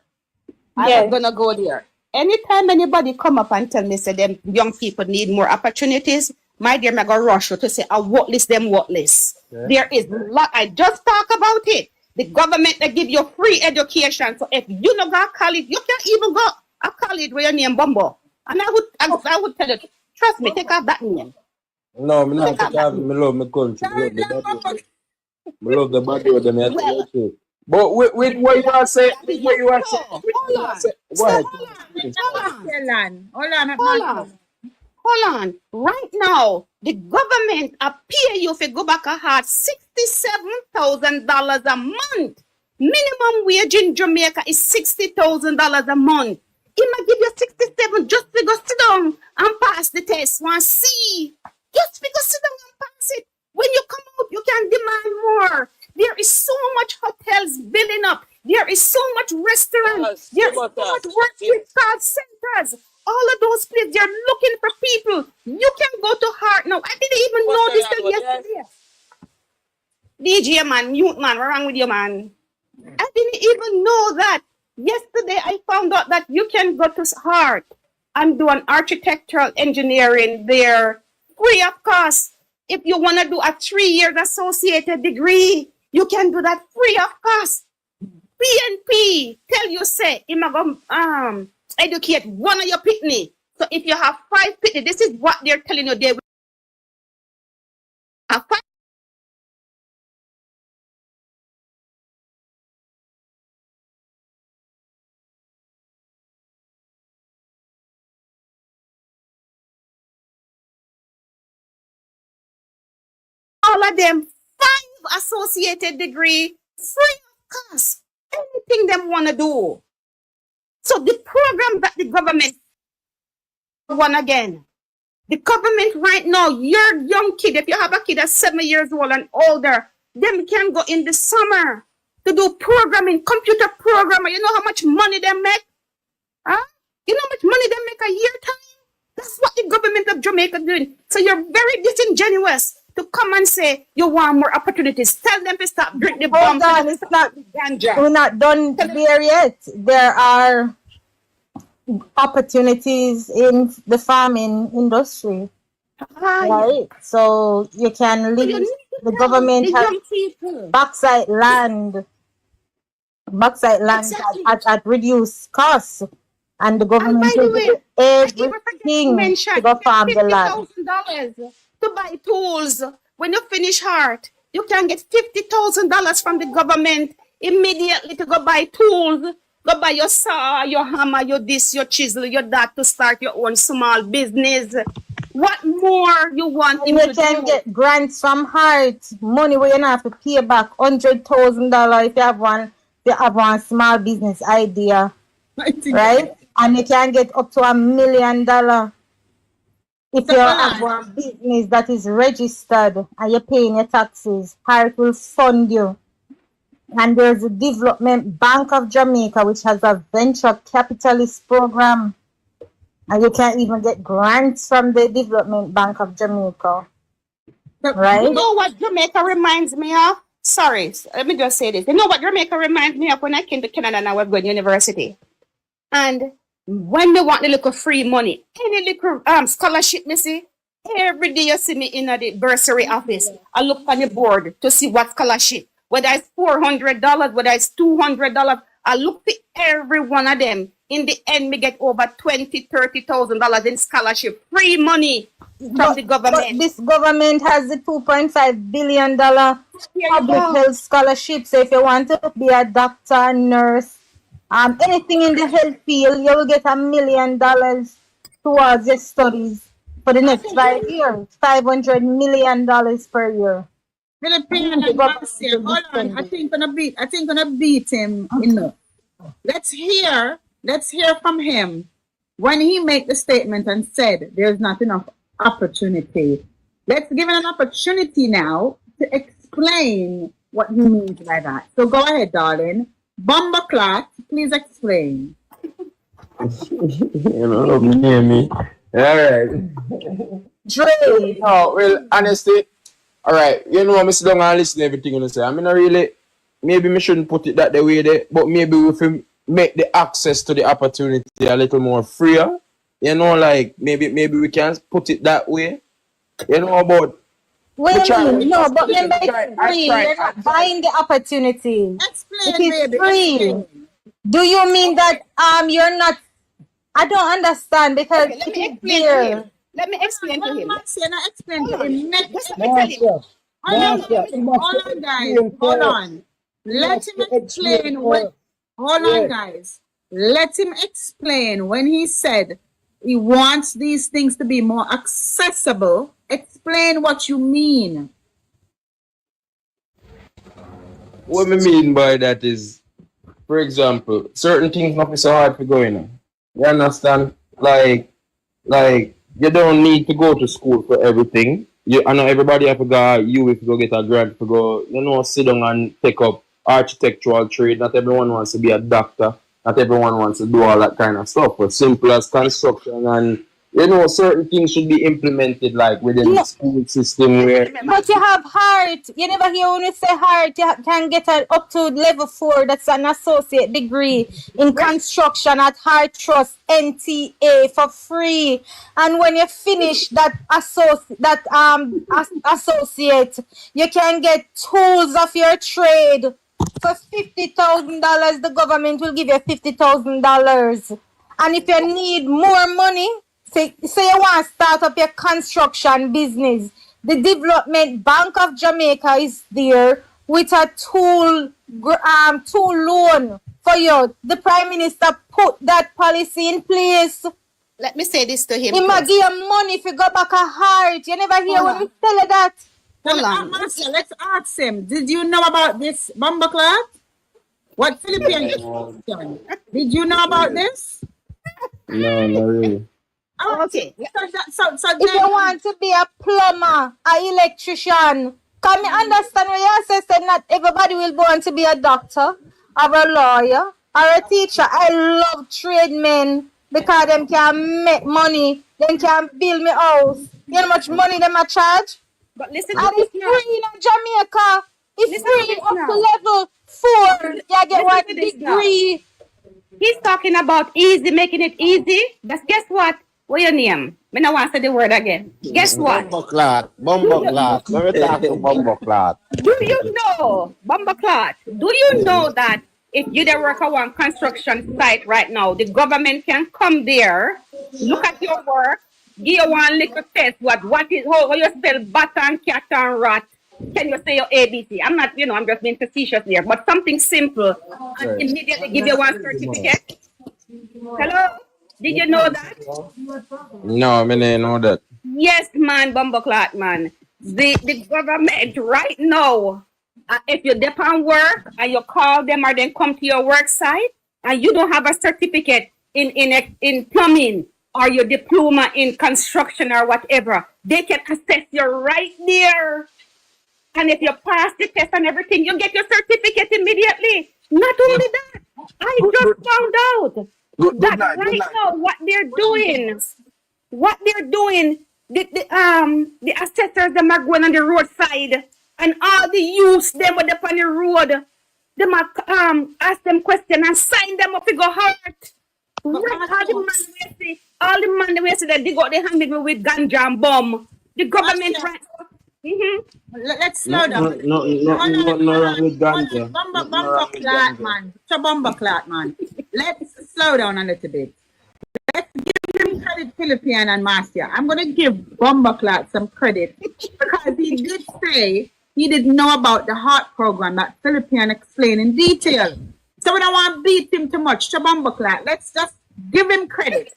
I was gonna go there. Anytime anybody come up and tell me say them young people need more opportunities, my dear, I go rush you to say, what list them what list. Yeah. There is lot. I just talk about it. The government they give you free education. So if you don't go to college, you can't even go a college where your name Bumbo. And I would tell you, trust me, take off that name. No, me not take off. Me love my country. Me love the body of them. Well, but with what you are saying, what you are saying, Hold on. Right now, the government pay you if you go back a hard $67,000 a month. Minimum wage in Jamaica is $60,000 a month. He might give you 67 just to go sit down and pass the test. Want see? Just because sit down and pass it. When you come out, you can demand more. There is so much hotels building up. There is so much restaurants. There is so much work with call centers. All of those places, they're looking for people. You can go to Heart now. I didn't even know this till yesterday. DJ man, mute man, what's wrong with you, man? I didn't even know that. Yesterday, I found out that you can go to Heart and do an architectural engineering there free of cost. If you want to do a 3-year associated degree, you can do that free of cost. PNP tell you, say, I'm going to educate one of your pitney. So if you have 5 pitney, this is what they're telling you. They will have 5. All of them 5 associated degree, free of cost. Anything them want to do. So the program that the government one again. The government right now, your young kid, if you have a kid that's 7 years old and older, them can go in the summer to do programming, computer programmer. You know how much money they make? Huh? You know how much money they make a year time? That's what the government of Jamaica doing. So you're very disingenuous to come and say you want more opportunities. Tell them to stop drinking the bomb. Hold on, it's not ganja. We're not done there yet. There are opportunities in the farming industry. Right? So you can leave the government has bauxite land at reduced costs. And the government will do everything to go farm the land. $50,000 to buy tools. When you finish Heart, you can get $50,000 from the government immediately to go buy tools. Go buy your saw, your hammer, your this, your chisel, your that to start your own small business. What more you want? And you can get grants from Heart, money where you don't have to pay back $100,000 if you have one small business idea, right? And you can get up to $1 million if you have one business that is registered and you're paying your taxes. Heart will fund you. And there's the Development Bank of Jamaica, which has a venture capitalist program. And you can't even get grants from the Development Bank of Jamaica. Right? You know what Jamaica reminds me of? Sorry, let me just say this. You know what Jamaica reminds me of when I came to Canada and I was going to university? And when they want the little free money, any little scholarship, me see, every day you see me in the bursary office. I look on the board to see what scholarship, whether it's $400, whether it's $200. I look for every one of them. In the end, me get over $20,000-$30,000 in scholarship, free money from the government. But this government has the $2.5 billion public health scholarship. So if you want to be a doctor, nurse, anything in the health field, you will get $1 million towards your studies for the next 5 years. $500 million per year. Philippine and Marcia, hold on. I think gonna beat him enough. Let's hear from him when he made the statement and said there's not enough opportunity. Let's give him an opportunity now to explain what he means by that. So go ahead, darling. Bomba Clot, please explain. You know, don't hear me. All right. Dre. No, well, honestly, all right. You know, I'm sitting down and listen to everything you say. I mean, I really, maybe we shouldn't put it that way there, but maybe we can make the access to the opportunity a little more freer. You know, like maybe we can put it that way. You know, but Wait a minute, no, but remember it's free. You're not buying the opportunity. Explain, It is baby. free. Explain. Do you mean that you're not? I don't understand because Okay, let it me is explain to there. him. Let me explain to him. Marcia, now explain to Hold on. him. Next. Just let me tell him. Hold on, guys. Hold on. Let him explain what. Hold on, guys. Let him explain when he said he wants these things to be more accessible. Explain what you mean. what I mean by that is, for example, certain things not be so hard to go in. You understand? Like you don't need to go to school for everything. I know everybody have to go, you if you go get a grant to go, sit down and take up architectural trade. Not everyone wants to be a doctor. Not everyone wants to do all that kind of stuff. But simple as construction and certain things should be implemented like within the school system where. But you have heart. You never hear when you say heart. You can get up to level 4. That's an associate degree in construction at Heart Trust NTA for free. And when you finish that associate, you can get tools of your trade. For $50,000, the government will give you $50,000. And if you need more money, say you want to start up your construction business, the Development Bank of Jamaica is there with a tool loan for you. The Prime Minister put that policy in place. Let me say this to him. He might give you money if you go back a heart. You never hear when we tell you that. Hold on. Marcia, let's ask him. Did you know about this Bomba Clot? What Philippine? Did you know about this? No, not really. Okay. So if you want to be a plumber, an electrician, can you understand what you say? Not everybody will want to be a doctor, or a lawyer, or a teacher. I love trade men because them can make money, them can build me house. You know how much money them a charge? But listen, and it's free in Jamaica. It's free up to level 4. You get one degree. He's talking about easy, making it easy. But guess what? What your name? Me not want to say the word again. Guess what? Bomba Clot. Let me talk to Bomba Clot. Do you know, Bomba Clot, do you know that if you dey work at one construction site right now, the government can come there, look at your work, give you one little test, what is how you spell bat and cat and rat. Can you say your ABC? I'm not, I'm just being facetious here, but something simple and immediately give you one certificate. Hello? Did you know that? No, I didn't know that. Yes, man, Bumbleclot, man. The government right now, if you depend work and you call them or then come to your work site and you don't have a certificate in plumbing or your diploma in construction or whatever, they can assess you right there. And if you pass the test and everything, you get your certificate immediately. Not only that, I just found out that right now what they're doing, the assessors them are going on the roadside, and all the youths them were up on the road. Them are ask them question and sign them up to go hurt. Right, all the man we see that they got their hand with ganja and bomb. The government right. Let's slow down. No wrong with ganja. Bomber clot, man. Let's slow down a little bit. Let's give him credit, Philippine and Marcia. I'm going to give Bomber clot some credit because he did say he didn't know about the heart program that Philippine explained in detail. So we don't want to beat him too much. Bomber clot. Let's just give him credit.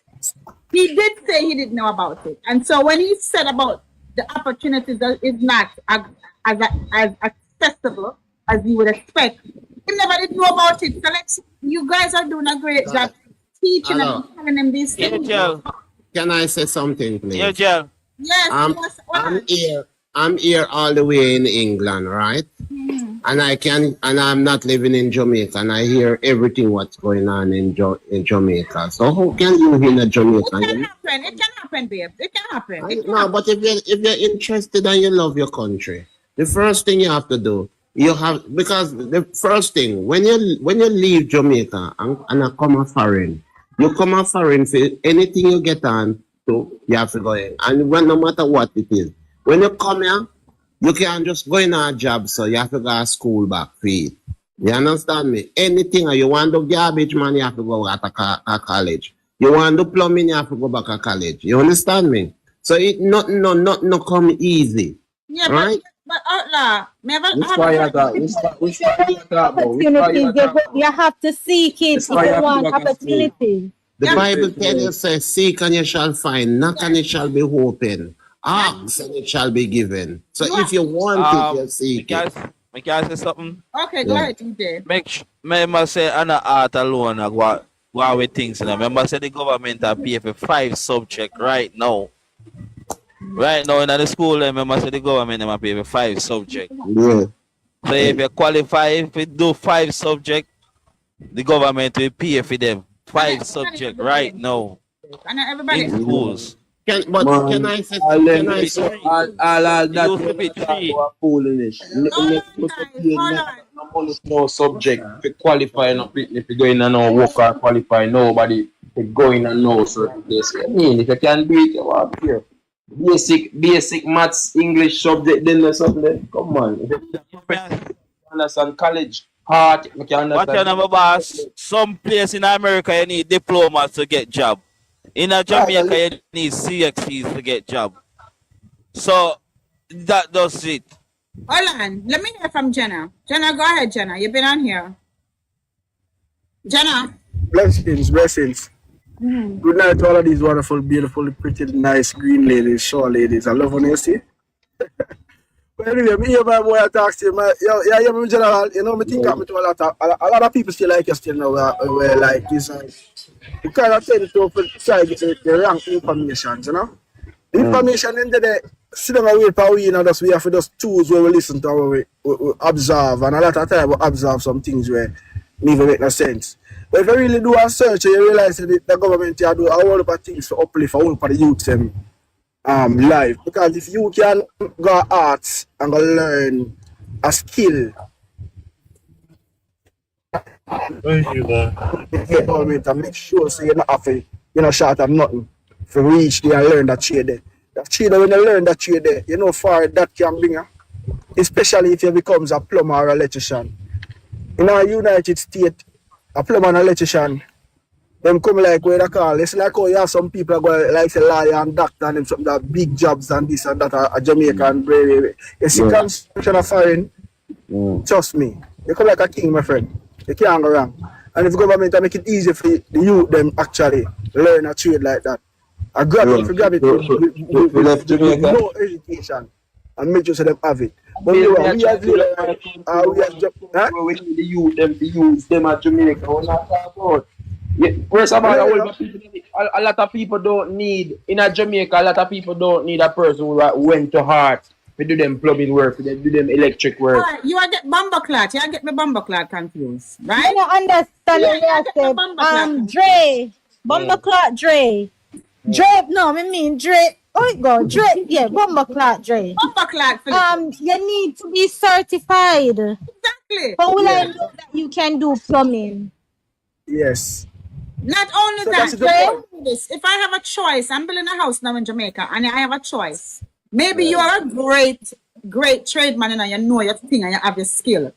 He did say he didn't know about it. And so when he said about the opportunities that is not as accessible as you would expect, he never did know about it. So you guys are doing a great job teaching and telling them these things. Can I say something, please? Yeah, Joe. Yes. I'm here all the way in England, right? And I'm not living in Jamaica, and I hear everything what's going on in Jamaica. So how can you in Jamaica? It can happen, babe. It can happen. No, but if you're interested and you love your country, the first thing you have to do, because the first thing when you leave Jamaica and come a foreign, you come a foreign for anything you get on to, you have to go in, and no matter what it is. When you come here, you can't just go in a job, so you have to go to school back for it. You understand me? Anything you want to garbage, man, you have to go at a college. You want to plumbing, you have to go back to college. You understand me? So it not come easy. Yeah, right? but outlaw, you have to seek it if you want opportunity. The Bible tells you, say, seek and you shall find, knock and it shall be open. Ask and it shall be given. So if you want it, you seek it. May I say something? Okay, go ahead, TJ. Remember say an art alone what we think. Remember say the government are pay for 5 subjects right now. Right now in the school, remember say the government are pay for 5 subjects. Yeah. So if you qualify, if you do 5 subjects, the government will pay for them 5 subjects right now. And everybody in schools. Can I say all that foolishness. No subject to qualify, no if you go in and no work or qualify, nobody to go in and know certain places. I mean, if you can do it, you want here. Basic maths, English subject, then there's something. Come on. If you understand college, hard, you can understand. What your number, boss? Some place in America you need diplomas to get job. In Jamaica, you need CXCs to get job. So that does it. Hold on. Let me hear from Jenna. Jenna, go ahead, Jenna. You've been on here. Jenna. Blessings. Good night to all of these wonderful, beautiful, pretty, nice green ladies, short ladies. I love when you see. But anyway, me hear my boy talk to you. Yeah, in general, you know, me think up to a lot of people still like you still know where like this. You cannot tell to try to get the wrong information, you know? The information in there, sit down and wait for we, you know, we have to just choose where we listen to, where we observe, and a lot of time we observe some things where never make no sense. But if you really do a search, you realize that the government here do a whole lot of things to uplift a whole lot of the youth life. Because if you can go arts and go learn a skill, government and make sure so you're not have to, you're not short of nothing to reach there and learn that trade there. That trade when you learn that trade there, you know far that can bring you, especially if you becomes a plumber or electrician. In our United States, a plumber and electrician, them come like where they call. It's like how you have some people go like say lawyer and doctor and them something that big jobs and this and that are Jamaica and very. You see construction of foreign, trust me, you come like a king, my friend. You can't go wrong. And if the government make it easy for the youth them actually learn a trade like that. I grab it, if you grab it with no education and make sure them have it. But we need the youth them to use them at Jamaica. We're not talking about. First of all, a lot of people don't need in Jamaica. A lot of people don't need a person who went to heart We do them plumbing work, we do them electric work. Alright, you are get bumper clot. You are get me bumper clot confused, I right? don't understand Yeah, what yeah, you get me say. bumper clot. Dre. Bumper clock Dre. Dre, no, I mean Dre. Oh it go, Dre, yeah, bumper clock Dre. Bumper clot, Philip. You need to be certified. Exactly. How will I Yeah. know that you can do plumbing? Yes. Not only So that, that's a good Dre, point. this, if I have a choice, I'm building a house now in Jamaica and I have a choice. Maybe you are a great tradesman and you know your thing and you have your skill.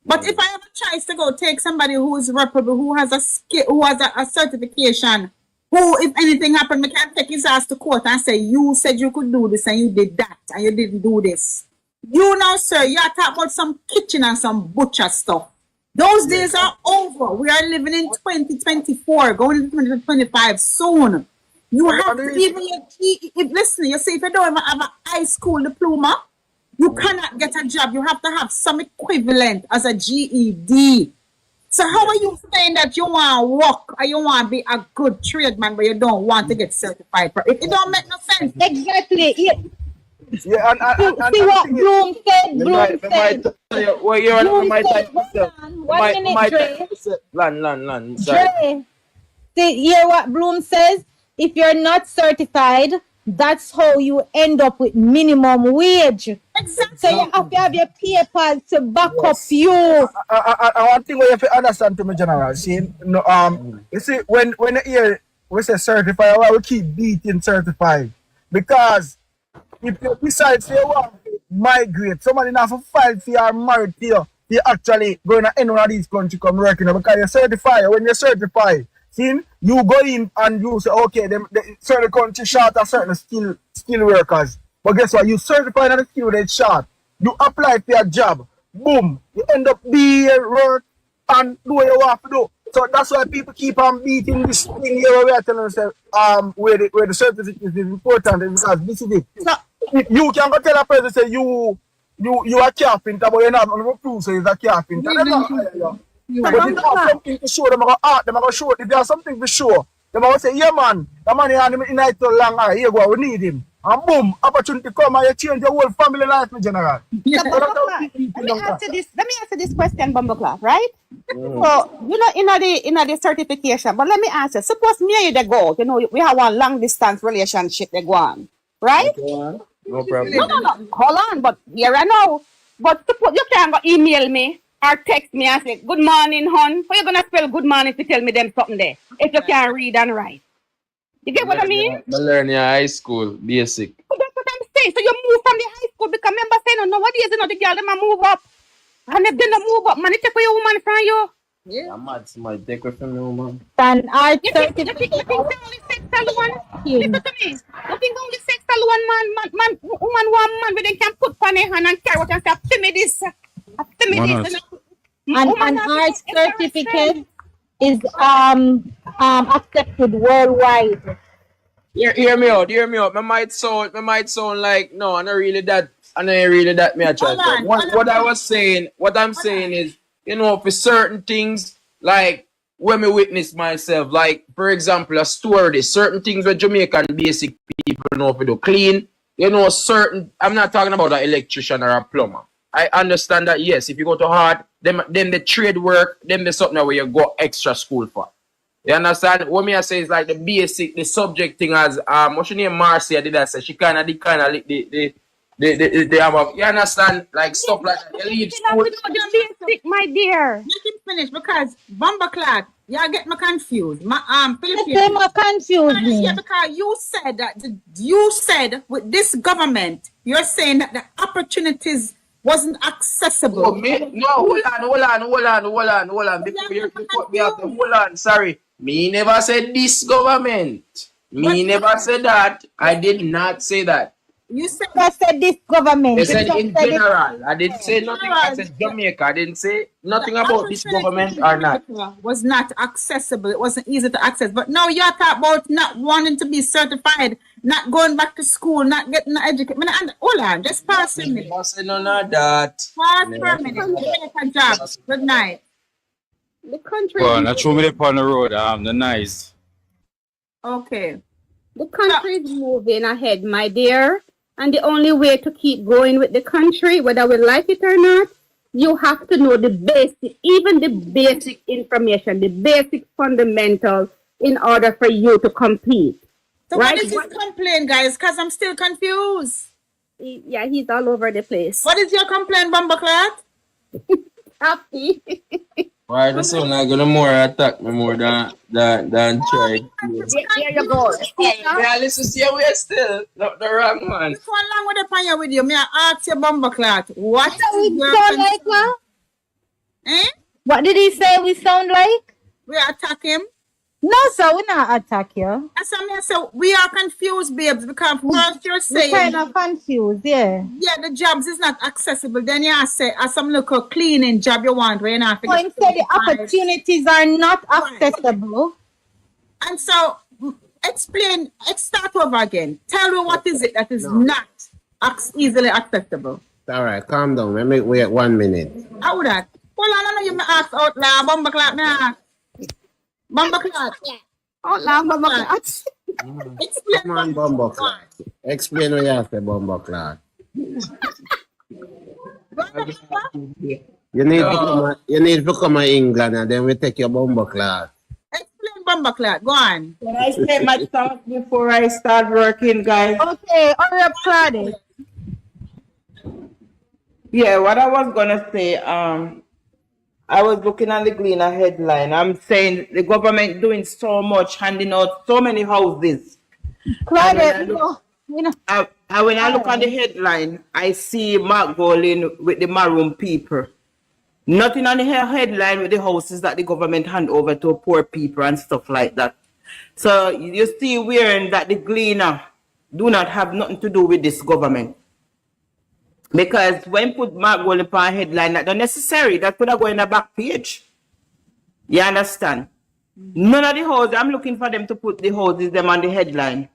But if I have a choice to go take somebody who is reputable, who has a skill, who has a certification, who, if anything happened, we can take his ass to court and say, you said you could do this and you did that and you didn't do this. You know, sir, you are talking about some kitchen and some butcher stuff. Those days are over. We are living in 2024, going into 2025 soon. You have to even, listen, you see, if you don't even have a high school diploma, you cannot get a job. You have to have some equivalent as a GED. So how are you saying that you want to work or you want to be a good tradesman but you don't want to get certified? It don't make no sense. Exactly. Yeah. Yeah, and See what Bloom said? Bloom said. Well, you're Bloom my said, type hold of on, 1 minute, Dre. Land. Sorry. Dre, see, hear what Bloom says? If you're not certified, that's how you end up with minimum wage. Exactly. So you have to have your papers to back up you. One thing we have to understand to me, General, see, you see, when you hear we say certified, why we keep beating certified? Because if you decide say you want to migrate, somebody now for file for your married to you actually going to end one of these countries come working because you're certified. When you're certified, see, you go in and you say, okay, the certain country short a certain skill workers. But guess what? You certified on the skill they short. You apply for your job. Boom. You end up being work and do what you want to do. So that's why people keep on beating this thing here where we are telling themselves where the certificate is important because this is it. You can go tell a person say you are carpenter, but you're not going to prove say you're a carpenter. They're not hire you. But if you have something to show, them going to art, them going to show it. If they have something to show, them going to say, yeah man, the man here in it long eye, here go, we need him. And boom, opportunity come and you change your whole family life in general. Let me answer this question, Bumbleclaw, right? So, you know, in the certification, but let me answer. Suppose me and you they go, you know, we have one long distance relationship they go on, right? No problem. No. Hold on, but here I know. But suppose you can go email me or text me and say, good morning, hon. How you gonna spell good morning if you tell me them something there? If you can't read and write. You get what I mean? I learn your high school, basic. But that's what I'm saying. So you move from the high school because remember saying, no, nowadays, you know, the girl, them a move up. And if they don't move up, man, it take away your woman from you. Yeah, I'm mad. Somebody take away from me, man. And art You think only sex alone? Listen to me. You think only sex alone, man, woman, one man, where they can put on their hand and carry what and say, "Give me this, give me this." And an art certificate is accepted worldwide. Hear me out. I might sound like no, I'm not really that. I'm not really that. Me I try to. What I'm saying is, you know, for certain things, like when me witness myself, like for example, a stewardess, certain things where Jamaican basic people know if you do clean, you know, certain. I'm not talking about an electrician or a plumber. I understand that, yes, if you go to hard, them the trade work, them the something where you go extra school for. You understand? What me I say is like the basic, the subject thing as what's your name, Marcia did I say she kinda like the you understand? Like stuff like that. You leave school. The basic, my dear. Let him finish because Bumbleclad, y'all get me confused. Philippines. Confused me. Yeah, because you said that with this government, you're saying that the opportunities wasn't accessible. Oh, hold on. Before you cut me off, hold on. Sorry. Me never said this government. Never said that. I did not say that. You said this government. I said in general. I didn't say nothing. I said Jamaica. I didn't say nothing about this government or not. Was not accessible. It wasn't easy to access. But now you're talking about not wanting to be certified, not going back to school, not getting educated. Hold on, just pass a minute. I said none of that. Pause for a minute. Jamaica job. Good night. The country. Well, I threw me up on the road. The nice. Okay. The country is moving ahead, my dear. And the only way to keep going with the country, whether we like it or not, you have to know the basic, even the basic information, the basic fundamental in order for you to compete. So right? what is his complaint, guys? Because I'm still confused. Yeah, he's all over the place. What is your complaint, Bumbleclad? Happy. Why the son I gonna more attack me more than try. There you go. Yeah, listen, see we are still not the wrong man. This one long with the fire with you. May I ask you, Bumbleclad, what We is your sound like concern? what? Eh? What did he say we sound like? We attack him? No, sir, we not attack you. That's what I mean. So we are confused, babes, because first you're We're saying kind of confused, yeah. yeah, the jobs is not accessible. Then you say some local cleaning job you want where you not So instead the opportunities are not accessible. And so explain, start over again. Tell me what is it that is not easily accessible. All right, calm down. Let me wait 1 minute. How that? Hold on, I know you may ask out loud, Bumbleclad, me ask. Bumbleclad. Out loud, Bumbleclad. Explain. Come on, Bumbleclad. Explain what you have to Bumbleclad. You need to come to England and then we take your Bumbleclad. Explain, Bumbleclad. Go on. Can I say my thoughts before I start working, guys? Okay, hurry up, Claudia. Yeah, what I was gonna say, I was looking at the Gleaner headline. I'm saying the government doing so much, handing out so many houses. Claudia, when I look at the headline, I see Mark Golding with the maroon people. Nothing on the headline with the houses that the government hand over to poor people and stuff like that. So you see wherein that the Gleaner do not have nothing to do with this government. Because when put Mark Golding on a headline, that's not necessary. That could have go in the back page. You understand? None of the houses, I'm looking for them to put the houses them on the headline.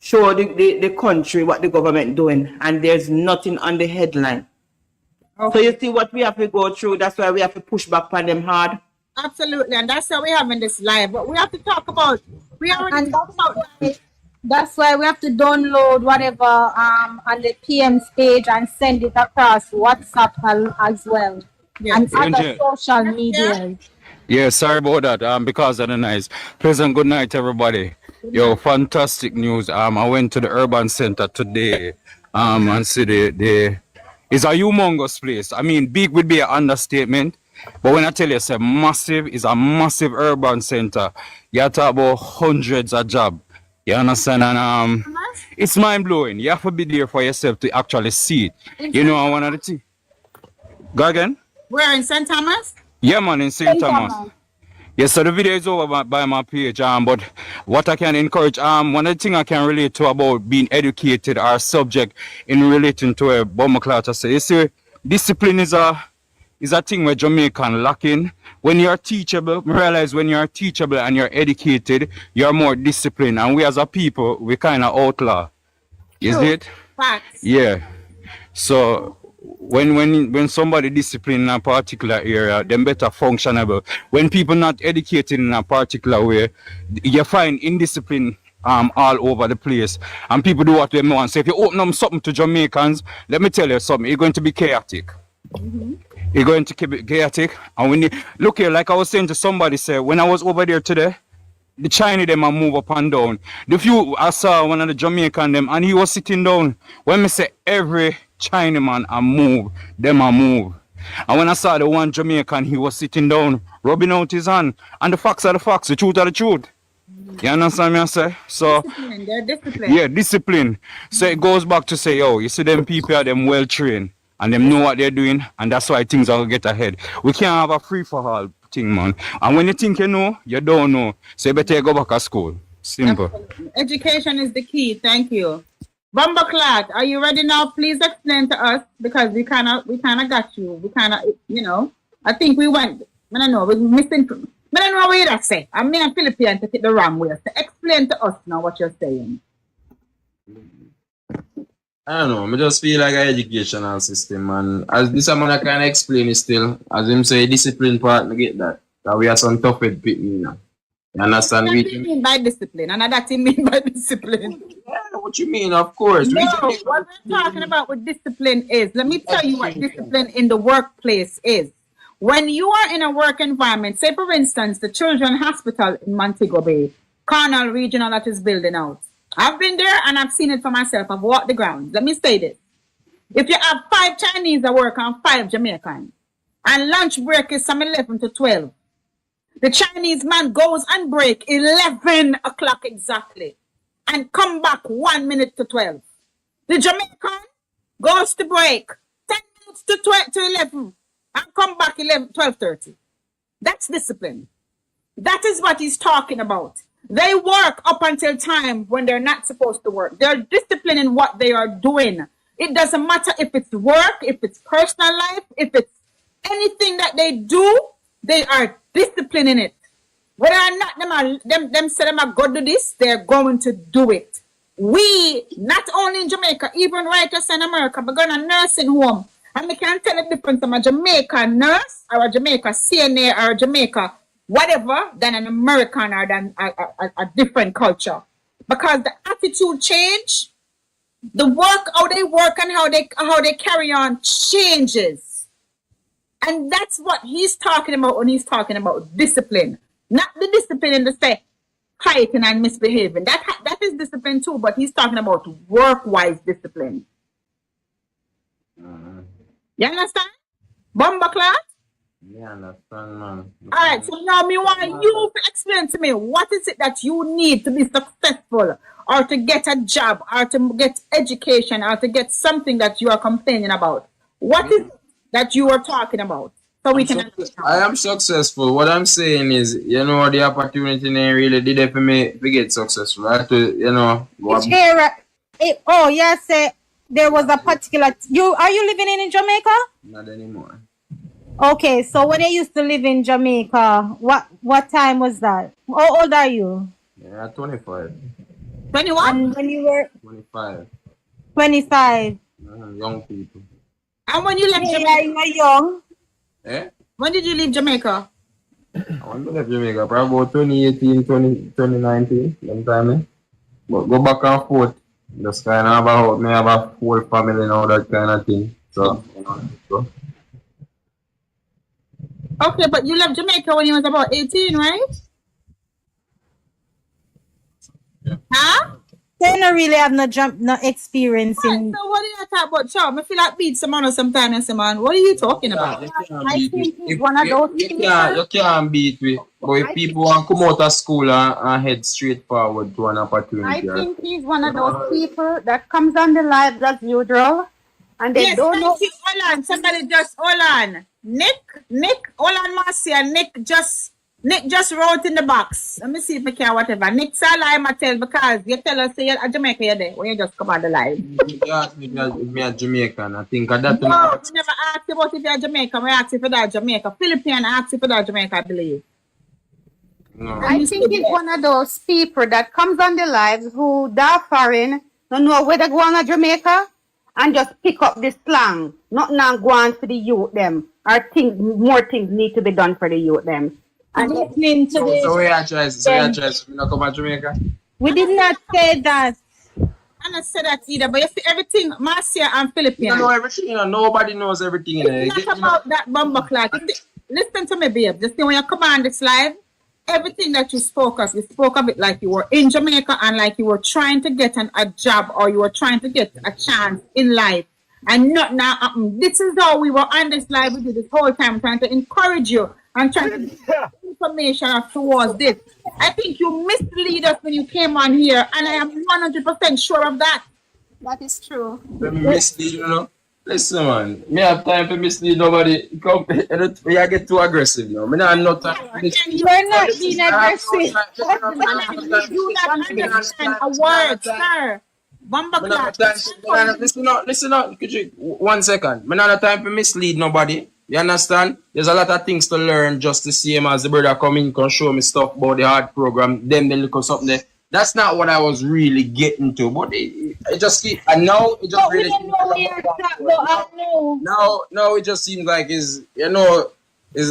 Show the country what the government doing. And there's nothing on the headline. Okay. So you see what we have to go through. That's why we have to push back on them hard. Absolutely. And that's why we're having this live. But we have to talk about, we already talked about that. That's why we have to download whatever on the PM's page and send it across WhatsApp as well. Yeah. And other Angel. social media. Yeah, sorry about that. Because of the noise. Pleasant good night, everybody. Yo, fantastic news. I went to the urban center today. And see it's a humongous place. I mean, big would be an understatement. But when I tell you it's a massive urban center, you talk about hundreds of jobs. You understand? And it's mind blowing. You have to be there for yourself to actually see it. You know, I one of the things. Go again? Where in St. Thomas? Yeah, man, in St. Thomas. Yes, so the video is over by my page. But what I can encourage, one of the things I can relate to about being educated or subject in relating to a Bumbleclad, I say, you see, discipline is a thing where Jamaican lacking. When you're teachable, realize when you're teachable and you're educated, you're more disciplined. And we as a people, we kind of outlaw. Is it? Facts. Yeah. So when somebody disciplined in a particular area, then better functionable. When people not educated in a particular way, you find indiscipline all over the place. And people do what they want. So if you open up something to Jamaicans, let me tell you something, it's going to be chaotic. You're going to keep it chaotic. And when you look here, like I was saying to somebody, say when I was over there today, the Chinese them a move up and down. I saw one of the Jamaican them and he was sitting down. When me say every Chinaman a move, them a move. And when I saw the one Jamaican, he was sitting down, rubbing out his hand. And the facts are the facts, the truth are the truth. You understand me I say? So Discipline, they're disciplined. yeah, discipline. So it goes back to say, yo, you see them people are them well trained. And them know what they're doing, and that's why things are going to get ahead. We can't have a free-for-all thing, man. And when you think you know, you don't know. So you better go back to school. Simple. Absolutely. Education is the key. Thank you. Bumbleclad, are you ready now? Please explain to us, because we kind of got you. We kind of, you know, I think we went, I don't know, we're missing, I don't know what you say. I'm a Philippine to take the wrong way. So explain to us now what you're saying. I don't know, I just feel like an educational system, and as this man I can explain it still, as him say discipline part, I get that. That we are some tough head people now. You understand? What do you mean by discipline? And that you mean by discipline? What you mean? Of course. No, what we're talking about with discipline is, let me tell you what discipline in the workplace is. When you are in a work environment, say for instance, the Children's Hospital in Montego Bay, Cornell Regional that is building out. I've been there and I've seen it for myself. I've walked the ground. Let me say this. If you have 5 Chinese that work and 5 Jamaicans, and lunch break is from 11 to 12, the Chinese man goes and break 11 o'clock exactly and come back 1 minute to 12. The Jamaican goes to break 10 minutes to 11 and come back 12:30. That's discipline. That is what he's talking about. They work up until time when they're not supposed to work. They're disciplined in what they are doing. It doesn't matter if it's work, if it's personal life, if it's anything that they do, they are disciplined in it. Whether or not them say them are going to do this, they're going to do it. We, not only in Jamaica, even right here in America, we're going to nursing home. And we can tell the difference from a Jamaica nurse or a Jamaica CNA or a Jamaica whatever than an American or than a different culture. Because the attitude change, the work, how they work and how they carry on changes. And that's what he's talking about when he's talking about discipline. Not the discipline in the say fighting and misbehaving. That is discipline too, but he's talking about work-wise discipline. You understand? Bomba clock? Yeah, understand, man. Alright, so now me want you to explain to me what is it that you need to be successful or to get a job or to get education or to get something that you are complaining about. What is it that you are talking about? So we can I am successful. What I'm saying is, you know, the opportunity they really did it for me to get successful. I have to, you know. Oh, yes, there was a particular. Are you living in Jamaica? Not anymore. Okay, so when you used to live in Jamaica, what time was that? How old are you? Yeah, 25. 21? And when you were 25. 25. Young people. And when you left Yeah, Jamaica? you were young. Eh? When did you leave Jamaica? When I left Jamaica, probably about 2018, 2019, long time. But go back and forth. Just kind of about me have a whole family and all that kind of thing. So, you know, so. Okay, but you left Jamaica when you was about 18, right? Yeah. Huh? They don't really have no experience in. So what do you talk about, Charles? I feel like beat someone or sometime and say, man, what are you talking about? I think he's one of those You can't beat me. But if people want to come out of school and head straight forward to an opportunity. I think he's one of those people that comes on the live as usual. And they don't know. Hold on, somebody just hold on. Nick, hold on, Marcia. Nick just wrote in the box. Let me see if I can whatever. Nick say lie, I tell because you tell us say you're a Jamaican you're there when you just come on the live. You asked me if I'm a Jamaican. I think that. No, we never asked you about if you're Jamaican. We asked you for that Jamaica. Philippine asked you for that Jamaica, I believe. No. I think he's one of those people that comes on the lives who that foreign, don't know where they go on to Jamaica and just pick up the slang. Not now go on for the youth them. Or more things need to be done for the youth them. And listening to this. So we are trying to not come to Jamaica? We did not say that. I not say that either, but you see everything, Marcia and Philippine. You know everything, you know, nobody knows everything. It's not about that bomber clock. Listen to me, babe. Just see when you come on this live, everything that you spoke of it like you were in Jamaica and like you were trying to get a job or you were trying to get a chance in life. And not now happen. This is how we were on this live with you this whole time, trying to encourage you and trying to get information towards this. I think you mislead us when you came on here, and I am 100% sure of that. That is true. Let me mislead you, know. Listen, man. Me have time to mislead nobody. We get too aggressive now. Me not have no time. You're not being aggressive. You do not understand a word, sir. Listen up. Could you 1 second? Me not have time to mislead nobody. You understand? There's a lot of things to learn just the same as the brother come in can show me stuff about the hard program. Then they look at something there. That's not what I was really getting to. But it just keep and now it just really now it just seems like it's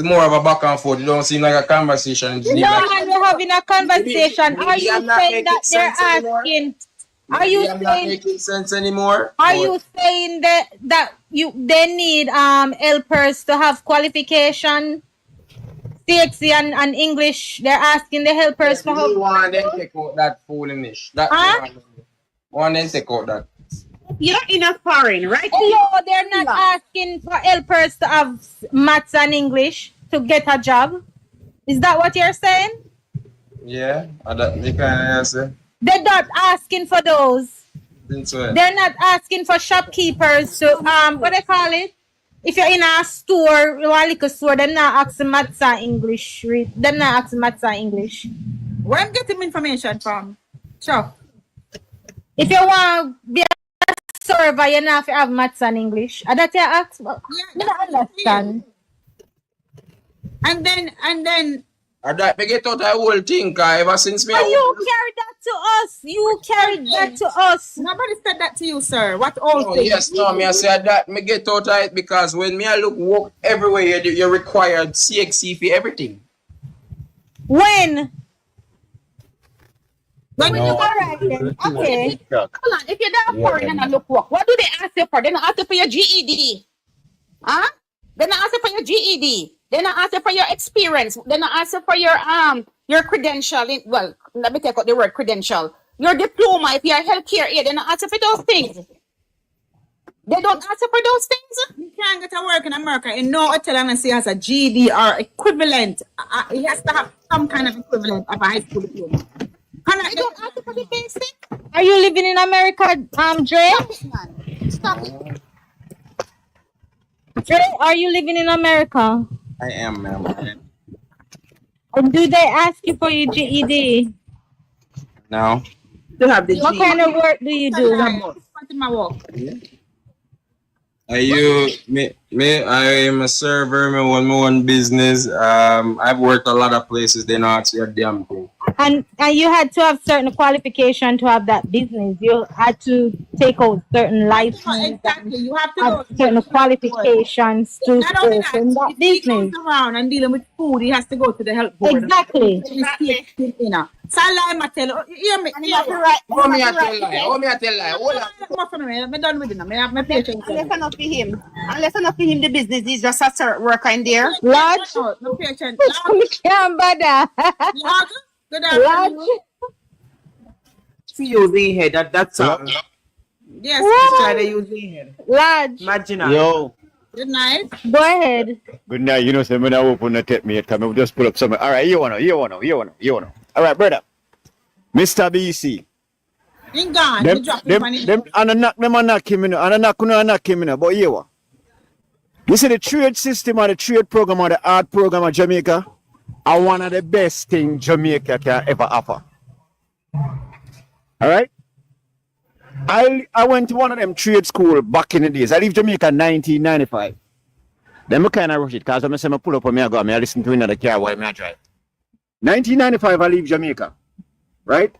more of a back and forth. It don't seem like a conversation. No, man, we're having a conversation. Are you saying that they're asking? Are you I'm not saying making sense anymore? Are Or- you saying that they need helpers to have qualification? CXC and English, they're asking the helpers to You help. want them take out that foolishness. That Huh? one them take out that. You're in a foreign, right? Hello, they're not asking for helpers to have maths and English to get a job. Is that what you're saying? Yeah, that me kind of say. They're not asking for those. Think so. They're not asking for shopkeepers to what they call it? If you're in a store, a liquor store, they're not asking maths and English. They're not asking maths and English. Where I'm getting information from? Sure. If you want to be a server, you have to have maths and English. And that you ask, yeah, I don't understand. And then That me get out the whole thing, cause ever since me. And you carried that to us. You carried that to us. Nobody said that to you, sir. What all No, thing? yes, no, me I said that me get out of it because when me I look work everywhere, you required CXC for everything. When? When No. you all right then. Okay. Hold on. If you're that foreign and I look work, what do they ask you for? They don't ask you for your GED. Huh? They don't ask you for your GED. They don't ask you for your experience. They don't ask you for your credential. Well, let me take out the word credential. Your diploma, if you're a healthcare aide, they don't ask you for those things. They don't ask you for those things. You can't get a work in America in no hotel unless he has a GED or equivalent. He has to have some kind of equivalent of a high school diploma. They don't ask you for the basic. Are you living in America, Dre? Stop it. Dre, are you living in America? I am, ma'am. And do they ask you for your GED? No. To have the What kind of work do you do? Are you me? I am a server. Me own my own business. I've worked a lot of places. They not actually a damn thing. And you had to have certain qualification to have that business. You had to take out certain licenses. Exactly. You have to have certain qualifications to Not only open that if he business. goes around and dealing with food, he has to go to the health board. Exactly. So I tell you, hear me. Oh, me I tell lie. Oh, me I tell lie. Hold on. I'm done with it now. I have my patience. Unless enough for him. Unless enough for him, the business is just a certain worker in there. Lodge. No patience. We can't bother. Good afternoon. Lodge. See using head. That's all. Yes. Try to use the head. Lodge. Imagine. Yo. Good night. Go ahead. Good night. You know, so when I open the tape, me come, just pull up something. All right, you wanna. All right, brother. Mr. BC. In gone. Them, and I knock him in, and I knock him in, but you what? You see the trade system or the trade program or the art program of Jamaica are one of the best things Jamaica can ever offer. All right? I went to one of them trade school back in the days. I leave Jamaica in 1995. Then I kind of rush it because when I say I pull up on me, I listen to another car while I drive. 1995, I leave Jamaica. Right?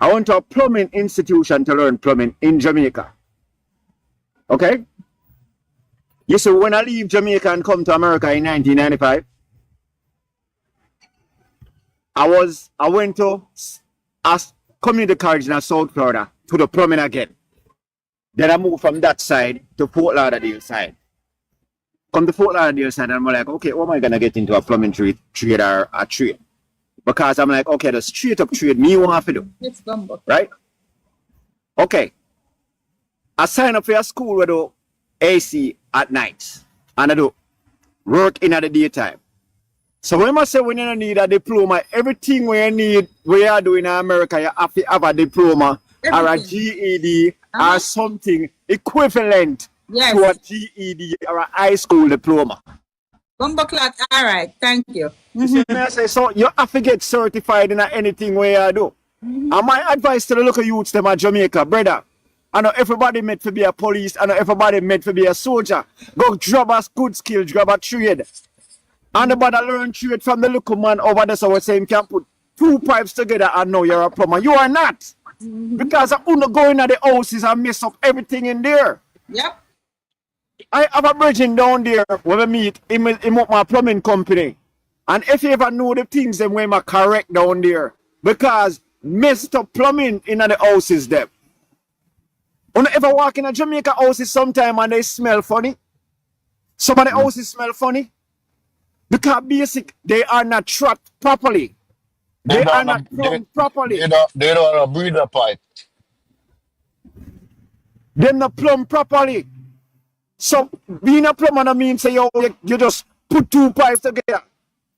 I went to a plumbing institution to learn plumbing in Jamaica. Okay? You see, when I leave Jamaica and come to America in 1995, I went to a community college in South Florida to the plumbing again. Then I moved from that side to Fort Lauderdale side. Come to Fort Lauderdale side, and I'm like, okay, what am I gonna get into a plumbing trade or a trade? Because I'm like, okay, the straight up trade me want to do. It's gumbo. Right? Okay. I sign up for a school where I do AC at night. And I do work in at the daytime. So when I say when you need a diploma, everything we need, we are doing in America, you have to have a diploma or a GED or something equivalent to a GED or a high school diploma. Bumbo clock. All right. Thank you. So you have to get certified in anything where you do. And my advice to the local youths them at Jamaica, brother, I know everybody meant to be a police, I know everybody meant to be a soldier. Go grab a good skill, grab a trade. And about to learn trade from the local man over there, so we're saying can put two pipes together and know you're a plumber. You are not. Because I'm going to go into the houses and mess up everything in there. Yep. I have a virgin down there when we meet him up my plumbing company. And if you ever know the things them when I correct down there, because messed up plumbing in the houses them. ever walk in a Jamaica houses sometime and they smell funny? Some of the houses smell funny because basic they are not trapped properly. They are not plumbed properly. They don't have a breather pipe. They're not plumbed properly. So being a plumber don't mean say you just put two pipes together.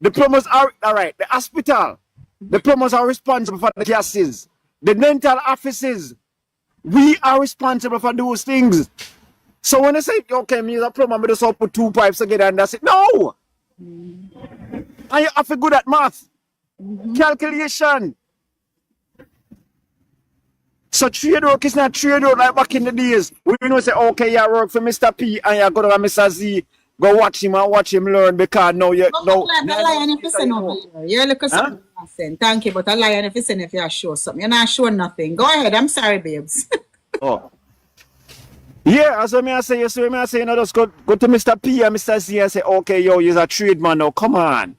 The plumbers are all right. The hospital, the plumbers are responsible for the gases. The dental offices, we are responsible for those things. So when I say, okay, me as a plumber, I just put two pipes together and that's it. No! And you have to be good at math. Calculation. So trade work is not trade work like back in the days. We know say, okay, you work for Mr. P and you go to Mr. Z, go watch him and watch him learn because now you know. You're looking something. Thank you, but a lion if you if you show something. You're not showing nothing. Go ahead. I'm sorry, babes. Oh. Yeah, as I say, you see me I say, you know, just go to Mr. P and Mr. Z and say, okay, yo, you're a trade man now. Come on.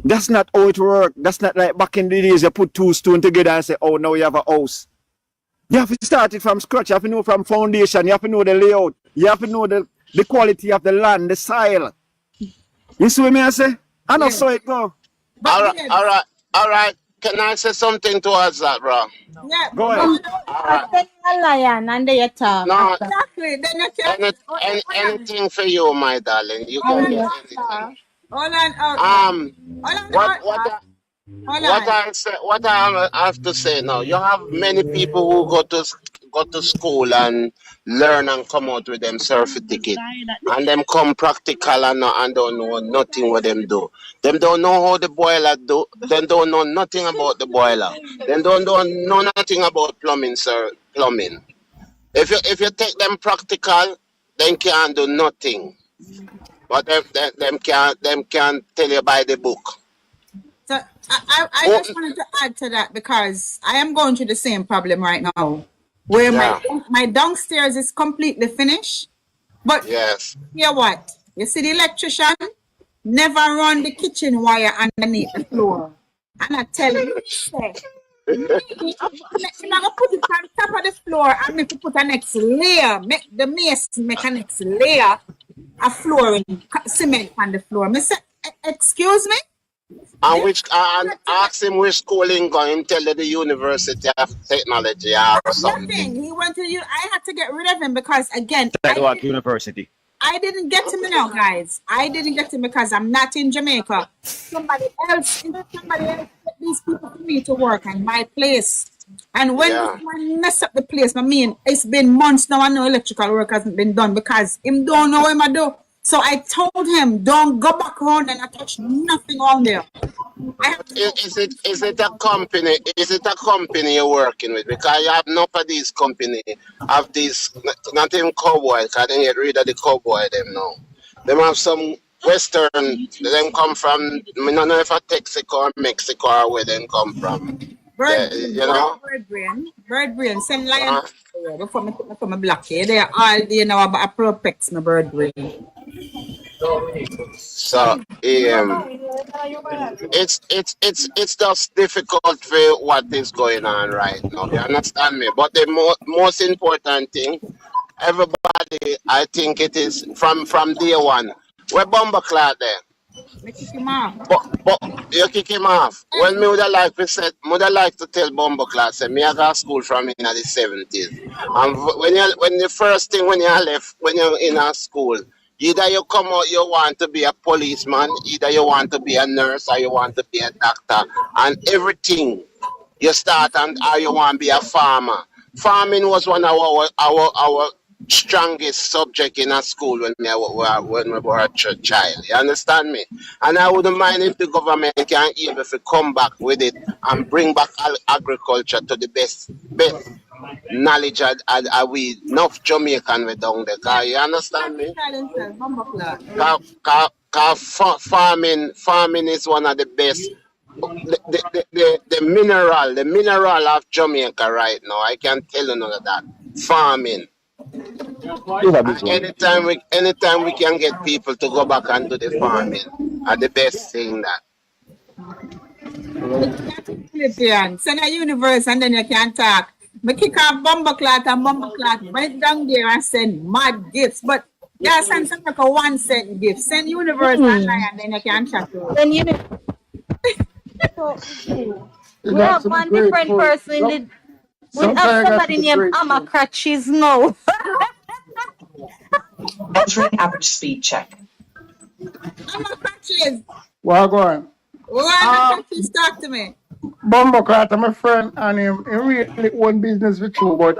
That's not how it works. That's not like back in the days you put two stones together and say, oh, now you have a house. You have to start it from scratch. You have to know from foundation. You have to know the layout. You have to know the quality of the land, the soil. You see what I say? I know so it go. All right. Can I say something towards that, bro? Yeah, go ahead. A lion and they talk. No, exactly. Then you can anything for you, my darling. You can do anything. Hold on. What I have to say now, you have many people who go to school and learn and come out with them certificate, and them come practical and don't know nothing what them do. Them don't know how the boiler do. Them don't know nothing about the boiler. Them don't know nothing about plumbing, sir. Plumbing. If you take them practical, then can't do nothing. But them can't tell you by the book. So I just wanted to add to that because I am going through the same problem right now, where my downstairs is completely finished. But yes, hear what? You see the electrician never run the kitchen wire underneath the floor. And I tell you, I'm gonna put it on top of the floor and make it put a next layer. Make the mason make a next layer of flooring, cement on the floor. I say, excuse me? And ask him which school he going. Tell you the University of Technology or something. Nothing. He went to you. I had to get rid of him because again, University. I didn't get him now, guys. I didn't get him because I'm not in Jamaica. Somebody else get these people for me to work in my place. And when I mess up the place, I mean, it's been months now and no electrical work hasn't been done because him don't know what I do. So I told him, don't go back around and I touch nothing on there. Is it a company? Is it a company you're working with? Because you have enough of these company have these not even cowboy. Because they get rid of the cowboy them now. They have some Western. Them come from. I don't know if a Texaco or Mexico or where they come from. Bird brain. Send lion before me put me from my black here. They are all day now about a propex my bird brain. So it's just difficult for what is going on right now. You understand me? But the most important thing, everybody, I think it is from day one. Where Bumbleclad there? Me kick him off. But you kick him off. When me would have like to tell Bumbleclad, say me I got school from in the 70s. And when the first thing when you left, when you're in a school, either you come out, you want to be a policeman, either you want to be a nurse or you want to be a doctor, and everything you start or you want to be a farmer. Farming was one of our strongest subject in a school when we were a child. You understand me? And I wouldn't mind if the government can even come back with it and bring back agriculture to the best knowledge we enough Jamaican we down there. You understand me? Farming is one of the best. The mineral of Jamaica right now. I can tell you none of that. Farming. Anytime we can get people to go back and do the farming are the best thing that. Send a universe and then you can talk. Me kick off Bumbleclot and Bumbleclot went down there and send mad gifts. But yeah, send some like a 1 cent gift. Send Universe online and then you can chat to us. Then you know. We have one different person in the. We have somebody named Amma Crutches now. Entering average speed check. Amma Crutches. Well, go on. Amma Crutches, talk to me. Bumbleclot, I'm a friend, and he really own business with you, but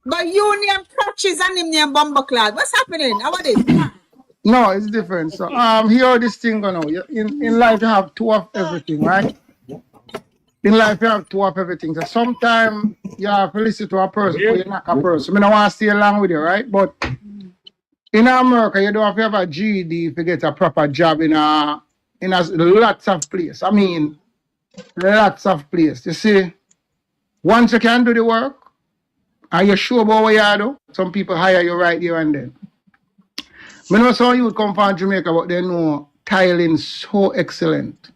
But you name Crutches and him name Bumbleclot. What's happening? How about it? no, it's different. So here this thing go now. In life you have two of everything, right? In life you have two of everything. So sometimes you have to listen to a person, but you knock a person. I don't want to stay along with you, right? But in America, you don't have to have a GED if you get a proper job in lots of places. I mean, lots of places. You see, once you can do the work, and you're sure about what you do, some people hire you right there and then. I know some youth come from Jamaica, but they know tiling so excellent.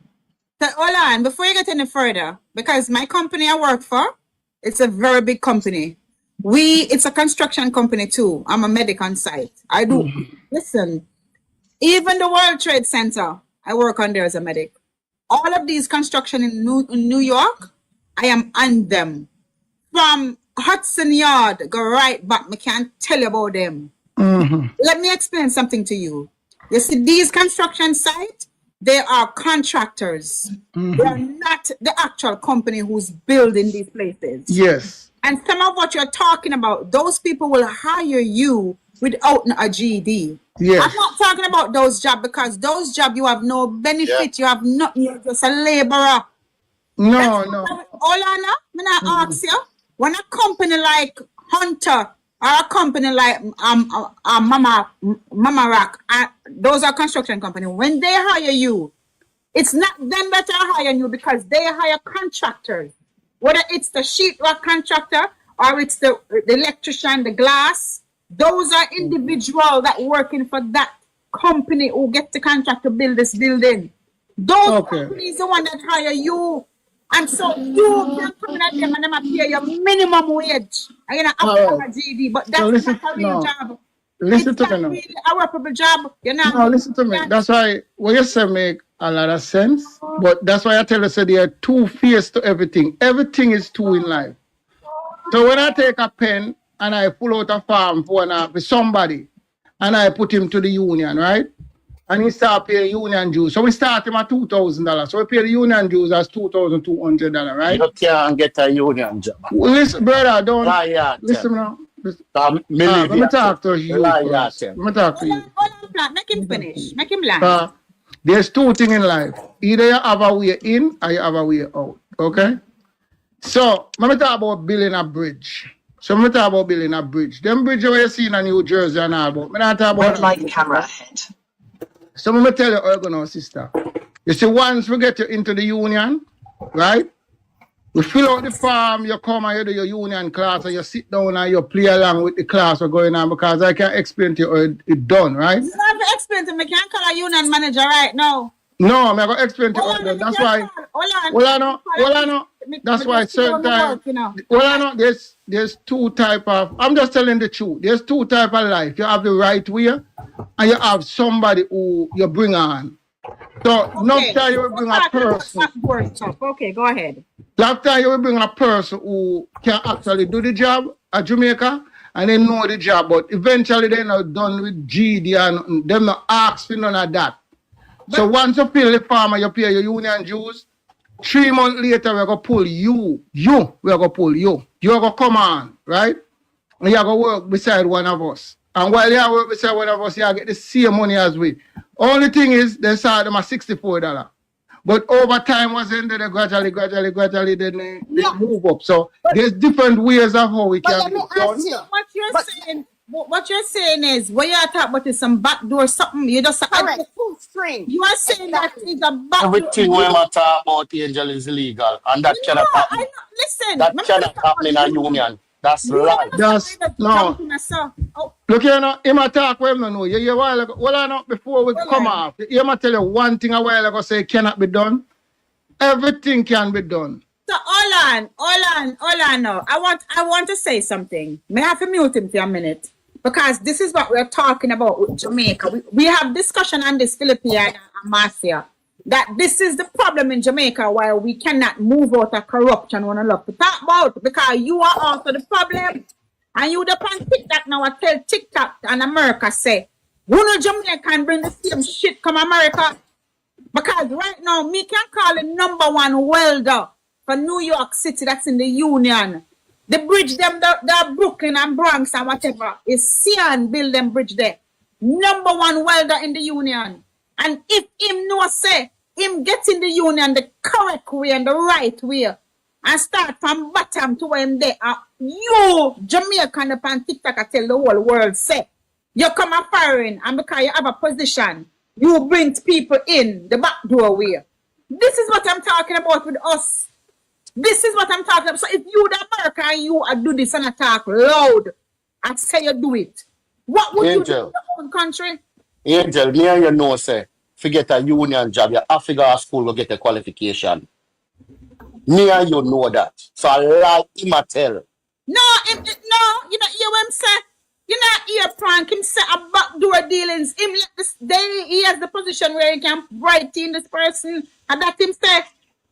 So, hold on, before you get any further, because my company I work for, it's a very big company. It's a construction company too. I'm a medic on site. I do. Listen, even the World Trade Center, I work on there as a medic. All of these construction in New York, I am on them. From Hudson Yard, go right back. I can't tell you about them. Let me explain something to you. You see, these construction sites, they are contractors. They are not the actual company who's building these places. Yes. And some of what you're talking about, those people will hire you without a GED. Yes. I'm not talking about those jobs because those jobs you have no benefit, you have nothing, you're just a laborer. No. Hold on now, I'm gonna ask you, when a company like Hunter or a company like Mama Rock, those are construction companies, when they hire you, it's not them that are hiring you because they hire contractors. Whether it's the sheetrock contractor or it's the electrician, the glass, those are individuals that working for that company who get the contract to build this building. Those companies the one that hire you. And so you can come in at them and them pay your minimum wage. And you're not a GD, but that's not a real job. Listen it's to me not now. really a workable job. You're not. No, listen to me. That's why what you say make a lot of sense. But that's why I tell you, so there are two faces to everything. Everything is two in life. So when I take a pen and I pull out a form for somebody and I put him to the union, right? And he start paying union dues. So we start him at $2,000. So we pay the union dues as $2,200, right? You can't get a union job. Well, listen, brother, don't Liar, listen now. Let me talk to you. Let me talk to you. Make him finish. Make him land. There's two things in life. Either you have a way in or you have a way out. Okay? So, let me talk about building a bridge. Them bridge where you see in New Jersey and all, but I talk about... Red light camera ahead. So let me tell you how you go, sister. You see, once we get you into the union, right? We fill out the form, you come and you do your union class, and you sit down and you play along with the class what's going on, because I can explain to you how it's done, right? You don't have to explain to me. I can't call a union manager right now. No, I'm going to explain to you how it's done. That's why... That's why certain time... There's two type of... I'm just telling the truth. There's two type of life. You have the right way, and you have somebody who you bring on. So, not time you will bring a person... Okay, go ahead. Last time you will bring a person who can actually do the job at Jamaica, and they know the job, but eventually they're not done with GD, and them not ask for none of that. So once you fill the form and you pay your union dues, 3 months later we're going to pull you. You're going to pull you. You're going to come on, right? And you're going to work beside one of us. And while you work beside one of us, you get the same money as we. Only thing is, they start them at $64. But over time, was ended, they gradually, then they move up. So there's different ways of how we can do it. What you're saying is, what you're talking about is some backdoor something. You just correct. Full string. You are saying that is a backdoor. Everything we talk about, Angel, is illegal, and that cannot happen. Listen, that cannot happen in a union. That's right. That's no. Look here now, him a talk with him no. You a while ago. Well, I know before we come off. He might tell you one thing a while ago say it cannot be done. Everything can be done. So hold on now. I want to say something. May I have to mute him for a minute? Because this is what we're talking about with Jamaica. We have discussion on this, Philippine and Marcia, that this is the problem in Jamaica why we cannot move out of corruption when I love to talk about, because you are also the problem. And you the on TikTok now, I tell TikTok and America say, who know Jamaica bring the same shit come America? Because right now, me can call the #1 welder for New York City that's in the Union. The bridge, the Brooklyn and Bronx and whatever, is Sian build them bridge there. #1 welder in the Union. And if him no say, him get in the Union the correct way and the right way, and start from bottom to where him there, you, Jamaican upon TikTok, I tell the whole world, say, you come a foreign, and because you have a position, you bring people in the back doorway. This is what I'm talking about with us. This is what I'm talking about. So if you the America and you do this and talk loud and say you do it, what would you do in your own country? Angel, me and you know, say, forget a union job, you have to go to school to get a qualification. Me and you know that. So I like him a tell. No, you know, hear what I'm saying? You not hear Frank, him say a backdoor dealings. Him let this day, he has the position where he can write in this person, and that him say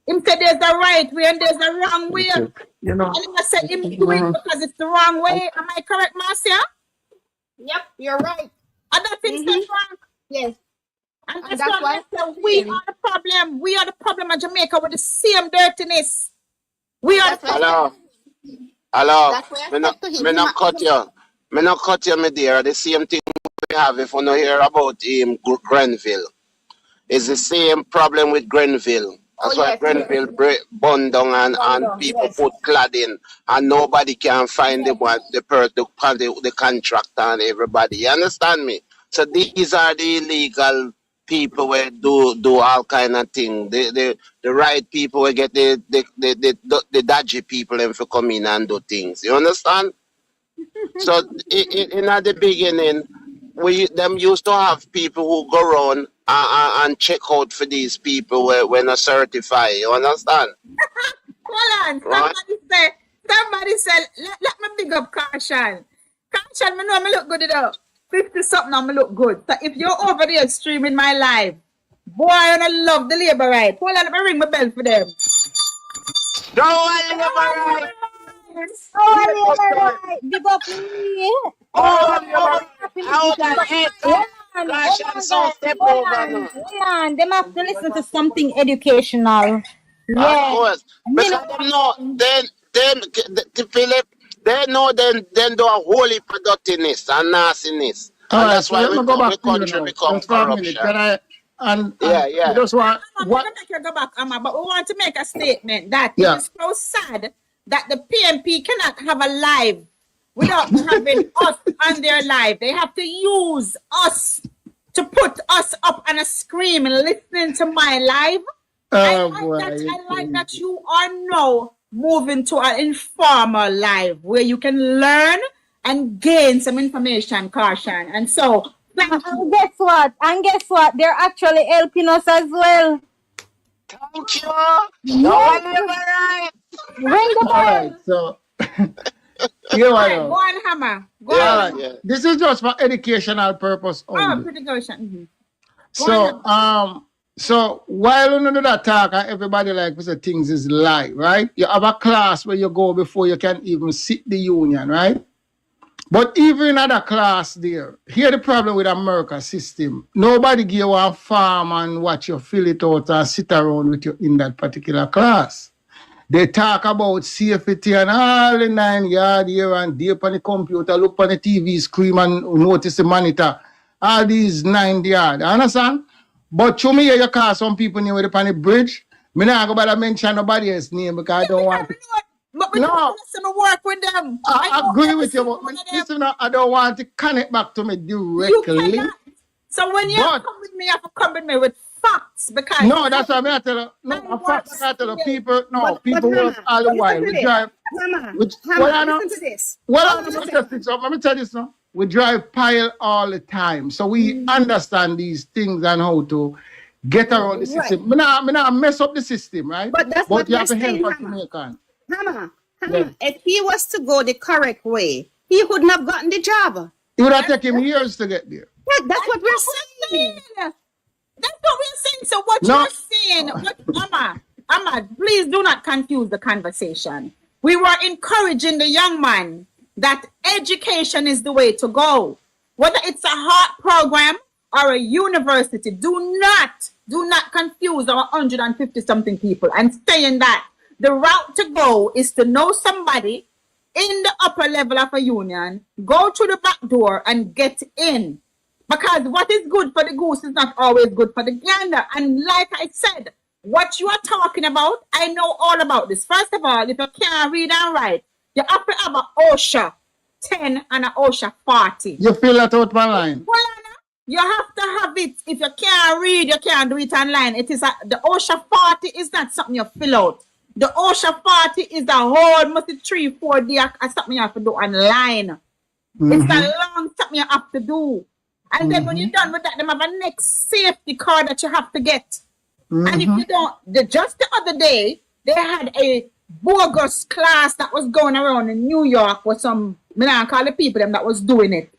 there's the right way and there's the wrong way. You know, and him say him do it because it's the wrong way. Am I correct, Marcia? Yep, you're right. And that him say Frank? Yes. And that's why I say we are the problem. We are the problem in Jamaica with the same dirtiness. We are the problem. Hello. Me not cut you. Me not cut you, my dear. The same thing we have if you don't hear about Grenville. It's the same problem with Grenville. That's why Grenville burned down and people put cladding and nobody can find the contractor and everybody. You understand me? So these are the illegal people who do all kind of things. The right people will get the dodgy people and for come in and do things. You understand? So in at the beginning, them used to have people who go around and check out for these people when are certified. You understand? Hold on. Somebody said, let me big up Caution. Caution, me know me look good enough. 50 something and me look good. So if you're over there streaming my live, boy, I love the labor right. Hold on, let me ring my bell for them. Don't labor right. Big up me. Them have to listen to something educational. Yeah. Of course. Because them know, Philip, they know then do a whole heap of dirtiness and nastiness. And that's why we country become corruption. Yeah. Just want what? Go back, Amma, but we want to make a statement that it is so sad that the PMP cannot have a live without having us on their live. They have to use us to put us up on a screen and listening to my live. I like that you are now moving to an informal live where you can learn and gain some information, Caution. And so, and guess what? They're actually helping us as well. Thank you. No, right. Ring the bell. All right, so go on, Hammer. Go on. Yeah. This is just for educational purpose only. Oh, pretty good. So while you do that talk, everybody like say things is lie, right? You have a class where you go before you can even sit the union, right? But even in other class there, here the problem with America system. Nobody give you a farm and watch you fill it out and sit around with you in that particular class. They talk about safety and all the 9 yards here and there on the computer, look on the TV screen and notice the monitor. All these 9 yards. Understand? But show me here you call some people near with on the bridge. Me not go bother mention nobody else's name because I don't want to. But we don't work with them. I agree with you, but listen, I don't want to connect back to me directly. So when you come with me, you have to come with me with facts. Because no, that's what I tell you. No, facts I tell you. People work all the while. We drive. Listen to this. Let me tell you this now. We drive pile all the time. So we understand these things and how to get around the system. Me not mess up the system, right? But that's But what you we're have to help saying, us to Hammer. make on. Hammer, Yeah. if he was to go the correct way, he wouldn't have gotten the job. It would have taken him years to get there. That's what we're saying. That's what we're saying. So what No. you're saying, Amma, please do not confuse the conversation. We were encouraging the young man that education is the way to go. Whether it's a heart program or a university, do not confuse our 150 something people and saying that the route to go is to know somebody in the upper level of a union, go through the back door and get in. Because what is good for the goose is not always good for the gander. And like I said, what you are talking about, I know all about this. First of all, if you can't read and write, you have to have an OSHA 10 and an OSHA 40. You fill that out online. Well, you have to have it. If you can't read, you can't do it online. It is the OSHA 40 is not something you fill out. The OSHA 40 is the whole must 3-4 day something you have to do online. It's a long something you have to do. And then when you're done with that, they have a next safety card that you have to get. And if you don't, just the other day, they had a bogus class that was going around in New York with some, I don't call the people them that was doing it.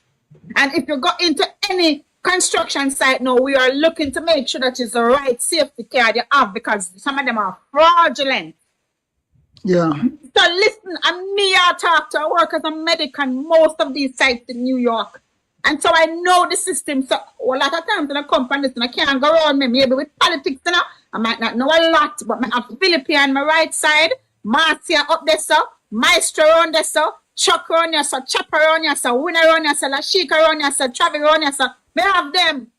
And if you go into any construction site now, we are looking to make sure that it's the right safety card you have because some of them are fraudulent. Yeah. So listen, and me, I talk to, I work as a medic on most of these sites in New York. And so I know the system. So a lot of times when I come from this and I can't go around me, maybe with politics, you know, I might not know a lot, but I have Philippe on my right side, Marcia up there, so, Maestro on there, so, Chuck on there, so, Chopper on there, so, Winner on there, so, Lashika on there, so, Travis on there, so, they have them.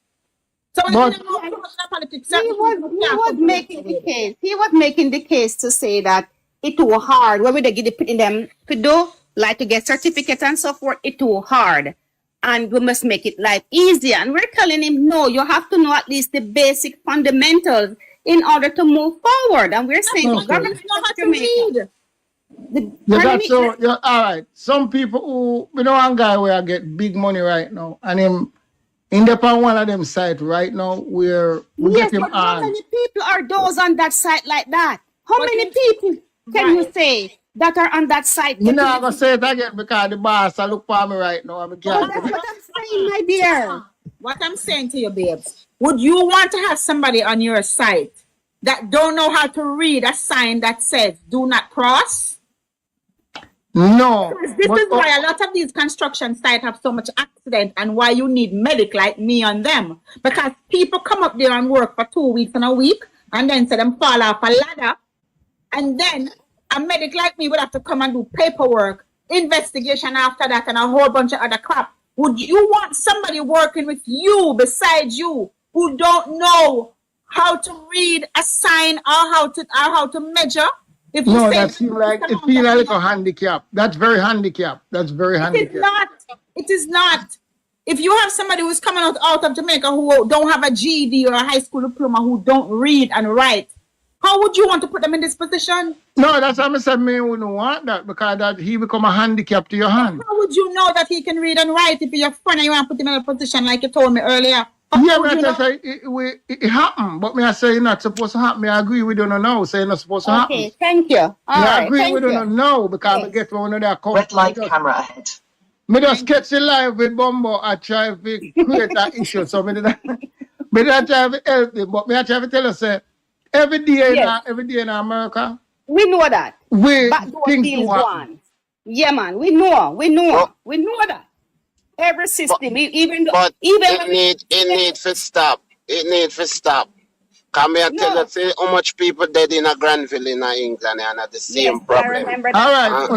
So But he was making the case. He was making the case to say that it too hard. What would they give them to do? Like to get certificates and so forth, it too hard. And we must make it life easier. And we're telling him, no, you have to know at least the basic fundamentals in order to move forward. And we're saying the government know how to read. All right. Some people who, you know, one guy where I get big money right now, and him in the one of them site right now where we yes, get him but how many people are those on that site like that? How many people can you say that are on that site? You're not going to say it again because the boss I look for me right now. That's what I'm saying, my dear. What I'm saying to you, babes, would you want to have somebody on your site that don't know how to read a sign that says do not cross? No. This is why a lot of these construction sites have so much accident and why you need medic like me on them. Because people come up there and work for 2 weeks and a week and then say them fall off a ladder. And then a medic like me would have to come and do paperwork, investigation after that, and a whole bunch of other crap. Would you want somebody working with you besides you who don't know how to read a sign or how to measure? If you no, say that seems like it feels like a handicap. That's very handicapped. That's very handicapped. It is not. If you have somebody who's coming out of Jamaica who don't have a GED or a high school diploma who don't read and write, how would you want to put them in this position? No, that's what I said. Me wouldn't want that because that he become a handicap to your hand. How would you know that he can read and write if you're your friend and you want to put him in a position like you told me earlier? Yeah, but I say it happened. But me I say it's not supposed to happen. Me I agree we don't know. Say it's not supposed to happen. Okay, thank you. I agree we don't know because I get one of their Red light camera ahead. Me just catch it live with Bumbo. I try to create that issue. So me try to help him. But me I try to tell you say every day in America. We know that. We think to happen. Yeah, man. We know that. Every system, it need to stop. It need to stop. Come here, tell us how much people dead in a Granville in England and at the same problem. I remember that. All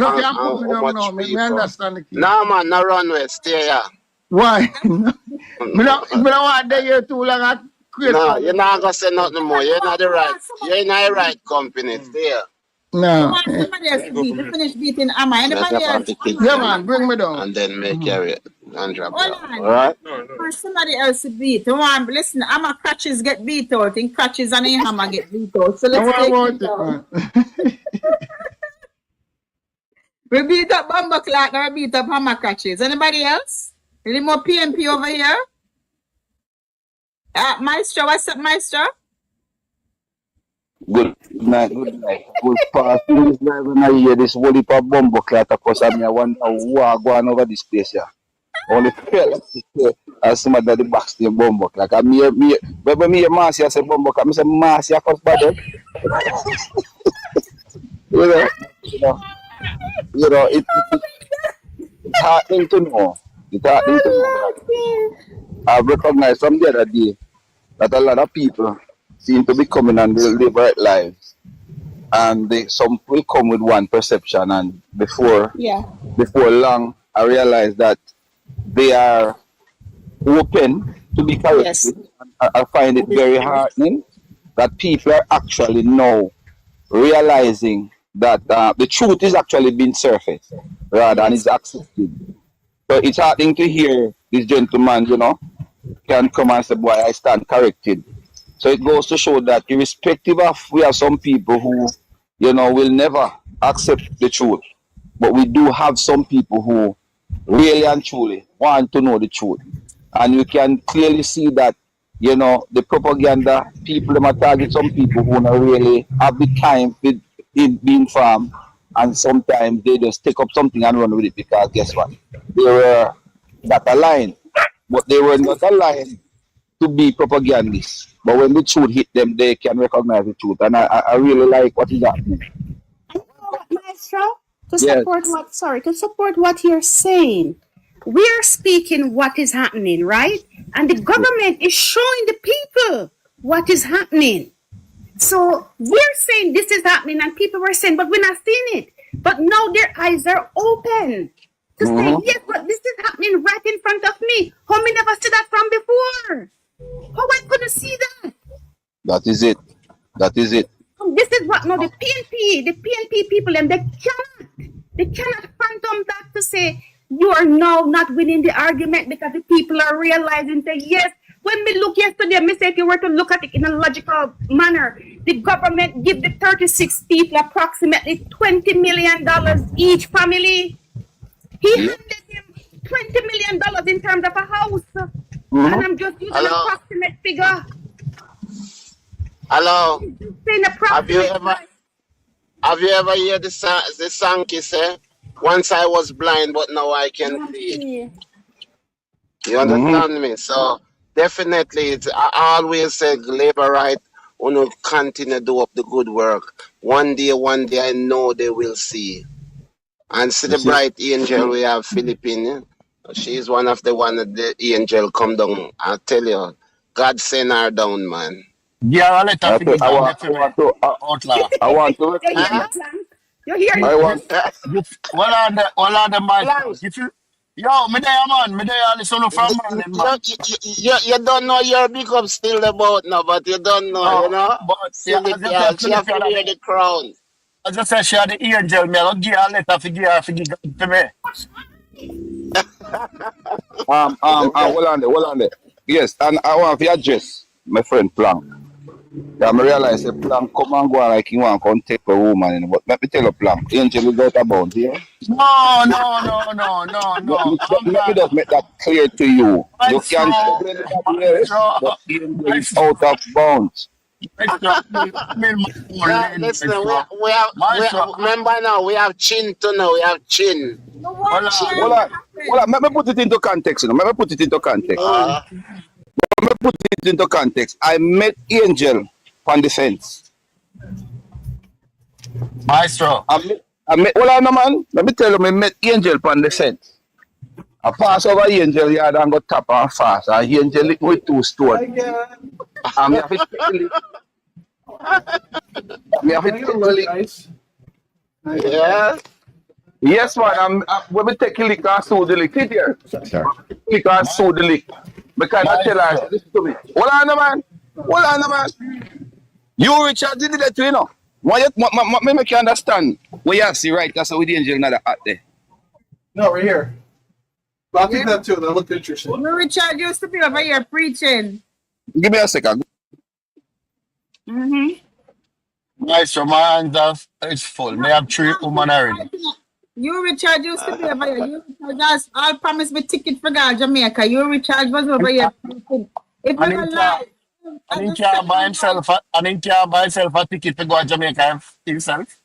right, me understand the case. No, man, no runway, stay here. Why? Me don't want to here too long. No, you're not gonna say nothing more. You're not the right company. Stay here. No. Somebody else to beat. Finish beating Amma. Anybody else? Yeah, man, bring me down. And then make carry it and drop Hold down. on. All right? For somebody else to beat. Listen, Amma crutches get beat out. And crutches and Hammer get beat out. So let's take it down. We beat up Bumbo Clark and we beat up Hammer crutches. Anybody else? Any more PMP over here? Maestro, what's up, Maestro? Good night, good night. Good past this drive and I hear this whole heap of bumbo clat across me. I wonder who are going over this place here. Only feel as some of the box the bumbo clat. I but me a Marcia say bumbo clat. I say Marcia first bad. You know, you know, it's heartening to know. It's heartening to know that I've recognized from the other day that a lot of people seem to be coming and they live right lives. And some will come with one perception, and before long, I realize that they are open to be corrected. Yes. I find it very heartening that people are actually now realizing that the truth is actually being surfaced rather than it's accepted. So it's heartening to hear this gentleman, can come and say, boy, I stand corrected. So it goes to show that irrespective of, we have some people who, will never accept the truth. But we do have some people who really and truly want to know the truth. And you can clearly see that, the propaganda, people might target some people who don't really have the time with it being farmed. And sometimes they just take up something and run with it because guess what? They were not aligned. But they were not aligned to be propagandists. But when the truth hit them, they can recognize the truth. And I really like what is happening. Maestro, to support what you're saying. We're speaking what is happening, right? And the government is showing the people what is happening. So we're saying this is happening, and people were saying, but we're not seeing it. But now their eyes are open to say, yes, but this is happening right in front of me. How me never see that from before? How I couldn't see that? That is it. This is what now the PNP people, and they cannot phantom that to say you are now not winning the argument because the people are realizing that yes. When we look yesterday, I say if you were to look at it in a logical manner, the government give the 36 people approximately $20 million each family. He handed him $20 million in terms of a house. And I'm just using an approximate figure. Hello. Have you ever heard the song he say? Once I was blind, but now I can see. You understand me? So definitely, I always say labor right. Want to continue to do up the good work. One day, I know they will see. And see the bright angel we have, Philippine. She's one of the angel come down. I tell you, God send her down, man. Yeah, I'll let her finish. I want to. You hear me? Well on the mic. If you, yo, me there, man. Me there, listen from man. You don't know your big up still about now, but you don't know, But silly girl, she have to wear the crown. I just said she had the angel. Me, I'll give her a letter for me. Hold on there. Yes, and I want to address my friend Plank. I realize that Plank come and go like he want to come take a woman, but let me tell you, Plank, angel is out about here. No. Let me just make that clear to you. You can't tell anybody else, but angel is out of bounds. Listen, we have remember now, we have chin to know, we have chin. Hold on. Let me put it into context. Let me put it into context. I met Angel on the fence. Maestro. I met, hold on, man. Let me tell you, I met Angel on the fence. I pass over Angel yard and go tap and fast. And Angel lick with 2 stones. And me have to take a lick. Yeah. Yes, man. When we take a lick and sue the lick, sit here. Lick and sue the lick. Because I tell her, listen to me. Hold on, man. You, Richard, did that to you know. Me make you understand. What you see right, that's with the angel not out there. No, right here. But I think that too. That looked interesting. Richard used to be over here preaching. Give me a second. Maestro, my hands it's full. May have 3 women already. You, Richard, used to be over here. You, Richard, I'll promise me ticket for God, Jamaica. You, Richard, was over here preaching. If you don't lie, And he can't buy himself a ticket to go to Jamaica himself.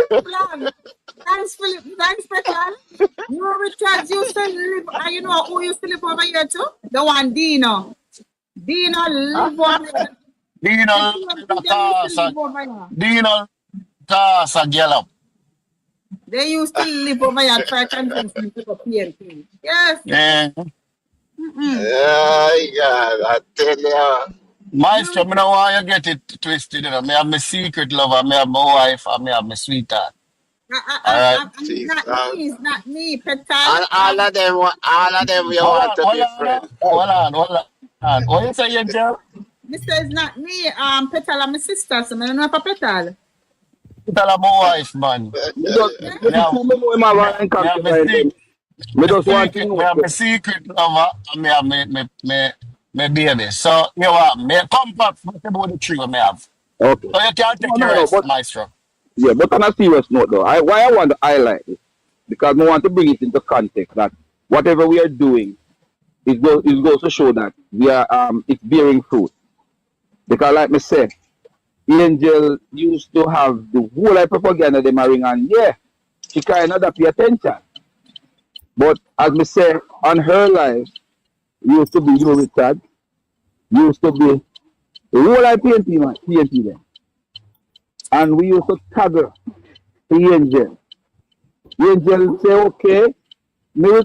Plan. Thanks, Philip. Thanks, Petal. You Richard used to live, and you know who used to live over here too? The one Dino. Dino live over here. Dino Tasa Gallop. They used to live over here at try convince me to go PNP. Yes. Yeah. Yeah, I tell you. Maestro, I don't want you get it twisted. You know, I have my secret lover, I have my wife, and I have my sweetheart. Alright. It's not me, Petal. And all of them, you want to be friends. Hold on. What you say, Angel? Mister, it's not me. Petal and my sister, so I don't know if I Petal. Petal and my wife, man. We have my secret lover, and I have my baby. So, you know what? Me come back about the three we have. Okay. So you can't take your rest, Maestro. Yeah, but on a serious note though, why I want to highlight this, because I want to bring it into context that whatever we are doing is goes to show that we are it's bearing fruit. Because like me said, Angel used to have the whole of propaganda they marrying and yeah, she kind of pay attention. But as me say, on her life, used to be you Richard, used to be the whole of PNP then. And we used to tag her to Angel. Angel say, okay, me